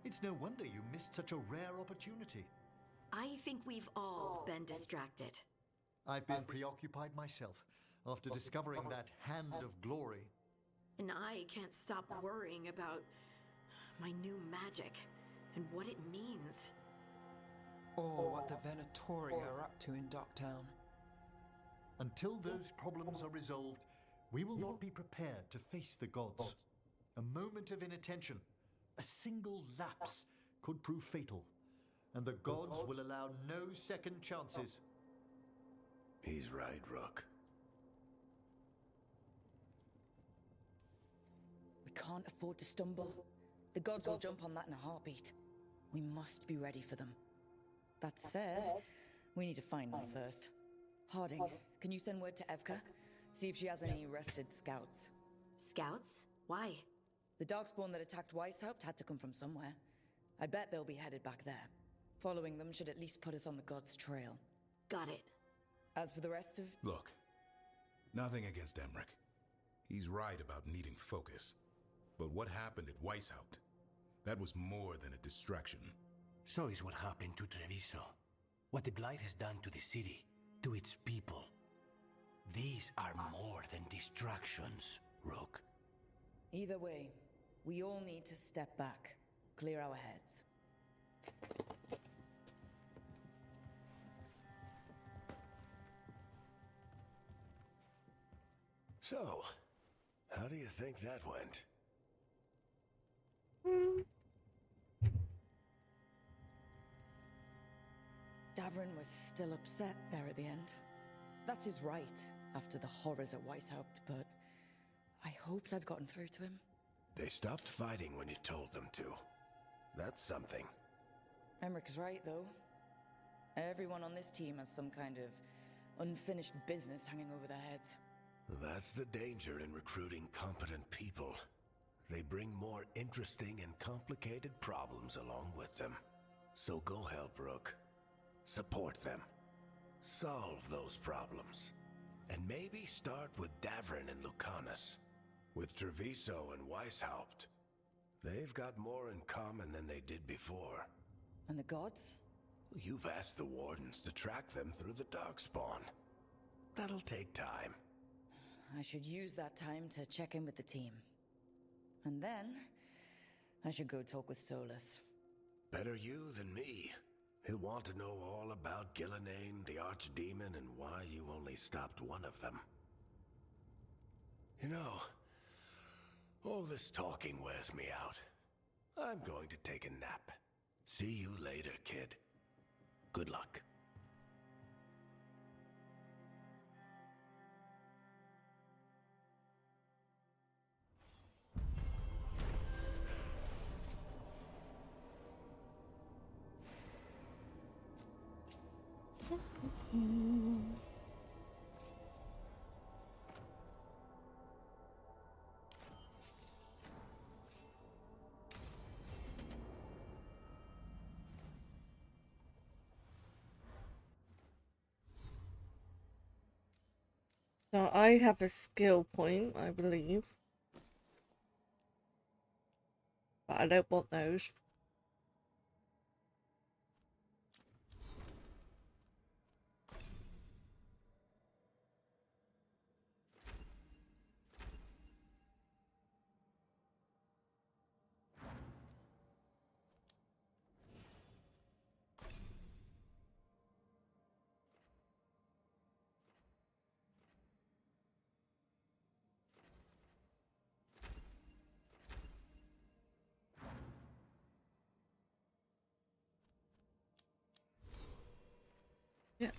S2: It's no wonder you missed such a rare opportunity.
S15: I think we've all been distracted.
S2: I've been preoccupied myself after discovering that hand of glory.
S15: And I can't stop worrying about my new magic and what it means.
S6: Or what the Venatori are up to in Docktown.
S2: Until those problems are resolved, we will not be prepared to face the gods. A moment of inattention, a single lapse, could prove fatal, and the gods will allow no second chances.
S16: He's right, Rook.
S10: We can't afford to stumble. The gods will jump on that in a heartbeat. We must be ready for them. That said, we need to find them first. Harding, can you send word to Evka? See if she has any rested scouts.
S15: Scouts? Why?
S10: The Darkspawn that attacked Weishaupt had to come from somewhere. I bet they'll be headed back there. Following them should at least put us on the gods' trail.
S15: Got it.
S10: As for the rest of...
S14: Look, nothing against Emmerich. He's right about needing focus. But what happened at Weishaupt? That was more than a distraction.
S16: So is what happened to Treviso. What the Blight has done to the city, to its people. These are more than distractions, Rook.
S10: Either way, we all need to step back, clear our heads.
S16: So, how do you think that went?
S10: Davrin was still upset there at the end. That's his right, after the horrors at Weishaupt, but I hoped I'd gotten through to him.
S16: They stopped fighting when you told them to. That's something.
S10: Emmerich is right, though. Everyone on this team has some kind of unfinished business hanging over their heads.
S16: That's the danger in recruiting competent people. They bring more interesting and complicated problems along with them. So go help, Rook. Support them. Solve those problems. And maybe start with Davrin and Lucanus. With Treviso and Weishaupt. They've got more in common than they did before.
S10: And the gods?
S16: You've asked the Wardens to track them through the Darkspawn. That'll take time.
S10: I should use that time to check in with the team. And then, I should go talk with Solus.
S16: Better you than me. He'll want to know all about Gillenane, the Archdemon, and why you only stopped one of them. You know, all this talking wears me out. I'm going to take a nap. See you later, kid. Good luck.
S1: So I have a skill point, I believe. But I don't want those. Yeah.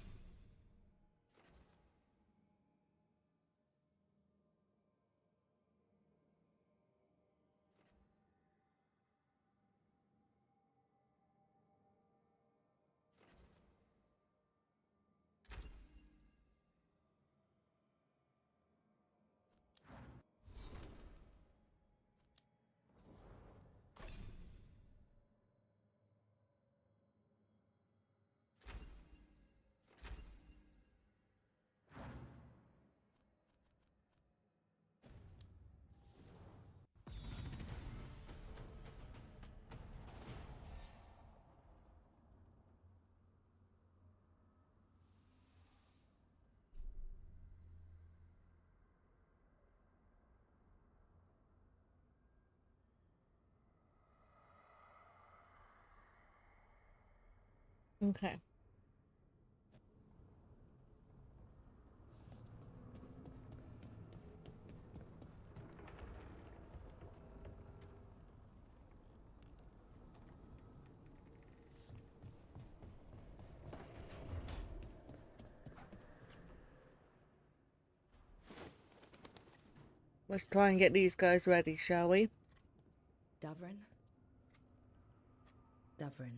S1: Okay. Let's try and get these guys ready, shall we?
S10: Davrin? Davrin.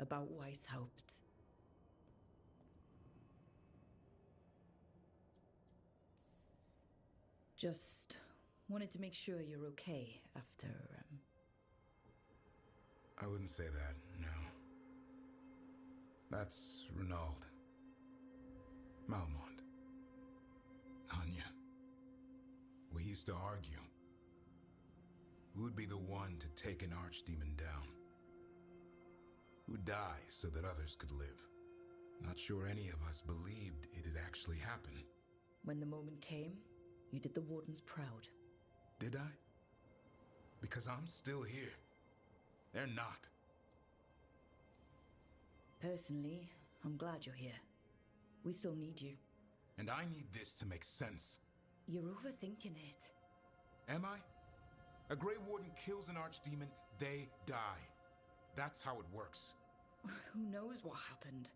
S10: About Weishaupt. Just wanted to make sure you're okay after,
S14: I wouldn't say that, no. That's Renaud. Malmont. Anya. We used to argue. Who would be the one to take an archdemon down? Who'd die so that others could live? Not sure any of us believed it'd actually happen.
S10: When the moment came, you did the Wardens proud.
S14: Did I? Because I'm still here. They're not.
S10: Personally, I'm glad you're here. We still need you.
S14: And I need this to make sense.
S10: You're overthinking it.
S14: Am I? A Grey Warden kills an archdemon, they die. That's how it works.
S10: Who knows what happened?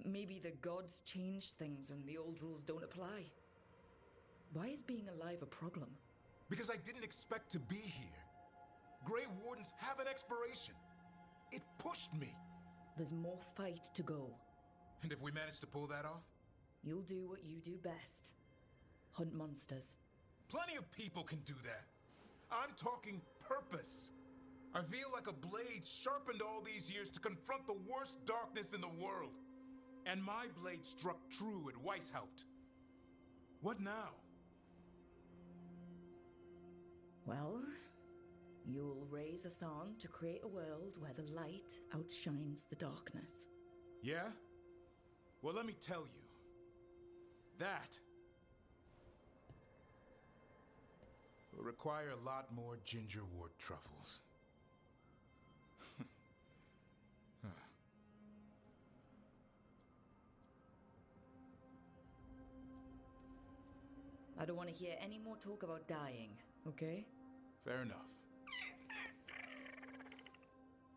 S10: Maybe the gods changed things and the old rules don't apply. Why is being alive a problem?
S14: Because I didn't expect to be here. Grey Wardens have an expiration. It pushed me.
S10: There's more fight to go.
S14: And if we manage to pull that off?
S10: You'll do what you do best. Hunt monsters.
S14: Plenty of people can do that. I'm talking purpose. I feel like a blade sharpened all these years to confront the worst darkness in the world. And my blade struck true at Weishaupt. What now?
S10: Well, you'll raise a song to create a world where the light outshines the darkness.
S14: Yeah? Well, let me tell you. That will require a lot more gingerwort truffles.
S10: I don't want to hear any more talk about dying, okay?
S14: Fair enough.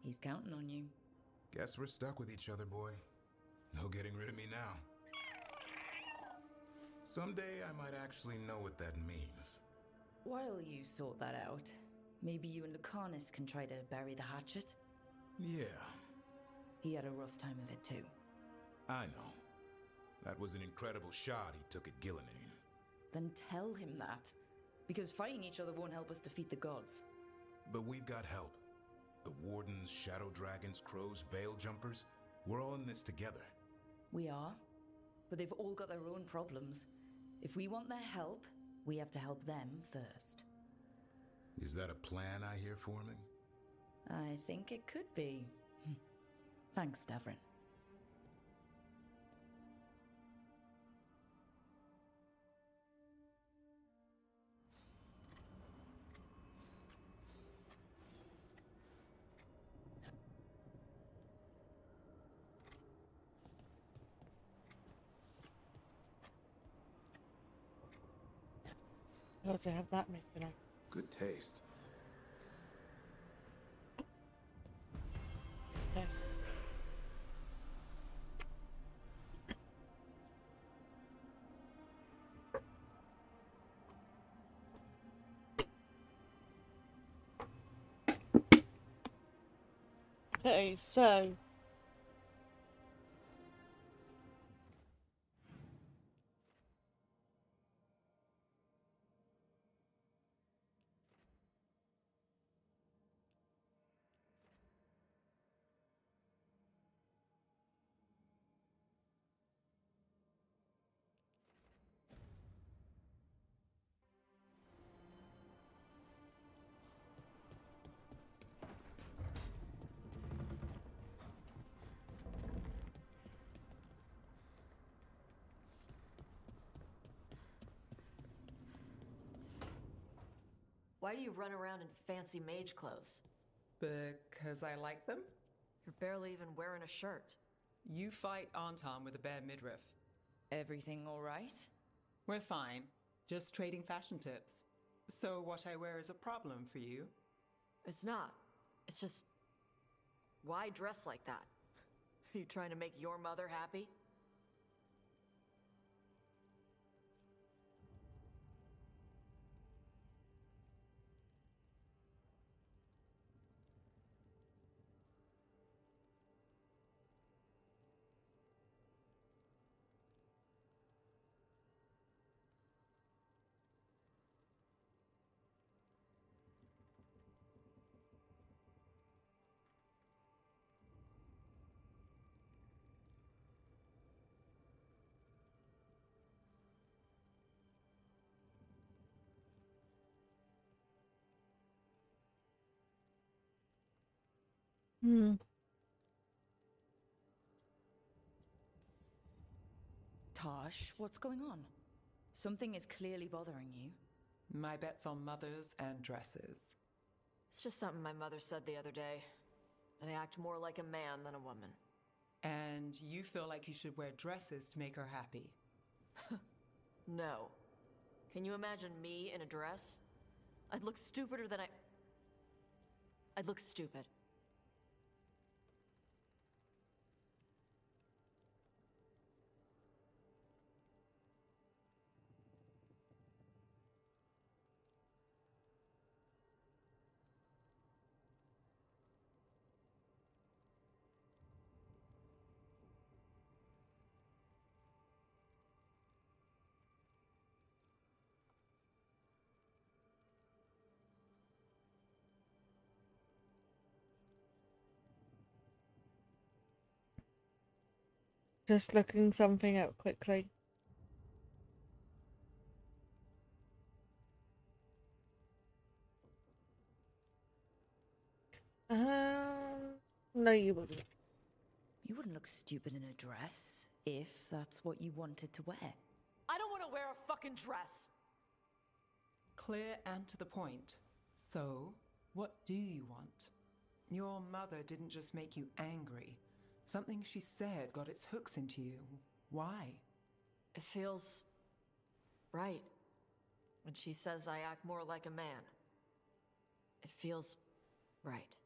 S10: He's counting on you.
S14: Guess we're stuck with each other, boy. No getting rid of me now. Someday I might actually know what that means.
S10: While you sort that out, maybe you and Lucanus can try to bury the hatchet?
S14: Yeah.
S10: He had a rough time of it too.
S14: I know. That was an incredible shot he took at Gillenane.
S10: Then tell him that. Because fighting each other won't help us defeat the gods.
S14: But we've got help. The Wardens, Shadow Dragons, Crows, Veil Jumpers. We're all in this together.
S10: We are. But they've all got their own problems. If we want their help, we have to help them first.
S14: Is that a plan I hear forming?
S10: I think it could be. Thanks, Davrin.
S1: I also have that missing out.
S14: Good taste.
S1: Okay. Okay, so
S20: Why do you run around in fancy mage clothes?
S6: Because I like them?
S20: You're barely even wearing a shirt.
S6: You fight Anton with a bare midriff.
S10: Everything all right?
S6: We're fine. Just trading fashion tips. So what I wear is a problem for you?
S20: It's not. It's just... Why dress like that? Are you trying to make your mother happy?
S10: Tosh, what's going on? Something is clearly bothering you.
S6: My bet's on mothers and dresses.
S20: It's just something my mother said the other day. That I act more like a man than a woman.
S6: And you feel like you should wear dresses to make her happy?
S20: No. Can you imagine me in a dress? I'd look stupider than I'd look stupid.
S1: just looking something up quickly. No, you wouldn't.
S10: You wouldn't look stupid in a dress, if that's what you wanted to wear.
S20: I don't want to wear a fucking dress!
S6: Clear and to the point. So, what do you want? Your mother didn't just make you angry. Something she said got its hooks into you. Why?
S20: It feels... right. When she says I act more like a man. It feels... right.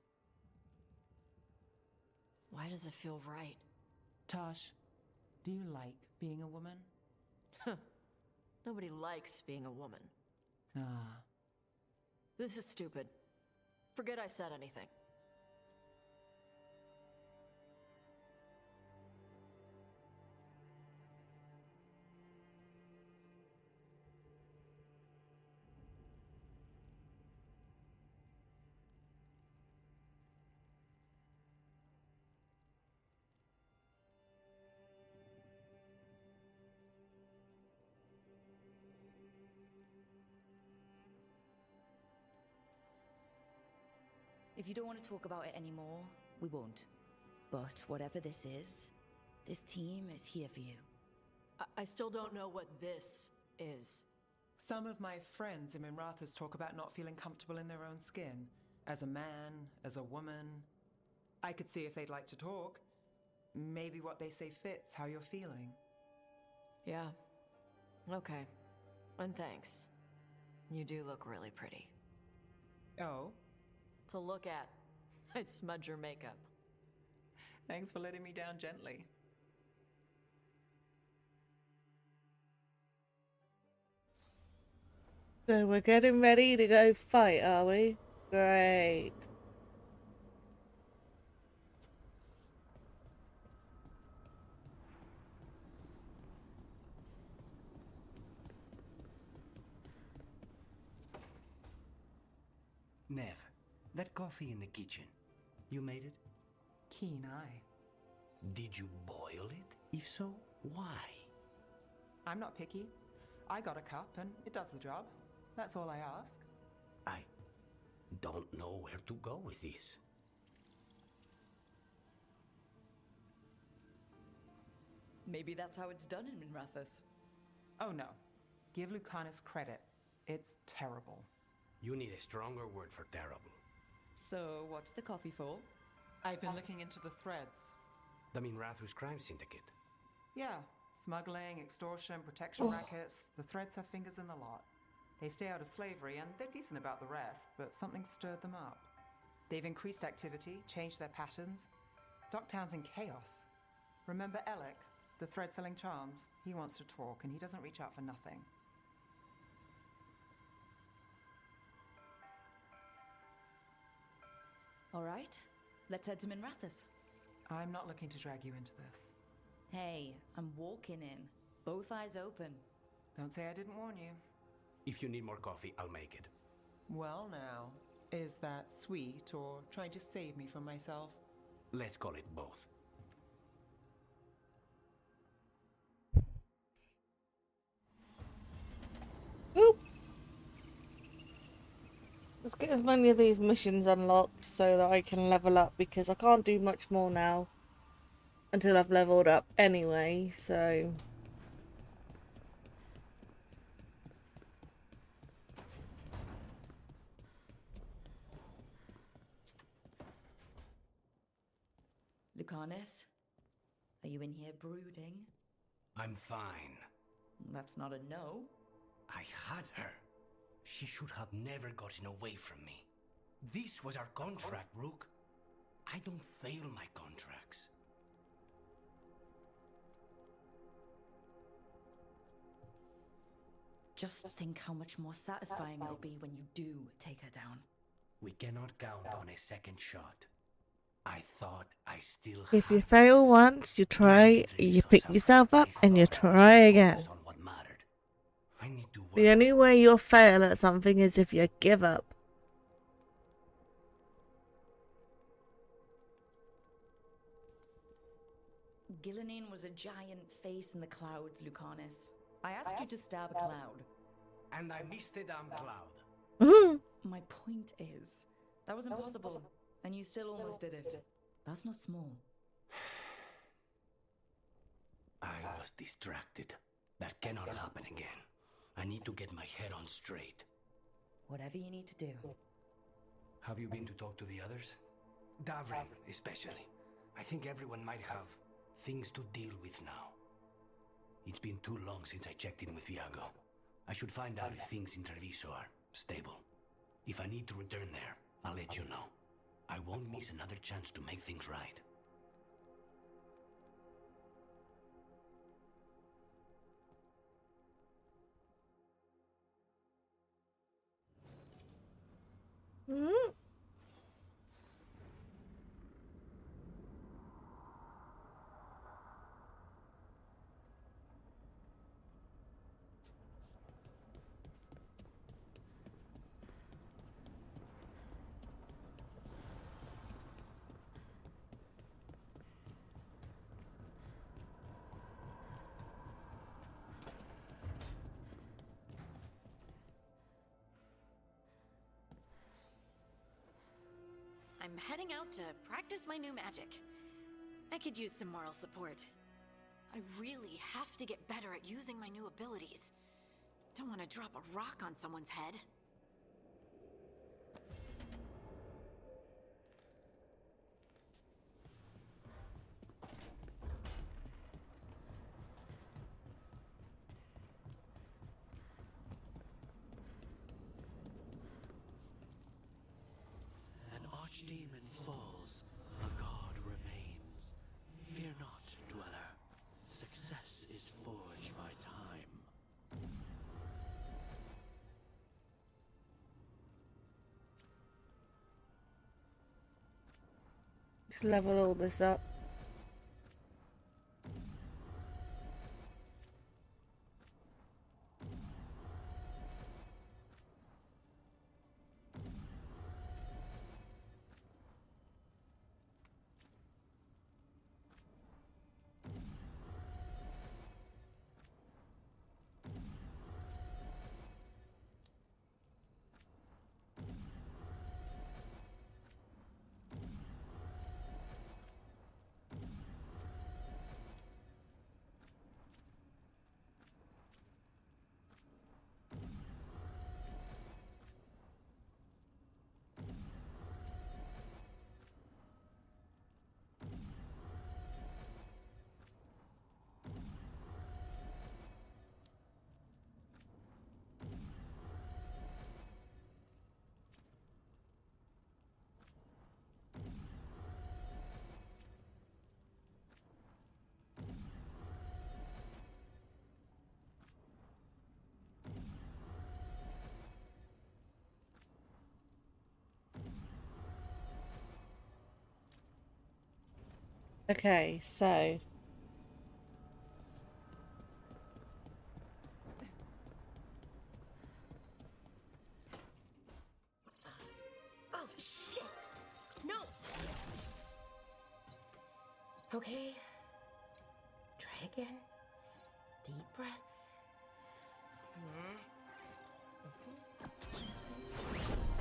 S20: Why does it feel right?
S6: Tosh, do you like being a woman?
S20: Nobody likes being a woman.
S6: Ah.
S20: This is stupid. Forget I said anything.
S10: If you don't want to talk about it anymore, we won't. But whatever this team is here for you.
S8: I still don't know what this is.
S6: Some of my friends in Minrathous talk about not feeling comfortable in their own skin. As a man, as a woman. I could see if they'd like to talk. Maybe what they say fits how you're feeling.
S20: Yeah. Okay. And thanks. You do look really pretty.
S6: Oh?
S20: To look at. I'd smudge your makeup.
S6: Thanks for letting me down gently.
S1: So we're getting ready to go fight, are we? Great.
S16: Nev, that coffee in the kitchen, you made it?
S6: Keen eye.
S16: Did you boil it? If so, why?
S6: I'm not picky. I got a cup and it does the job. That's all I ask.
S16: I don't know where to go with this.
S10: Maybe that's how it's done in Minrathous.
S6: Oh no. Give Lucanus credit. It's terrible.
S16: You need a stronger word for terrible.
S10: So, what's the coffee for?
S6: I've been looking into the threads.
S16: The Minrathous crime syndicate.
S6: Yeah. Smuggling, extortion, protection rackets. The threads have fingers in the lot. They stay out of slavery and they're decent about the rest, but something stirred them up. They've increased activity, changed their patterns. Docktown's in chaos. Remember Alec, the thread-selling charms? He wants to talk and he doesn't reach out for nothing.
S10: All right, let's head to Minrathous.
S6: I'm not looking to drag you into this.
S10: Hey, I'm walking in. Both eyes open.
S6: Don't say I didn't warn you.
S16: If you need more coffee, I'll make it.
S6: Well now, is that sweet or trying to save me from myself?
S16: Let's call it both.
S1: Oop. Let's get as many of these missions unlocked so that I can level up, because I can't do much more now until I've leveled up anyway, so...
S10: Lucanus, are you in here brooding?
S16: I'm fine.
S10: That's not a no.
S16: I had her. She should have never gotten away from me. This was our contract, Rook. I don't fail my contracts.
S10: Just think how much more satisfying it'll be when you do take her down.
S16: We cannot count on a second shot. I thought I still
S1: If you fail once, you try, you pick yourself up and you try again. The only way you'll fail at something is if you give up.
S10: Gillenine was a giant face in the clouds, Lucanus. I asked you to stab a cloud.
S16: And I missed the damn cloud.
S10: My point is, that was impossible, and you still almost did it. That's not small.
S16: I was distracted. That cannot happen again. I need to get my head on straight.
S10: Whatever you need to do.
S16: Have you been to talk to the others? Davrin, especially. I think everyone might have things to deal with now. It's been too long since I checked in with Viago. I should find out if things in Treviso are stable. If I need to return there, I'll let you know. I won't miss another chance to make things right.
S15: I'm heading out to practice my new magic. I could use some moral support. I really have to get better at using my new abilities. Don't want to drop a rock on someone's head.
S16: An archdemon falls, a god remains. Fear not, dweller. Success is forged by time.
S1: Just level all this up. Okay, so
S10: Oh, shit! No! Okay. Try again. Deep breaths.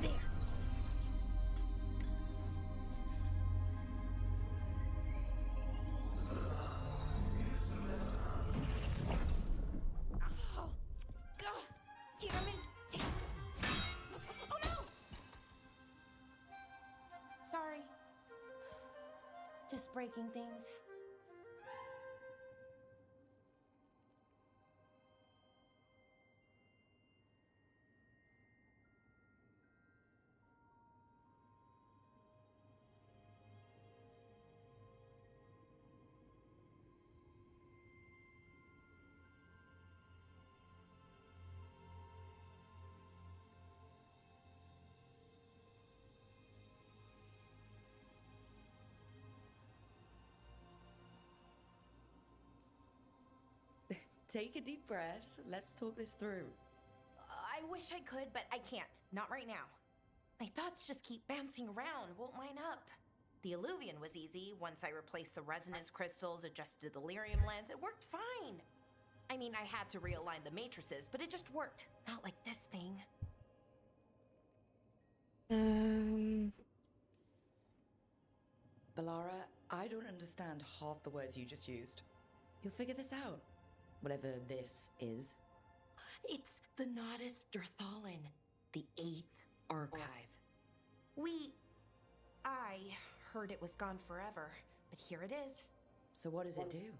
S10: There. Oh, God, damn it. Oh, no!
S13: Sorry. Just breaking things.
S10: Take a deep breath. Let's talk this through.
S13: I wish I could, but I can't. Not right now. My thoughts just keep bouncing around, won't line up. The Illuvian was easy. Once I replaced the resonance crystals, adjusted the lyrium lens, it worked fine. I mean, I had to realign the matrices, but it just worked. Not like this thing.
S10: Balara, I don't understand half the words you just used. You'll figure this out. Whatever this is.
S13: It's the Nodus Durthalin, the 8th archive. I heard it was gone forever, but here it is.
S10: So what does it do?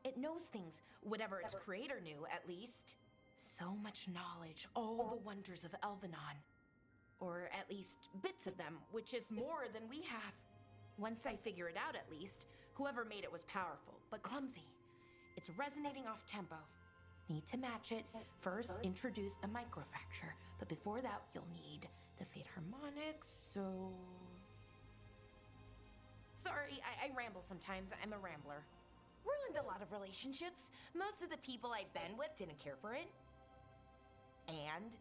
S13: It knows things, whatever its creator knew, at least. So much knowledge, all the wonders of Elvenon. Or at least bits of them, which is more than we have. Once I figure it out, at least, whoever made it was powerful, but clumsy. It's resonating off tempo. Need to match it. First, introduce a microfracture, but before that, you'll need the Fate Harmonics, so... Sorry, I ramble sometimes. I'm a rambler. Ruined a lot of relationships. Most of the people I've been with didn't care for it. And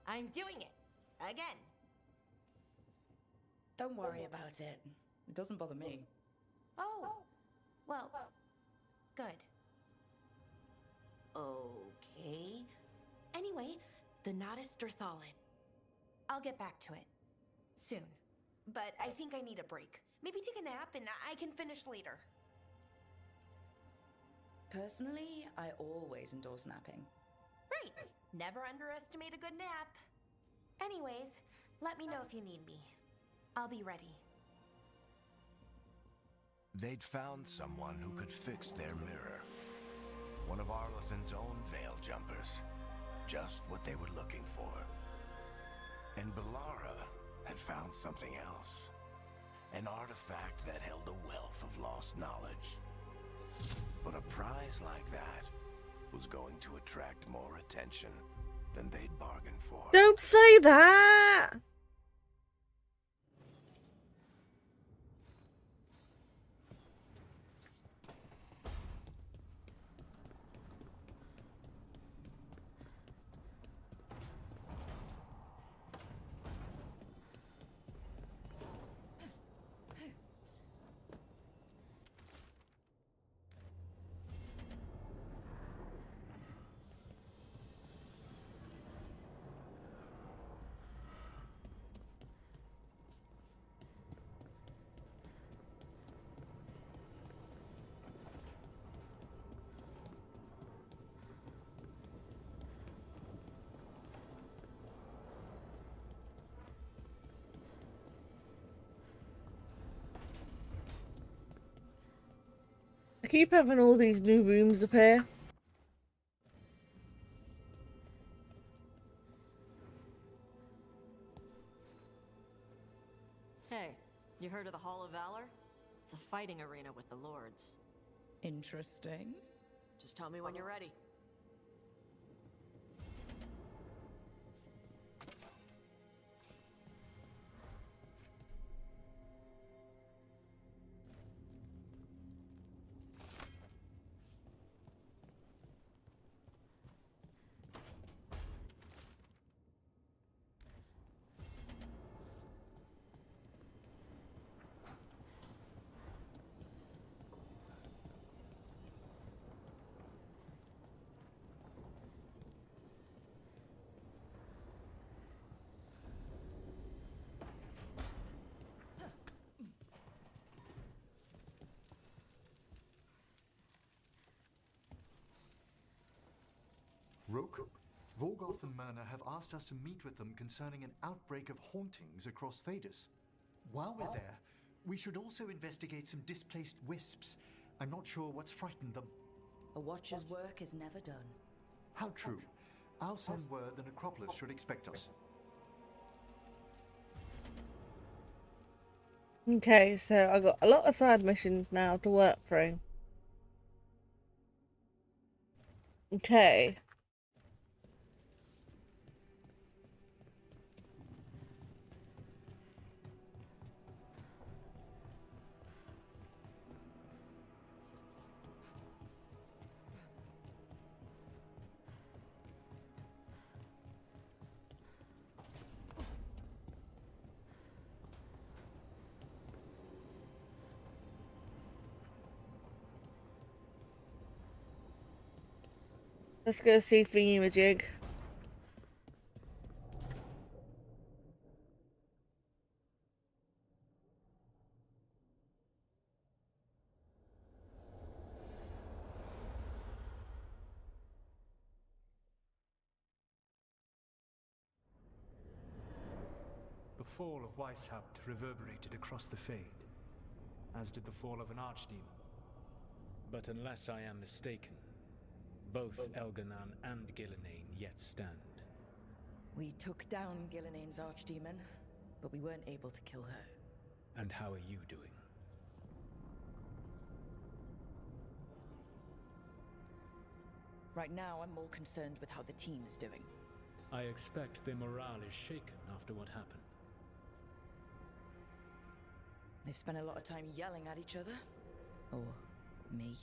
S13: I'm doing it. Again.
S10: Don't worry about it. It doesn't bother me.
S13: Oh. Well, good. Okay. Anyway, the Nodus Durthalin. I'll get back to it. Soon. but I think I need a break. Maybe take a nap and I can finish later.
S10: Personally, I always endorse napping.
S13: Right. Never underestimate a good nap. Anyways, let me know if you need me. I'll be ready.
S16: They'd found someone who could fix their mirror. One of Arlathan's own Veil Jumpers. Just what they were looking for. And Bellara had found something else. An artifact that held a wealth of lost knowledge. But a prize like that was going to attract more attention than they'd bargained for.
S1: Don't say that! I keep having all these new rooms appear.
S8: Hey, you heard of the Hall of Valor? It's a fighting arena with the Lords.
S10: Interesting.
S8: Just tell me when you're ready.
S2: Rook, Vorgoth and Myrna have asked us to meet with them concerning an outbreak of hauntings across Thedas. While we're there, we should also investigate some displaced wisps. I'm not sure what's frightened them.
S10: A watcher's work is never done.
S2: How true. I'll send word the Necropolis should expect us.
S1: Okay, so I got a lot of side missions now to work through. Okay. Let's go see Thingy-majig.
S22: The fall of Weishaupt reverberated across the Fade, as did the fall of an archdemon. But unless I am mistaken, both Elganan and Gillenane yet stand.
S10: We took down Gillenane's archdemon, but we weren't able to kill her.
S22: And how are you doing?
S10: Right now, I'm more concerned with how the team is doing.
S22: I expect their morale is shaken after what happened.
S10: They've spent a lot of time yelling at each other. Or me.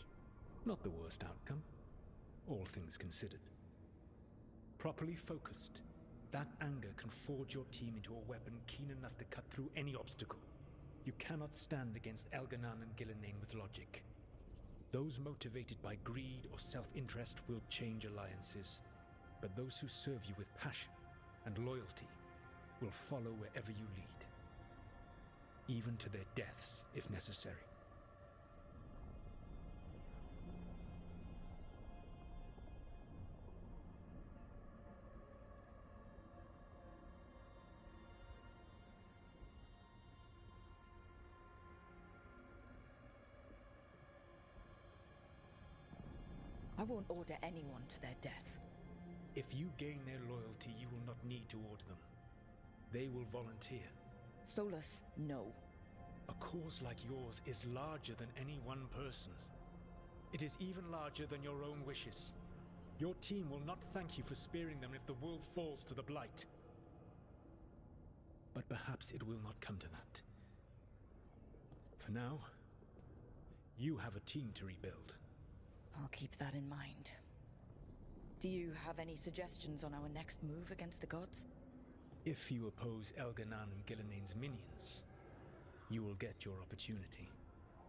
S22: Not the worst outcome, all things considered. Properly focused, that anger can forge your team into a weapon keen enough to cut through any obstacle. You cannot stand against Elganan and Gillenane with logic. Those motivated by greed or self-interest will change alliances, but those who serve you with passion and loyalty will follow wherever you lead. even to their deaths if necessary.
S10: I won't order anyone to their death.
S22: If you gain their loyalty, you will not need to order them. They will volunteer.
S10: Solus, no.
S22: A cause like yours is larger than any one person's. It is even larger than your own wishes. Your team will not thank you for sparing them if the world falls to the Blight. But perhaps it will not come to that. For now, you have a team to rebuild.
S10: I'll keep that in mind. Do you have any suggestions on our next move against the gods?
S22: If you oppose Elganan and Gilnean's minions, you will get your opportunity.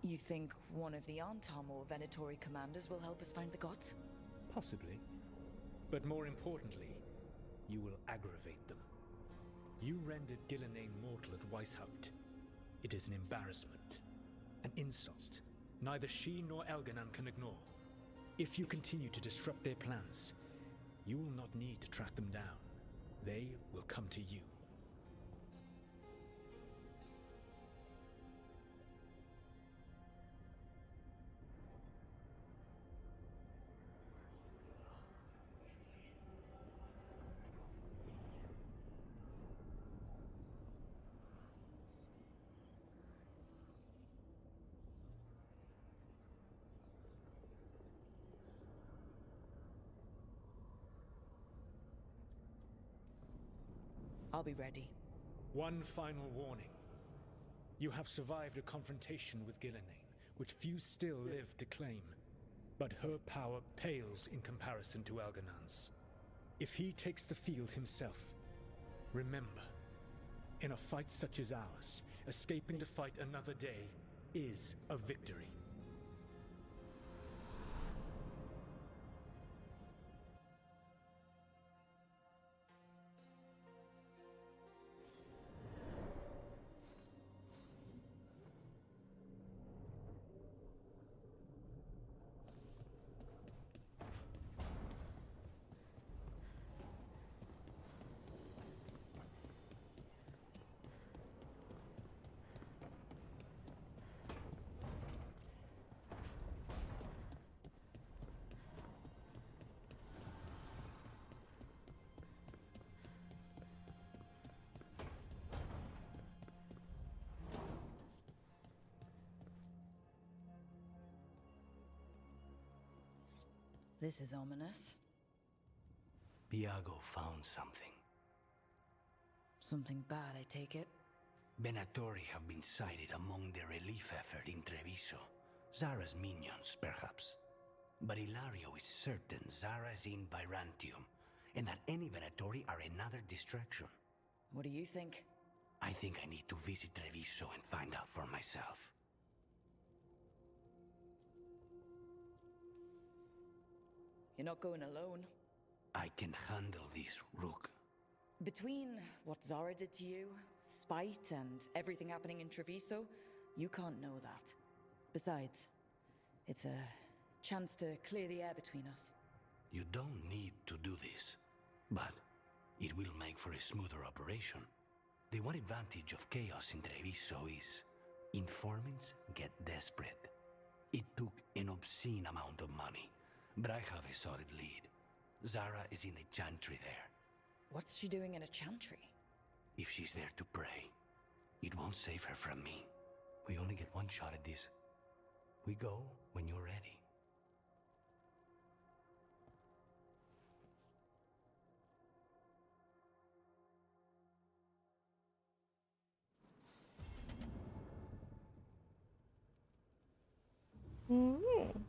S10: You think one of the Antam or Venatori commanders will help us find the gods?
S22: Possibly. But more importantly, you will aggravate them. You rendered Gilnean mortal at Weishaupt. It is an embarrassment, an insult. Neither she nor Elganan can ignore. If you continue to disrupt their plans, you will not need to track them down. They will come to you.
S10: I'll be ready.
S22: One final warning. You have survived a confrontation with Gilnean, which few still live to claim. But her power pales in comparison to Elganan's. If he takes the field himself, remember, in a fight such as ours, escaping to fight another day is a victory.
S10: This is ominous.
S16: Piago found something.
S10: Something bad, I take it?
S16: Venatori have been sighted among the relief effort in Treviso. Zara's minions, perhaps. But Ilario is certain Zara is in Byrantium, and that any Venatori are another distraction.
S10: What do you think?
S16: I think I need to visit Treviso and find out for myself.
S10: You're not going alone.
S16: I can handle this, Rook.
S10: Between what Zara did to you, spite, and everything happening in Treviso, you can't know that. Besides, it's a chance to clear the air between us.
S16: You don't need to do this, but it will make for a smoother operation. The one advantage of chaos in Treviso is informants get desperate. It took an obscene amount of money, but I have a solid lead. Zara is in the chantry there.
S10: What's she doing in a chantry?
S16: If she's there to pray, it won't save her from me. We only get one shot at this. We go when you're ready.
S1: Mm-hmm.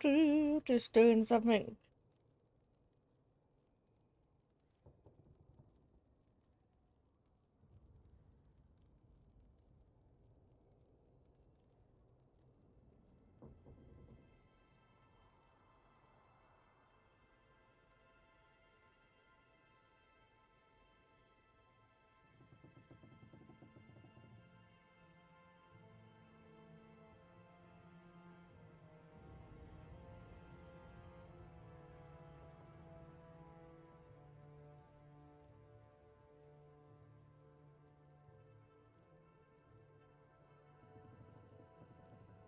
S1: Just doing something.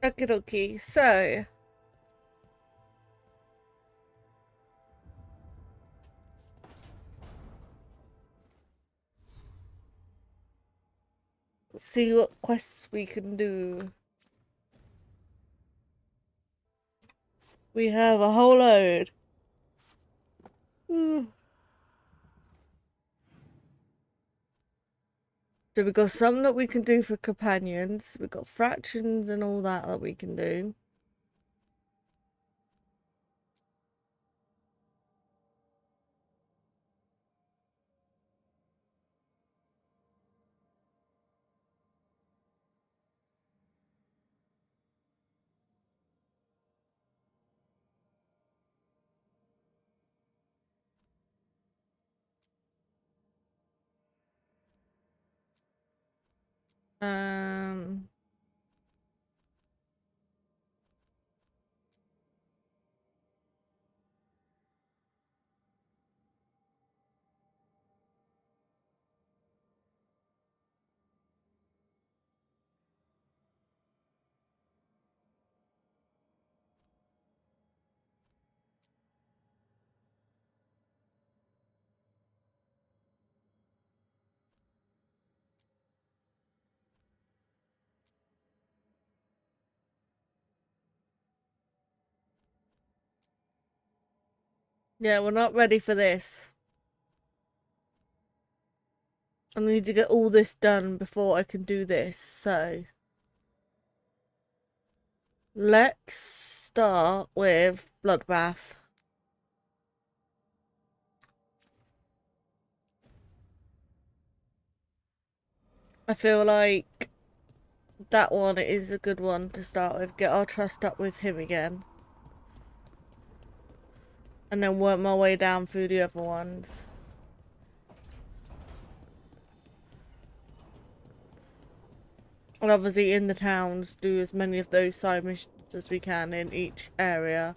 S1: Okie dokie, so let's see what quests we can do. We have a whole load. So we've got some that we can do for companions. We've got fractions and all that that we can do. Um... Yeah, we're not ready for this. I need to get all this done before I can do this, so... Let's start with Bloodbath. I feel like that one is a good one to start with. Get our trust up with him again. And then work my way down through the other ones. And obviously in the towns, do as many of those side missions as we can in each area.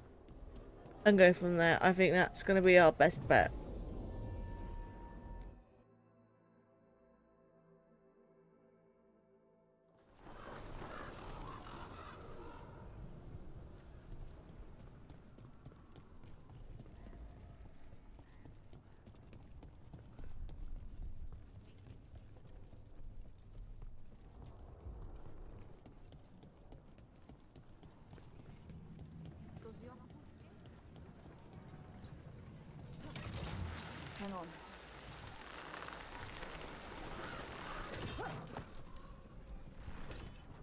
S1: And go from there. I think that's going to be our best bet.
S10: Hang on.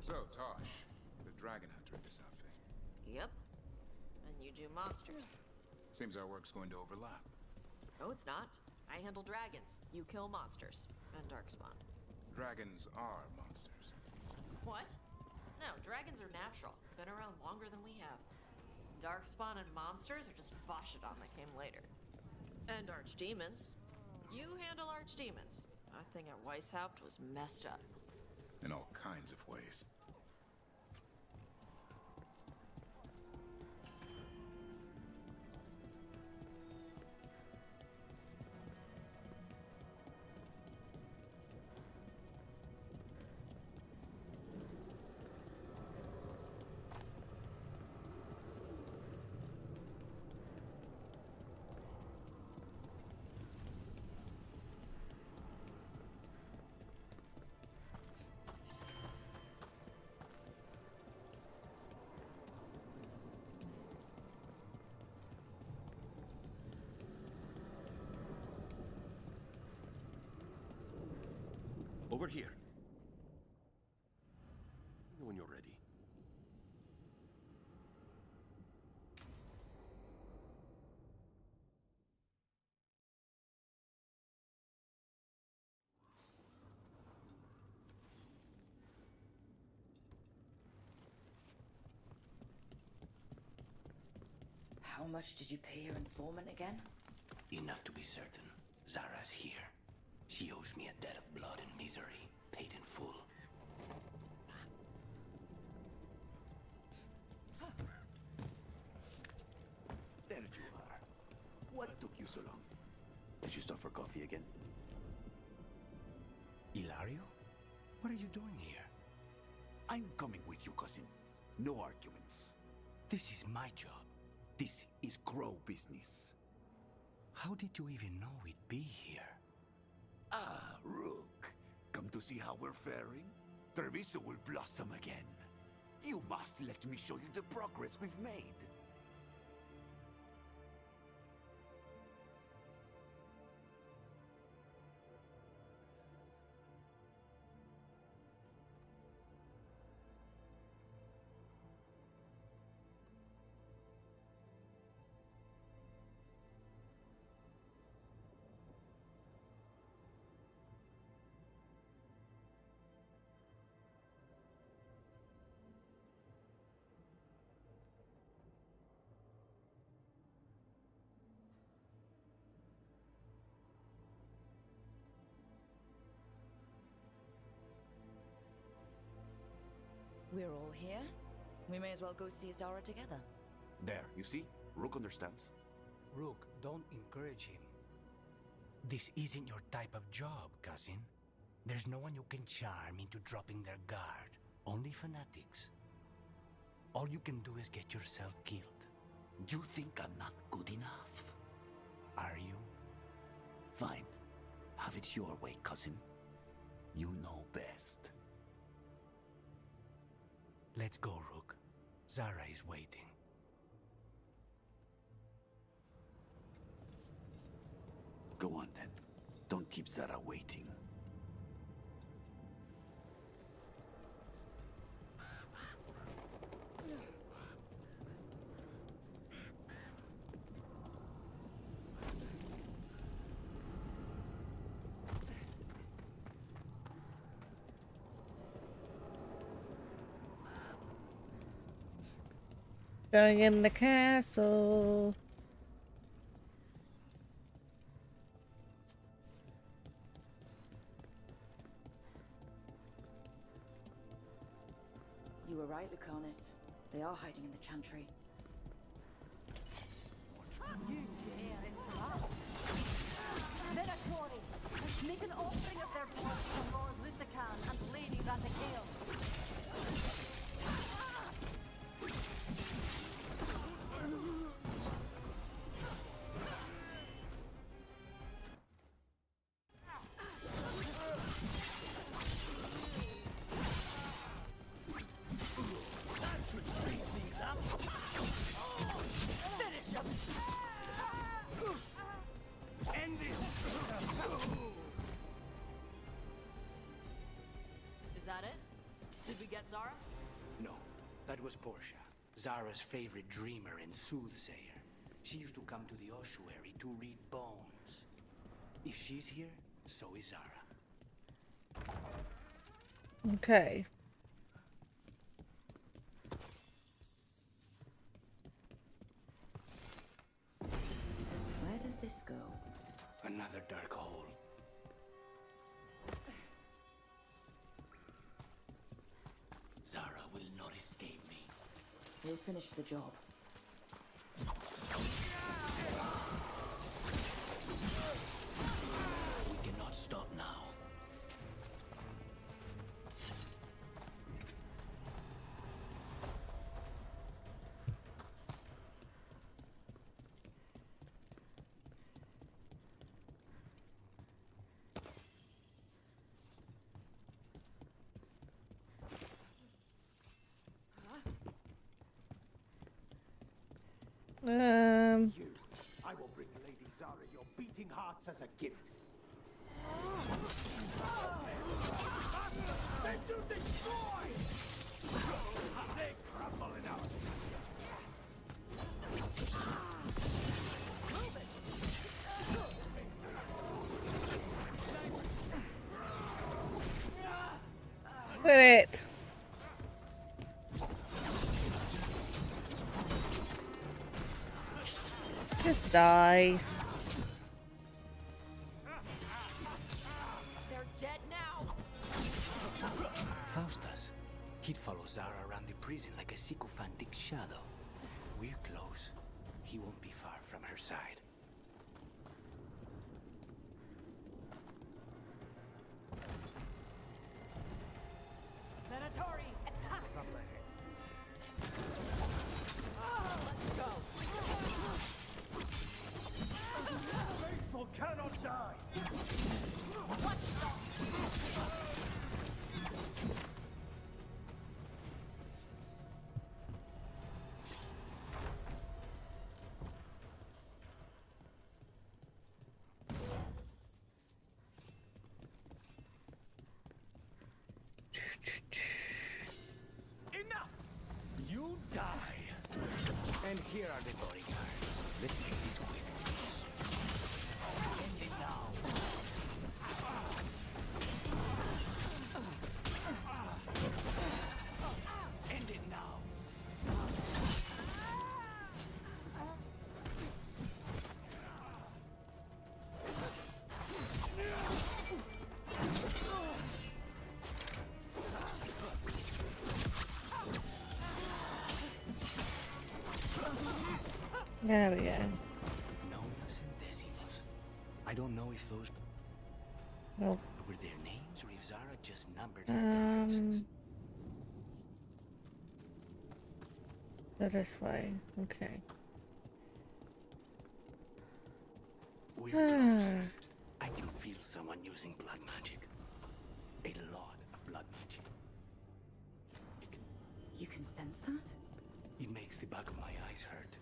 S14: So, Tosh, the dragon hunter in this outfit.
S20: Yep. And you do monsters.
S14: Seems our work's going to overlap.
S20: No, it's not. I handle dragons. You kill monsters. And Darkspawn.
S14: Dragons are monsters.
S20: What? No, dragons are natural. Been around longer than we have. Darkspawn and monsters are just Vashidon that came later. And archdemons. You handle archdemons. That thing at Weishaupt was messed up.
S14: In all kinds of ways.
S11: Over here. When you're ready.
S10: How much did you pay your informant again?
S16: Enough to be certain. Zara's here. She owes me a debt of blood and misery, paid in full.
S11: There you are. What took you so long? Did you stop for coffee again?
S16: Ilario? What are you doing here?
S11: I'm coming with you, cousin. No arguments.
S16: This is my job.
S11: This is Crow business.
S16: How did you even know we'd be here?
S11: Ah, Rook. Come to see how we're faring? Treviso will blossom again. You must let me show you the progress we've made.
S10: We're all here. We may as well go see Zara together.
S11: There, you see? Rook understands.
S16: Rook, don't encourage him. This isn't your type of job, cousin. There's no one you can charm into dropping their guard. Only fanatics. All you can do is get yourself killed.
S11: You think I'm not good enough?
S16: Are you?
S11: Fine. Have it your way, cousin. You know best.
S16: Let's go, Rook. Zara is waiting.
S11: Go on then. Don't keep Zara waiting.
S1: Going in the castle.
S10: You were right, Lucanus. They are hiding in the chantry.
S5: You dare interrupt? Venatori, make an offering of their blood to Lord Lusican and Lady Vandergale.
S8: Is that it? Did we get Zara?
S16: No, that was Portia, Zara's favorite dreamer and soothsayer. She used to come to the ossuary to read bones. If she's here, so is Zara.
S1: Okay.
S10: Where does this go?
S16: Another dark hole. Zara will not escape me.
S10: We'll finish the job.
S16: We cannot stop now.
S19: You. I will bring Lady Zara your beating hearts as a gift. Then to destroy! They crumble in our
S1: Quit it. Just die.
S13: They're dead now.
S16: Faustus. He'd follow Zara around the prison like a sycophantic shadow. We're close. He won't be far from her side.
S5: Venatori, attack!
S13: Let's go.
S19: Faithful cannot die!
S16: Enough! You die! And here are the bodyguards. Let's make this quick. End it now. End it now.
S1: There we go.
S16: Nomas and decimos. I don't know if those
S1: Nope.
S16: were their names or if Zara just numbered her guards.
S1: So this way. Okay.
S16: We're close. I can feel someone using blood magic. A lot of blood magic.
S10: You can sense that?
S16: It makes the back of my eyes hurt.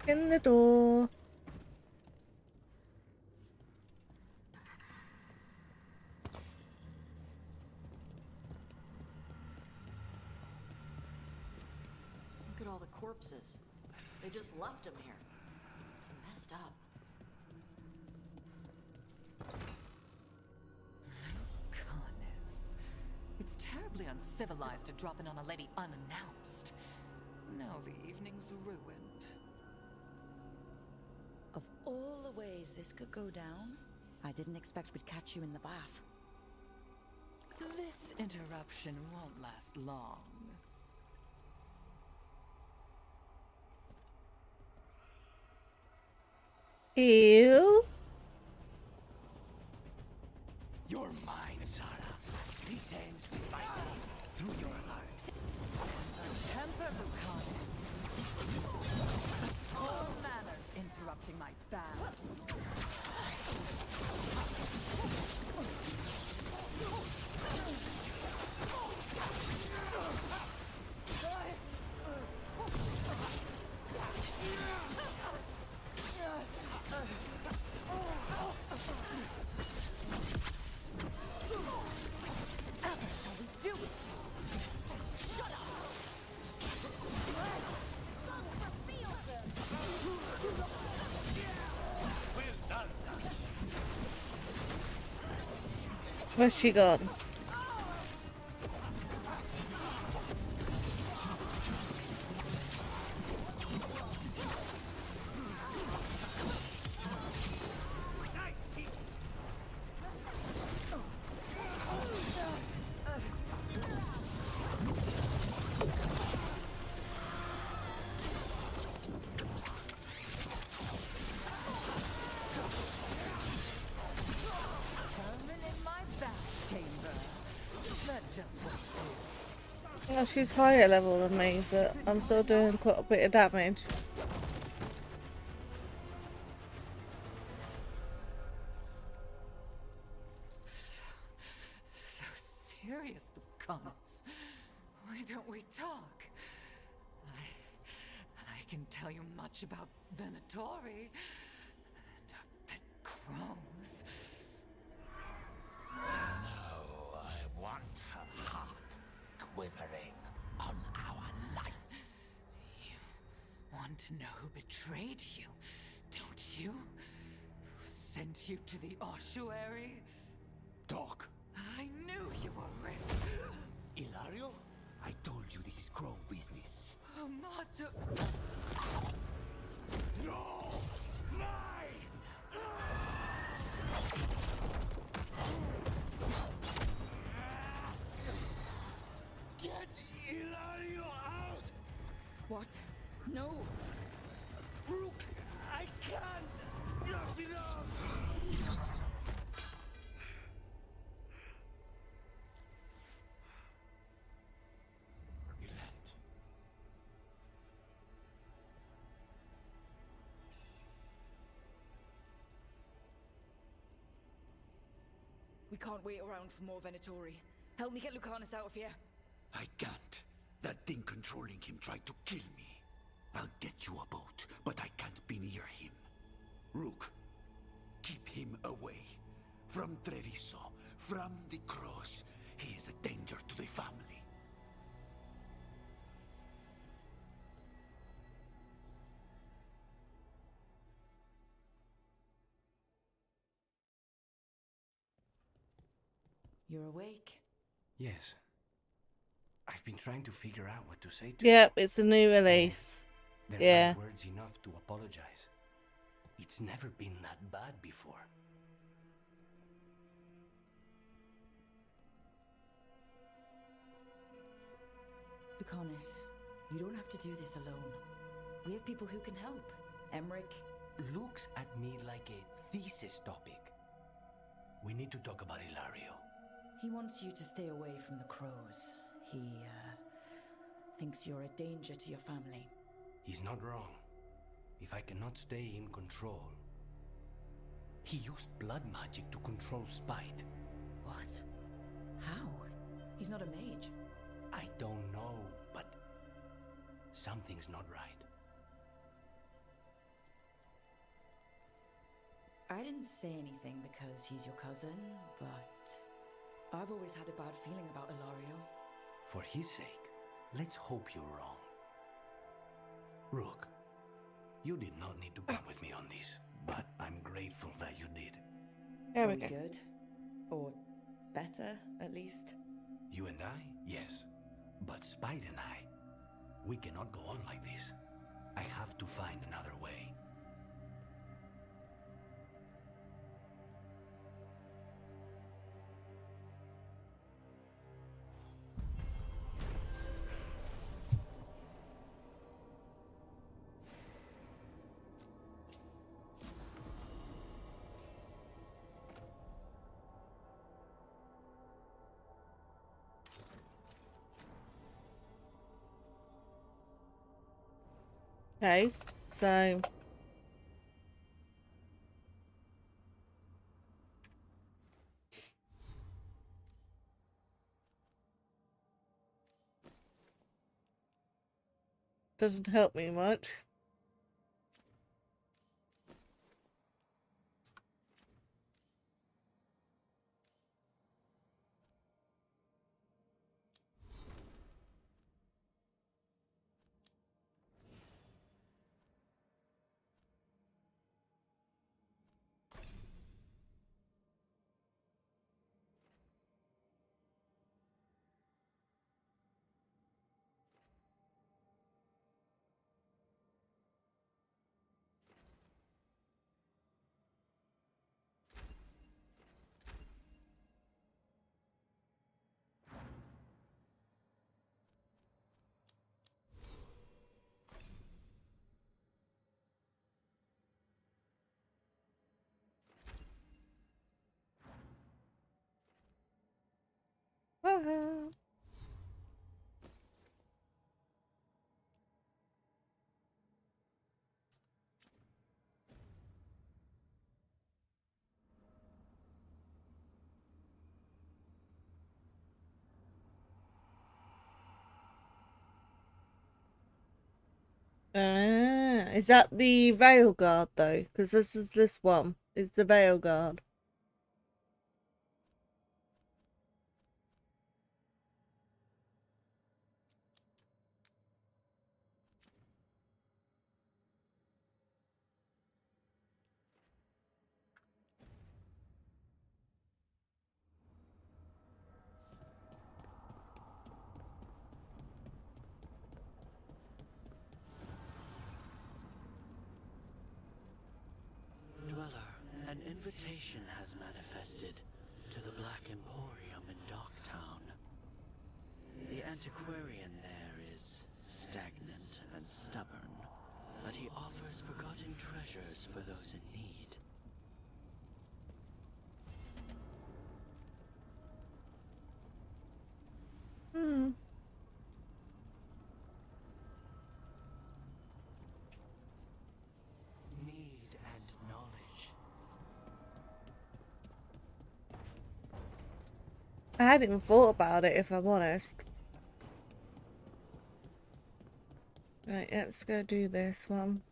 S1: In the door.
S8: Look at all the corpses. They just left him here. It's messed up.
S6: Goodness. It's terribly uncivilized to drop in on a lady unannounced. Now the evening's ruined.
S10: Of all the ways this could go down, I didn't expect we'd catch you in the bath.
S6: This interruption won't last long.
S1: Ew.
S16: You're mine, Zara. This ends with my name through your heart.
S6: Temper, Lucanus. All manner interrupting my bath.
S1: Where's she gone? Well, she's higher level than me, but I'm still doing quite a bit of damage.
S6: So serious, Lucanus. Why don't we talk? I can tell you much about Venatori. That crows.
S11: No, I want her heart quivering on our life.
S6: Want
S4: to know who betrayed you, don't you? Who sent you to the ossuary?
S11: Talk.
S4: I knew you were risk.
S11: Ilario? I told you this is Crow business.
S4: Amato.
S11: No! Mine! Get Ilario out!
S10: What? No!
S11: Rook, I can't! That's enough! Relent.
S10: We can't wait around for more Venatori. Help me get Lucanus out of here.
S11: I can't. That thing controlling him tried to kill me. I'll get you a boat, but I can't be near him. Rook, keep him away. From Treviso, from the cross. He is a danger to the family.
S10: You're awake.
S16: Yes. I've been trying to figure out what to say to
S1: Yep, it's a new release.
S16: There
S1: Yeah.
S16: aren't words enough to apologize. It's never been that bad before.
S10: Lucanus, you don't have to do this alone. We have people who can help. Emmerich.
S16: Looks at me like a thesis topic. We need to talk about Ilario.
S10: He wants you to stay away from the crows. He, thinks you're a danger to your family.
S16: He's not wrong. If I cannot stay in control... He used blood magic to control Spite.
S10: What? How? He's not a mage.
S16: I don't know, but... something's not right.
S10: I didn't say anything because he's your cousin, but... I've always had a bad feeling about Ilario.
S16: For his sake, let's hope you're wrong. Rook, you did not need to come with me on this, but I'm grateful that you did.
S1: There we
S10: Are
S1: go.
S10: Good? Or better, at least?
S16: You and I, yes. But Spite and I, we cannot go on like this. I have to find another way.
S1: Okay, so doesn't help me much. Woohoo. Is that the Veil Guard though? Because this is this one. It's the Veil Guard.
S7: invitation has manifested to the Black Emporium in Darktown. The antiquarian there is stagnant and stubborn, but he offers forgotten treasures for those in need. Need and knowledge.
S1: I hadn't even thought about it, if I'm honest. Right, let's go do this one.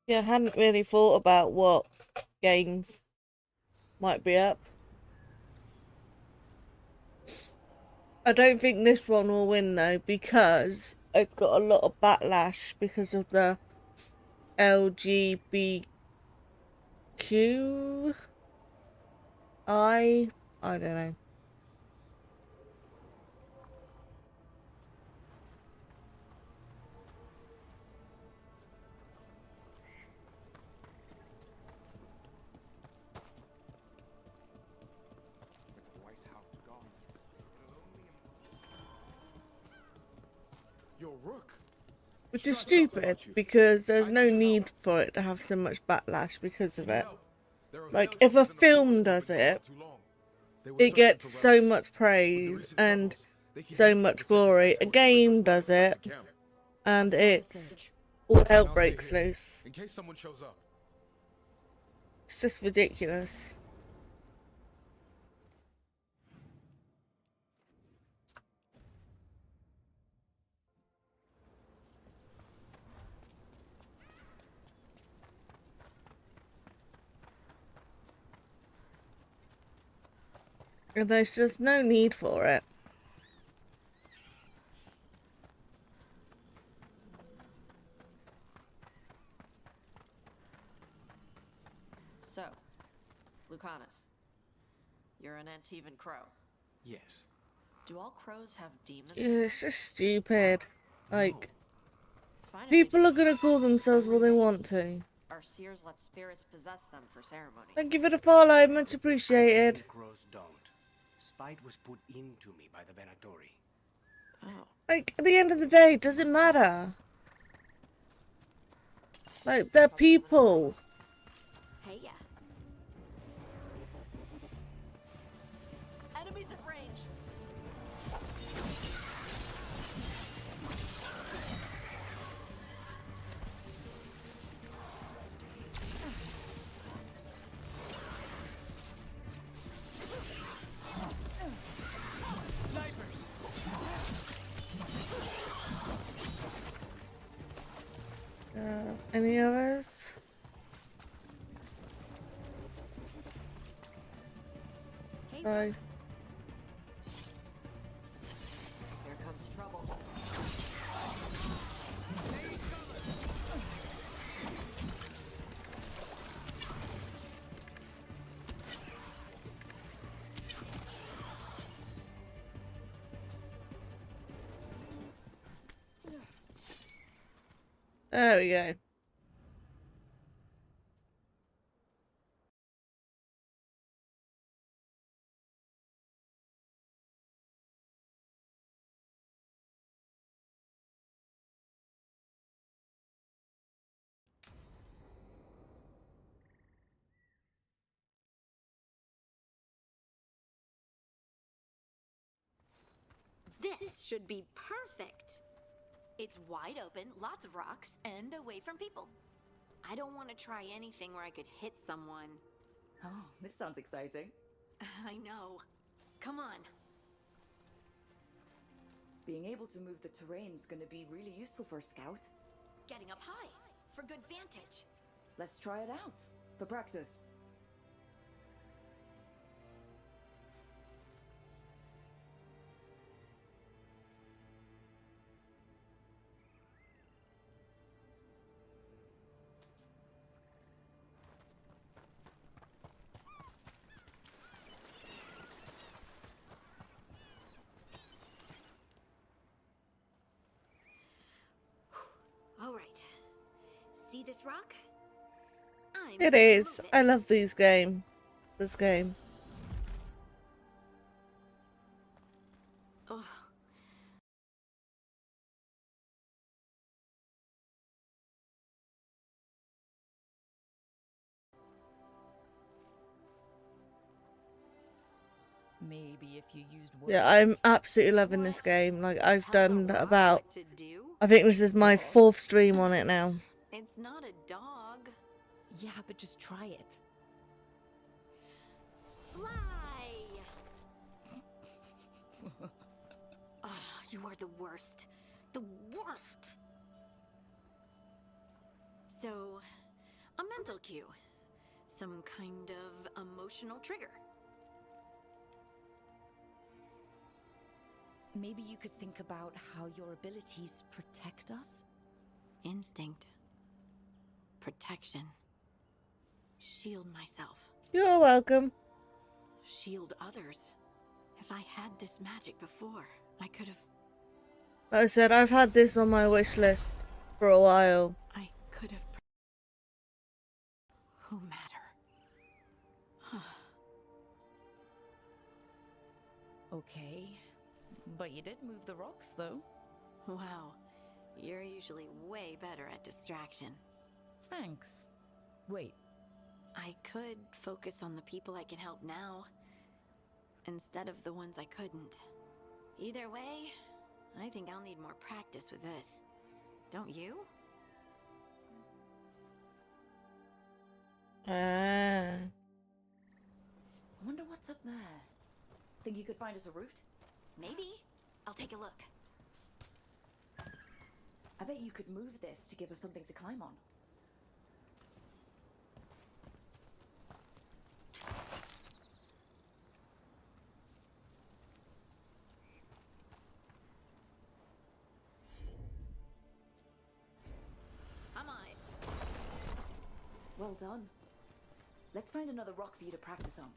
S1: Yeah, I hadn't really thought about what games might be up. I don't think this one will win though, because I've got a lot of backlash because of the LGBTQ. I don't know.
S9: Your Rook.
S1: Which is stupid, because there's no need for it to have so much backlash because of it. Like, if a film does it, it gets so much praise and so much glory. A game does it, and it's all hell breaks loose.
S9: In case someone shows up.
S1: It's just ridiculous. And there's just no need for it.
S20: So, Lucanus, you're an Antivan crow.
S16: Yes.
S20: Do all crows have demons?
S1: Yeah, it's just stupid. Like,
S20: It's fine if
S1: people are gonna call themselves what they want to.
S20: our seers let spirits possess them for ceremonies.
S1: Thank you for the follow, much appreciated.
S16: Crows don't. Spite was put into me by the Venatori.
S20: Oh.
S1: Like, at the end of the day, it doesn't matter. Like, they're people.
S15: Hey, yeah.
S20: Enemies at range.
S9: Snipers.
S1: Any others? Bye.
S20: Here comes trouble.
S1: There we go.
S15: This should be perfect. It's wide open, lots of rocks, and away from people. I don't want to try anything where I could hit someone.
S10: Oh, this sounds exciting.
S15: I know. Come on.
S10: Being able to move the terrain's gonna be really useful for a scout.
S15: Getting up high for good vantage.
S10: Let's try it out for practice.
S15: Alright. See this rock? I'm
S1: It
S15: gonna
S1: is.
S15: move
S1: I
S15: it.
S1: love this game. This game.
S15: Oh.
S10: Maybe if you used words.
S1: Yeah, I'm absolutely loving this game. Like, I've done about... I think this is my 4th stream on it now.
S15: It's not a dog.
S10: Yeah, but just try it.
S15: Fly! Oh, you are the worst. The worst! So, a mental cue. Some kind of emotional trigger.
S10: Maybe you could think about how your abilities protect us?
S15: Instinct. Protection. Shield myself.
S1: You're welcome.
S15: Shield others. If I had this magic before, I could have...
S1: Like I said, I've had this on my wish list for a while.
S15: I could have... Who matter?
S10: Okay. But you did move the rocks, though.
S15: Wow. You're usually way better at distraction.
S10: Thanks. Wait.
S15: I could focus on the people I can help now, instead of the ones I couldn't. Either way, I think I'll need more practice with this. Don't you?
S10: I wonder what's up there. Think you could find us a route?
S15: Maybe. I'll take a look.
S10: I bet you could move this to give us something to climb on.
S15: I'm on it.
S10: Well done. Let's find another rock for you to practice on.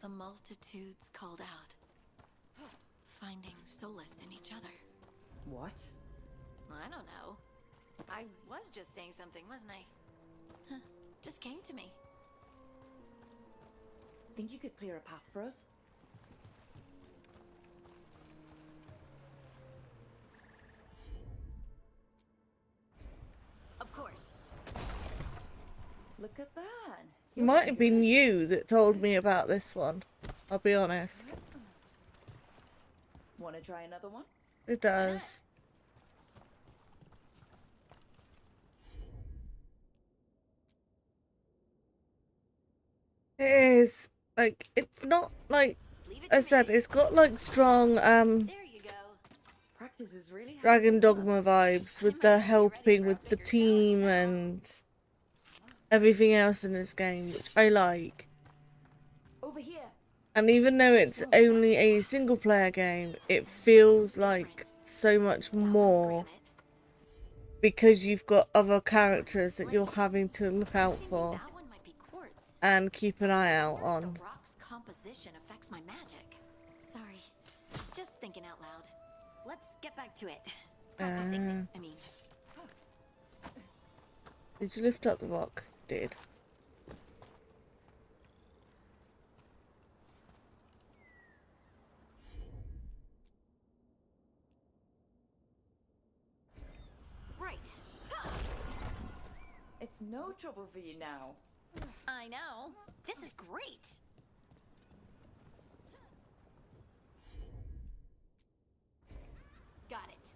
S15: The multitudes called out, finding solace in each other.
S10: What?
S15: I don't know. I was just saying something, wasn't I? Huh. Just came to me.
S10: Think you could clear a path for us?
S15: Of course.
S10: Look at that.
S1: It might have been you that told me about this one. I'll be honest.
S10: Want to try another one?
S1: It does. It is. Like, it's not like I said, it's got like strong
S10: Practice is really
S1: Dragon Dogma vibes with the helping with the team and everything else in this game, which I like.
S10: Over here.
S1: And even though it's only a single player game, it feels like so much more because you've got other characters that you're having to look out for and keep an eye out on.
S15: Rock's composition affects my magic. Sorry. Just thinking out loud. Let's get back to it. Practicing, I mean.
S1: Did you lift up the rock? Did.
S15: Right.
S10: It's no trouble for you now.
S15: I know. This is great. Got it.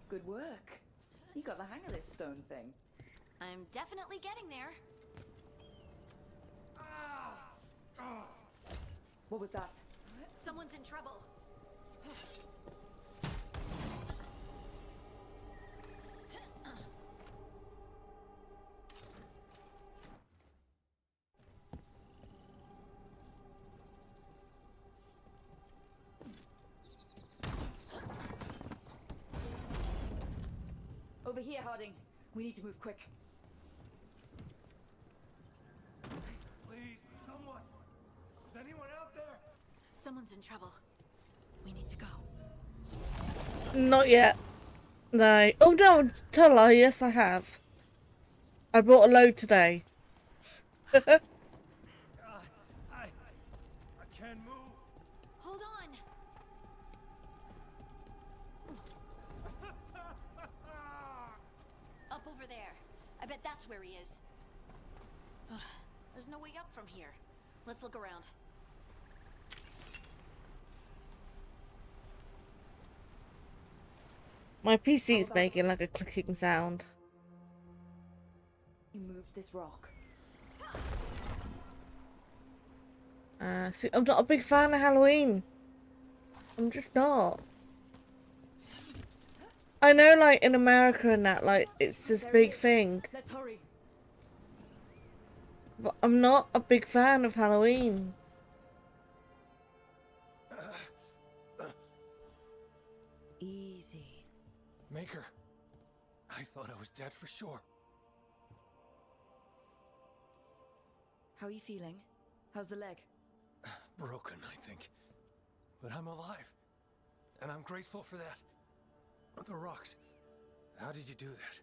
S10: Good work. You got the hang of this stone thing.
S15: I'm definitely getting there.
S10: What was that?
S15: Someone's in trouble.
S10: Over here, Harding. We need to move quick.
S9: Please, someone! Is anyone out there?
S15: Someone's in trouble. We need to go.
S1: Not yet. No. Oh no, tell a lie, yes I have. I brought a load today.
S9: I can't move.
S15: Hold on. Up over there. I bet that's where he is. There's no way up from here. Let's look around.
S1: My PC's making like a clicking sound.
S10: You moved this rock.
S1: See, I'm not a big fan of Halloween. I'm just not. I know, like, in America and that, like, it's this big thing.
S5: Let's hurry.
S1: But I'm not a big fan of Halloween.
S10: Easy.
S9: Maker, I thought I was dead for sure.
S10: How are you feeling? How's the leg?
S9: Broken, I think. But I'm alive. And I'm grateful for that. The rocks. How did you do that?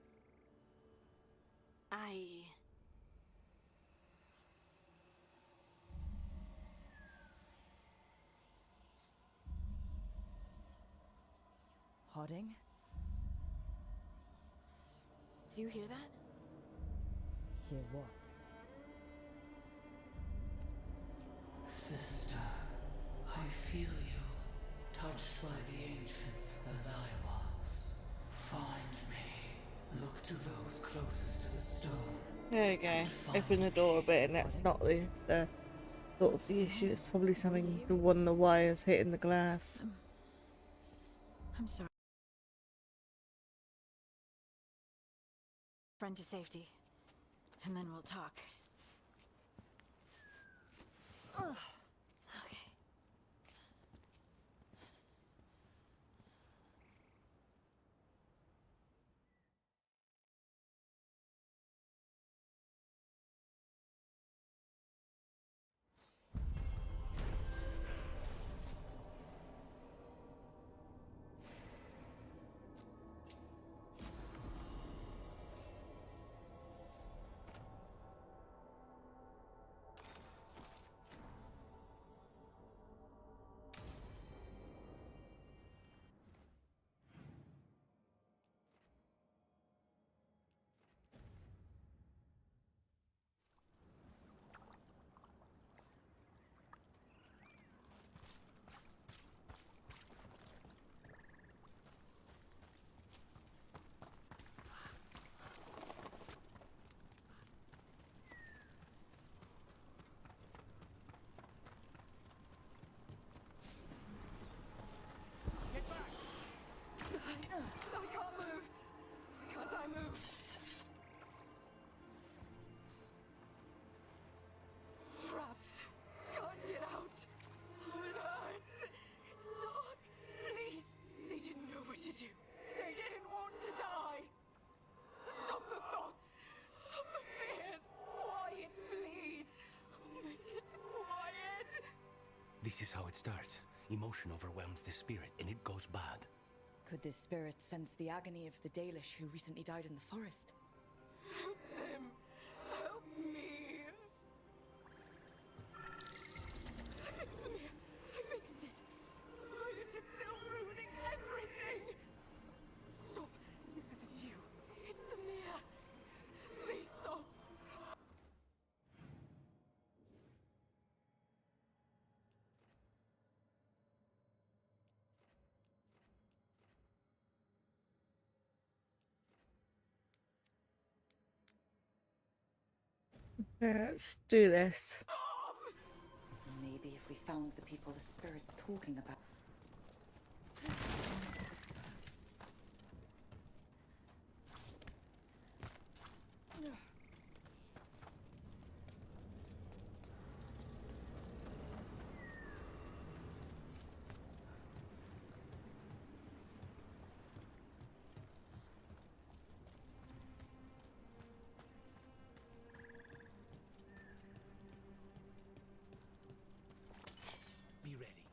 S10: Harding?
S13: Do you hear that?
S10: Hear what?
S7: Sister, I feel you, touched by the ancients as I was. Find me. Look to those closest to the stone.
S1: There we go. Open the door a bit, and that's not the sort of the issue. It's probably something the wires hitting the glass.
S15: I'm sorry. Friend to safety. And then we'll talk. Okay.
S5: I can't move. Can't I move? Trapped. Can't get out. Oh, it hurts. It's dark. Please. They didn't know what to do. They didn't want to die. Stop the thoughts. Stop the fears. Quiet, please. Make it quiet.
S16: This is how it starts. Emotion overwhelms the spirit, and it goes bad.
S10: Could this spirit sense the agony of the Dalish who recently died in the forest?
S5: Help them. Help me. I fixed the mirror. I fixed it. Why is it still ruining everything? Stop. This isn't you. It's the mirror. Please stop.
S1: Let's do this.
S10: Maybe if we found the people the spirit's talking about.
S16: Be ready.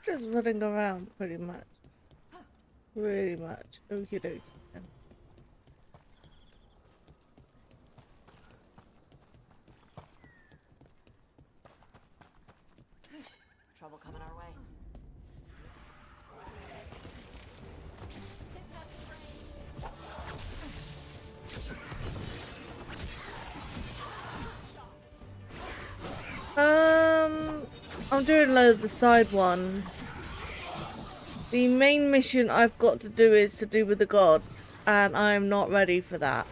S1: just running around pretty much. Pretty much. Okie dokie.
S8: Trouble coming our way.
S1: I'm doing a load of the side ones. The main mission I've got to do is to do with the gods, and I'm not ready for that.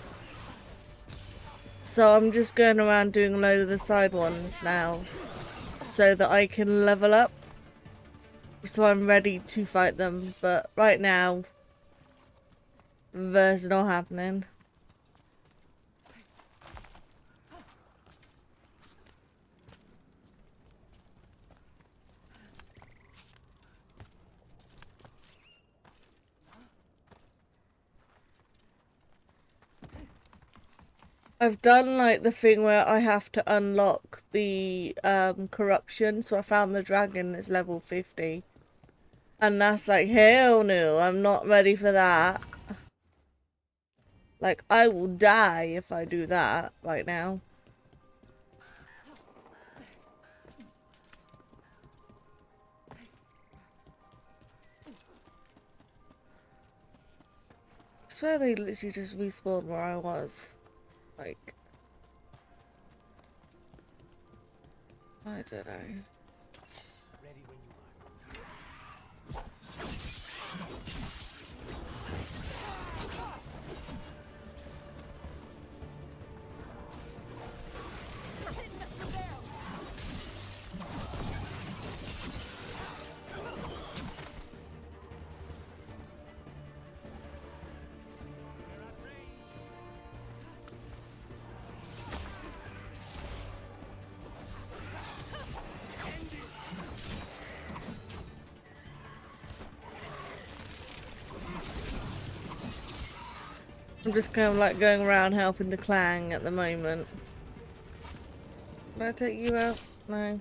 S1: So I'm just going around doing a load of the side ones now, so that I can level up. So I'm ready to fight them, but right now, there's not happening. I've done like the thing where I have to unlock the corruption, so I found the dragon is level 50. And that's like, hell no, I'm not ready for that. Like, I will die if I do that right now. I swear they literally just respawned where I was. Like, I don't know. I'm just kind of like going around helping the clan at the moment. Did I take you out? No.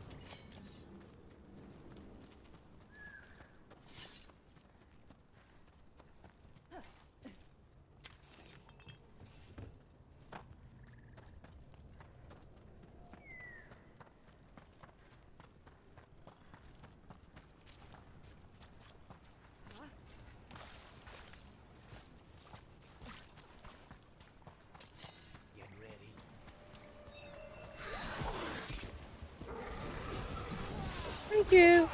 S1: Thank you.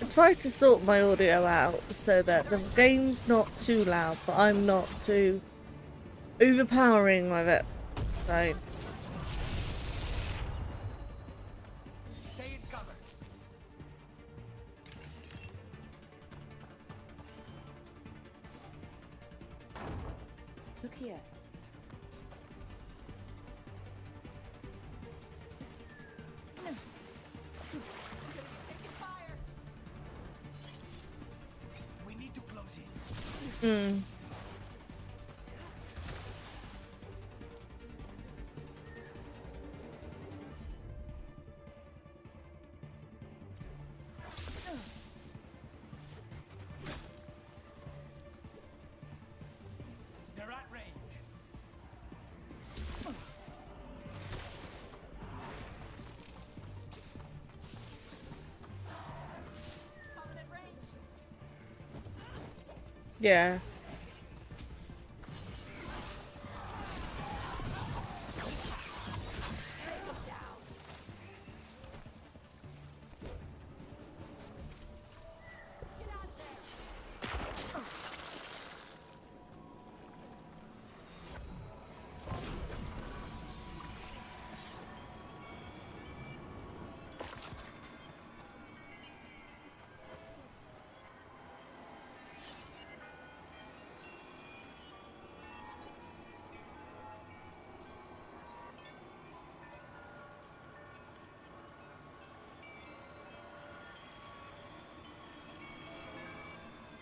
S1: I tried to sort my audio out so that the game's not too loud, but I'm not too overpowering with it. So.
S10: Look here.
S11: We need to close in. They're at range.
S1: Yeah.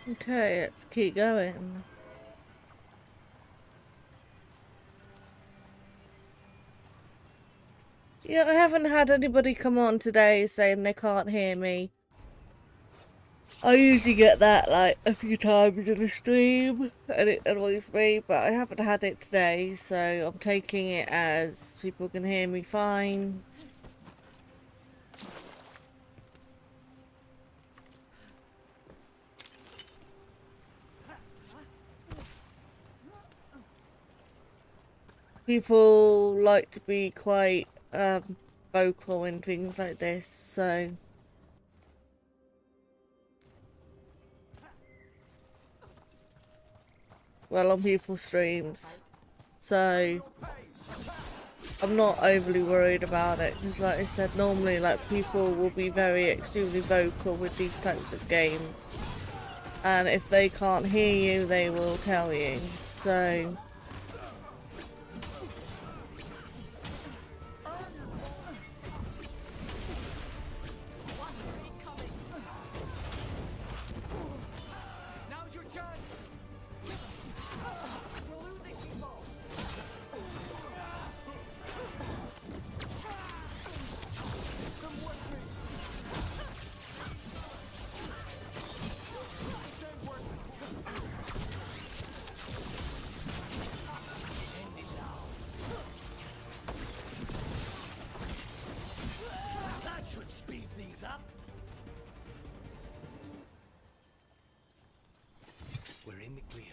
S1: Okay, let's keep going. Yeah, I haven't had anybody come on today saying they can't hear me. I usually get that like a few times in a stream and it annoys me, but I haven't had it today, so I'm taking it as people can hear me fine. People like to be quite vocal in things like this, so well, on people's streams, so I'm not overly worried about it, because like I said, normally like people will be very extremely vocal with these types of games, and if they can't hear you they will tell you, so
S5: Now's your chance! We're losing people! Come with me! Stay worth
S16: End it now. That should speed things up. We're in the clear.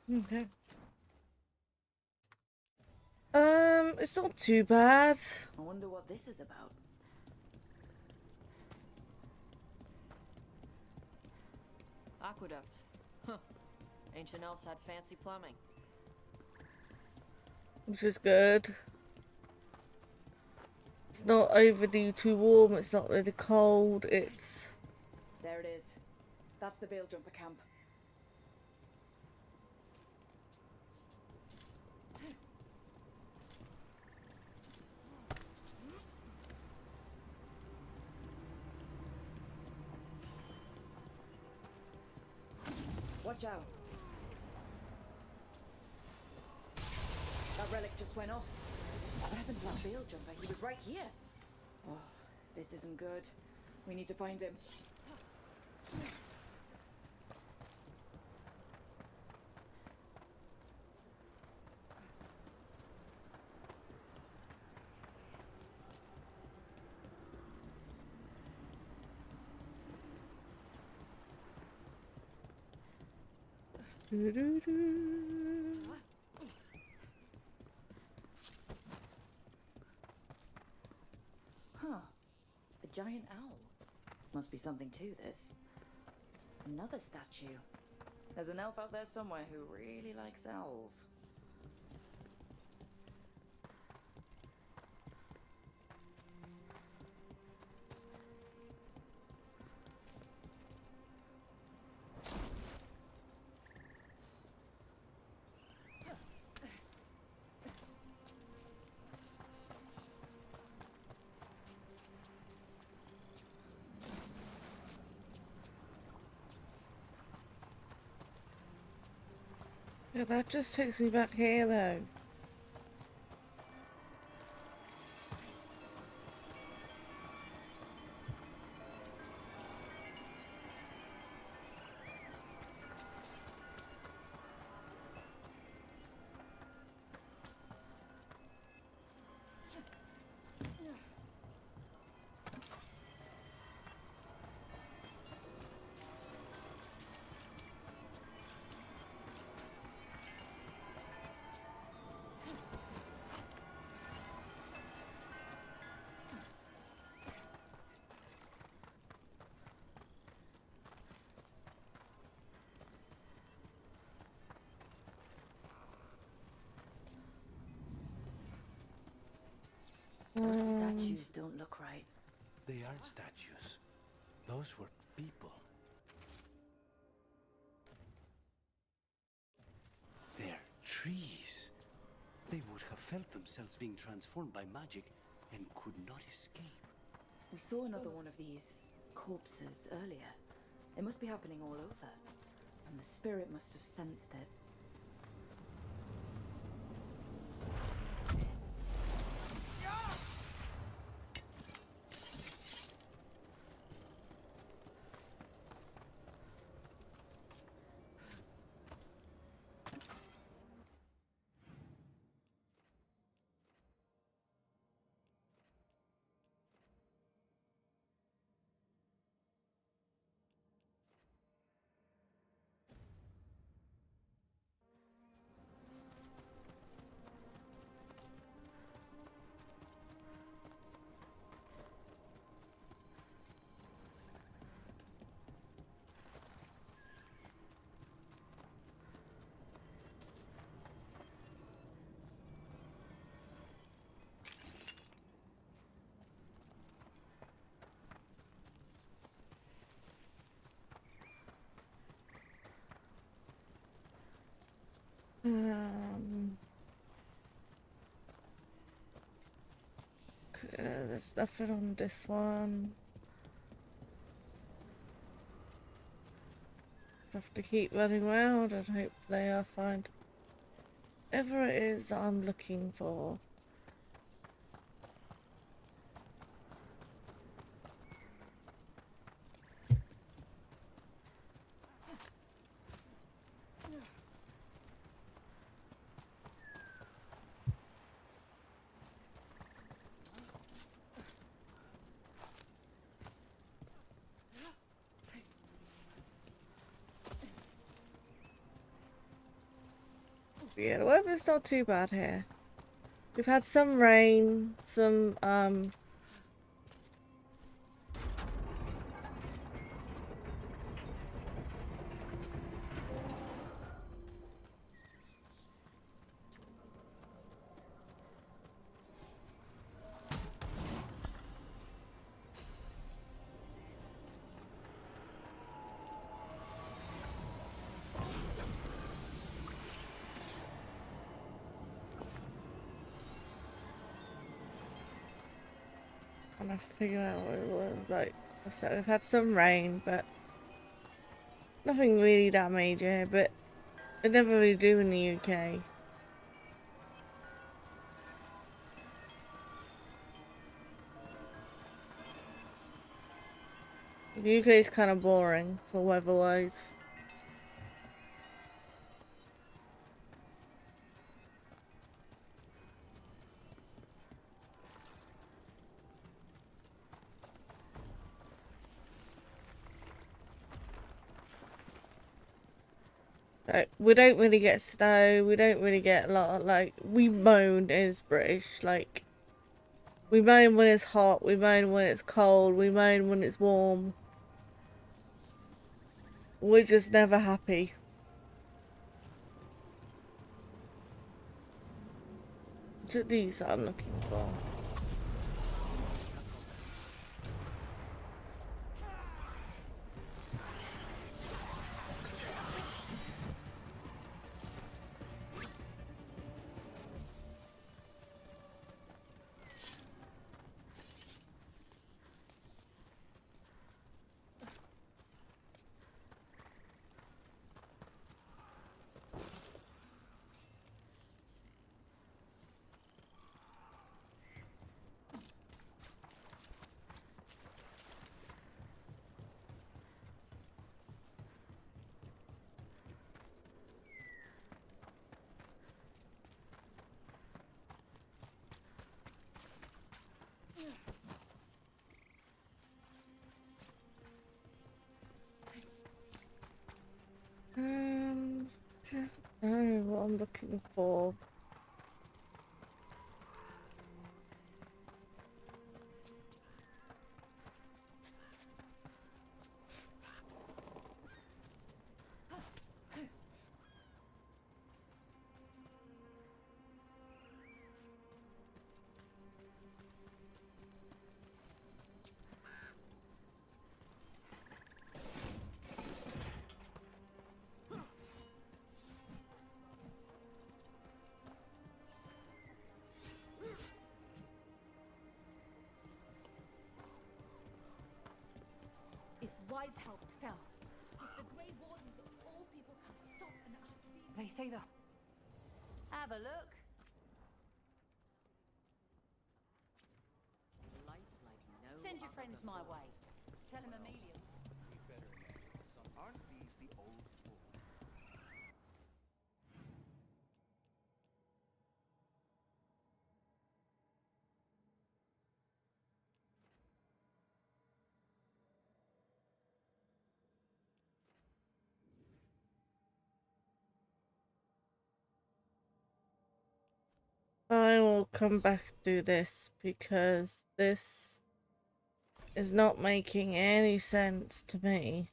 S1: okay. It's not too bad.
S10: I wonder what this is about.
S20: Aqueducts. Huh. Ancient elves had fancy plumbing.
S1: Which is good. It's not overly too warm, it's not really cold, it's...
S10: There it is. That's the Veil Jumper camp. Watch out. That relic just went off. What happened to that Veil Jumper? He was right here. Oh, this isn't good. We need to find him. Huh. A giant owl. Must be something to this. Another statue. There's an elf out there somewhere who really likes owls.
S1: Yeah, that just takes me back here though.
S16: They aren't statues. Those were people. They're trees. They would have felt themselves being transformed by magic and could not escape.
S10: We saw another one of these corpses earlier. It must be happening all over. And the spirit must have sensed it.
S1: There's nothing on this one. Have to keep running around and hopefully I'll find whatever it is I'm looking for. Yeah, the weather's not too bad here. We've had some rain, some I have to figure out what it was. Like I said, we've had some rain, but nothing really that major. But they never really do in the UK. The UK is kind of boring for weather-wise. Like, we don't really get snow, we don't really get a lot of, like, we moan as British, like, we moan when it's hot, we moan when it's cold, we moan when it's warm. We're just never happy. These I'm looking for. Don't know what I'm looking for.
S5: Weishaupt fell. If the Grey Wardens of all people can stop an archdemon... They say the...
S8: Have a look. Send your friends my way. Tell them Amelia.
S2: Aren't these the old fools?
S1: I will come back and do this because this is not making any sense to me.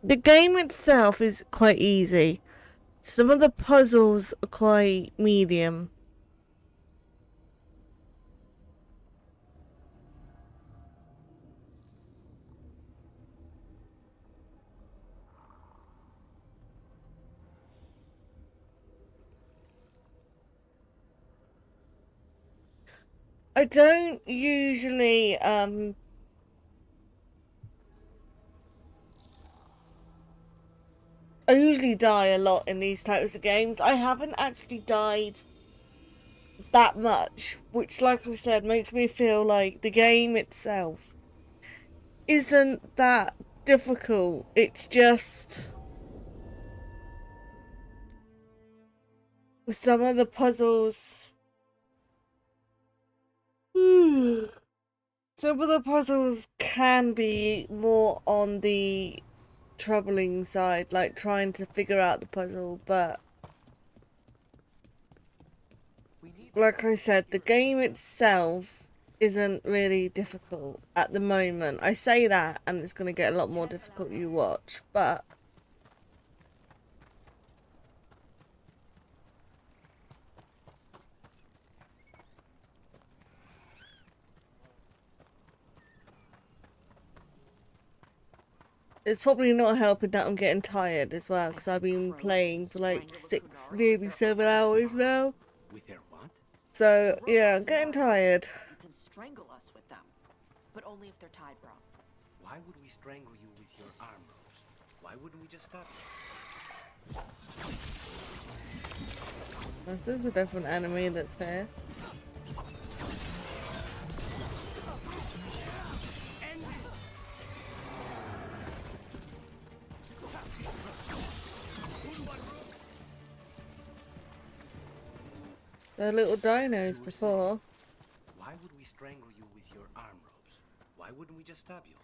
S1: The game itself is quite easy. Some of the puzzles are quite medium. I don't usually I usually die a lot in these types of games. I haven't actually died that much, which, like I said, makes me feel like the game itself isn't that difficult. It's just some of the puzzles. Some of the puzzles can be more on the troubling side, like trying to figure out the puzzle, but like I said, the game itself isn't really difficult at the moment. I say that and it's going to get a lot more difficult you watch, but it's probably not helping that I'm getting tired as well, because I've been playing for like 6, nearly 7 hours now.
S16: With their what?
S1: So, yeah, I'm getting tired.
S20: You can strangle us with them, but only if they're tied wrong.
S16: Why would we strangle you with your arm ropes? Why wouldn't we just stop you?
S1: This is a different enemy that's here. They're little dinos before.
S16: Why would we strangle you with your arm ropes? Why wouldn't we just stab you?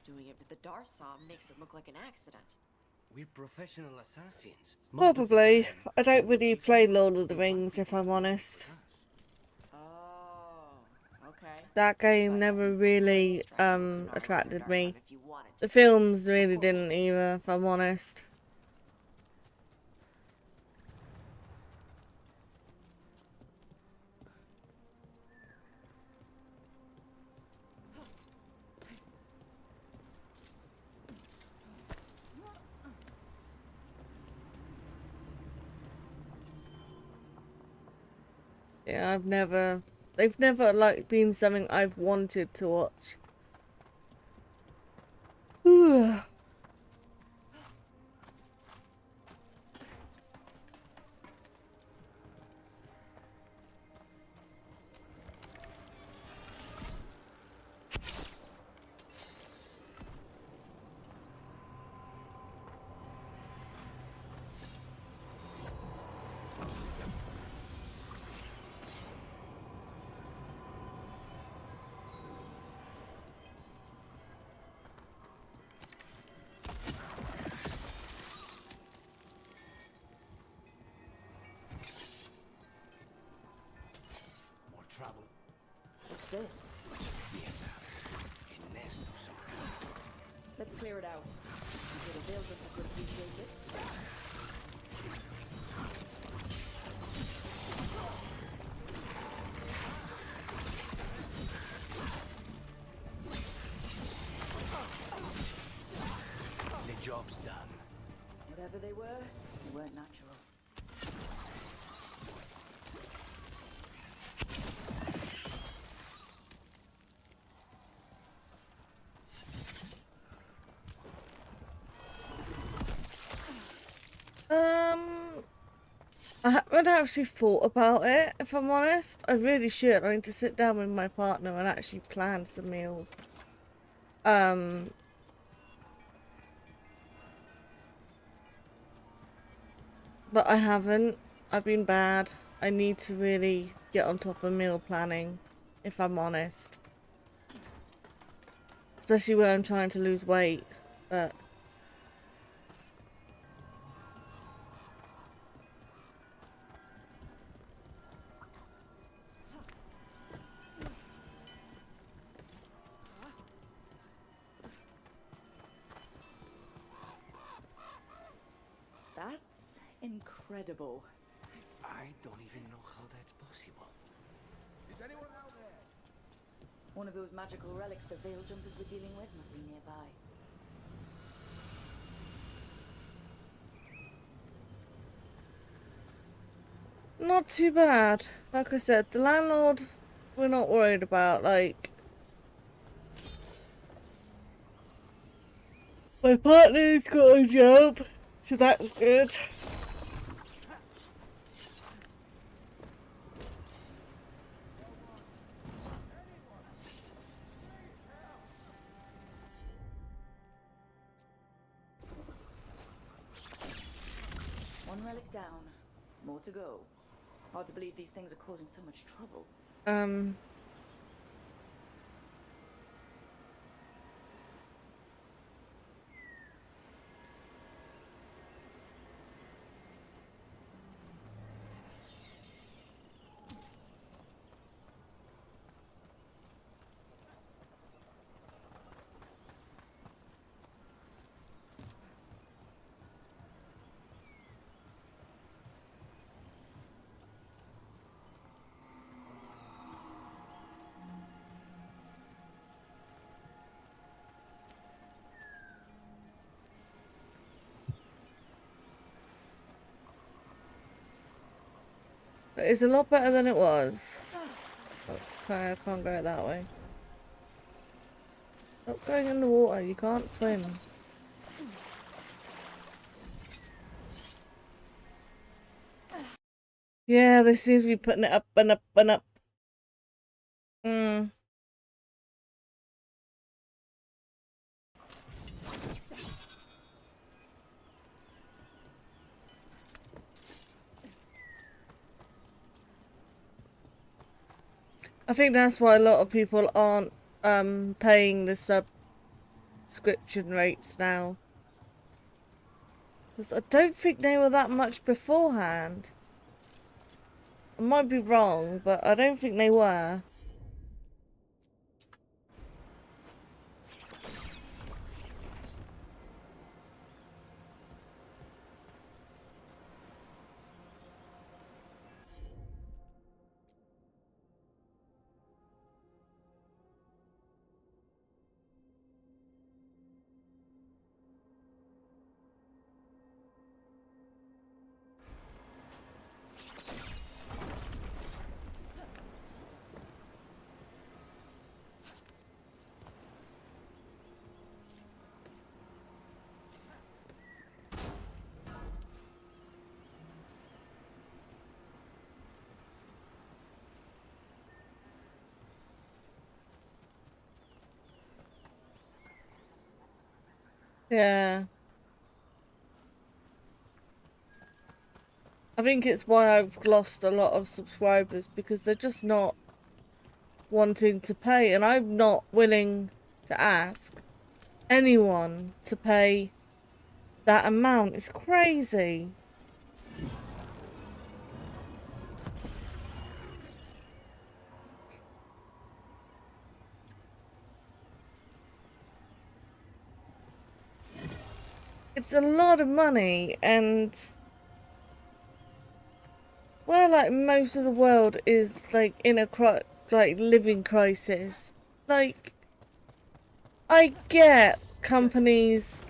S20: Doing it with the Darsam makes it look like an accident.
S16: We're professional assassins.
S1: Probably. I don't really play Lord of the Rings, if I'm honest.
S20: Oh, okay.
S1: That game never really attracted me. The films really didn't either, if I'm honest. Yeah, they've never like been something I've wanted to watch.
S10: clear it out. I'm sure the Veiljumpers would appreciate it.
S16: The job's done.
S10: Whatever they weren't natural.
S1: I haven't actually thought about it, if I'm honest. I really should. I need to sit down with my partner and actually plan some meals. But I haven't. I've been bad. I need to really get on top of meal planning, if I'm honest. Especially when I'm trying to lose weight, but...
S10: That's incredible.
S16: I don't even know how that's possible.
S19: Is anyone out there?
S10: One of those magical relics the Veiljumpers were dealing with must be nearby.
S1: Not too bad. Like I said, the landlord, we're not worried about, like... My partner's got a job, so that's good.
S10: One relic down. More to go. Hard to believe these things are causing so much trouble.
S1: But it's a lot better than it was. Okay, I can't go that way. Stop going in the water, you can't swim. Yeah, they seem to be putting it up and up and up. I think that's why a lot of people aren't paying the subscription rates now. Because I don't think they were that much beforehand. I might be wrong, but I don't think they were. Yeah. I think it's why I've lost a lot of subscribers, because they're just not wanting to pay, and I'm not willing to ask anyone to pay that amount. It's crazy. It's a lot of money, and where like most of the world is like in a living crisis, like I get companies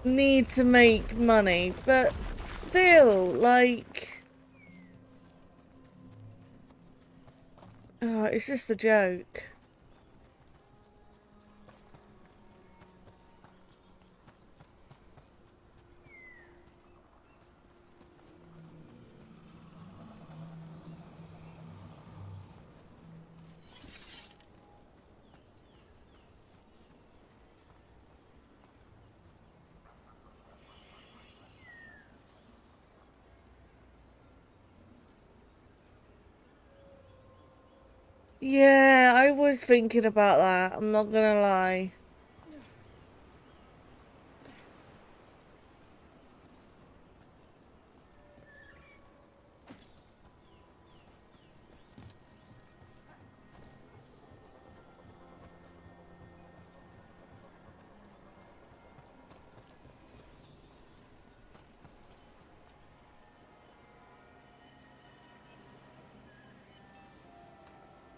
S1: need to make money, but still, like, oh, it's just a joke. Yeah, I was thinking about that, I'm not gonna lie.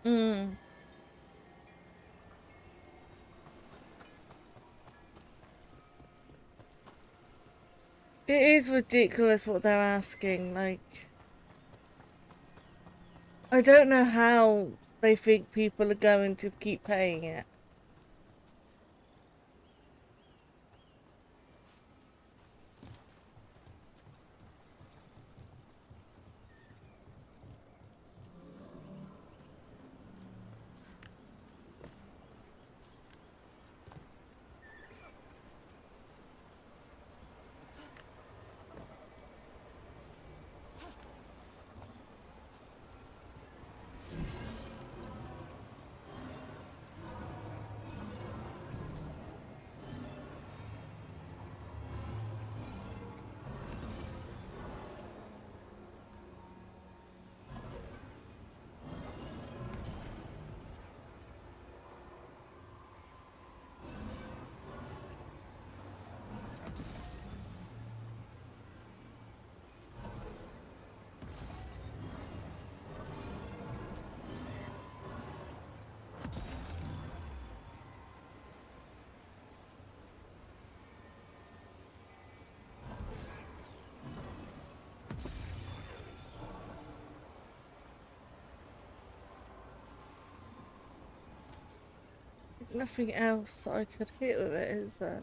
S1: Mm. It is ridiculous what they're asking, like, I don't know how they think people are going to keep paying it. Nothing else I could hit with it, is there?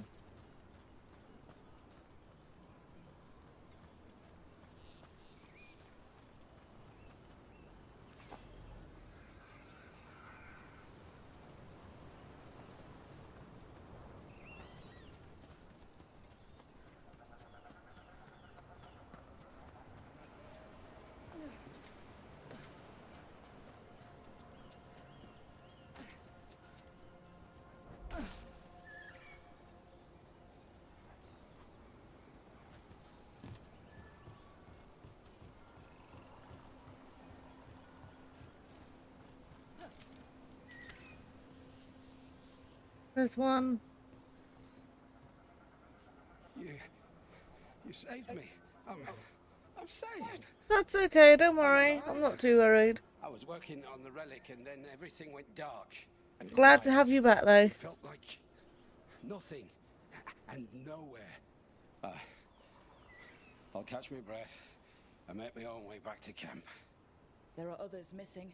S1: There's one.
S19: You saved me. I'm saved.
S1: That's okay, don't worry. I'm not too worried.
S19: I was working on the relic and then everything went dark. And
S1: Glad to have you back though.
S19: It felt like nothing and nowhere. I'll catch my breath and make my own way back to camp.
S10: There are others missing.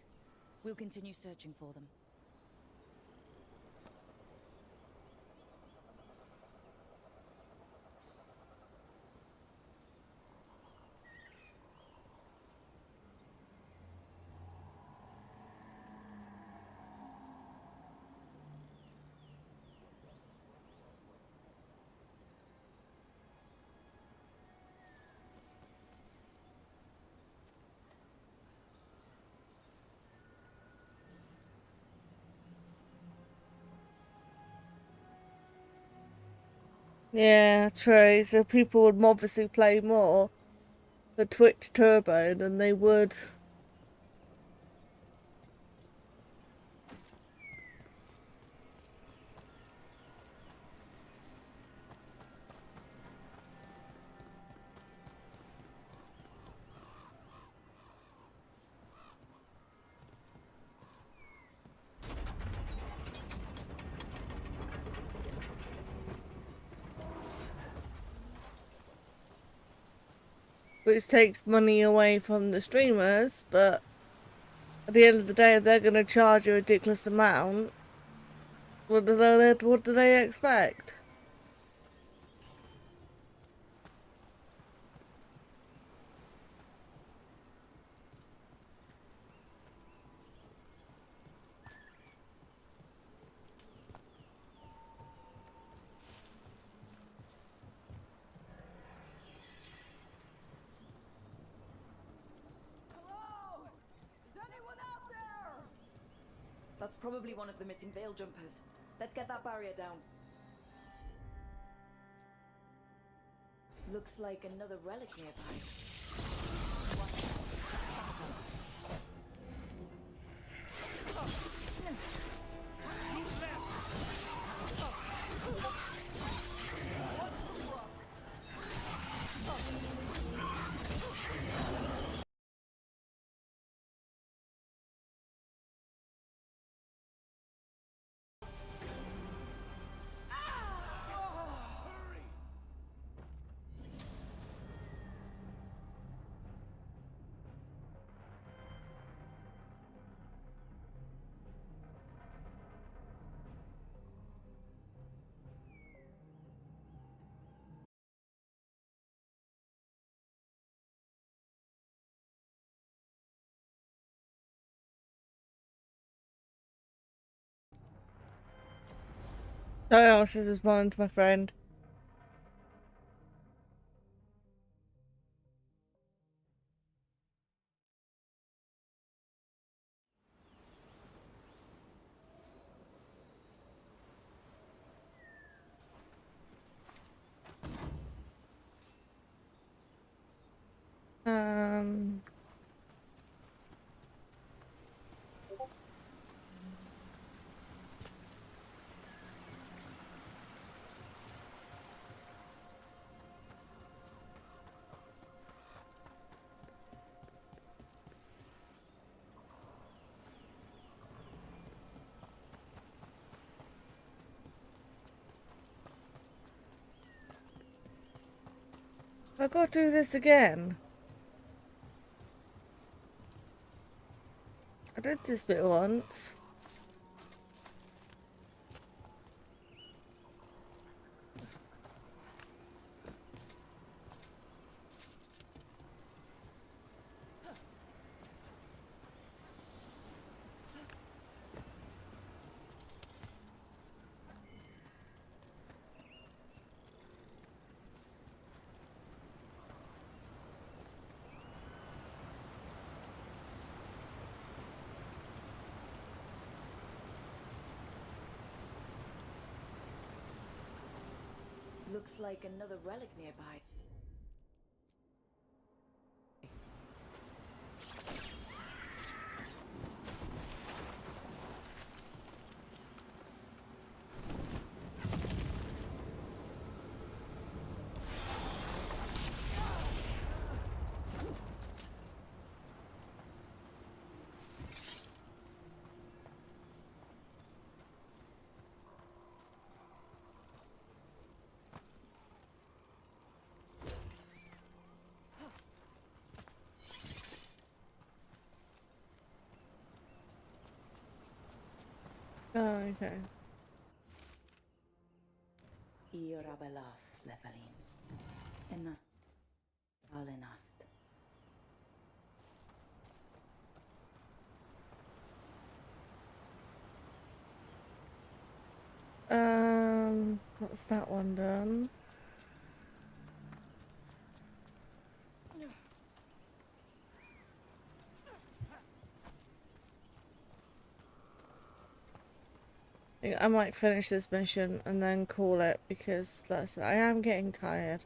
S10: We'll continue searching for them.
S1: Yeah, true. So people would obviously play more for Twitch Turbo than they would. which takes money away from the streamers, but at the end of the day, they're going to charge a ridiculous amount. What do they expect?
S10: Hello? Is anyone out there? That's probably one of the missing veil jumpers. Let's get that barrier down. Looks like another relic nearby.
S1: Sorry, I was just responding to my friend. I've got to do this again. I did this bit once.
S10: Looks like another relic nearby.
S1: Oh, okay.
S10: Irabelas Lethalin. Enas Alenast.
S1: What's that one done? I might finish this mission and then call it because I am getting tired.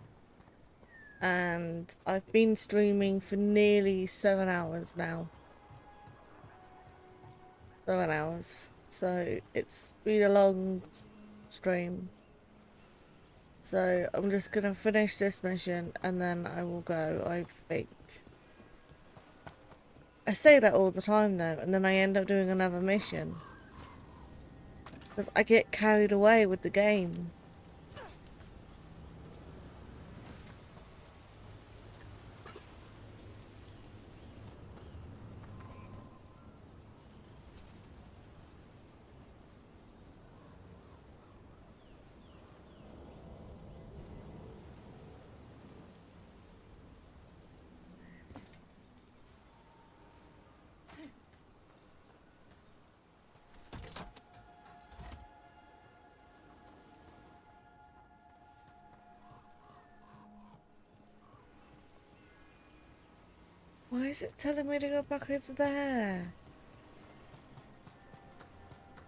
S1: And I've been streaming for nearly 7 hours now. 7 hours. So it's been a long stream. So I'm just gonna finish this mission and then I will go, I think. I say that all the time though, and then I end up doing another mission. Because I get carried away with the game. Why is it telling me to go back over there?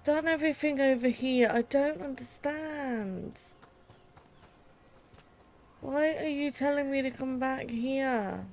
S1: Done everything over here. I don't understand. Why are you telling me to come back here?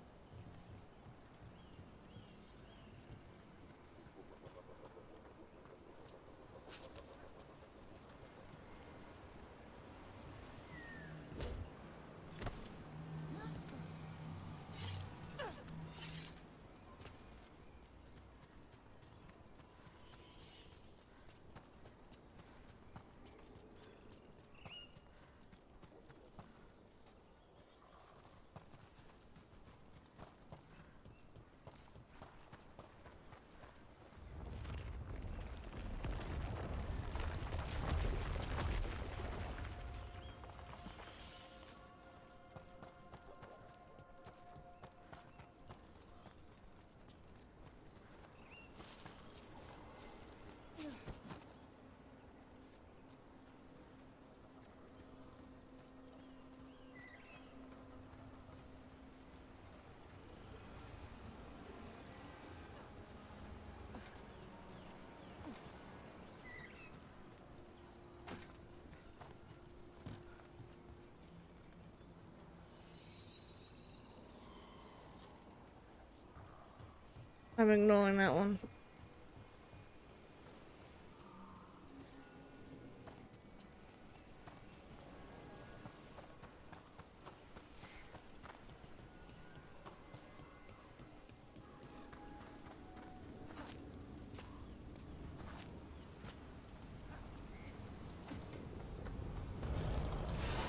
S1: I'm ignoring that one.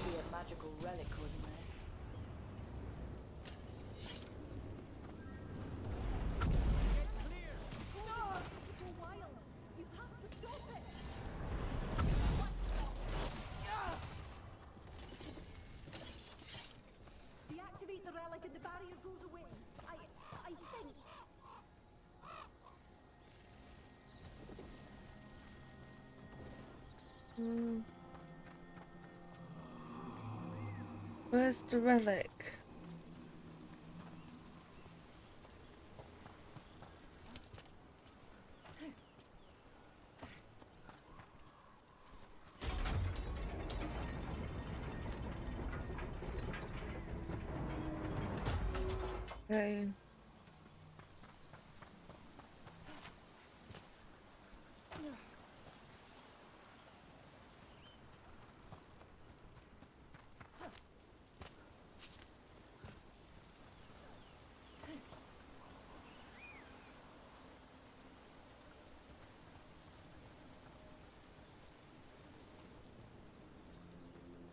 S8: Be a magical relic, wouldn't this?
S5: Deactivate the relic and the barrier goes away. I think.
S1: Where's the relic? Okay.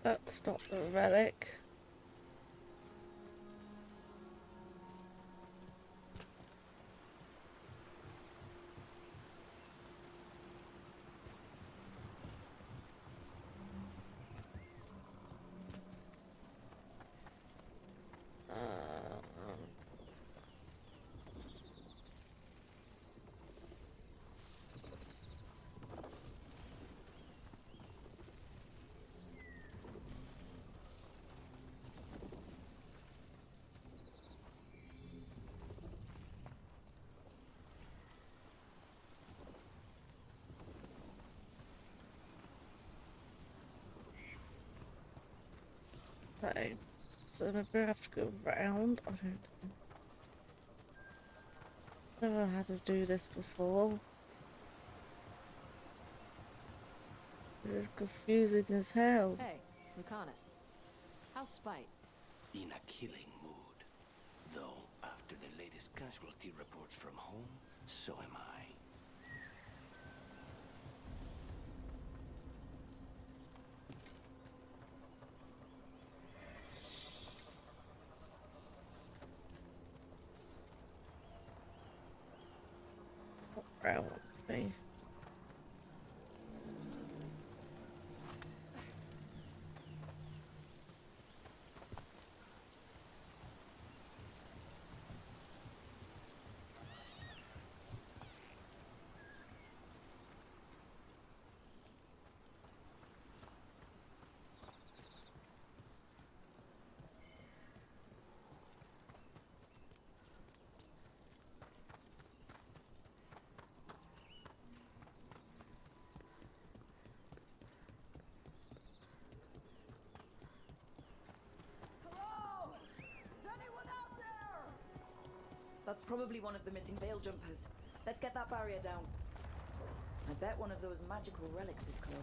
S1: That's not the relic. Okay, so maybe I have to go round. I don't know. Never had to do this before. This is confusing as hell.
S8: Hey, Lucanus. How's Spite?
S16: In a killing mood. Though, after the latest casualty reports from home, so am I.
S1: Round me.
S10: That's probably one of the missing veil jumpers. Let's get that barrier down. I bet one of those magical relics is close.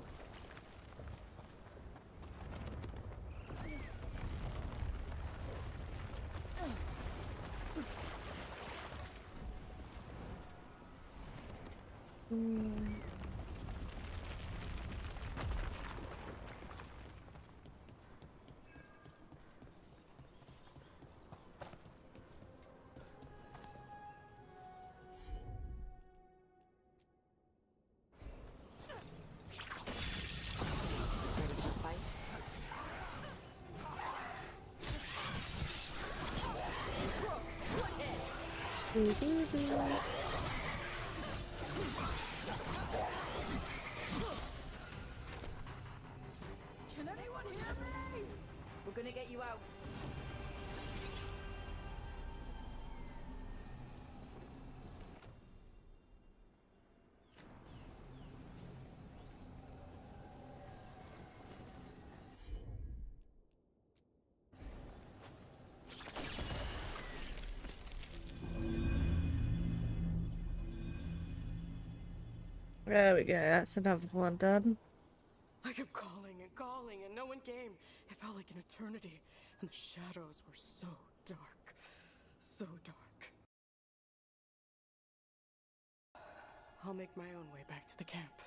S5: Can anyone hear me?
S10: We're gonna get you out.
S1: There we go, that's another one done.
S5: I kept calling and no one came. It felt like an eternity, and the shadows were so dark. So dark. I'll make my own way back to the camp.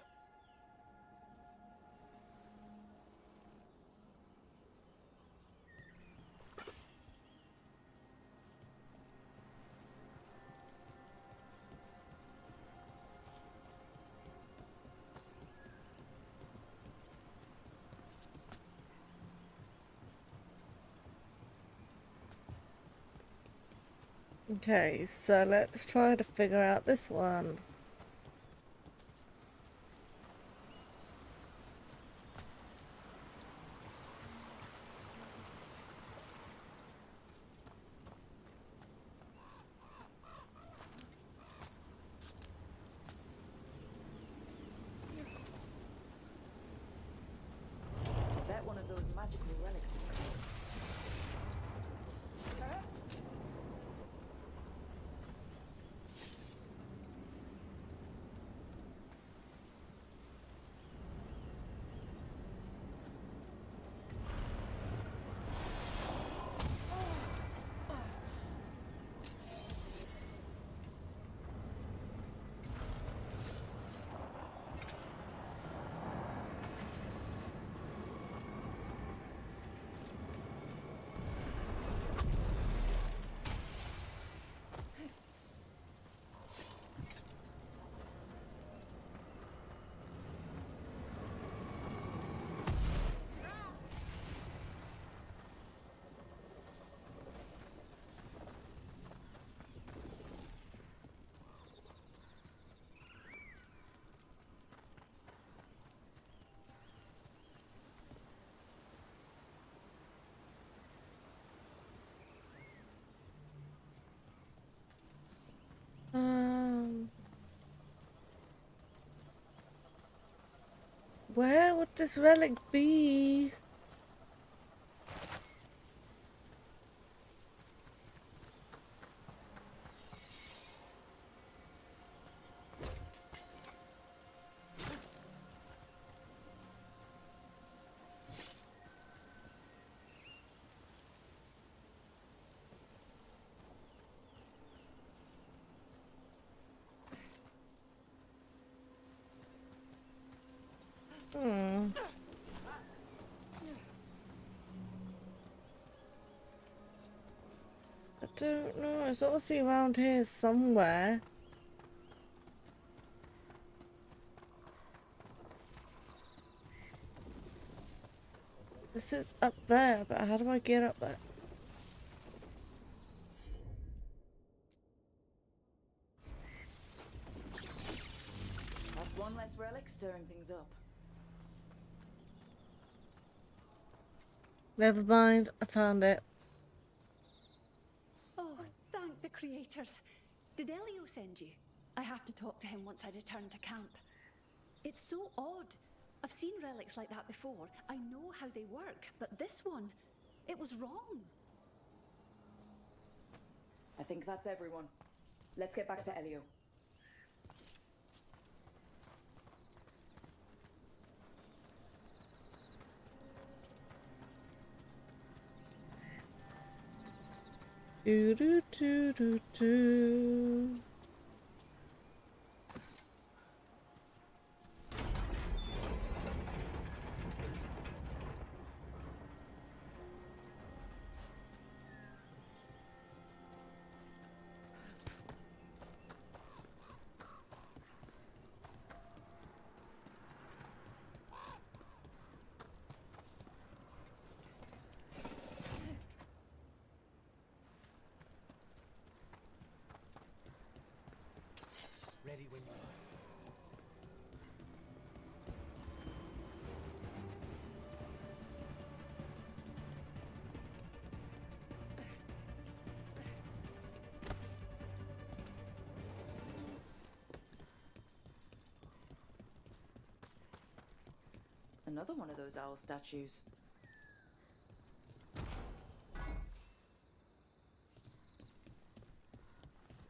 S1: Okay, so let's try to figure out this one.
S10: I bet one of those magical relics is close.
S1: Where would this relic be? I don't know, it's obviously around here somewhere. This is up there, but how do I get up there?
S10: That's one less relic stirring things up.
S1: Never mind, I found it.
S12: Oh, thank the creators. Did Elio send you? I have to talk to him once I return to camp. It's so odd. I've seen relics like that before. I know how they work, but this one, it was wrong.
S10: I think that's everyone. Let's get back to Elio.
S1: Do do do do do.
S16: Ready when you are.
S10: Another one of those owl statues.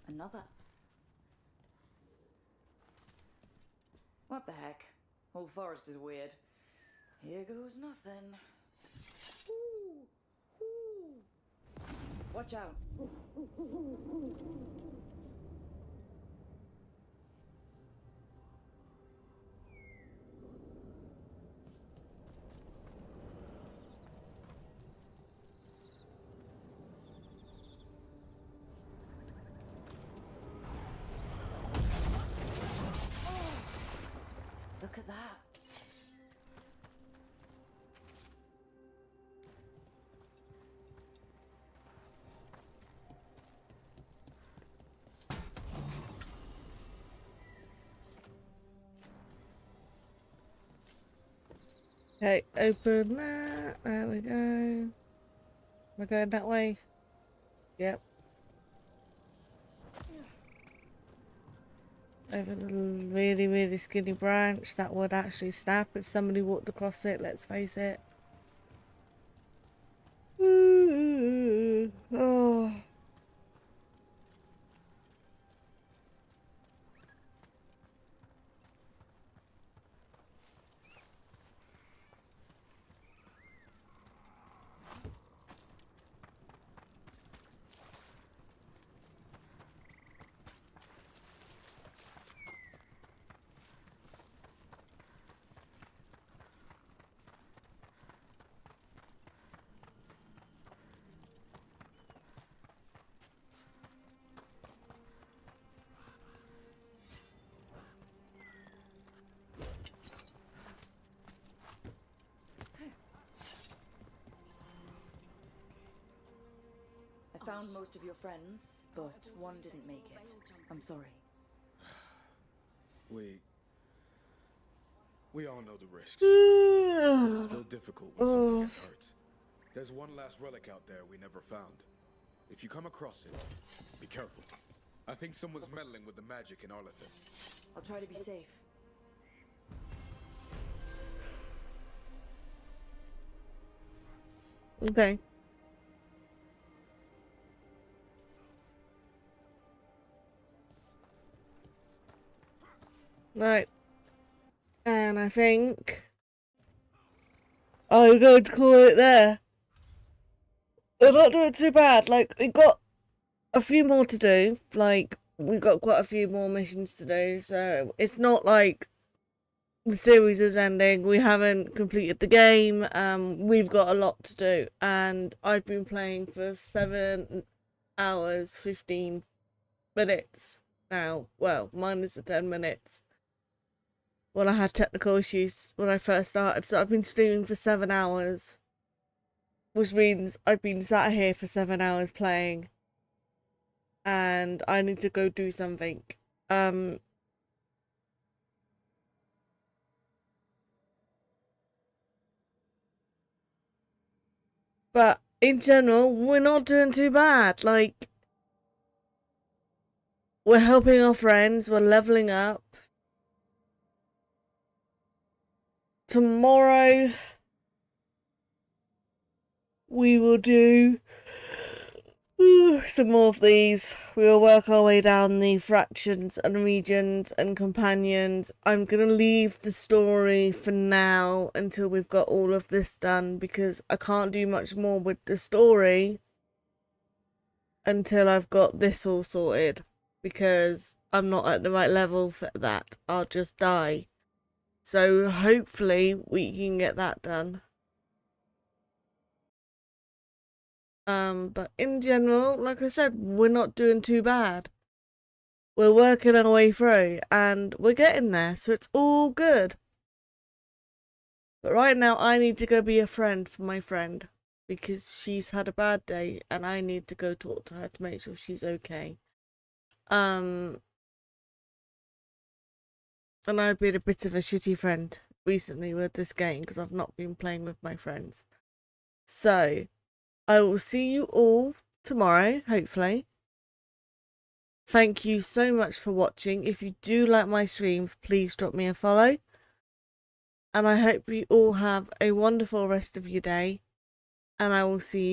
S10: Another. What the heck? Whole forest is weird. Here goes nothing. Ooh, ooh. Watch out. Look at that.
S1: Okay, open that. There we go. Am I going that way? Yep. Over the really, really skinny branch that would actually snap if somebody walked across it, let's face it. Oh.
S10: I found most of your friends, but one didn't make it. I'm sorry.
S17: We all know the risks. It's still difficult when someone gets hurt. There's one last relic out there we never found. If you come across it, be careful. I think someone's meddling with the magic in Arlathan.
S10: I'll try to be safe.
S1: Okay. Right. And I think I'm going to call it there. We're not doing too bad. Like, we got a few more to do. Like, we've got quite a few more missions to do. So it's not like the series is ending. We haven't completed the game. We've got a lot to do. And I've been playing for 7 hours, 15 minutes now. Well, minus the 10 minutes. Well, I had technical issues when I first started, so I've been streaming for 7 hours. Which means I've been sat here for 7 hours playing. And I need to go do something. But in general, we're not doing too bad. Like, we're helping our friends, we're leveling up. Tomorrow we will do Some more of these. We will work our way down the fractions and regions and companions. I'm going to leave the story for now until we've got all of this done, because I can't do much more with the story until I've got this all sorted, because I'm not at the right level for that. I'll just die. So hopefully we can get that done. But in general, like I said, we're not doing too bad. We're working our way through and we're getting there, so it's all good. But right now I need to go be a friend for my friend, because she's had a bad day and I need to go talk to her to make sure she's okay. And I've been a bit of a shitty friend recently with this game because I've not been playing with my friends. So I will see you all tomorrow, hopefully. Thank you so much for watching. If you do like my streams, please drop me a follow. And I hope you all have a wonderful rest of your day. And I will see you